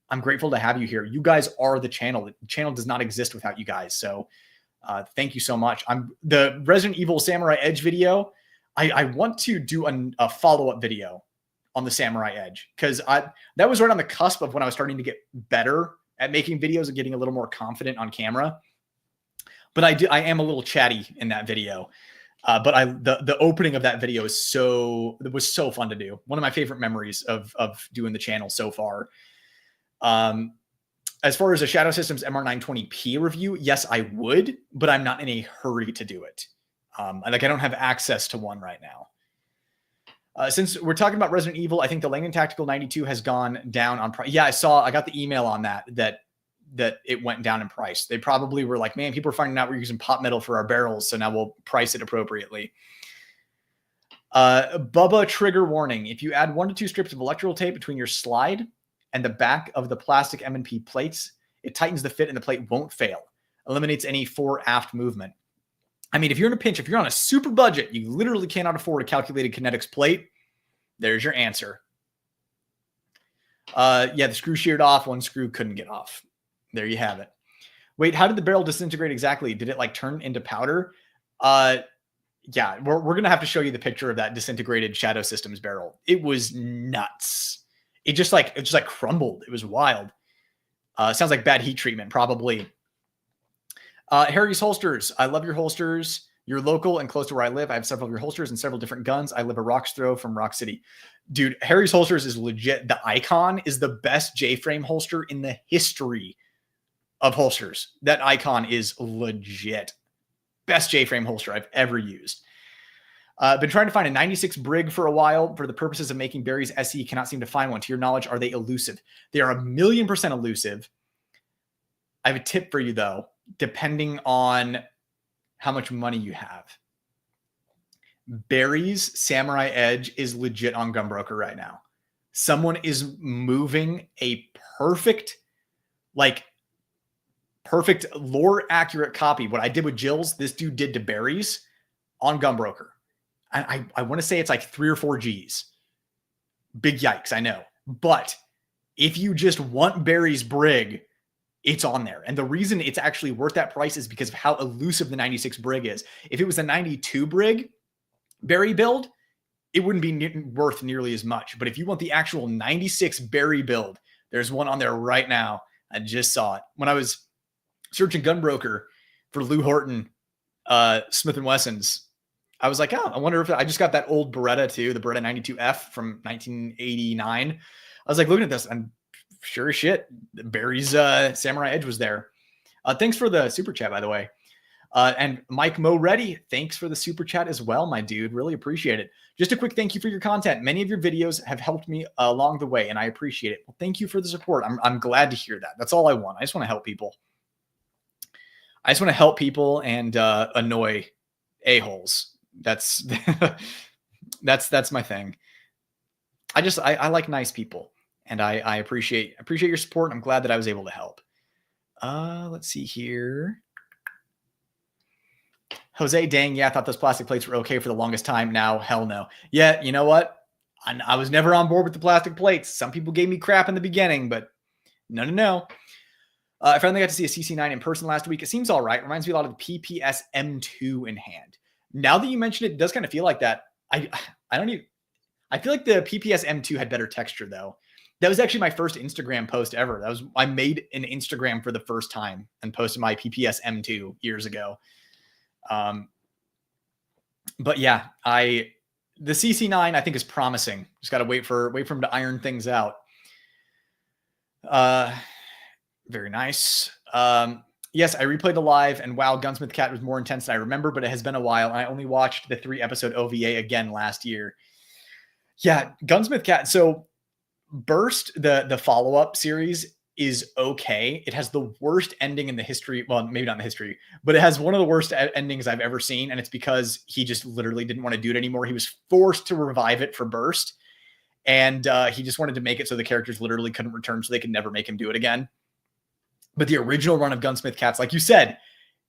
I'm grateful to have you here. You guys are the channel. The channel does not exist without you guys. So thank you so much. The Resident Evil Samurai Edge video. I want to do a follow-up video on the Samurai Edge, because that was right on the cusp of when I was starting to get better at making videos and getting a little more confident on camera. But I am a little chatty in that video. But the opening of that video was so fun to do. One of my favorite memories of doing the channel so far. As far as a Shadow Systems MR920p review, yes, I would, but I'm not in a hurry to do it. I don't have access to one right now. Since we're talking about Resident Evil, I think the Langdon Tactical 92 has gone down on price. Yeah, I got the email on that it went down in price. They probably were like, man, people are finding out we're using pot metal for our barrels, so now we'll price it appropriately. Bubba trigger warning. If you add 1 to 2 strips of electrical tape between your slide and the back of the plastic M&P plates, it tightens the fit and the plate won't fail. Eliminates any fore-aft movement. I mean, if you're in a pinch, if you're on a super budget, you literally cannot afford a calculated kinetics plate, there's your answer. Yeah, the screw sheared off. One screw couldn't get off. There you have it. Wait, how did the barrel disintegrate exactly? Did it like turn into powder? Yeah, we're going to have to show you the picture of that disintegrated Shadow Systems barrel. It was nuts. It just crumbled. It was wild. Sounds like bad heat treatment, probably. Harry's Holsters. I love your holsters. You're local and close to where I live. I have several of your holsters and several different guns. I live a rock's throw from Rock City. Dude, Harry's Holsters is legit. The Icon is the best J-frame holster in the history of holsters. That Icon is legit. Best J-frame holster I've ever used. Been trying to find a 96 Brig for a while for the purposes of making Barry's SE. Cannot seem to find one. To your knowledge, are they elusive? They are 1,000,000% elusive. I have a tip for you, though. Depending on how much money you have. Barry's Samurai Edge is legit on Gunbroker right now. Someone is moving a perfect lore accurate copy. What I did with Jill's, this dude did to Barry's on Gunbroker. And I want to say it's like 3 or 4 G's. Big yikes, I know. But if you just want Barry's Brig, it's on there. And the reason it's actually worth that price is because of how elusive the 96 Brig is. If it was a 92 Brig Barry build, it wouldn't be worth nearly as much. But if you want the actual 96 Barry build, There's one on there right now. I just saw it when I was searching Gunbroker for Lou Horton Smith & Wessons. I was like, oh, I wonder if I just got that old Beretta too, the Beretta 92F from 1989. I was like looking at this, and sure as shit, Barry's Samurai Edge was there. Thanks for the super chat, by the way. And Mike Moretti, thanks for the super chat as well, my dude. Really appreciate it. Just a quick thank you for your content. Many of your videos have helped me along the way, and I appreciate it. Well, thank you for the support. I'm glad to hear that. That's all I want. I just want to help people. I just want to help people and annoy a-holes. That's that's my thing. I like nice people, and I appreciate your support. I'm glad that I was able to help. Let's see here. Jose, dang, yeah, I thought those plastic plates were okay for the longest time. Now, hell no. Yeah, you know what? I was never on board with the plastic plates. Some people gave me crap in the beginning, but no. I finally got to see a CC9 in person last week. It seems all right. Reminds me a lot of the PPS M2 in hand. Now that you mention it, it does kind of feel like that. I feel like the PPS M2 had better texture though. That was actually my first Instagram post ever. I made an Instagram for the first time and posted my PPS M2 years ago. But yeah, the CC9 I think is promising. Just got to wait for him to iron things out. Very nice. Yes, I replayed the live, and wow, Gunsmith Cat was more intense than I remember, but it has been a while. And I only watched the 3-episode OVA again last year. Yeah, Gunsmith Cat. So Burst, the follow-up series, is okay. It has the worst ending in the history. Well, maybe not in the history, but it has one of the worst endings I've ever seen. And it's because he just literally didn't want to do it anymore. He was forced to revive it for Burst. And he just wanted to make it so the characters literally couldn't return, so they could never make him do it again. But the original run of Gunsmith Cats, like you said,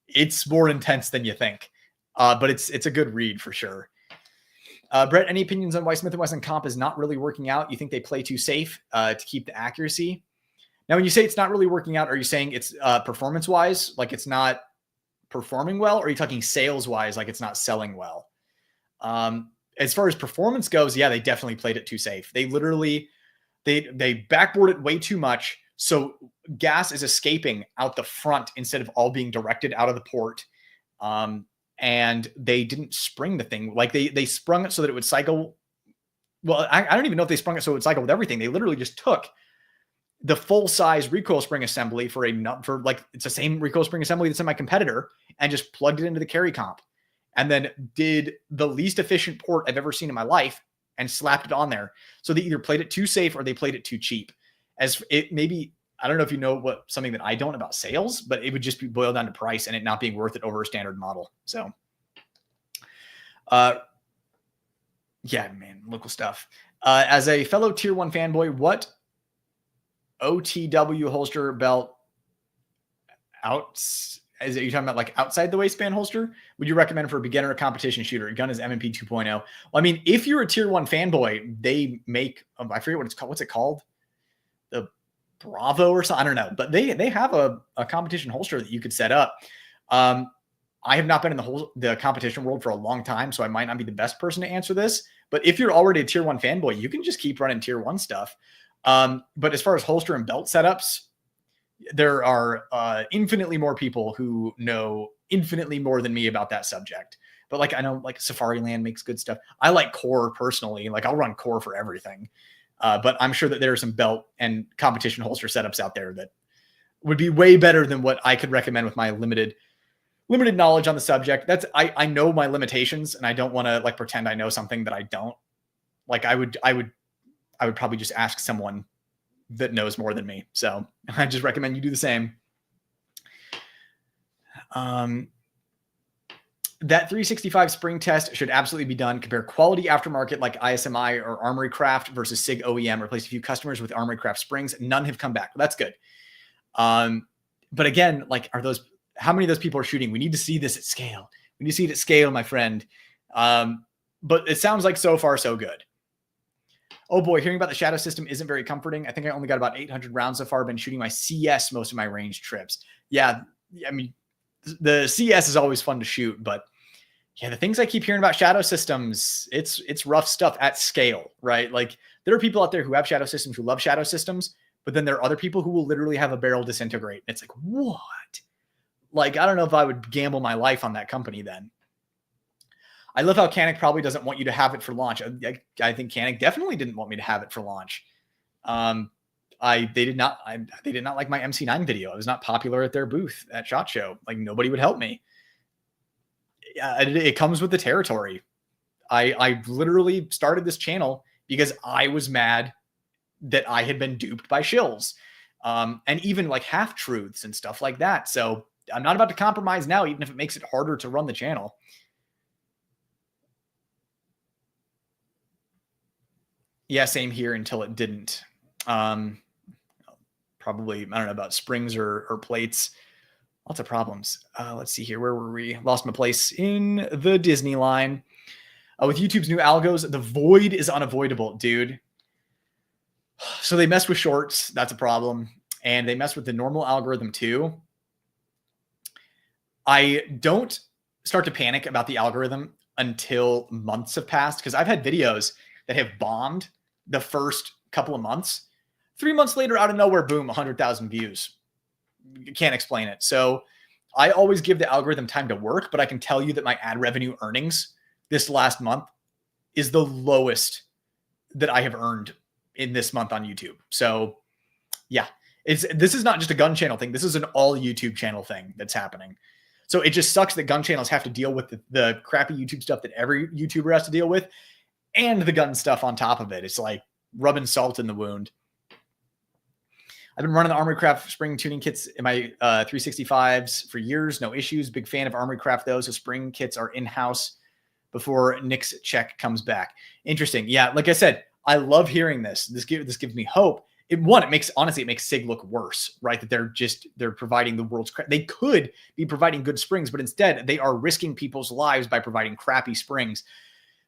it's more intense than you think. But it's a good read for sure. Brett, any opinions on why Smith & Wesson comp is not really working out? You think they play too safe to keep the accuracy? Now, when you say it's not really working out, are you saying it's performance-wise, like it's not performing well? Or are you talking sales-wise, like it's not selling well? As far as performance goes, yeah, they definitely played it too safe. They literally, they backboard it way too much. So gas is escaping out the front instead of all being directed out of the port. And they didn't spring the thing. Like they sprung it so that it would cycle. Well, I don't even know if they sprung it so it would cycle with everything. They literally just took the full size recoil spring assembly for like, it's the same recoil spring assembly that's in my competitor, and just plugged it into the carry comp, and then did the least efficient port I've ever seen in my life and slapped it on there. So they either played it too safe or they played it too cheap. As it maybe, I don't know if you know something that I don't about sales, but it would just be boiled down to price and it not being worth it over a standard model. So, yeah, man, local stuff. As a fellow tier 1 fanboy, what OTW holster belt are you talking about like outside the waistband holster would you recommend for a beginner or competition shooter? Your gun is M&P 2.0. Well, I mean, if you're a tier 1 fanboy, they make, I forget what it's called. What's it called? The Bravo or something. I don't know, but they have a competition holster that you could set up. I have not been in the competition world for a long time, so I might not be the best person to answer this, but if you're already a tier 1 fanboy, you can just keep running tier 1 stuff. But as far as holster and belt setups, there are infinitely more people who know infinitely more than me about that subject. But like, I know like Safariland makes good stuff. I like Core personally. Like I'll run Core for everything. But I'm sure that there are some belt and competition holster setups out there that would be way better than what I could recommend with my limited knowledge on the subject. I know my limitations, and I don't want to like pretend I know something that I don't. Like I would probably just ask someone that knows more than me. So I just recommend you do the same. That 365 spring test should absolutely be done. Compare quality aftermarket like ISMI or Armory Craft versus SIG OEM. Replace a few customers with Armory Craft springs. None have come back. Well, that's good. But again, like, how many of those people are shooting? We need to see this at scale. We need to see it at scale, my friend. But it sounds like so far, so good. Oh boy, hearing about the shadow system isn't very comforting. I think I only got about 800 rounds so far. I've been shooting my CS most of my range trips. Yeah, I mean, the CS is always fun to shoot, but yeah, the things I keep hearing about shadow systems, it's rough stuff at scale, right? Like there are people out there who have shadow systems, who love shadow systems, But then there are other people who will literally have a barrel disintegrate. It's like, what? Like, I don't know if I would gamble my life on that company then. I love how Canik probably doesn't want you to have it for launch. I think Canik definitely didn't want me to have it for launch. They did not like my MC9 video. I was not popular at their booth at SHOT Show. Like, nobody would help me. It comes with the territory. I literally started this channel because I was mad that I had been duped by shills, and even like half truths and stuff like that. So I'm not about to compromise now, even if it makes it harder to run the channel. Yeah, same here until it didn't. Probably, I don't know about springs or plates. Lots of problems. Let's see here. Where were we? Lost my place in the Disney line. With YouTube's new algos, the void is unavoidable, dude. So they mess with shorts. That's a problem. And they mess with the normal algorithm too. I don't start to panic about the algorithm until months have passed, because I've had videos that have bombed the first couple of months. 3 months later, out of nowhere, boom, 100,000 views. You can't explain it. So I always give the algorithm time to work, but I can tell you that my ad revenue earnings this last month is the lowest that I have earned in this month on YouTube. So yeah, this is not just a gun channel thing. This is an all YouTube channel thing that's happening. So it just sucks that gun channels have to deal with the crappy YouTube stuff that every YouTuber has to deal with, and the gun stuff on top of it. It's like rubbing salt in the wound. I've been running the Armory Craft spring tuning kits in my 365s for years. No issues. Big fan of Armory Craft, though. So spring kits are in-house before Nick's check comes back. Interesting. Yeah, like I said, I love hearing this. This gives me hope. It makes SIG look worse, right? That they're providing the world's crap. They could be providing good springs, but instead they are risking people's lives by providing crappy springs.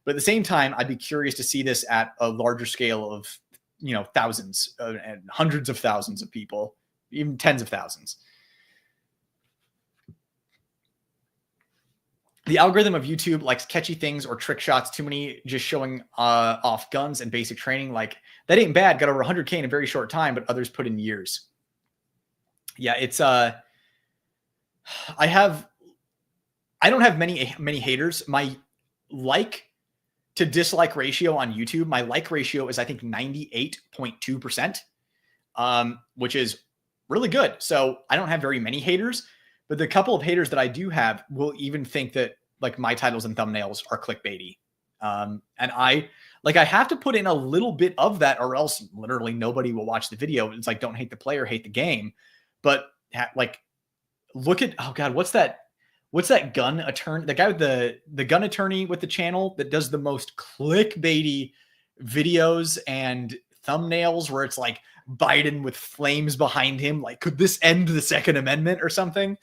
But at the same time, I'd be curious to see this at a larger scale of, thousands and hundreds of thousands of people, even tens of thousands. The algorithm of YouTube likes catchy things or trick shots, too many just showing off guns and basic training. Like, that ain't bad. Got over 100K in a very short time, but others put in years. Yeah, it's I don't have many haters. My like to dislike ratio on YouTube, my like ratio is, I think, 98.2%, which is really good. So I don't have very many haters, but the couple of haters that I do have will even think that like my titles and thumbnails are clickbaity. And I have to put in a little bit of that, or else literally nobody will watch the video. It's like, don't hate the player, hate the game. But like, look at, oh God, what's that gun attorney? The guy with the gun attorney with the channel that does the most clickbaity videos and thumbnails, where it's like Biden with flames behind him. Like, could this end the Second Amendment or something?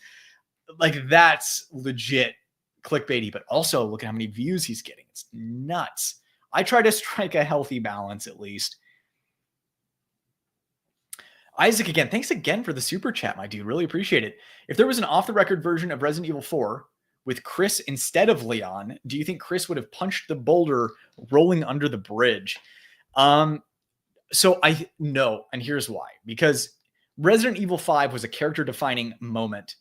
Like, that's legit clickbaity, but also look at how many views he's getting. It's nuts. I try to strike a healthy balance at least. Isaac again, thanks again for the super chat, my dude. Really appreciate it. If there was an off-the-record version of Resident Evil 4 with Chris instead of Leon, do you think Chris would have punched the boulder rolling under the bridge? So no, and here's why. Because Resident Evil 5 was a character-defining moment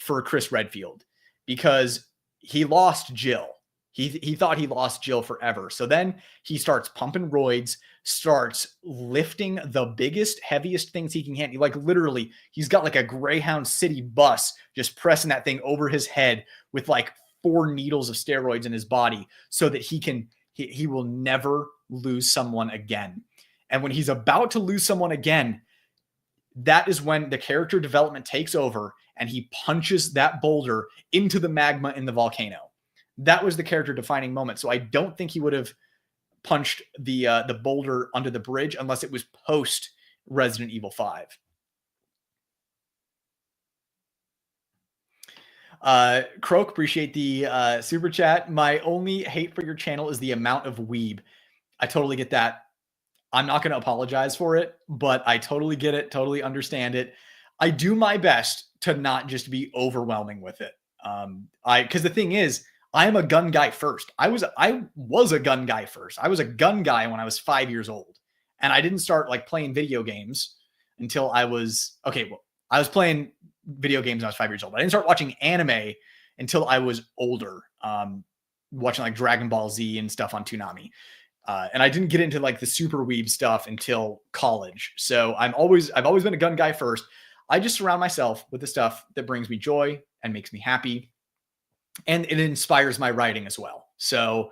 for Chris Redfield, because he lost Jill. He thought he lost Jill forever. So then he starts pumping roids, starts lifting the biggest, heaviest things he can handle. Like, literally, he's got like a Greyhound City bus, just pressing that thing over his head with like 4 needles of steroids in his body, so that he will never lose someone again. And when he's about to lose someone again, that is when the character development takes over, and he punches that boulder into the magma in the volcano. That was the character defining moment. So I don't think he would have punched the boulder under the bridge unless it was post Resident Evil 5. Croak, appreciate the super chat. My only hate for your channel is the amount of weeb. I totally get that. I'm not going to apologize for it, but I totally get it, totally understand it. I do my best to not just be overwhelming with it. Because the thing is, I am a gun guy first. I was a gun guy first. I was a gun guy when I was 5 years old, and I didn't start like playing video games until I was I was playing video games when I was 5 years old. I didn't start watching anime until I was older, watching like Dragon Ball Z and stuff on Toonami. And I didn't get into like the super weeb stuff until college. So I've always been a gun guy first. I just surround myself with the stuff that brings me joy and makes me happy. And it inspires my writing as well. So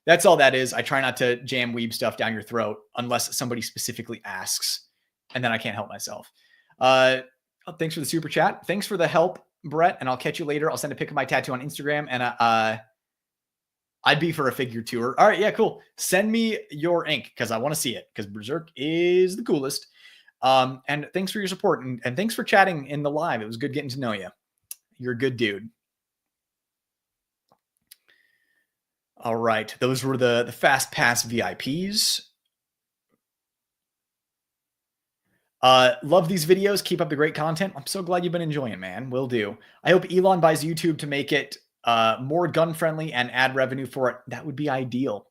that's all that is. I try not to jam weeb stuff down your throat unless somebody specifically asks, and then I can't help myself. Thanks for the super chat. Thanks for the help, Brett, and I'll catch you later. I'll send a pic of my tattoo on Instagram, and I'd be for a figure tour. All right, yeah, cool. Send me your ink because I want to see it because Berserk is the coolest. And thanks for your support, and thanks for chatting in the live. It was good getting to know you. You're a good dude. All right, those were the Fast Pass VIPs. Love these videos. Keep up the great content. I'm so glad you've been enjoying, man. Will do. I hope Elon buys YouTube to make it more gun friendly and add revenue for it. That would be ideal.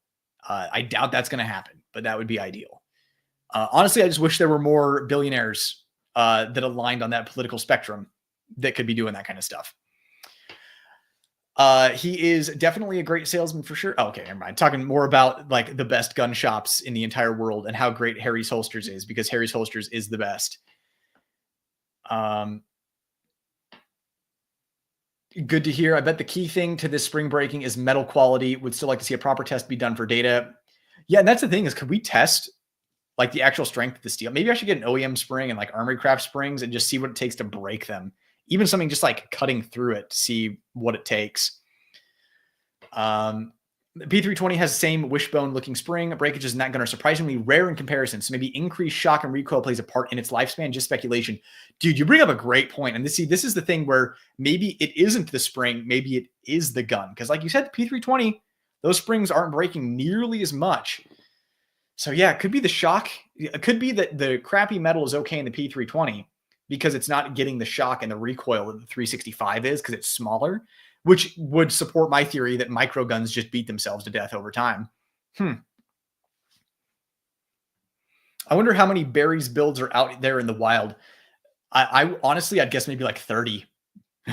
I doubt that's going to happen, but that would be ideal. Honestly, I just wish there were more billionaires that aligned on that political spectrum that could be doing that kind of stuff. He is definitely a great salesman for sure. Oh, okay, never mind. Talking more about like the best gun shops in the entire world and how great Harry's Holsters is because Harry's Holsters is the best. Good to hear. I bet the key thing to this spring breaking is metal quality. Would still like to see a proper test be done for data. Yeah, and that's the thing is, could we test like the actual strength of the steel? Maybe I should get an OEM spring and like Armory Craft springs and just see what it takes to break them. Even something just like cutting through it to see what it takes. The P320 has the same wishbone looking spring. Breakages in that gun are surprisingly rare in comparison. So maybe increased shock and recoil plays a part in its lifespan. Just speculation. Dude, you bring up a great point. And this is the thing where maybe it isn't the spring. Maybe it is the gun. Because like you said, the P320, those springs aren't breaking nearly as much. So yeah, it could be the shock. It could be that the crappy metal is okay in the P320 because it's not getting the shock and the recoil that the 365 is because it's smaller, which would support my theory that micro guns just beat themselves to death over time. I wonder how many berries builds are out there in the wild. I honestly, I'd guess maybe like 30,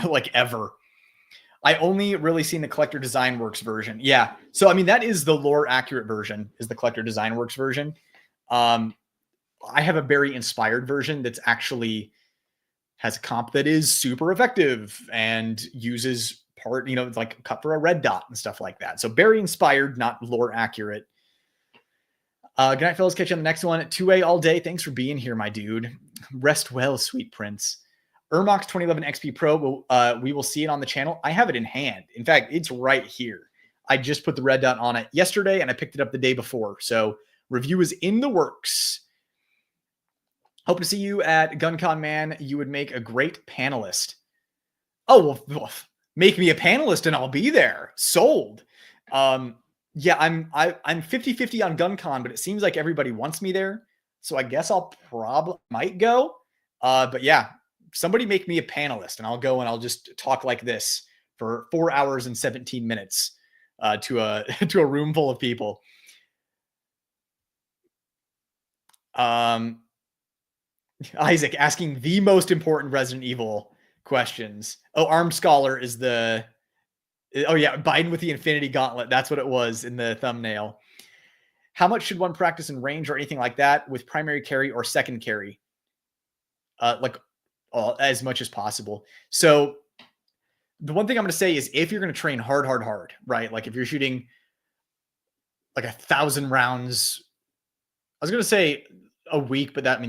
like ever. I only really seen the Collector Design Works version. Yeah. So, I mean, that is the lore accurate version is the Collector Design Works version. I have a berry inspired version that's actually has a comp that is super effective and uses part, it's like cut for a red dot and stuff like that. So berry inspired, not lore accurate. Good night, fellas. Catch you on the next one. 2A all day. Thanks for being here, my dude. Rest well, sweet prince. Ermox 2011 XP Pro. We will see it on the channel. I have it in hand. In fact, it's right here. I just put the red dot on it yesterday and I picked it up the day before. So review is in the works. Hope to see you at GunCon, man. You would make a great panelist. Oh, well, make me a panelist and I'll be there. Sold. Yeah, I'm 50-50 on GunCon, but it seems like everybody wants me there. So I guess I'll might go. But yeah, somebody make me a panelist and I'll go and I'll just talk like this for 4 hours and 17 minutes to a room full of people. Isaac asking the most important Resident Evil questions. Oh, Armed Scholar is oh yeah, Biden with the Infinity Gauntlet. That's what it was in the thumbnail. How much should one practice in range or anything like that with primary carry or second carry? As much as possible. So the one thing I'm going to say is if you're going to train hard, right? Like if you're shooting like 1,000 rounds, I was going to say a week, but that's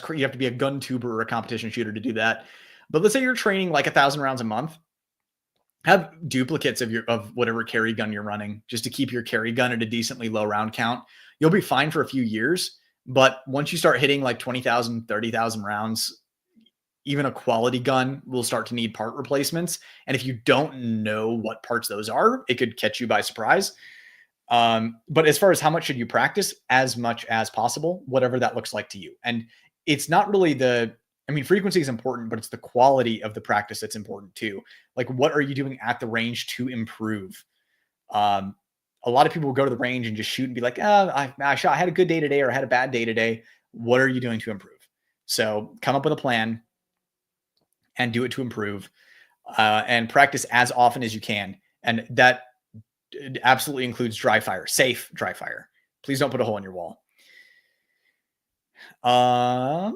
you have to be a gun tuber or a competition shooter to do that. But let's say you're training like 1,000 rounds a month. Have duplicates of whatever carry gun you're running just to keep your carry gun at a decently low round count. You'll be fine for a few years, but once you start hitting like 20,000, 30,000 rounds, even a quality gun will start to need part replacements. And if you don't know what parts those are, it could catch you by surprise. But as far as how much should you practice, as much as possible, whatever that looks like to you. And it's not really frequency is important, but it's the quality of the practice that's important too. Like, what are you doing at the range to improve? A lot of people will go to the range and just shoot and be like, I had a good day today or I had a bad day today. What are you doing to improve? So come up with a plan and do it to improve, and practice as often as you can. And that absolutely includes dry fire, safe dry fire. Please don't put a hole in your wall. I'm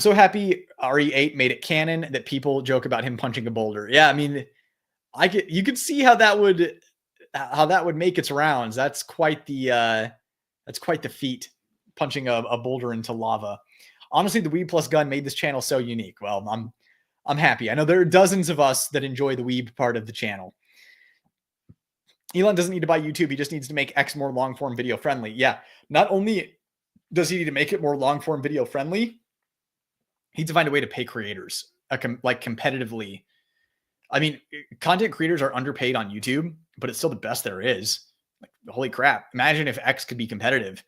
so happy RE8 made it canon that people joke about him punching a boulder. Yeah, I mean, you could see how that would make its rounds. That's quite the feat, punching a boulder into lava. Honestly, the Weeb Plus gun made this channel so unique. Well, I'm happy. I know there are dozens of us that enjoy the Weeb part of the channel. Elon doesn't need to buy YouTube. He just needs to make X more long form video friendly. Yeah, not only does he need to make it more long form video friendly, he needs to find a way to pay creators like competitively. I mean, content creators are underpaid on YouTube, but it's still the best there is. Like, holy crap. Imagine if X could be competitive.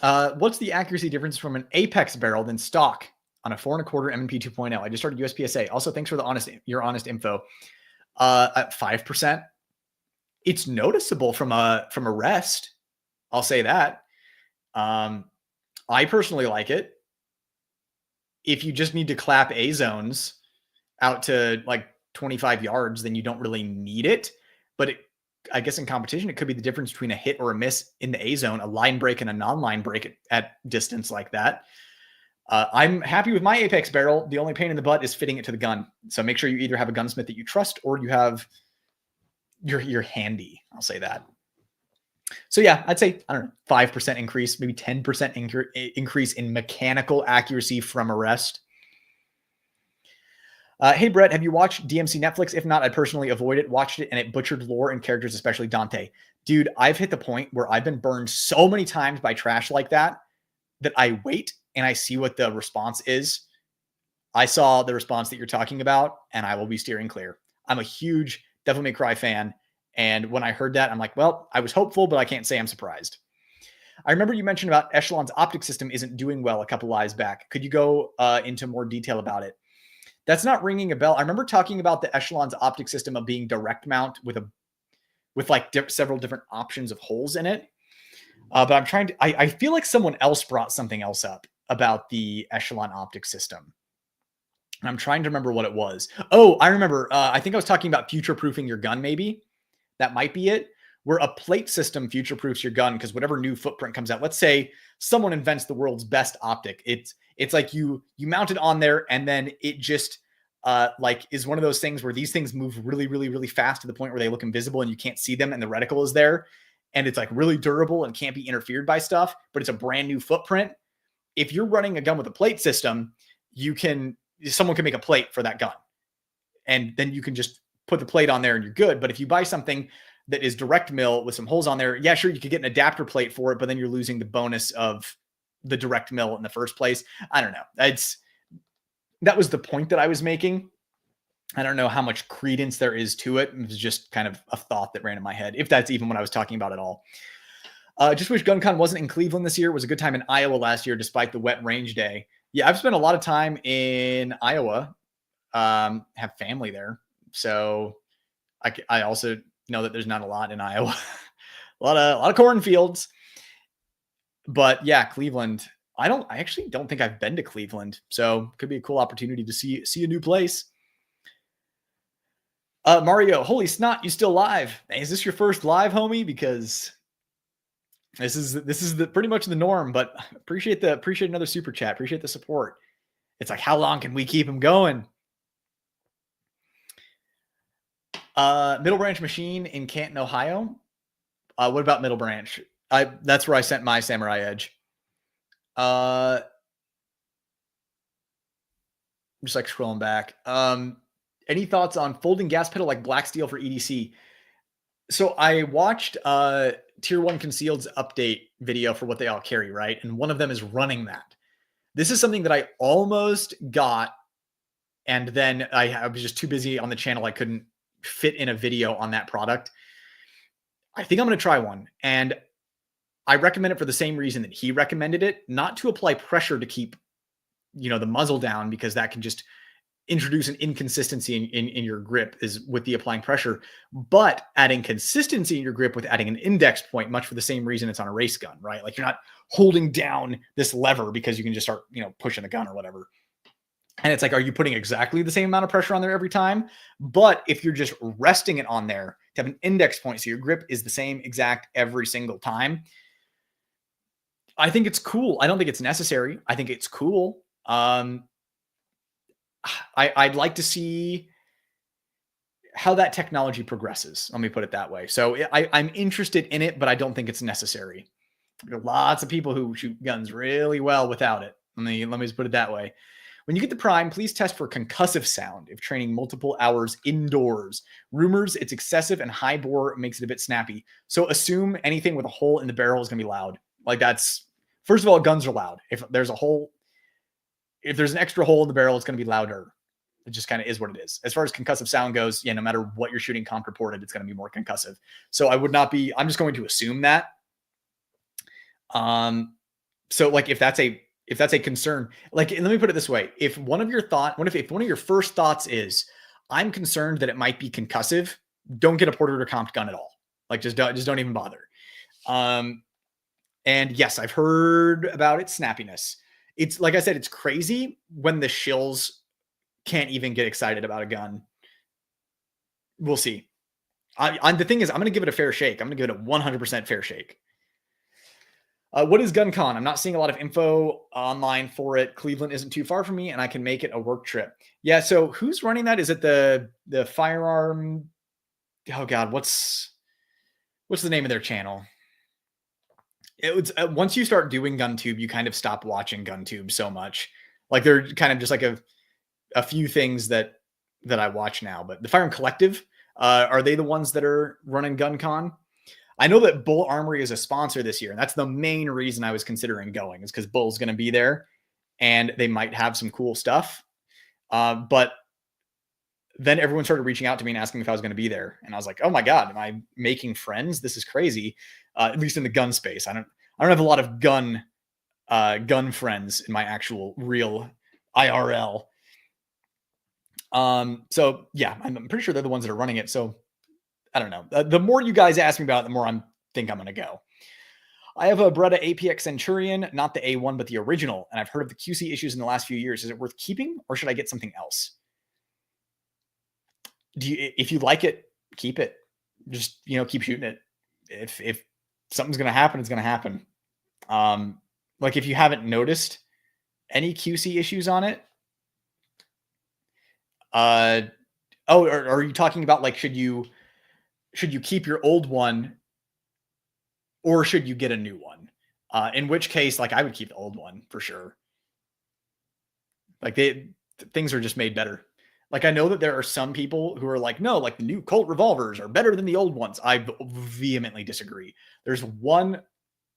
What's the accuracy difference from an Apex barrel than stock on a 4.25 M&P 2.0? I just started USPSA. Also, thanks for your honest info. At 5%, it's noticeable from a rest. I'll say that. I personally like it. If you just need to clap A zones out to like 25 yards, then you don't really need it. But I guess in competition, it could be the difference between a hit or a miss in the A zone, a line break and a non-line break at distance like that. I'm happy with my Apex barrel. The only pain in the butt is fitting it to the gun. So make sure you either have a gunsmith that you trust or you're handy. I'll say that. So yeah, I'd say, I don't know, 5% increase, maybe 10% increase in mechanical accuracy from a rest. Hey, Brett, have you watched DMC Netflix? If not, I personally avoid it. Watched it, and it butchered lore and characters, especially Dante. Dude, I've hit the point where I've been burned so many times by trash like that I wait and I see what the response is. I saw the response that you're talking about, and I will be steering clear. I'm a huge Devil May Cry fan, and when I heard that, I'm like, well, I was hopeful, but I can't say I'm surprised. I remember you mentioned about Echelon's optic system isn't doing well a couple lives back. Could you go into more detail about it? That's not ringing a bell. I remember talking about the Echelon's optic system of being direct mount with several different options of holes in it. But I'm trying to, I feel like someone else brought something else up about the Echelon optic system. I'm trying to remember what it was. Oh, I remember. I think I was talking about future-proofing your gun, maybe. That might be it. Where a plate system future-proofs your gun, because whatever new footprint comes out, let's say someone invents the world's best optic. It's like you mount it on there, and then it just like is one of those things where these things move really, really, really fast to the point where they look invisible and you can't see them, and the reticle is there. And it's like really durable and can't be interfered by stuff, but it's a brand new footprint. If you're running a gun with a plate system, someone can make a plate for that gun. And then you can just put the plate on there and you're good. But if you buy something that is direct mill with some holes on there, yeah, sure, you could get an adapter plate for it, but then you're losing the bonus of the direct mill in the first place. I don't know. That was the point that I was making. I don't know how much credence there is to it. It was just kind of a thought that ran in my head, if that's even what I was talking about at all. Just wish GunCon wasn't in Cleveland this year. It was a good time in Iowa last year, despite the wet range day. Yeah, I've spent a lot of time in Iowa, have family there. So I also know that there's not a lot in Iowa. a lot of cornfields. But yeah, Cleveland. I actually don't think I've been to Cleveland. So could be a cool opportunity to see a new place. Mario, holy snot, you still live? Is this your first live, homie? Because this is pretty much the norm, but appreciate another super chat. Appreciate the support. It's like, how long can we keep them going? Middle Branch Machine in Canton, Ohio. What about Middle Branch? That's where I sent my Samurai Edge. Just like scrolling back. Any thoughts on folding gas pedal like Black Steel for EDC? So I watched Tier 1 Concealed's update video for what they all carry, right? And one of them is running that. This is something that I almost got, and then I was just too busy on the channel. I couldn't fit in a video on that product. I think I'm going to try one. And I recommend it for the same reason that he recommended it, not to apply pressure to keep, the muzzle down, because that can just introduce an inconsistency in your grip is with the applying pressure, but adding consistency in your grip with adding an index point, much for the same reason it's on a race gun, right? Like you're not holding down this lever because you can just start, pushing the gun or whatever. And it's like, are you putting exactly the same amount of pressure on there every time? But if you're just resting it on there to have an index point, so your grip is the same exact every single time, I think it's cool. I don't think it's necessary. I think it's cool. I'd like to see how that technology progresses. Let me put it that way. So I'm interested in it, but I don't think it's necessary. There are lots of people who shoot guns really well without it. Let me just put it that way. When you get the prime, please test for concussive sound if training multiple hours indoors. Rumors it's excessive and high bore makes it a bit snappy. So assume anything with a hole in the barrel is going to be loud. Like that's, first of all, guns are loud. If there's a hole, if there's an extra hole in the barrel, it's going to be louder. It just kind of is what it is. As far as concussive sound goes, no matter what you're shooting comp reported, it's going to be more concussive. So I'm just going to assume that. So like if that's a concern, like, let me put it this way. If one of your first thoughts is, I'm concerned that it might be concussive, don't get a ported or comped gun at all. Like just don't even bother. And yes, I've heard about its snappiness. It's like I said, it's crazy when the shills can't even get excited about a gun. We'll see. The thing is, I'm going to give it a fair shake. I'm going to give it a 100% fair shake. What is GunCon? I'm not seeing a lot of info online for it. Cleveland isn't too far from me, and I can make it a work trip. Yeah. So who's running that? Is it the Firearm? Oh God, what's the name of their channel? It was once you start doing GunTube, you kind of stop watching GunTube so much. Like they're kind of just like a few things that I watch now. But the Firearm Collective, are they the ones that are running GunCon? I know that Bull Armory is a sponsor this year, and that's the main reason I was considering going, is because Bull's going to be there, and they might have some cool stuff. But then everyone started reaching out to me and asking if I was going to be there, and I was like, "Oh my God, am I making friends? This is crazy." At least in the gun space, I don't have a lot of gun friends in my actual real IRL. So yeah, I'm pretty sure they're the ones that are running it. So I don't know. The more you guys ask me about it, the more I'm going to go. I have a Beretta APX Centurion, not the A1, but the original. And I've heard of the QC issues in the last few years. Is it worth keeping, or should I get something else? If you like it, keep it. Just, keep shooting it. If something's going to happen, it's going to happen. Like if you haven't noticed any QC issues on it, are you talking about like, should you keep your old one, or should you get a new one? In which case, like I would keep the old one for sure. Like things are just made better. Like I know that there are some people who are like, no, like the new Colt revolvers are better than the old ones. I vehemently disagree. There's one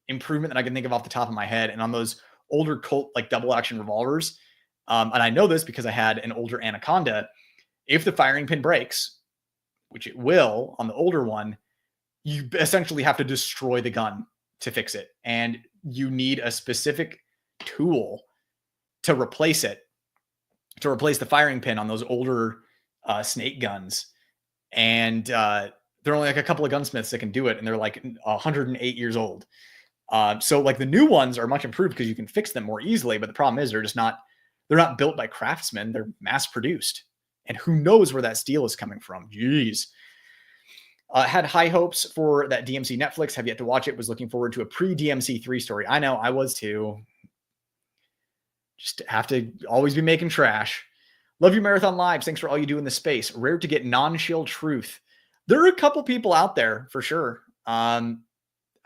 improvement that I can think of off the top of my head, and on those older Colt like double action revolvers, and I know this because I had an older Anaconda. If the firing pin breaks, which it will on the older one, you essentially have to destroy the gun to fix it. And you need a specific tool to replace it, to replace the firing pin on those older snake guns. And there are only like a couple of gunsmiths that can do it. And they're like 108 years old. So like the new ones are much improved because you can fix them more easily. But the problem is they're not built by craftsmen. They're mass produced. And who knows where that steel is coming from? Jeez. Had high hopes for that DMC Netflix. Have yet to watch it. Was looking forward to a pre-DMC 3 story. I know, I was too. Just have to always be making trash. Love your Marathon Lives. Thanks for all you do in the space. Rare to get non-shield truth. There are a couple people out there for sure. I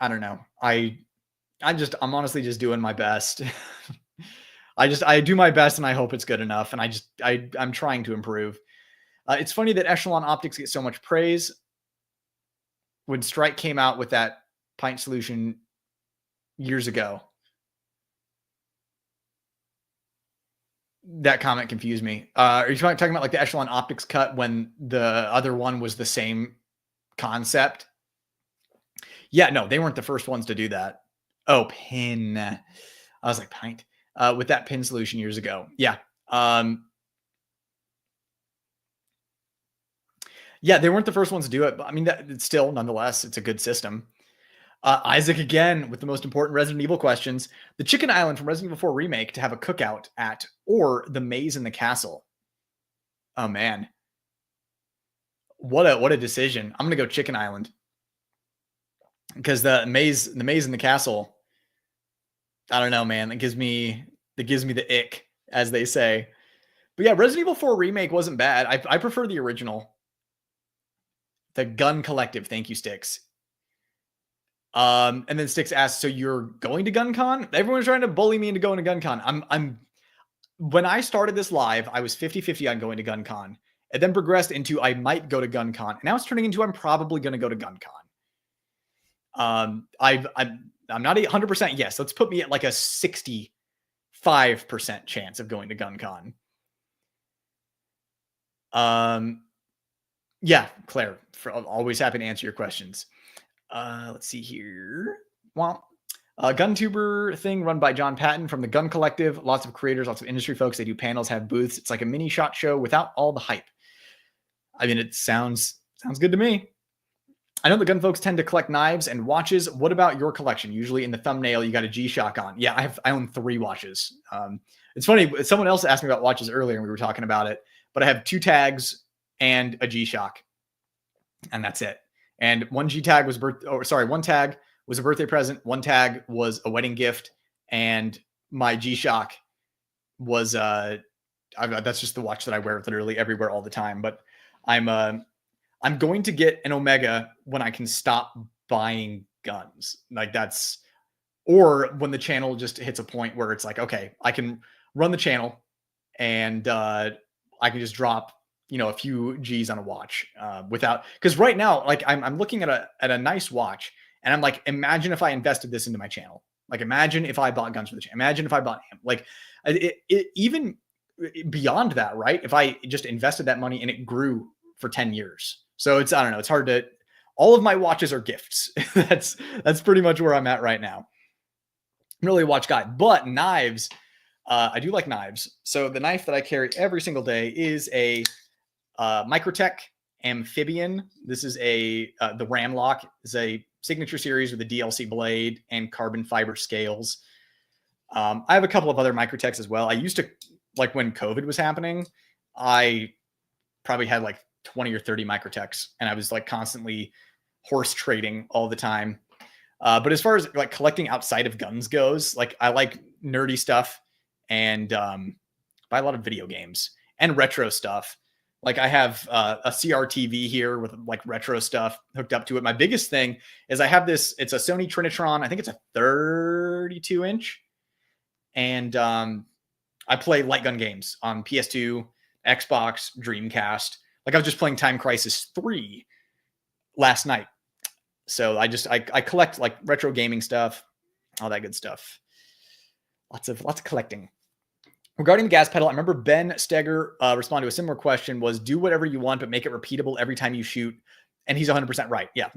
don't know. I'm honestly just doing my best. I do my best and I hope it's good enough. And I'm trying to improve. It's funny that Echelon Optics get so much praise. When Strike came out with that pint solution years ago, that comment confused me. Are you talking about like the Echelon Optics cut when the other one was the same concept? Yeah, no, they weren't the first ones to do that. Oh, pin. I was like pint with that pin solution years ago. Yeah. Yeah, they weren't the first ones to do it, but I mean, that still, nonetheless, it's a good system. Isaac again with the most important Resident Evil questions. The Chicken Island from Resident Evil 4 Remake to have a cookout at, or the maze in the castle. Oh man, what a decision. I'm gonna go Chicken Island because the maze in the castle. I don't know, man. That gives me the ick, as they say. But yeah, Resident Evil 4 Remake wasn't bad. I prefer the original. The Gun Collective. Thank you, Sticks. And then Sticks asks, so you're going to GunCon? Everyone's trying to bully me into going to GunCon. I'm when I started this live, I was 50-50 on going to GunCon. It then progressed into I might go to GunCon. And now it's turning into I'm probably going to go to GunCon. I'm not 100% yes. Let's put me at like a 65% chance of going to GunCon. Yeah, Claire, always happy to answer your questions. Let's see here. Well, GunTuber thing run by John Patton from the Gun Collective. Lots of creators, lots of industry folks. They do panels, have booths. It's like a mini SHOT Show without all the hype. I mean, it sounds good to me. I know the gun folks tend to collect knives and watches. What about your collection? Usually in the thumbnail, you got a G-Shock on. Yeah, I own 3 watches. It's funny. Someone else asked me about watches earlier, and we were talking about it. But I have 2 tags and a G-Shock, and that's it. And one tag was one tag was a birthday present. One tag was a wedding gift, and my G-Shock was that's just the watch that I wear literally everywhere all the time. But I'm going to get an Omega when I can stop buying guns. Like that's, or when the channel just hits a point where it's like, okay, I can run the channel and I can just drop, a few G's on a watch without, because right now, like I'm looking at a nice watch and I'm like, imagine if I invested this into my channel. Like, imagine if I bought guns for the channel. Imagine if I bought him. Like even beyond that, right? If I just invested that money and it grew for 10 years. So I don't know. It's hard to, all of my watches are gifts. That's pretty much where I'm at right now. I'm really a watch guy, but knives, I do like knives. So the knife that I carry every single day is a Microtech Amphibian. This is the Ramlock is a signature series with a DLC blade and carbon fiber scales. I have a couple of other Microtechs as well. I used to, like when COVID was happening, I probably had like 20 or 30 Microtechs, and I was like constantly horse trading all the time. But as far as like collecting outside of guns goes, like I like nerdy stuff and buy a lot of video games and retro stuff. Like I have a CRTV here with like retro stuff hooked up to it. My biggest thing is I have this, it's a Sony Trinitron. I think it's a 32 inch. And I play light gun games on PS2, Xbox, Dreamcast. Like I was just playing Time Crisis 3 last night. So I collect like retro gaming stuff, all that good stuff. Lots of collecting. Regarding the gas pedal, I remember Ben Steger responded to a similar question was do whatever you want, but make it repeatable every time you shoot. And he's 100% right. Yeah,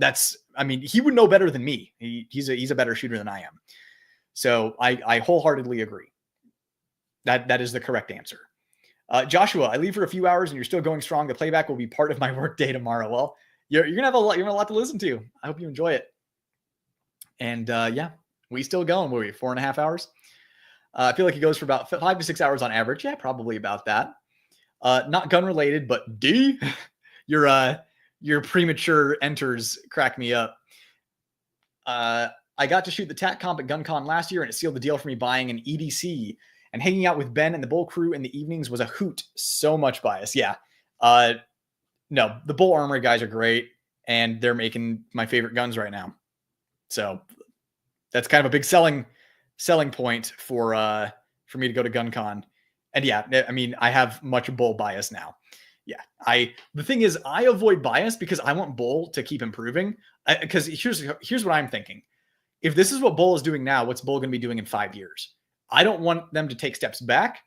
he would know better than me. He's a better shooter than I am. So I wholeheartedly agree. That is the correct answer. Joshua, I leave for a few hours and you're still going strong. The playback will be part of my work day tomorrow. Well, you're gonna have a lot to listen to. I hope you enjoy it. And yeah, we still going. What are we, 4.5 hours? I feel like it goes for about 5 to 6 hours on average. Yeah, probably about that. Not gun related, but D, your premature enters crack me up. I got to shoot the TAC comp at GunCon last year, and it sealed the deal for me buying an EDC. And hanging out with Ben and the Bull crew in the evenings was a hoot. So much bias. Yeah. No, the Bull Armory guys are great, and they're making my favorite guns right now. So that's kind of a big selling point for me to go to GunCon. And yeah, I mean, I have much Bull bias now. Yeah. The thing is, I avoid bias because I want Bull to keep improving. Because here's what I'm thinking. If this is what Bull is doing now, what's Bull going to be doing in 5 years? I don't want them to take steps back,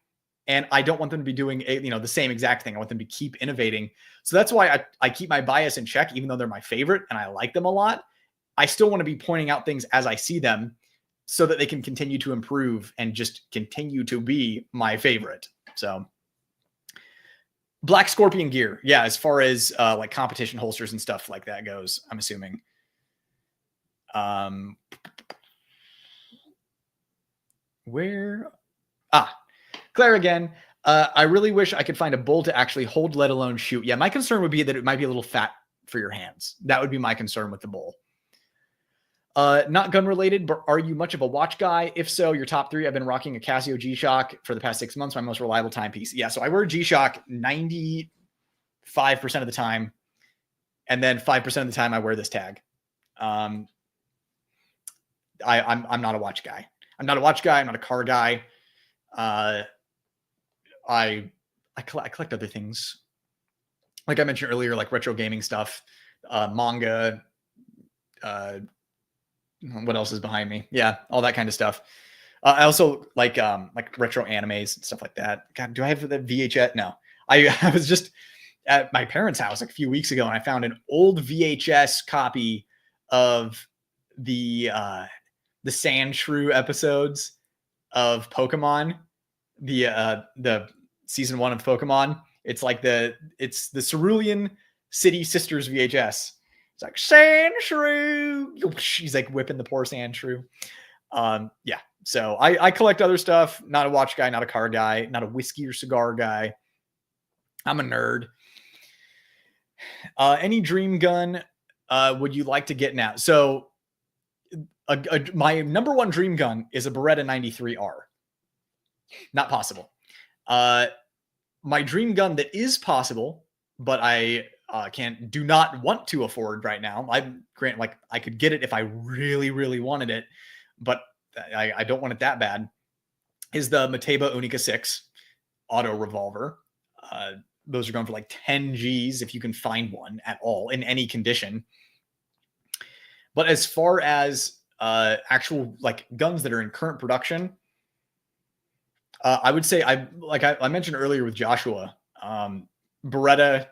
and I don't want them to be doing the same exact thing. I want them to keep innovating. So that's why I keep my bias in check, even though they're my favorite and I like them a lot. I still want to be pointing out things as I see them so that they can continue to improve and just continue to be my favorite. So Black Scorpion gear. Yeah, as far as like competition holsters and stuff like that goes, I'm assuming. Where? Claire again. I really wish I could find a bull to actually hold, let alone shoot. Yeah, my concern would be that it might be a little fat for your hands. That would be my concern with the bull. Not gun related, but are you much of a watch guy? If so, your top three. I've been rocking a Casio G-Shock for the past 6 months, my most reliable timepiece. Yeah, so I wear a G-Shock 95% of the time, and then 5% of the time I wear this tag. I'm not a watch guy. I'm not a watch guy. I'm not a car guy. I collect other things, like I mentioned earlier, like retro gaming stuff, manga. What else is behind me? Yeah, all that kind of stuff. I also like retro animes and stuff like that. God, do I have the VHS? No, I was just at my parents' house like a few weeks ago, and I found an old VHS copy of the Sand Shrew episodes of Pokemon, the season 1 of Pokemon. It's like it's the Cerulean City Sisters VHS. It's like Sand Shrew. She's like whipping the poor Sand Shrew. Yeah. So I collect other stuff. Not a watch guy, not a car guy, not a whiskey or cigar guy. I'm a nerd. Any dream gun would you like to get now? So my number one dream gun is a Beretta 93R. Not possible. My dream gun that is possible, but I do not want to afford right now. I could get it if I really, really wanted it, but I don't want it that bad, is the Mateba Unica 6 auto revolver. Those are going for like 10 G's if you can find one at all in any condition. But as far as actual like guns that are in current production, I would say I mentioned earlier with Joshua, Beretta,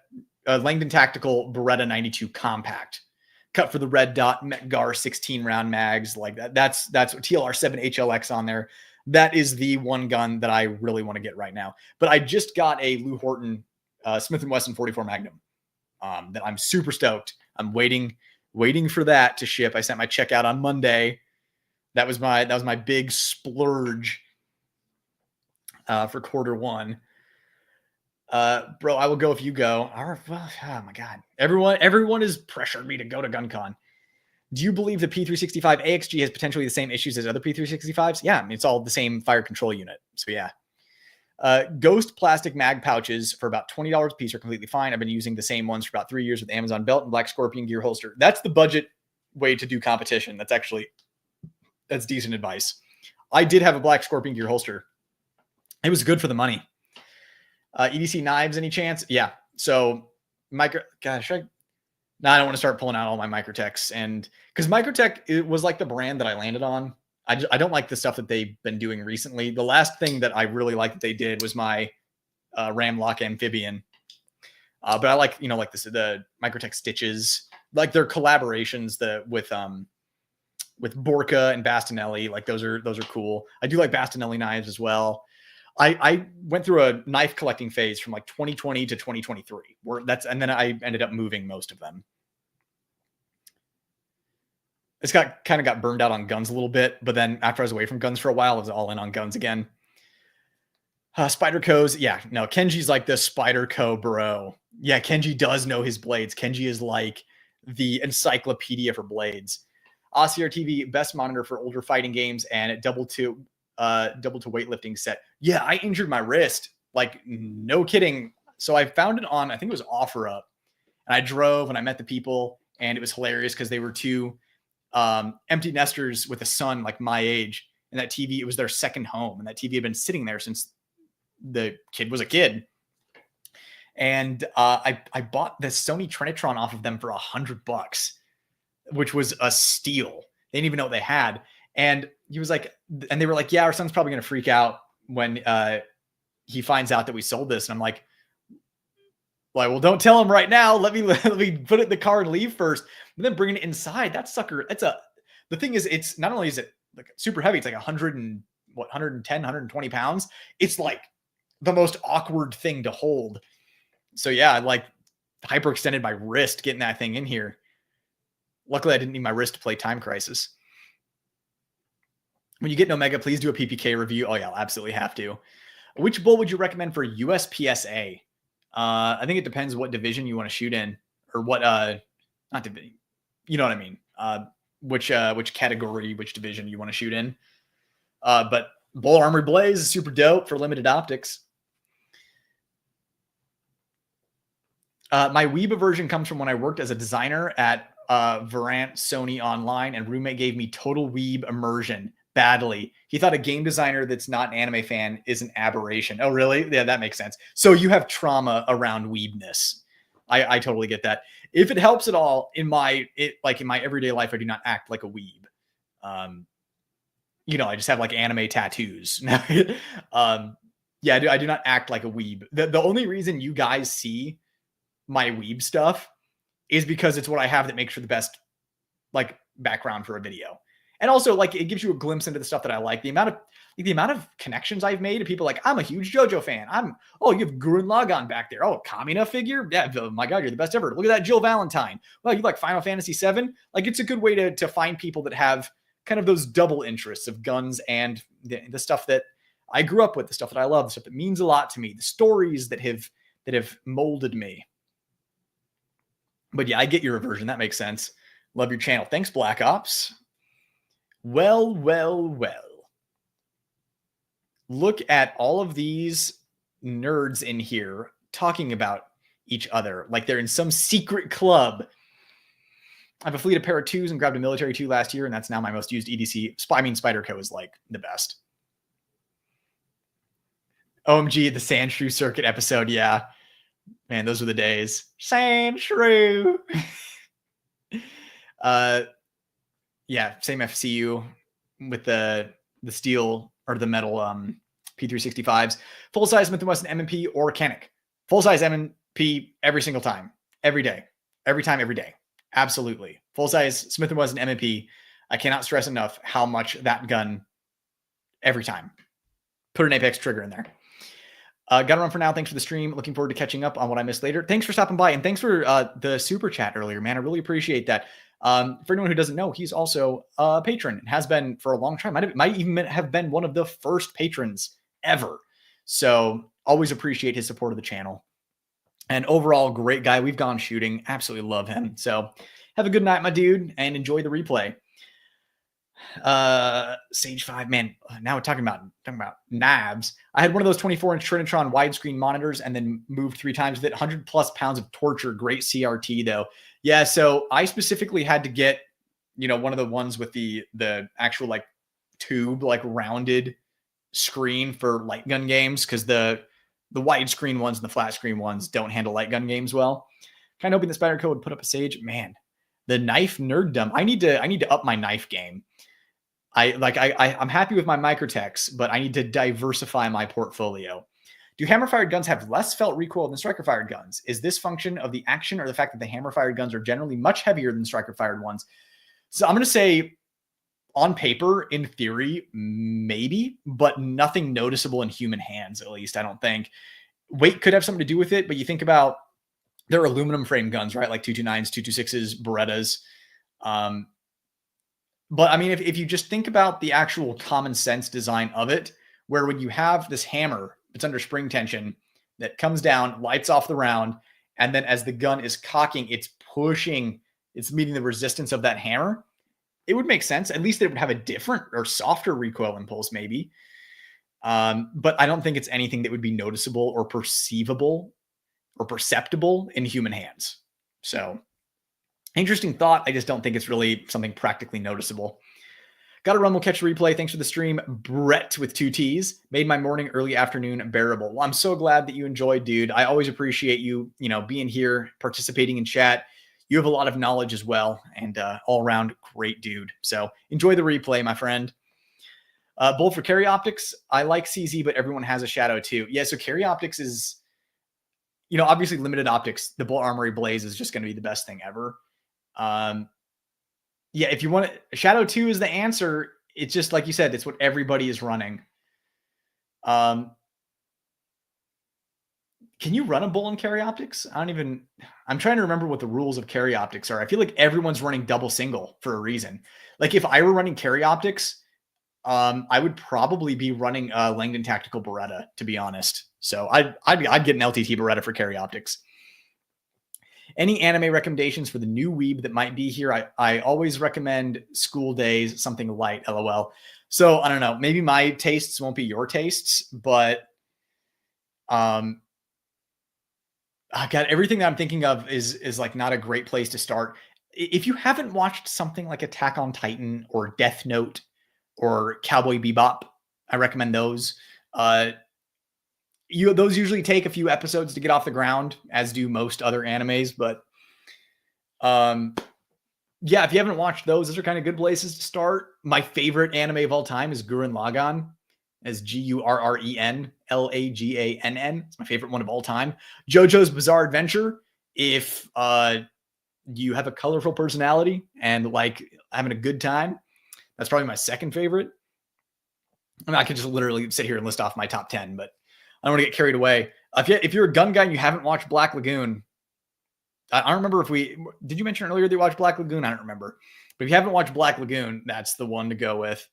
Langdon Tactical Beretta 92 Compact, cut for the red dot Metgar 16 round mags. Like that's what TLR 7 HLX on there. That is the one gun that I really want to get right now. But I just got a Lou Horton Smith & Wesson 44 Magnum that I'm super stoked. I'm waiting for that to ship. I sent my check out on Monday. That was my big splurge for quarter 1. Bro, I will go if you go. Oh my God. Everyone has pressured me to go to GunCon. Do you believe the P365 AXG has potentially the same issues as other P365s? Yeah, I mean, it's all the same fire control unit. So yeah. Ghost plastic mag pouches for about $20 a piece are completely fine. I've been using the same ones for about 3 years with Amazon belt and Black Scorpion gear holster. That's the budget way to do competition. That's decent advice. I did have a Black Scorpion gear holster. It was good for the money. EDC knives, any chance? Yeah. So I don't want to start pulling out all my Microtechs, and because Microtech, it was like the brand that I landed on. I don't like the stuff that they've been doing recently. The last thing that I really liked that they did was my Ramlock amphibian. But I like, the Microtech stitches, like their collaborations with Borka and Bastinelli. Like those are cool. I do like Bastinelli knives as well. I went through a knife collecting phase from like 2020 to 2023 and then I ended up moving most of them. It's kind of got burned out on guns a little bit, but then after I was away from guns for a while, I was all in on guns again. Spyderco's, yeah, no, Kenji's like the Spyderco bro. Yeah, Kenji does know his blades. Kenji is like the encyclopedia for blades. OCR TV, best monitor for older fighting games, and double to weightlifting set. Yeah, I injured my wrist. Like, no kidding. So I found it on, I think it was OfferUp. And I drove and I met the people, and it was hilarious because they were two empty nesters with a son like my age. And that TV, it was their second home. And that TV had been sitting there since the kid was a kid. And I bought the Sony Trinitron off of them for $100, which was a steal. They didn't even know what they had. And he was like, and they were like, yeah, our son's probably going to freak out when he finds out that we sold this. And I'm like, well, don't tell him right now. Let me put it in the car and leave first, and then bring it inside. That sucker. The thing is, it's not only is it like super heavy, it's like 110, 120 pounds. It's like the most awkward thing to hold. So yeah, I like hyperextended my wrist getting that thing in here. Luckily, I didn't need my wrist to play Time Crisis. When you get an Omega, please do a PPK review. Oh yeah, I'll absolutely have to. Which bull would you recommend for USPSA? I think it depends what division you want to shoot in, or what not division. You know what I mean? Which category, which division you want to shoot in. But Bull Armory Blaze is super dope for limited optics. My Weeb version comes from when I worked as a designer at Verant Sony Online, and roommate gave me total Weeb immersion badly. He thought a game designer that's not an anime fan is an aberration. Oh, really? Yeah, that makes sense. So you have trauma around Weebness. I totally get that. If it helps at all in my everyday life, I do not act like a weeb. I just have like anime tattoos. Yeah, I do not act like a weeb. The only reason you guys see my weeb stuff is because it's what I have that makes for the best like background for a video. And also like it gives you a glimpse into the stuff that I like. The amount of connections I've made to people like, I'm a huge JoJo fan. You have Gurren Lagann back there. Oh, Kamina figure? Yeah, oh my God, you're the best ever. Look at that Jill Valentine. Well, you like Final Fantasy VII? Like it's a good way to find people that have kind of those double interests of guns and the stuff that I grew up with, the stuff that I love, the stuff that means a lot to me, the stories that have molded me. But yeah, I get your aversion. That makes sense. Love your channel. Thanks, Black Ops. Well. Look at all of these nerds in here talking about each other like they're in some secret club. I have a fleet of Para 2s and grabbed a military 2 last year, and that's now my most used EDC. Spyderco is like the best. OMG, the Sandshrew Circuit episode. Yeah. Man, those were the days. Sandshrew. Yeah, same FCU with the steel or the metal P365s. Full size Smith & Wesson M&P or Canik. Full size M&P every single time, every day, every time, every day. Absolutely. Full size Smith & Wesson M&P. I cannot stress enough how much that gun every time. Put an Apex trigger in there. Gotta run for now. Thanks for the stream. Looking forward to catching up on what I missed later. Thanks for stopping by, and thanks for the super chat earlier, man. I really appreciate that. For anyone who doesn't know, he's also a patron and has been for a long time. Might even have been one of the first patrons ever. So always appreciate his support of the channel. And overall, great guy. We've gone shooting. Absolutely love him. So have a good night, my dude, and enjoy the replay. Sage 5, man. Now we're talking about nabs. I had one of those 24-inch Trinitron widescreen monitors and then moved 3 times with it. 100+ pounds of torture. Great CRT though. Yeah, so I specifically had to get, one of the ones with the actual like tube, like rounded screen for light gun games, because the widescreen ones and the flat screen ones don't handle light gun games well. Kind of hoping the Spyderco would put up a Sage. Man, the knife nerddom. I need to up my knife game. I'm happy with my Microtechs, but I need to diversify my portfolio. Do hammer-fired guns have less felt recoil than striker-fired guns? Is this function of the action or the fact that the hammer-fired guns are generally much heavier than striker-fired ones? So I'm going to say, on paper, in theory, maybe, but nothing noticeable in human hands, at least, I don't think. Weight could have something to do with it, but you think about their aluminum frame guns, right? Like 229s, 226s, Berettas. But I mean, if you just think about the actual common sense design of it, where when you have this hammer, it's under spring tension that comes down, lights off the round, and then as the gun is cocking, it's meeting the resistance of that hammer. It would make sense. At least it would have a different or softer recoil impulse, maybe. But I don't think it's anything that would be noticeable or perceivable or perceptible in human hands. So interesting thought. I just don't think it's really something practically noticeable. Got to run. We'll catch the replay. Thanks for the stream. Brett with 2 T's made my morning, early afternoon bearable. Well, I'm so glad that you enjoyed, dude. I always appreciate you, being here, participating in chat. You have a lot of knowledge as well, and all around great dude. So enjoy the replay, my friend. Bull for carry optics. I like CZ, but everyone has a shadow too. Yeah. So carry optics is, obviously limited optics. The Bull Armory Blaze is just going to be the best thing ever. Yeah, if you want to, Shadow 2 is the answer. It's just like you said, it's what everybody is running. Can you run a bull in carry optics? I'm trying to remember what the rules of carry optics are. I feel like everyone's running double single for a reason. Like if I were running carry optics, I would probably be running Langdon Tactical Beretta, to be honest. So I'd get an LTT Beretta for carry optics. Any anime recommendations for the new weeb that might be here? I always recommend School Days, something light, LOL. So I don't know. Maybe my tastes won't be your tastes, but God, everything that I'm thinking of is like not a great place to start. If you haven't watched something like Attack on Titan or Death Note or Cowboy Bebop, I recommend those. Those usually take a few episodes to get off the ground, as do most other animes. But yeah, if you haven't watched those are kind of good places to start. My favorite anime of all time is Gurren Lagann, as Gurren Lagann. It's my favorite one of all time. JoJo's Bizarre Adventure. If you have a colorful personality and like having a good time, that's probably my second favorite. I mean, I could just literally sit here and list off my top 10, but I don't want to get carried away. If you're a gun guy and you haven't watched Black Lagoon, I don't remember did you mention earlier that you watched Black Lagoon? I don't remember. But if you haven't watched Black Lagoon, that's the one to go with.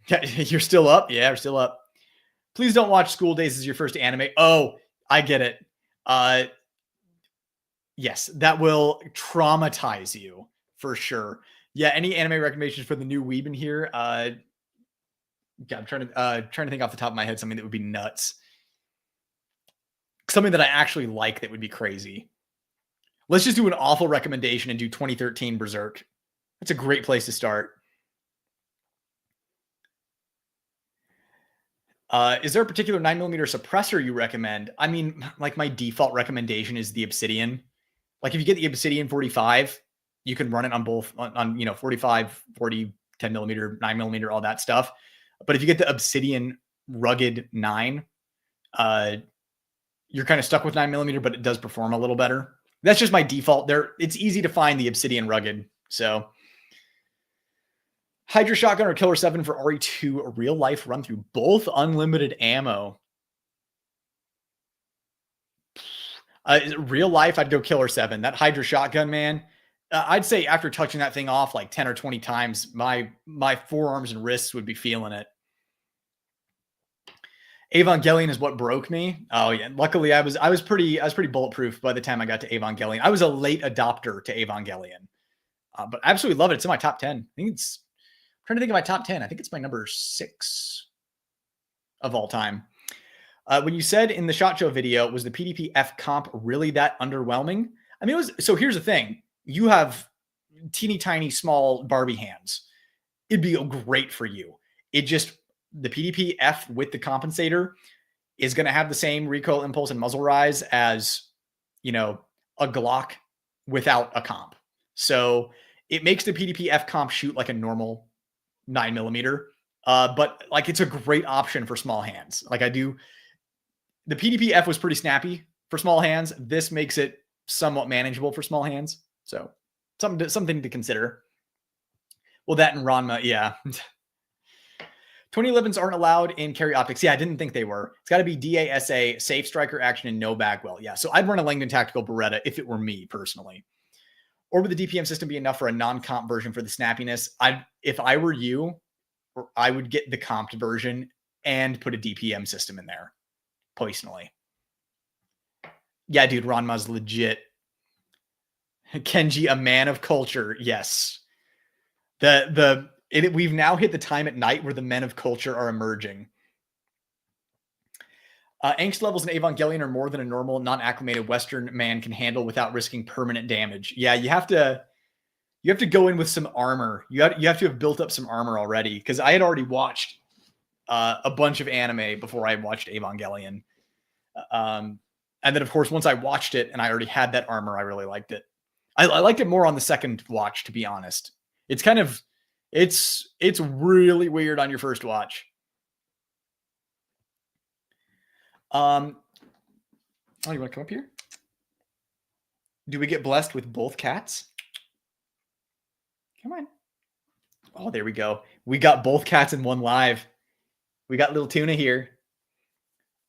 Yeah, you're still up? Yeah, we're still up. Please don't watch School Days as your first anime. Oh, I get it. Yes, that will traumatize you for sure. Yeah, any anime recommendations for the new weeb in here? Yeah, I'm trying to think off the top of my head something that would be nuts. Something that I actually like that would be crazy. Let's just do an awful recommendation and do 2013 Berserk. That's a great place to start. Is there a particular 9mm suppressor you recommend? I mean, like my default recommendation is the Obsidian. Like if you get the Obsidian 45, you can run it on both on 45, 40, 10mm, 9mm, all that stuff. But if you get the Obsidian Rugged 9, you're kind of stuck with 9mm, but it does perform a little better. That's just my default. It's easy to find the Obsidian Rugged. So Hydra Shotgun or Killer 7 for RE2, a real life run through, both unlimited ammo. Real life, I'd go Killer 7. That Hydra Shotgun, man. I'd say after touching that thing off like 10 or 20 times, my forearms and wrists would be feeling it. Evangelion is what broke me. Oh yeah. Luckily I was pretty bulletproof by the time I got to Evangelion. I was a late adopter to Evangelion. But I absolutely love it. It's in my top 10. I'm trying to think of my top 10. I think it's my number 6 of all time. When you said in the SHOT Show video, was the PDP-F comp really that underwhelming? I mean, so here's the thing. You have teeny tiny small Barbie hands. It'd be great for you. The PDP-F with the compensator is going to have the same recoil impulse and muzzle rise as, a Glock without a comp. So it makes the PDP-F comp shoot like a normal 9mm. But like it's a great option for small hands. The PDP-F was pretty snappy for small hands. This makes it somewhat manageable for small hands. So something to consider. Well, that and Ranma, yeah. 2011s aren't allowed in carry optics. Yeah, I didn't think they were. It's got to be DASA, safe striker action, and no bagwell. Yeah, so I'd run a Langdon Tactical Beretta if it were me personally. Or would the DPM system be enough for a non-comp version for the snappiness? If I were you, I would get the comped version and put a DPM system in there, personally. Yeah, dude, Ranma's legit. Kenji, a man of culture. Yes. We've now hit the time at night where the men of culture are emerging. Angst levels in Evangelion are more than a normal, non-acclimated Western man can handle without risking permanent damage. Yeah, you have to go in with some armor. You have to have built up some armor already, because I had already watched a bunch of anime before I watched Evangelion. And then, of course, once I watched it and I already had that armor, I really liked it. I liked it more on the second watch, to be honest. It's kind of, it's really weird on your first watch. Oh, you want to come up here? Do we get blessed with both cats? Come on. Oh, there we go. We got both cats in one live. We got little Tuna here.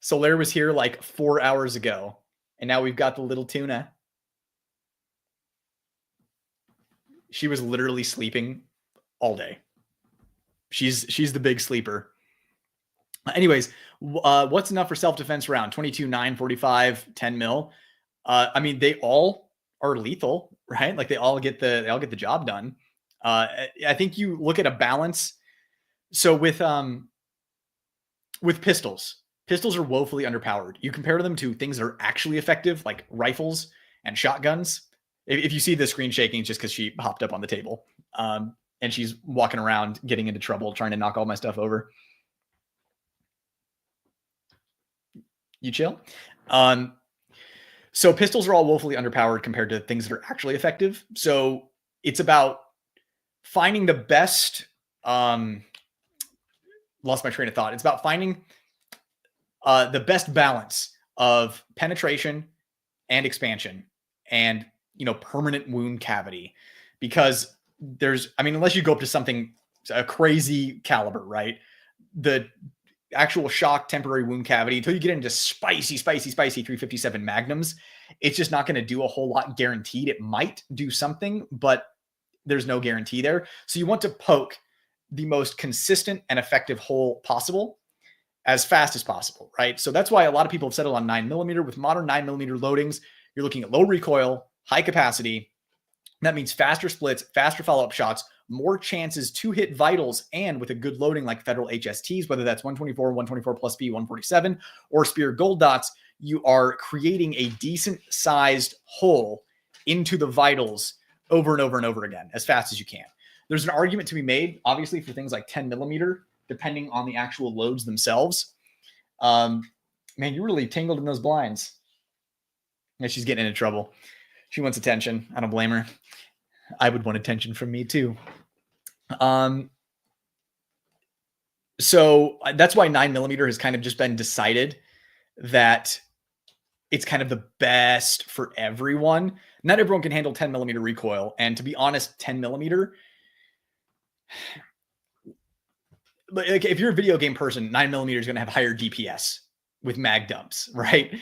Solaire was here like 4 hours ago, and now we've got the little tuna. She was literally sleeping all day. She's the big sleeper. Anyways, what's enough for self-defense round? 22, 9, 45, 10 mil. I mean, they all are lethal, right? Like they all get the job done. I think you look at a balance. So with pistols are woefully underpowered. You compare them to things that are actually effective, like rifles and shotguns. If you see the screen shaking, it's just because she hopped up on the table. And she's walking around getting into trouble, trying to knock all my stuff over. You chill? So pistols are all woefully underpowered compared to things that are actually effective. So it's about finding the best, lost my train of thought. It's about finding the best balance of penetration and expansion and, permanent wound cavity. Because unless you go up to something, a crazy caliber, right? The actual shock temporary wound cavity, until you get into spicy 357 magnums, it's just not going to do a whole lot guaranteed. It might do something, but there's no guarantee there. So you want to poke the most consistent and effective hole possible as fast as possible, right? So that's why a lot of people have settled on 9mm. With modern 9mm loadings, you're looking at low recoil, high capacity. That means faster splits, faster follow-up shots, more chances to hit vitals, and with a good loading like federal HSTs, whether that's 124, 124 plus B, 147, or Spear Gold Dots, you are creating a decent sized hole into the vitals over and over and over again as fast as you can. There's an argument to be made, obviously, for things like 10mm, depending on the actual loads themselves. Man, you really tangled in those blinds. Yeah, she's getting into trouble. She wants attention. I don't blame her. I would want attention from me too. So that's why 9mm has kind of just been decided that it's kind of the best for everyone. Not everyone can handle 10mm recoil. And to be honest, 10mm, like if you're a video game person, 9mm is going to have higher DPS with mag dumps, right?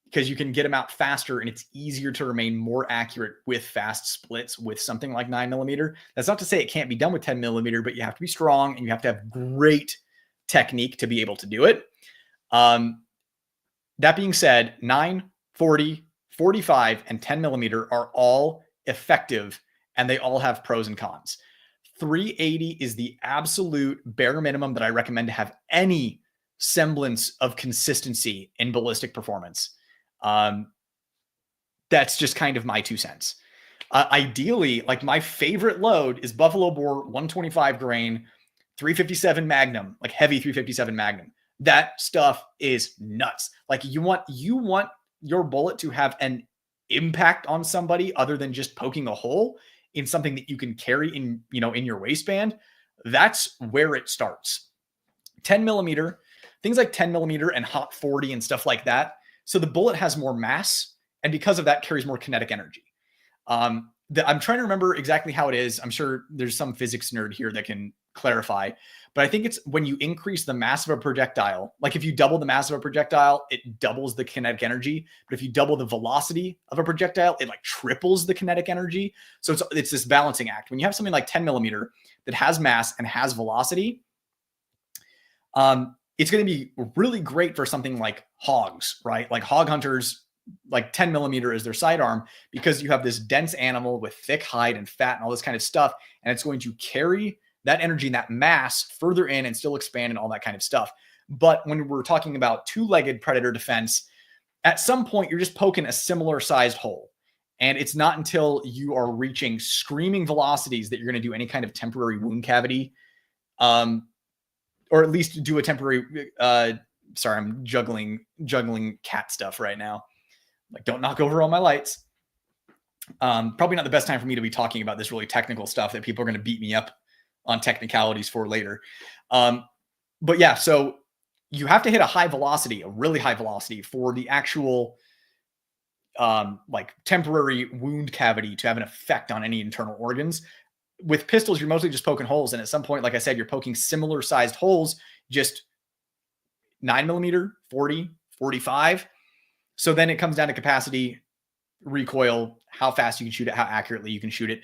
Because you can get them out faster and it's easier to remain more accurate with fast splits with something like 9mm. That's not to say it can't be done with 10mm, but you have to be strong and you have to have great technique to be able to do it. That being said, 9, 40, 45, and 10mm are all effective and they all have pros and cons. 380 is the absolute bare minimum that I recommend to have any semblance of consistency in ballistic performance. That's just kind of my 2 cents. Ideally, like my favorite load is Buffalo Bore 125 grain, 357 Magnum, like heavy 357 Magnum. That stuff is nuts. Like you want your bullet to have an impact on somebody other than just poking a hole in something that you can carry in your waistband. That's where it starts. 10mm, things like 10mm and hot 40 and stuff like that. So the bullet has more mass, and because of that, carries more kinetic energy. I'm trying to remember exactly how it is. I'm sure there's some physics nerd here that can clarify, but I think it's when you increase the mass of a projectile, like if you double the mass of a projectile, it doubles the kinetic energy. But if you double the velocity of a projectile, it like triples the kinetic energy. So it's this balancing act. When you have something like 10mm that has mass and has velocity, it's going to be really great for something like hogs, right? Like hog hunters, like 10mm is their sidearm because you have this dense animal with thick hide and fat and all this kind of stuff. And it's going to carry that energy and that mass further in and still expand and all that kind of stuff. But when we're talking about 2-legged predator defense, at some point you're just poking a similar sized hole. And it's not until you are reaching screaming velocities that you're going to do any kind of temporary wound cavity, or at least do a temporary, sorry, I'm juggling cat stuff right now. Like, don't knock over all my lights. Probably not the best time for me to be talking about this really technical stuff that people are going to beat me up on technicalities for later. But yeah, so you have to hit a high velocity, a really high velocity for the actual like temporary wound cavity to have an effect on any internal organs. With pistols, you're mostly just poking holes. And at some point, like I said, you're poking similar sized holes, just 9mm, 40, 45. So then it comes down to capacity, recoil, how fast you can shoot it, how accurately you can shoot it.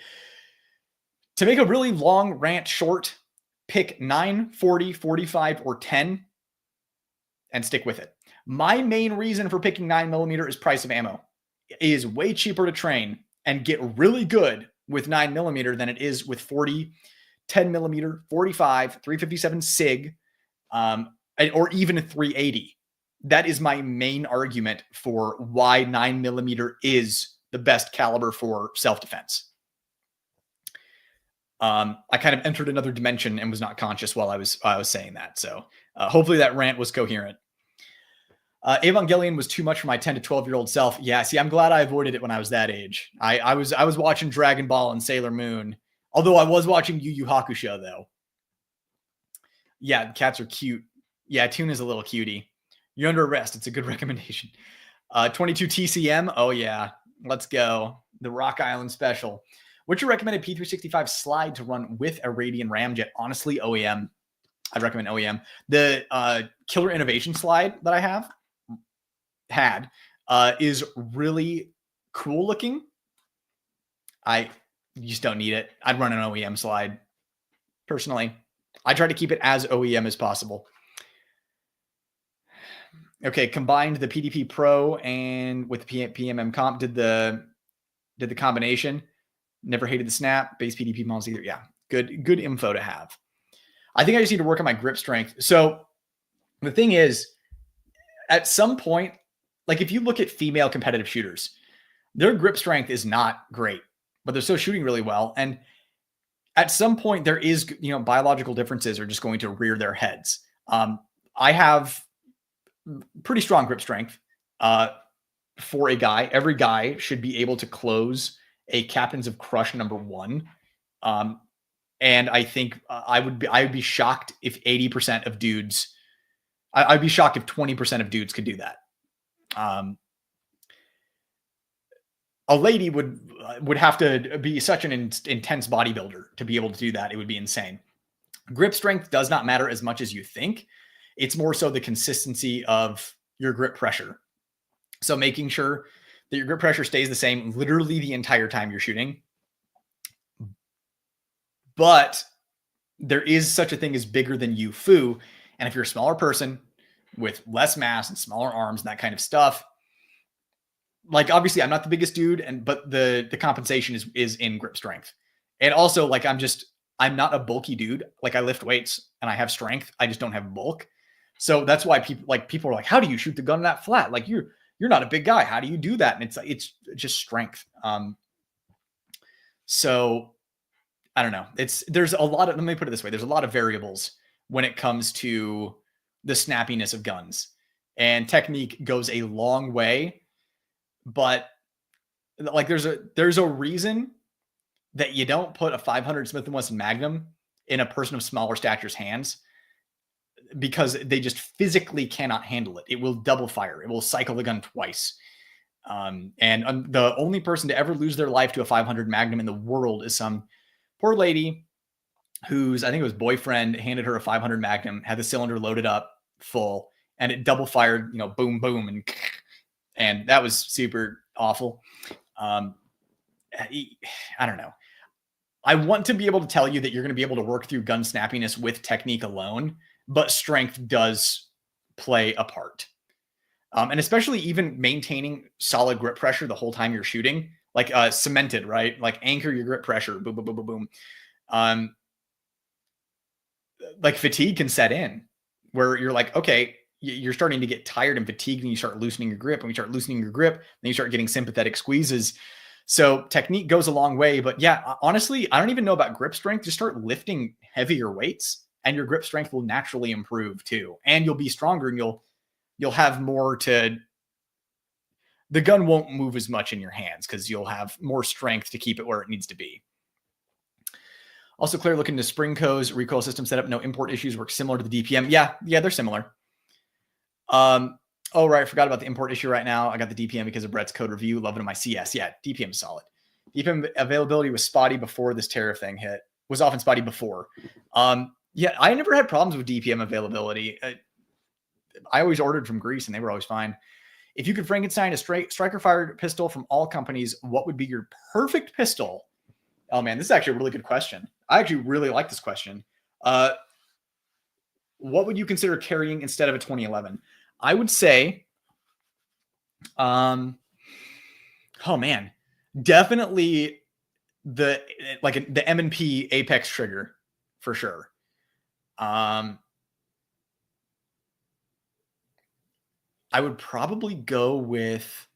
To make a really long rant short, pick 9, 40, 45, or 10 and stick with it. My main reason for picking 9mm is price of ammo. It is way cheaper to train and get really good with 9mm than it is with 40, 10mm, 45, 357 SIG, or even a 380. That is my main argument for why 9mm is the best caliber for self-defense. I kind of entered another dimension and was not conscious while I was saying that. So hopefully that rant was coherent. Evangelion was too much for my 10 to 12-year-old self. Yeah, see, I'm glad I avoided it when I was that age. I was watching Dragon Ball and Sailor Moon, although I was watching Yu Yu Hakusho, though. Yeah, cats are cute. Yeah, Toon is a little cutie. You're under arrest. It's a good recommendation. 22 TCM. Oh, yeah. Let's go. The Rock Island Special. What's your recommended P365 slide to run with a Radian Ramjet? Honestly, OEM. I'd recommend OEM. The Killer Innovation slide that I had is really cool looking. You just don't need it. I'd run an OEM slide personally. I try to keep it as OEM as possible. Okay, combined the PDP Pro and with the PMM comp, did the combination. Never hated the snap, base PDP models either. Yeah, good info to have. I think I just need to work on my grip strength. So the thing is, at some point, like if you look at female competitive shooters, their grip strength is not great, but they're still shooting really well. And at some point there is, biological differences are just going to rear their heads. I have pretty strong grip strength for a guy. Every guy should be able to close a Captains of Crush #1. And I think I would be shocked if 80% of dudes, I'd be shocked if 20% of dudes could do that. A lady would have to be such an intense bodybuilder to be able to do that. It would be insane. Grip strength does not matter as much as you think. It's more so the consistency of your grip pressure. So making sure that your grip pressure stays the same literally the entire time you're shooting. But there is such a thing as bigger than you foo. And if you're a smaller person with less mass and smaller arms and that kind of stuff, like obviously I'm not the biggest dude, but the compensation is in grip strength. And also like I'm not a bulky dude. Like I lift weights and I have strength. I just don't have bulk. So that's why people are like, how do you shoot the gun that flat? Like you're not a big guy. How do you do that? And it's just strength. So I don't know. There's a lot of, let me put it this way. There's a lot of variables when it comes to the snappiness of guns, and technique goes a long way. But like there's a reason that you don't put a 500 Smith & Wesson Magnum in a person of smaller stature's hands, because they just physically cannot handle it. It will double fire. It will cycle the gun twice. And the only person to ever lose their life to a 500 Magnum in the world is some poor lady whose, I think it was boyfriend, handed her a 500 Magnum, had the cylinder loaded up full, and it double fired, boom, boom, and that was super awful. I don't know. I want to be able to tell you that you're going to be able to work through gun snappiness with technique alone, but strength does play a part. And especially even maintaining solid grip pressure the whole time you're shooting, like cemented, right? Like anchor your grip pressure, boom, boom, boom, boom, boom. Like fatigue can set in where you're like, okay, you're starting to get tired and fatigued, and you start loosening your grip. And when you start loosening your grip, then you start getting sympathetic squeezes. So technique goes a long way. But yeah, honestly, I don't even know about grip strength. Just start lifting heavier weights and your grip strength will naturally improve too. And you'll be stronger, and you'll have more to, the gun won't move as much in your hands because you'll have more strength to keep it where it needs to be. Also, Claire, looking to Springco's recoil system setup. No import issues, work similar to the DPM. Yeah, they're similar. Oh, right. I forgot about the import issue right now. I got the DPM because of Brett's code review. Loving my CS. Yeah, DPM is solid. DPM availability was spotty before this tariff thing hit. Was often spotty before. Yeah, I never had problems with DPM availability. I always ordered from Greece and they were always fine. If you could Frankenstein a striker-fired pistol from all companies, what would be your perfect pistol? Oh man, this is actually a really good question. I actually really like this question. What would you consider carrying instead of a 2011? I would say, oh man, definitely the M&P Apex trigger for sure. I would probably go with.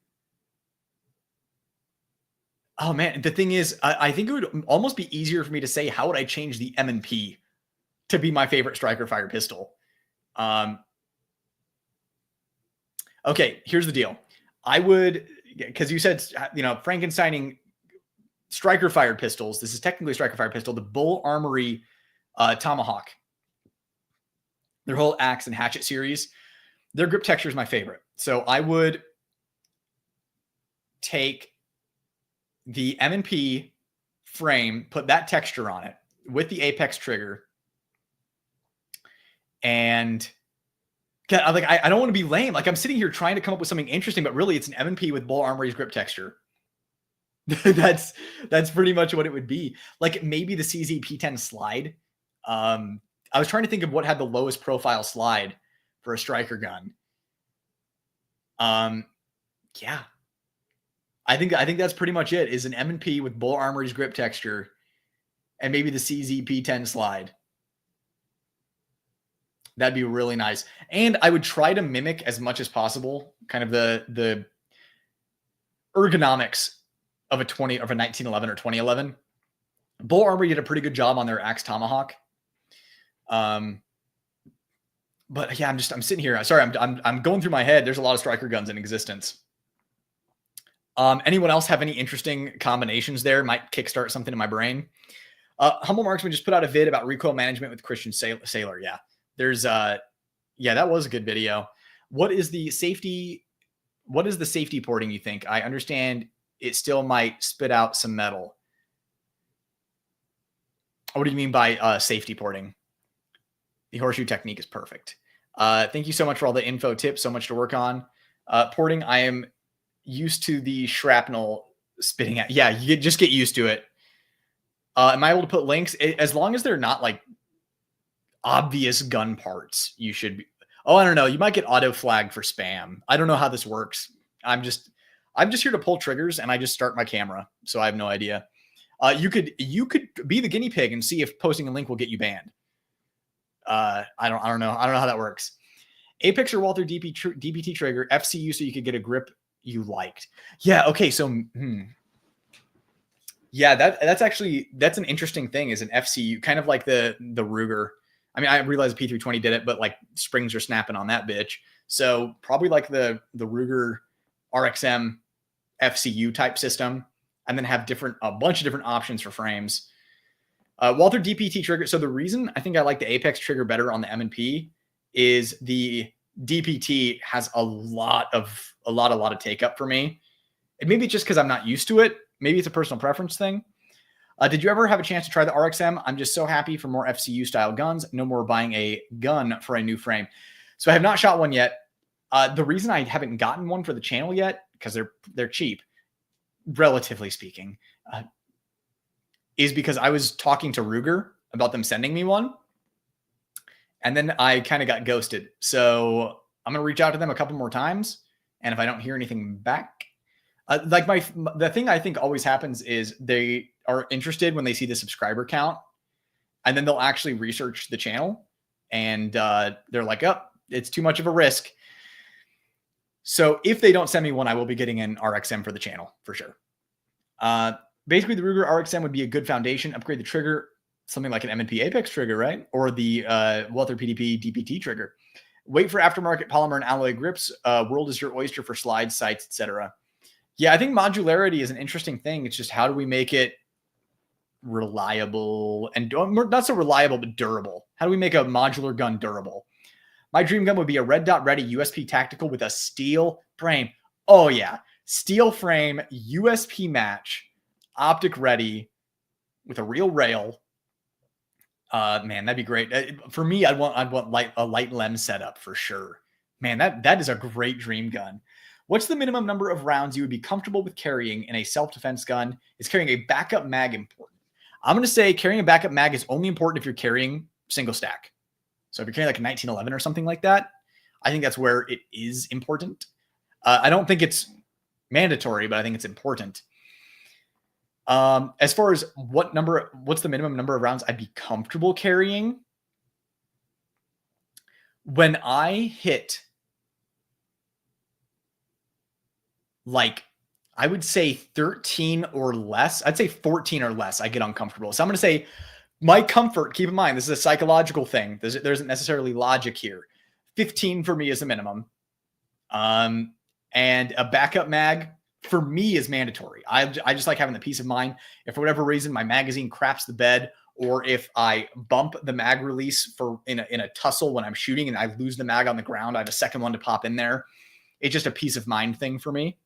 Oh man, the thing is, I think it would almost be easier for me to say how would I change the M&P to be my favorite striker fire pistol. Okay, here's the deal. I would, because you said, Frankensteining striker fired pistols. This is technically a striker fired pistol. The Bull Armory Tomahawk, their whole axe and hatchet series, their grip texture is my favorite. So I would take the M&P frame, put that texture on it with the Apex trigger, and I don't want to be lame. Like I'm sitting here trying to come up with something interesting, but really it's an M&P with Bull Armory's grip texture. that's pretty much what it would be. Like maybe the CZ P10 slide. I was trying to think of what had the lowest profile slide for a striker gun. Yeah. I think that's pretty much it. Is an M&P with Bull Armory's grip texture and maybe the CZ P10 slide. That'd be really nice. And I would try to mimic as much as possible kind of the ergonomics of a 1911 or 2011. Bull Armory did a pretty good job on their Axe Tomahawk. But yeah, I'm sitting here. Sorry, I'm going through my head. There's a lot of striker guns in existence. Anyone else have any interesting combinations there? Might kickstart something in my brain. Humble Marksman just put out a vid about recoil management with Christian Sailor. Yeah. There's that was a good video. What is the safety porting you think? I understand it still might spit out some metal. What do you mean by safety porting? The horseshoe technique is perfect. Thank you so much for all the info tips. So much to work on. Porting, I am used to the shrapnel spitting out. Yeah, you just get used to it. Am I able to put links? As long as they're not like obvious gun parts, you should be. Oh, I don't know. You might get auto flagged for spam. I don't know how this works. I'm just here to pull triggers and I just start my camera. So I have no idea. You could be the guinea pig and see if posting a link will get you banned. I don't know. I don't know how that works. Apex or Walther DPT trigger FCU so you could get a grip you liked. Yeah. Okay. So, yeah, that's an interesting thing is an FCU, kind of like the Ruger. I mean, I realize the P320 did it, but like springs are snapping on that bitch. So probably like the Ruger RXM FCU type system, and then have a bunch of different options for frames. Walther DPT trigger. So the reason I think I like the Apex trigger better on the M&P is the DPT has a lot of take up for me. And maybe it's just because I'm not used to it. Maybe it's a personal preference thing. Did you ever have a chance to try the RXM? I'm just so happy for more FCU style guns. No more buying a gun for a new frame. So I have not shot one yet. The reason I haven't gotten one for the channel yet, because they're cheap, relatively speaking, is because I was talking to Ruger about them sending me one. And then I kind of got ghosted. So I'm going to reach out to them a couple more times. And if I don't hear anything back, the thing I think always happens is they are interested when they see the subscriber count, and then they'll actually research the channel, and they're like, oh, it's too much of a risk. So if they don't send me one, I will be getting an RXM for the channel for sure. Basically, the Ruger RXM would be a good foundation. Upgrade the trigger, something like an M&P Apex trigger, right? Or the Walther PDP DPT trigger. Wait for aftermarket polymer and alloy grips. World is your oyster for slides, sights, etc. Yeah, I think modularity is an interesting thing. It's just how do we make it reliable and not so reliable, but durable? How do we make a modular gun durable? My dream gun would be a red dot ready USP tactical with a steel frame. Oh yeah, steel frame, USP match, optic ready with a real rail. Man, that'd be great. For me, I'd want a light lens setup for sure. Man, that is a great dream gun. What's the minimum number of rounds you would be comfortable with carrying in a self-defense gun? Is carrying a backup mag important? I'm going to say carrying a backup mag is only important if you're carrying single stack. So if you're carrying like a 1911 or something like that, I think that's where it is important. I don't think it's mandatory, but I think it's important. As far as what's the minimum number of rounds I'd be comfortable carrying? When I hit like, I would say 13 or less, I'd say 14 or less, I get uncomfortable. So I'm going to say my comfort, keep in mind, this is a psychological thing. There isn't necessarily logic here. 15 for me is the minimum. And a backup mag for me is mandatory. I just like having the peace of mind. If for whatever reason my magazine craps the bed, or if I bump the mag release in a tussle when I'm shooting and I lose the mag on the ground, I have a second one to pop in there. It's just a peace of mind thing for me.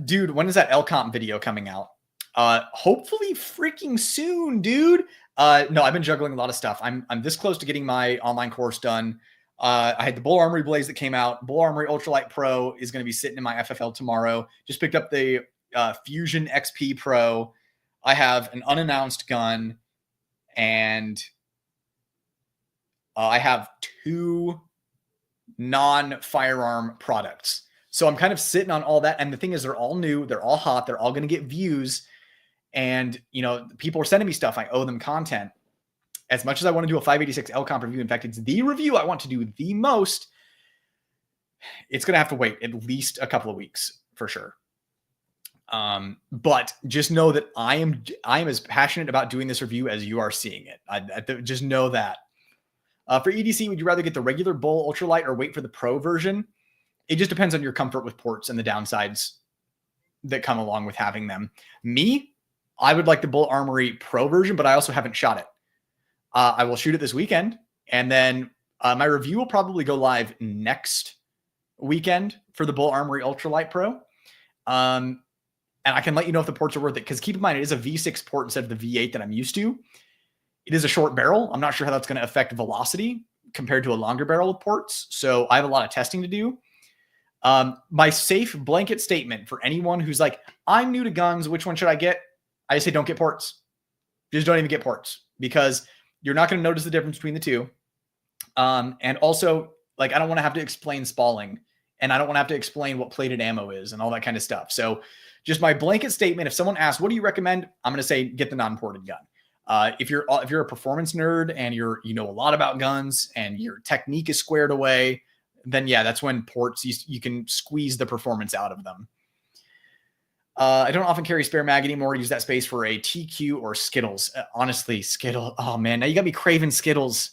Dude, when is that LComp video coming out? Hopefully freaking soon, dude. No, I've been juggling a lot of stuff. I'm this close to getting my online course done. I had the Bull Armory Blaze that came out. Bull Armory Ultralight Pro is going to be sitting in my FFL tomorrow. Just picked up the Fusion XP Pro. I have an unannounced gun, and I have 2 non-firearm products. So I'm kind of sitting on all that. And the thing is, they're all new. They're all hot. They're all going to get views. And, you know, people are sending me stuff. I owe them content. As much as I want to do a 586 LComp review, in fact, it's the review I want to do the most, it's going to have to wait at least a couple of weeks for sure. But just know that I am as passionate about doing this review as you are seeing it. I just know that. For EDC, would you rather get the regular Bull Ultralight or wait for the Pro version? It just depends on your comfort with ports and the downsides that come along with having them. Me, I would like the Bull Armory Pro version, but I also haven't shot it. I will shoot it this weekend, and then my review will probably go live next weekend for the Bull Armory Ultralight Pro. And I can let you know if the ports are worth it, because keep in mind, it is a V6 port instead of the V8 that I'm used to. It is a short barrel. I'm not sure how that's going to affect velocity compared to a longer barrel of ports. So I have a lot of testing to do. My safe blanket statement for anyone who's like, I'm new to guns, which one should I get? I just say, don't get ports. Just don't even get ports, because you're not going to notice the difference between the two. And also, like, I don't want to have to explain spalling, and I don't want to have to explain what plated ammo is and all that kind of stuff. So just my blanket statement, if someone asks, what do you recommend? I'm going to say, get the non-ported gun. If you're a performance nerd and you know a lot about guns and your technique is squared away, then yeah, that's when ports, you can squeeze the performance out of them. I don't often carry spare mag anymore. Use that space for a TQ or Skittles. Honestly, Skittles. Oh man, now you got me craving Skittles.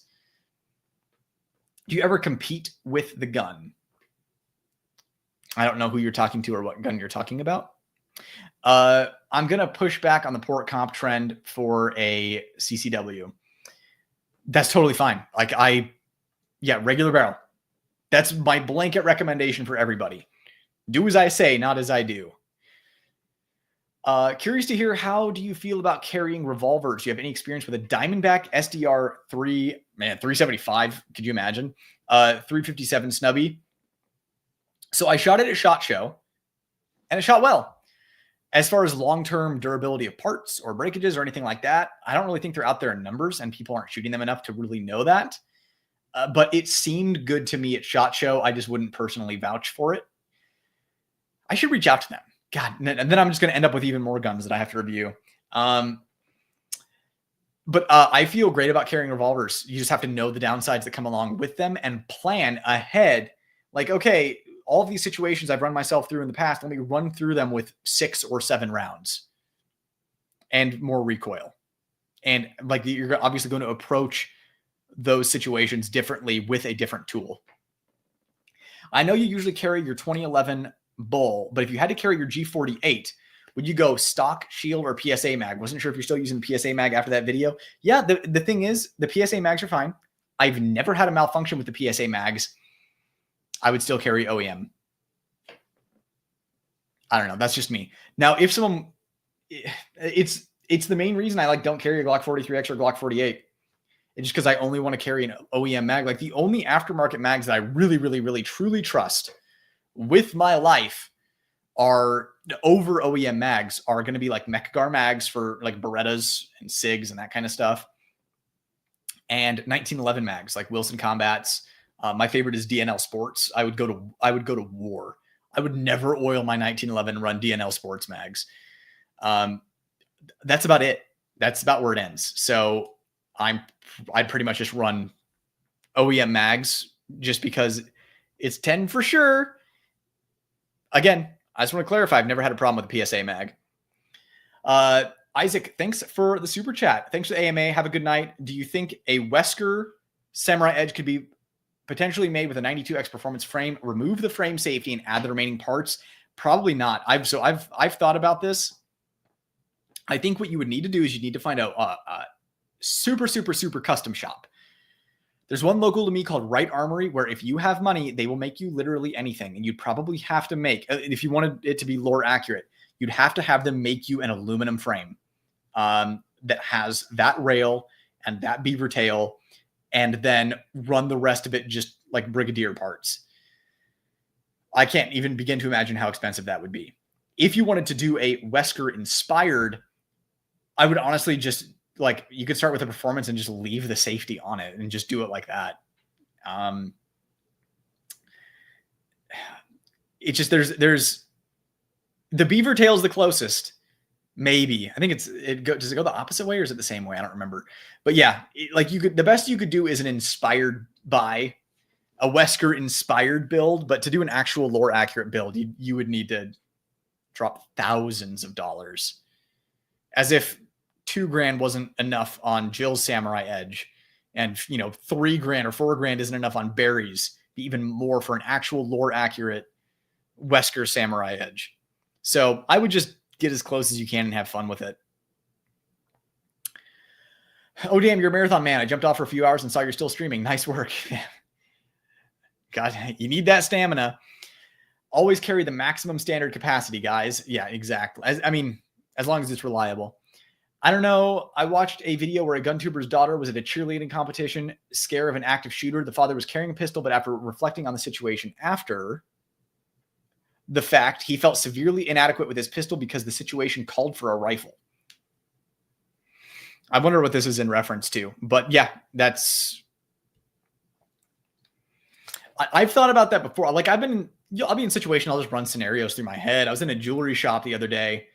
Do you ever compete with the gun? I don't know who you're talking to or what gun you're talking about. I'm going to push back on the port comp trend for a CCW. That's totally fine. Like regular barrel. That's my blanket recommendation for everybody. Do as I say, not as I do. Curious to hear, how do you feel about carrying revolvers? Do you have any experience with a Diamondback SDR 375? Could you imagine? 357 snubby. So I shot it at SHOT Show, and it shot well. As far as long-term durability of parts or breakages or anything like that, I don't really think they're out there in numbers, and people aren't shooting them enough to really know that. But it seemed good to me at SHOT Show. I just wouldn't personally vouch for it. I should reach out to them. God, and then I'm just going to end up with even more guns that I have to review. But I feel great about carrying revolvers. You just have to know the downsides that come along with them and plan ahead. Like, okay, all of these situations I've run myself through in the past, let me run through them with 6 or 7 rounds and more recoil. And like, you're obviously going to approach those situations differently with a different tool. I know you usually carry your 2011 Bull, but if you had to carry your G48, would you go stock, shield, or PSA mag? Wasn't sure if you're still using PSA mag after that video. Yeah, the thing is, the PSA mags are fine. I've never had a malfunction with the PSA mags. I would still carry OEM. I don't know. That's just me. Now, if someone, it's the main reason I don't carry a Glock 43X or Glock 48. just because I only want to carry an OEM mag. Like the only aftermarket mags that I really, really, really, truly trust with my life are over OEM mags are going to be like Mechgar mags for like Berettas and SIGs and that kind of stuff. And 1911 mags like Wilson Combats. My favorite is DNL Sports. I would go to war. I would never oil my 1911 and run DNL Sports mags. That's about it. That's about where it ends. So I'd pretty much just run OEM mags just because it's 10 for sure. Again, I just want to clarify, I've never had a problem with the PSA mag. Isaac, thanks for the super chat. Thanks for the AMA. Have a good night. Do you think a Wesker Samurai Edge could be potentially made with a 92X performance frame, remove the frame safety and add the remaining parts? Probably not. I've thought about this. I think what you would need to do is you need to find a super custom shop. There's one local to me called Right Armory, where if you have money, they will make you literally anything. And you'd probably have to make, if you wanted it to be lore accurate, you'd have to have them make you an aluminum frame that has that rail and that beaver tail, and then run the rest of it just like Brigadier parts. I can't even begin to imagine how expensive that would be. If you wanted to do a Wesker inspired, I would honestly just like, you could start with a performance and just leave the safety on it and just do it like that. It's just, there's the beaver tail is the closest. Maybe. I think does it go the opposite way or is it the same way? I don't remember. But yeah, the best you could do is an inspired by a Wesker inspired build, but to do an actual lore accurate build, you would need to drop thousands of dollars, as if $2,000 wasn't enough on Jill's Samurai Edge, and $3,000 or $4,000 isn't enough on Barry's, even more for an actual lore accurate Wesker Samurai Edge. So I would just get as close as you can and have fun with it. Oh, damn, you're a marathon man. I jumped off for a few hours and saw you're still streaming. Nice work. God, you need that stamina. Always carry the maximum standard capacity, guys. Yeah, exactly. As long as it's reliable. I don't know. I watched a video where a gun tuber's daughter was at a cheerleading competition, scare of an active shooter. The father was carrying a pistol, but after reflecting on the situation after the fact, he felt severely inadequate with his pistol because the situation called for a rifle. I wonder what this is in reference to, but yeah, I've thought about that before. Like I'll be in situation, I'll just run scenarios through my head. I was in a jewelry shop the other day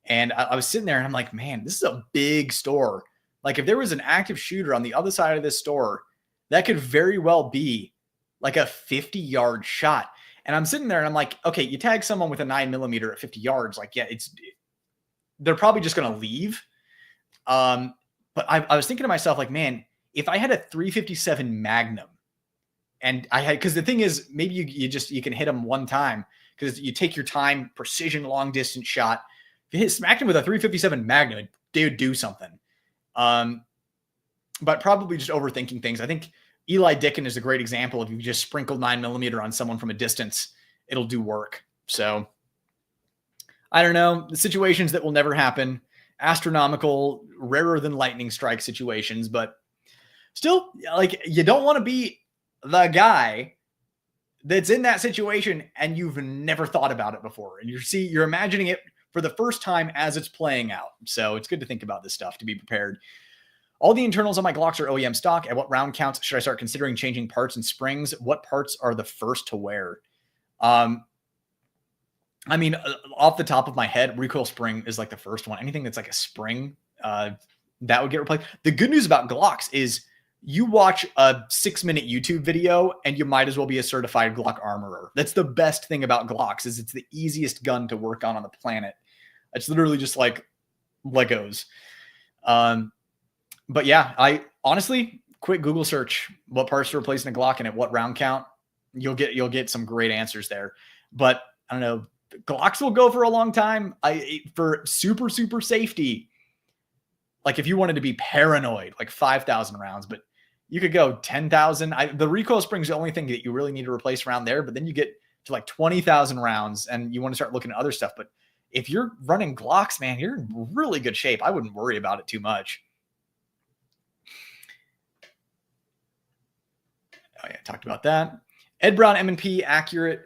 and I was sitting there and I'm like, man, this is a big store. Like if there was an active shooter on the other side of this store, that could very well be like a 50-yard shot. And I'm sitting there and I'm like, okay, you tag someone with a 9mm at 50 yards. Like, yeah, they're probably just going to leave. But I was thinking to myself, like, man, if I had a 357 Magnum and because the thing is, maybe you can hit them one time because you take your time, precision, long distance shot. If you smacked him with a 357 Magnum, they would do something. But probably just overthinking things. I think Eli Dicken is a great example. If you just sprinkle 9mm on someone from a distance, it'll do work. So I don't know. The situations that will never happen, astronomical, rarer than lightning strike situations, but still, like, you don't want to be the guy that's in that situation and you've never thought about it before. And you're imagining it for the first time as it's playing out. So it's good to think about this stuff, to be prepared. All the internals on my Glocks are OEM stock. At what round counts should I start considering changing parts and springs? What parts are the first to wear? Off the top of my head, recoil spring is like the first one. Anything that's like a spring, that would get replaced. The good news about Glocks is you watch a 6-minute YouTube video and you might as well be a certified Glock armorer. That's the best thing about Glocks is it's the easiest gun to work on the planet. It's literally just like Legos. But yeah, I honestly, quick Google search what parts to replace in a Glock and at what round count. You'll get some great answers there. But I don't know, Glocks will go for a long time. For super safety, like if you wanted to be paranoid, like 5,000 rounds, but you could go 10,000. The recoil spring is the only thing that you really need to replace around there. But then you get to like 20,000 rounds and you want to start looking at other stuff. But if you're running Glocks, man, you're in really good shape. I wouldn't worry about it too much. Oh yeah, talked about that. Ed Brown M&P accurate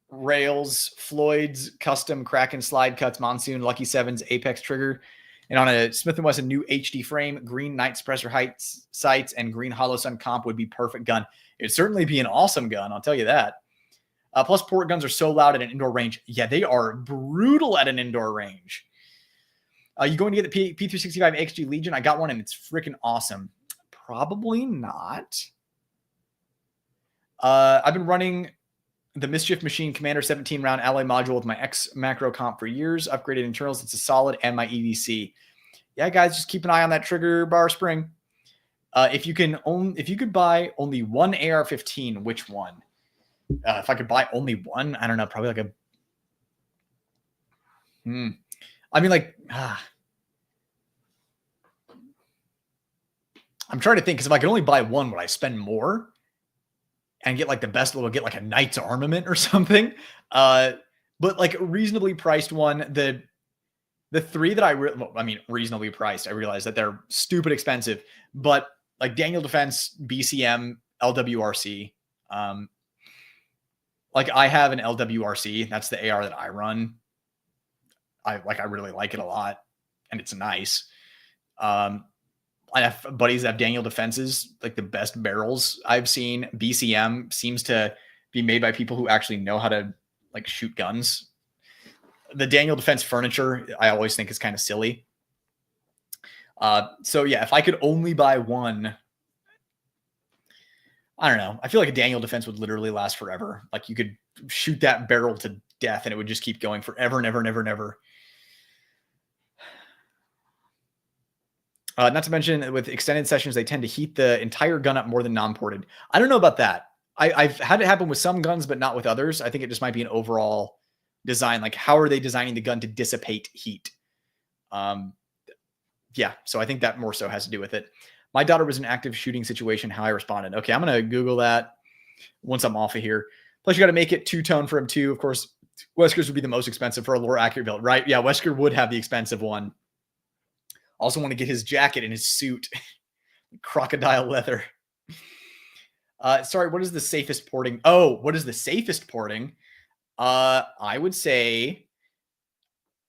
rails, Floyd's custom Kraken slide cuts, Monsoon, Lucky Sevens, Apex trigger, and on a Smith & Wesson new HD frame, green night suppressor heights sights, and green hollow sun comp would be perfect gun. It'd certainly be an awesome gun, I'll tell you that. Plus, port guns are so loud at an indoor range. Yeah, they are brutal at an indoor range. You going to get the P365 XG Legion? I got one and it's freaking awesome. Probably not. I've been running the Mischief Machine Commander 17 round alloy module with my X macro comp for years. Upgraded internals. It's a solid, and my EDC. Yeah, guys, just keep an eye on that trigger bar spring. If you could buy only one AR-15, which one? If I could buy only one, I don't know, probably like a. I mean, like, I'm trying to think, because if I could only buy one, would I spend more and get like the best little, get like a knight's armament or something? But like a reasonably priced one, the three that reasonably priced, I realize that they're stupid expensive, but like Daniel Defense, BCM, LWRC. Like I have an LWRC. That's the AR that I run. I really like it a lot, and it's nice. I have buddies that have Daniel Defenses, like the best barrels I've seen. BCM seems to be made by people who actually know how to like shoot guns. The Daniel Defense furniture, I always think is kind of silly. So yeah, if I could only buy one, I don't know. I feel like a Daniel Defense would literally last forever. Like you could shoot that barrel to death and it would just keep going forever and ever and ever and ever. Not to mention with extended sessions, they tend to heat the entire gun up more than non-ported. I don't know about that. I've had it happen with some guns, but not with others. I think it just might be an overall design. Like how are they designing the gun to dissipate heat? Yeah, so I think that more so has to do with it. My daughter was in an active shooting situation. How I responded. Okay, I'm going to Google that once I'm off of here. Plus, you got to make it two-tone for him too. Of course, Wesker's would be the most expensive for a lore accurate build, right? Yeah, Wesker would have the expensive one. Also want to get his jacket and his suit. Crocodile leather. Sorry, what is the safest porting? Oh, what is the safest porting? I would say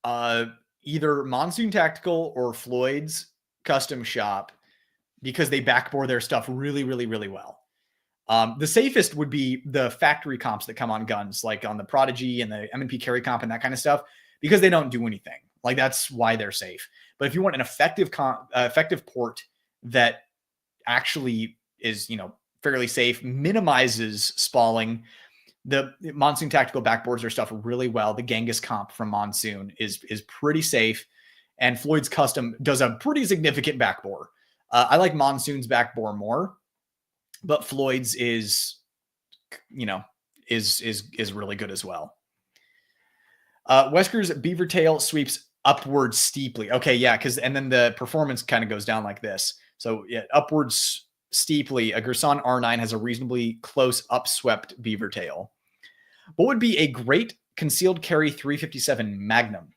either Monsoon Tactical or Floyd's Custom Shop, because they backbore their stuff really, really, really well. The safest would be the factory comps that come on guns, like on the Prodigy and the M&P carry comp and that kind of stuff, because they don't do anything. Like that's why they're safe. But if you want an effective port that actually is, fairly safe, minimizes spalling, the Monsoon Tactical backboards their stuff really well. The Genghis comp from Monsoon is pretty safe, and Floyd's Custom does a pretty significant backbore. I like Monsoon's backbore more, but Floyd's is really good as well. Wesker's Beaver Tail sweeps upward steeply. Okay, yeah, and then the performance kind of goes down like this. So yeah, upwards steeply. A Gerson R9 has a reasonably close upswept Beaver Tail. What would be a great concealed carry 357 Magnum?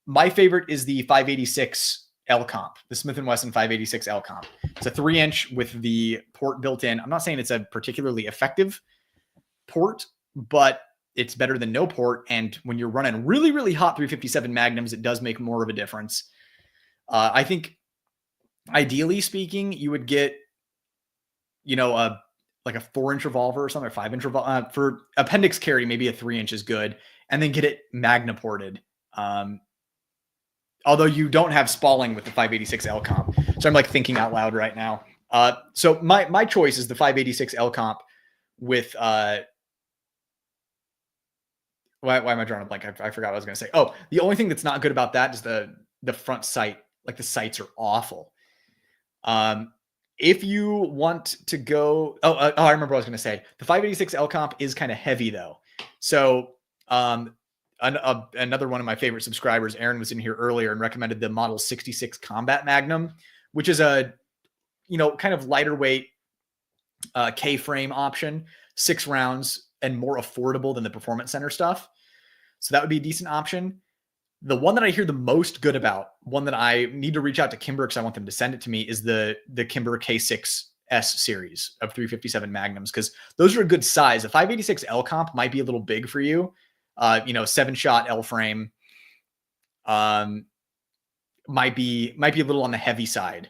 My favorite is the 586 L comp, the Smith & Wesson 586 L comp. It's a 3-inch with the port built in. I'm not saying it's a particularly effective port, but it's better than no port. And when you're running really, really hot 357 Magnums, it does make more of a difference. I think ideally speaking, you would get, like a 4-inch revolver or something, or 5-inch revolver. For appendix carry, maybe a 3-inch is good, and then get it Magna ported. Although you don't have spalling with the 586 L comp. So I'm like thinking out loud right now. So my choice is the 586 L comp with, why am I drawing a blank? I forgot what I was going to say. Oh, the only thing that's not good about that is the front sight. Like the sights are awful. If you want to go, I remember what I was going to say. The 586 L comp is kind of heavy though. So, another one of my favorite subscribers, Aaron, was in here earlier and recommended the Model 66 Combat Magnum, which is a, kind of lighter weight K-frame option, 6 rounds and more affordable than the Performance Center stuff. So that would be a decent option. The one that I hear the most good about, one that I need to reach out to Kimber because I want them to send it to me, is the Kimber K6 S series of 357 Magnums, because those are a good size. The 586 L comp might be a little big for you. 7-shot L frame might be a little on the heavy side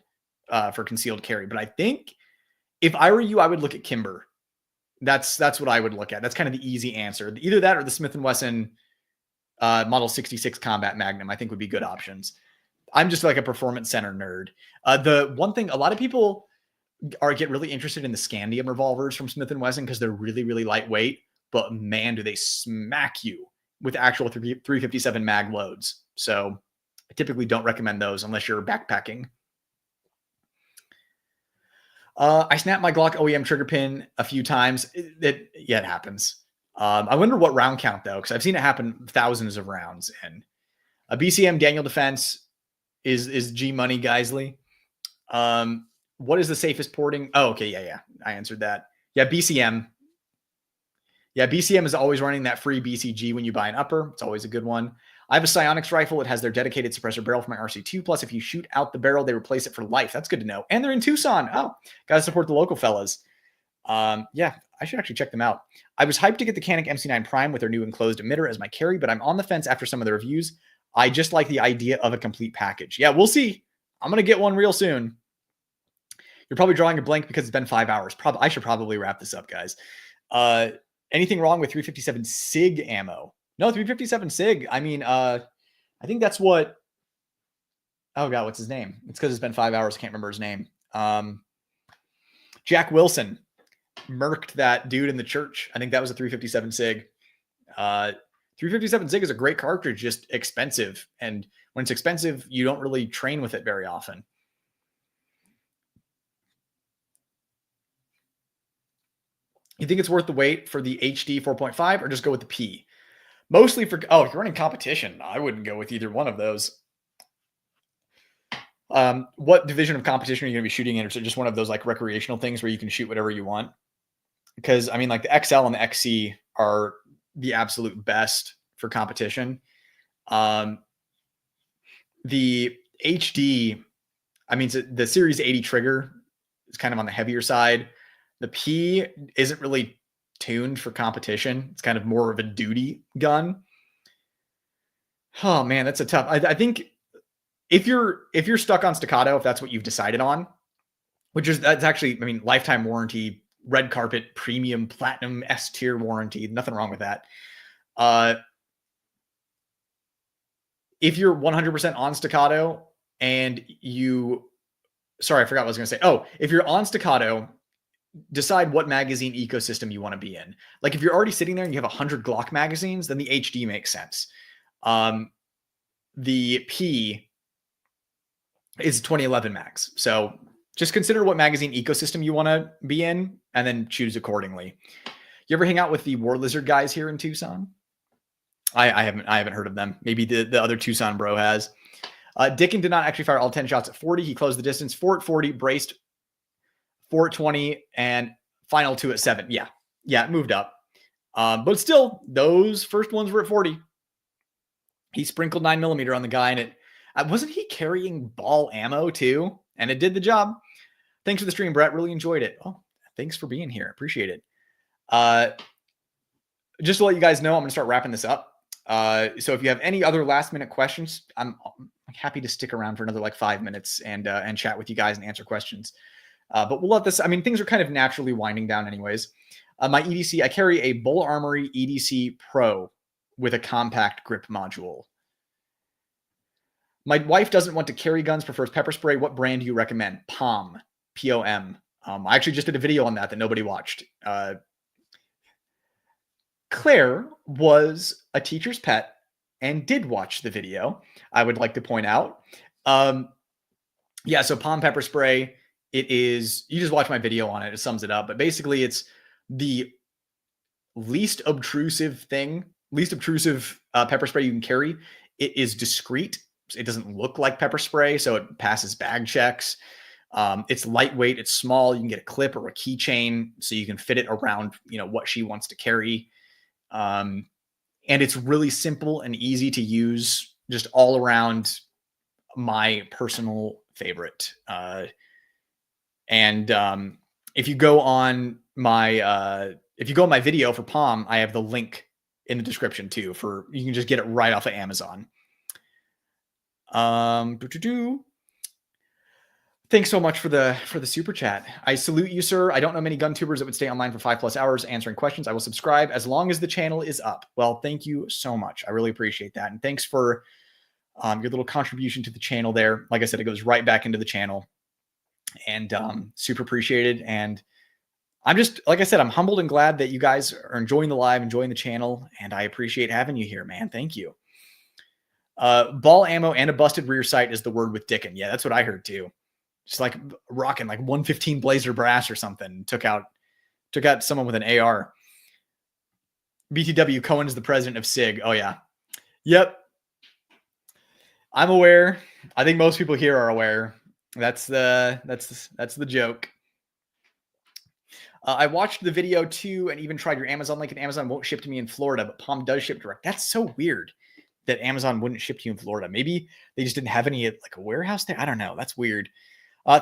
for concealed carry. But I think if I were you, I would look at Kimber. That's what I would look at. That's kind of the easy answer. Either that or the Smith & Wesson Model 66 Combat Magnum, I think would be good options. I'm just like a performance center nerd. The one thing, a lot of people get really interested in the Scandium revolvers from Smith & Wesson because they're really, really lightweight, but man, do they smack you with actual 357 mag loads. So I typically don't recommend those unless you're backpacking. I snapped my Glock OEM trigger pin a few times. It happens. I wonder what round count though, because I've seen it happen thousands of rounds. And a BCM Daniel Defense is G Money Geisley. What is the safest porting? Oh, okay, yeah, I answered that. Yeah, BCM. Yeah, BCM is always running that free BCG when you buy an upper. It's always a good one. I have a Psionics rifle. It has their dedicated suppressor barrel for my RC2. Plus, if you shoot out the barrel, they replace it for life. That's good to know. And they're in Tucson. Oh, got to support the local fellas. Yeah, I should actually check them out. I was hyped to get the Canik MC9 Prime with their new enclosed emitter as my carry, but I'm on the fence after some of the reviews. I just like the idea of a complete package. Yeah, we'll see. I'm going to get one real soon. You're probably drawing a blank because it's been 5 hours. I should probably wrap this up, guys. Anything wrong with 357 SIG ammo? No, 357 SIG. I mean, I think that's what. Oh God, what's his name? It's because it's been 5 hours. I can't remember his name. Jack Wilson murked that dude in the church. I think that was a 357 SIG. 357 SIG is a great cartridge, just expensive. And when it's expensive, you don't really train with it very often. You think it's worth the wait for the HD 4.5 or just go with the P? Mostly for, if you're running competition, I wouldn't go with either one of those. What division of competition are you going to be shooting in? Or is it just one of those like recreational things where you can shoot whatever you want? Because I mean, like the XL and the XC are the absolute best for competition. The HD, I mean, the Series 80 trigger is kind of on the heavier side. The P isn't really tuned for competition. It's kind of more of a duty gun. Oh man, that's a tough. I think if you're stuck on staccato, if that's what you've decided on, that's actually, I mean, lifetime warranty, red carpet, premium, platinum, S tier warranty, nothing wrong with that. If you're 100% on staccato and sorry, I forgot what I was going to say. Oh, if you're on staccato, decide what magazine ecosystem you want to be in. Like if you're already sitting there and you have 100 Glock magazines, then the HD makes sense. The P is 2011 mags. So just consider what magazine ecosystem you want to be in and then choose accordingly. You ever hang out with the War Lizard guys here in Tucson? I haven't heard of them. Maybe the other Tucson bro has. Dickin did not actually fire all 10 shots at 40. He closed the distance 4 at 40, braced 4 at 20, and final 2 at 7. Yeah, it moved up. But still, those first ones were at 40. He sprinkled 9mm on the guy, and it wasn't he carrying ball ammo too? And it did the job. Thanks for the stream, Brett. Really enjoyed it. Oh, thanks for being here. Appreciate it. Just to let you guys know, I'm going to start wrapping this up. So if you have any other last minute questions, I'm happy to stick around for another like 5 minutes and chat with you guys and answer questions. But we'll let this, I mean, things are kind of naturally winding down anyways. My EDC, I carry a Bull Armory EDC Pro with a compact grip module. My wife doesn't want to carry guns, prefers pepper spray. What brand do you recommend? POM, P-O-M. I actually just did a video on that nobody watched. Claire was a teacher's pet and did watch the video, I would like to point out. Yeah, so POM pepper spray, it is, you just watch my video on it, it sums it up. But basically it's the least obtrusive pepper spray you can carry. It is discreet. It doesn't look like pepper spray, so it passes bag checks. It's lightweight, it's small. You can get a clip or a keychain so you can fit it around, what she wants to carry. And it's really simple and easy to use, just all around my personal favorite. And if you go on my video for Palm, I have the link in the description too. You can just get it right off of Amazon. Thanks so much for the super chat. I salute you, sir. I don't know many gun tubers that would stay online for 5+ hours answering questions. I will subscribe as long as the channel is up. Well, thank you so much. I really appreciate that. And thanks for your little contribution to the channel there. Like I said, it goes right back into the channel, and super appreciated. And I'm just, like I said, I'm humbled and glad that you guys are enjoying the live, enjoying the channel. And I appreciate having you here, man. Thank you. Ball ammo and a busted rear sight is the word with Dickin. Yeah, that's what I heard too. Just like rocking like 115 Blazer brass or something. Took out someone with an AR. BTW Cohen is the president of SIG. Oh yeah. Yep. I'm aware. I think most people here are aware. That's the joke. I watched the video too and even tried your Amazon link, and Amazon won't ship to me in Florida, but Palm does ship direct. That's so weird that Amazon wouldn't ship to you in Florida. Maybe they just didn't have any like a warehouse there. I don't know. That's weird.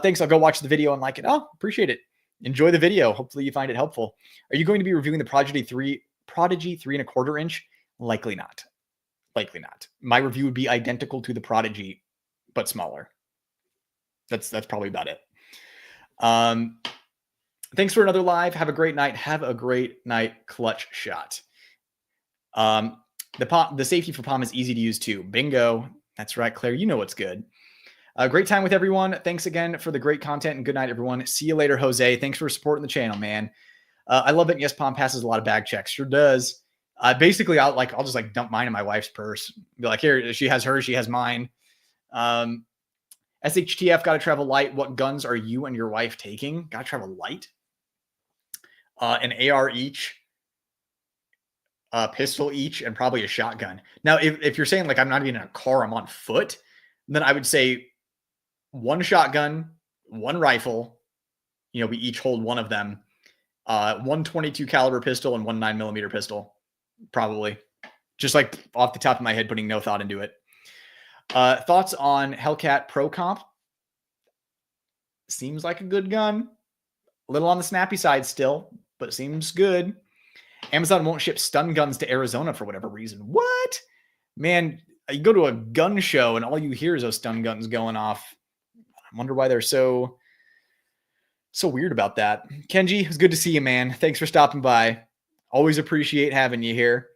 Thanks. I'll go watch the video and like it. Oh, appreciate it. Enjoy the video. Hopefully you find it helpful. Are you going to be reviewing the Prodigy 3¼ inch? Likely not. Likely not. My review would be identical to the Prodigy, but smaller. That's probably about it. Thanks for another live. Have a great night. Have a great night. Clutch shot. The safety for Palm is easy to use too. Bingo. That's right, Claire. You know what's good. Great time with everyone. Thanks again for the great content, and good night, everyone. See you later, Jose. Thanks for supporting the channel, man. I love it. Yes, Palm passes a lot of bag checks. Sure does. Basically, I'll just like dump mine in my wife's purse. Be like, here, she has hers, she has mine. SHTF, gotta travel light. What guns are you and your wife taking? Gotta travel light. An AR each, a pistol each, and probably a shotgun. Now, if you're saying like I'm not even in a car, I'm on foot, then I would say one shotgun, one rifle. You know, we each hold one of them. 122 caliber pistol and 1 9mm pistol, probably. Just like off the top of my head, putting no thought into it. Thoughts on Hellcat Pro Comp? Seems like a good gun. A little on the snappy side still, but seems good. Amazon won't ship stun guns to Arizona for whatever reason. What? Man, you go to a gun show and all you hear is those stun guns going off. I wonder why they're so weird about that. Kenji, it's good to see you, man. Thanks for stopping by. Always appreciate having you here.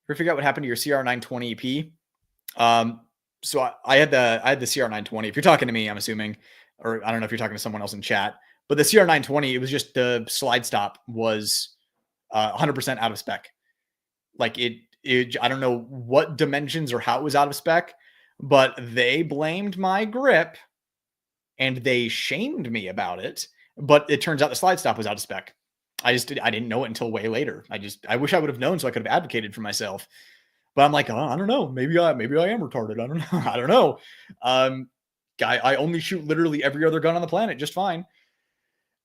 Ever figure out what happened to your CR920 EP? So I had the CR920. If you're talking to me, I'm assuming, or I don't know if you're talking to someone else in chat, but the CR920, it was just the slide stop was 100% out of spec. Like it, I don't know what dimensions or how it was out of spec, but they blamed my grip and they shamed me about it. But it turns out the slide stop was out of spec. I didn't know it until way later. I wish I would have known so I could have advocated for myself. But I'm like, oh, I don't know. Maybe I am retarded. I don't know. I don't know. I only shoot literally every other gun on the planet just fine.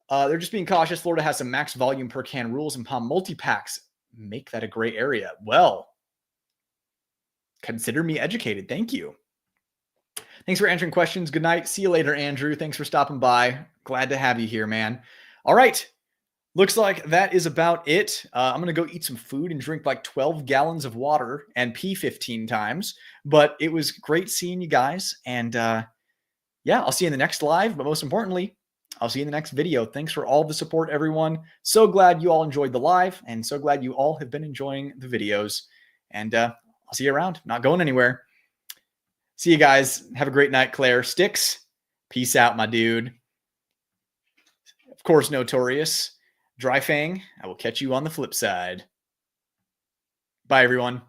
They're just being cautious. Florida has some max volume per can rules, and Palm multi-packs make that a gray area. Well, consider me educated. Thank you. Thanks for answering questions. Good night. See you later, Andrew. Thanks for stopping by. Glad to have you here, man. All right. Looks like that is about it. I'm going to go eat some food and drink like 12 gallons of water and pee 15 times. But it was great seeing you guys. And yeah, I'll see you in the next live. But most importantly, I'll see you in the next video. Thanks for all the support, everyone. So glad you all enjoyed the live. And so glad you all have been enjoying the videos. And I'll see you around. Not going anywhere. See you guys. Have a great night, Claire. Sticks. Peace out, my dude. Of course, Notorious. Dry Fang, I will catch you on the flip side. Bye, everyone.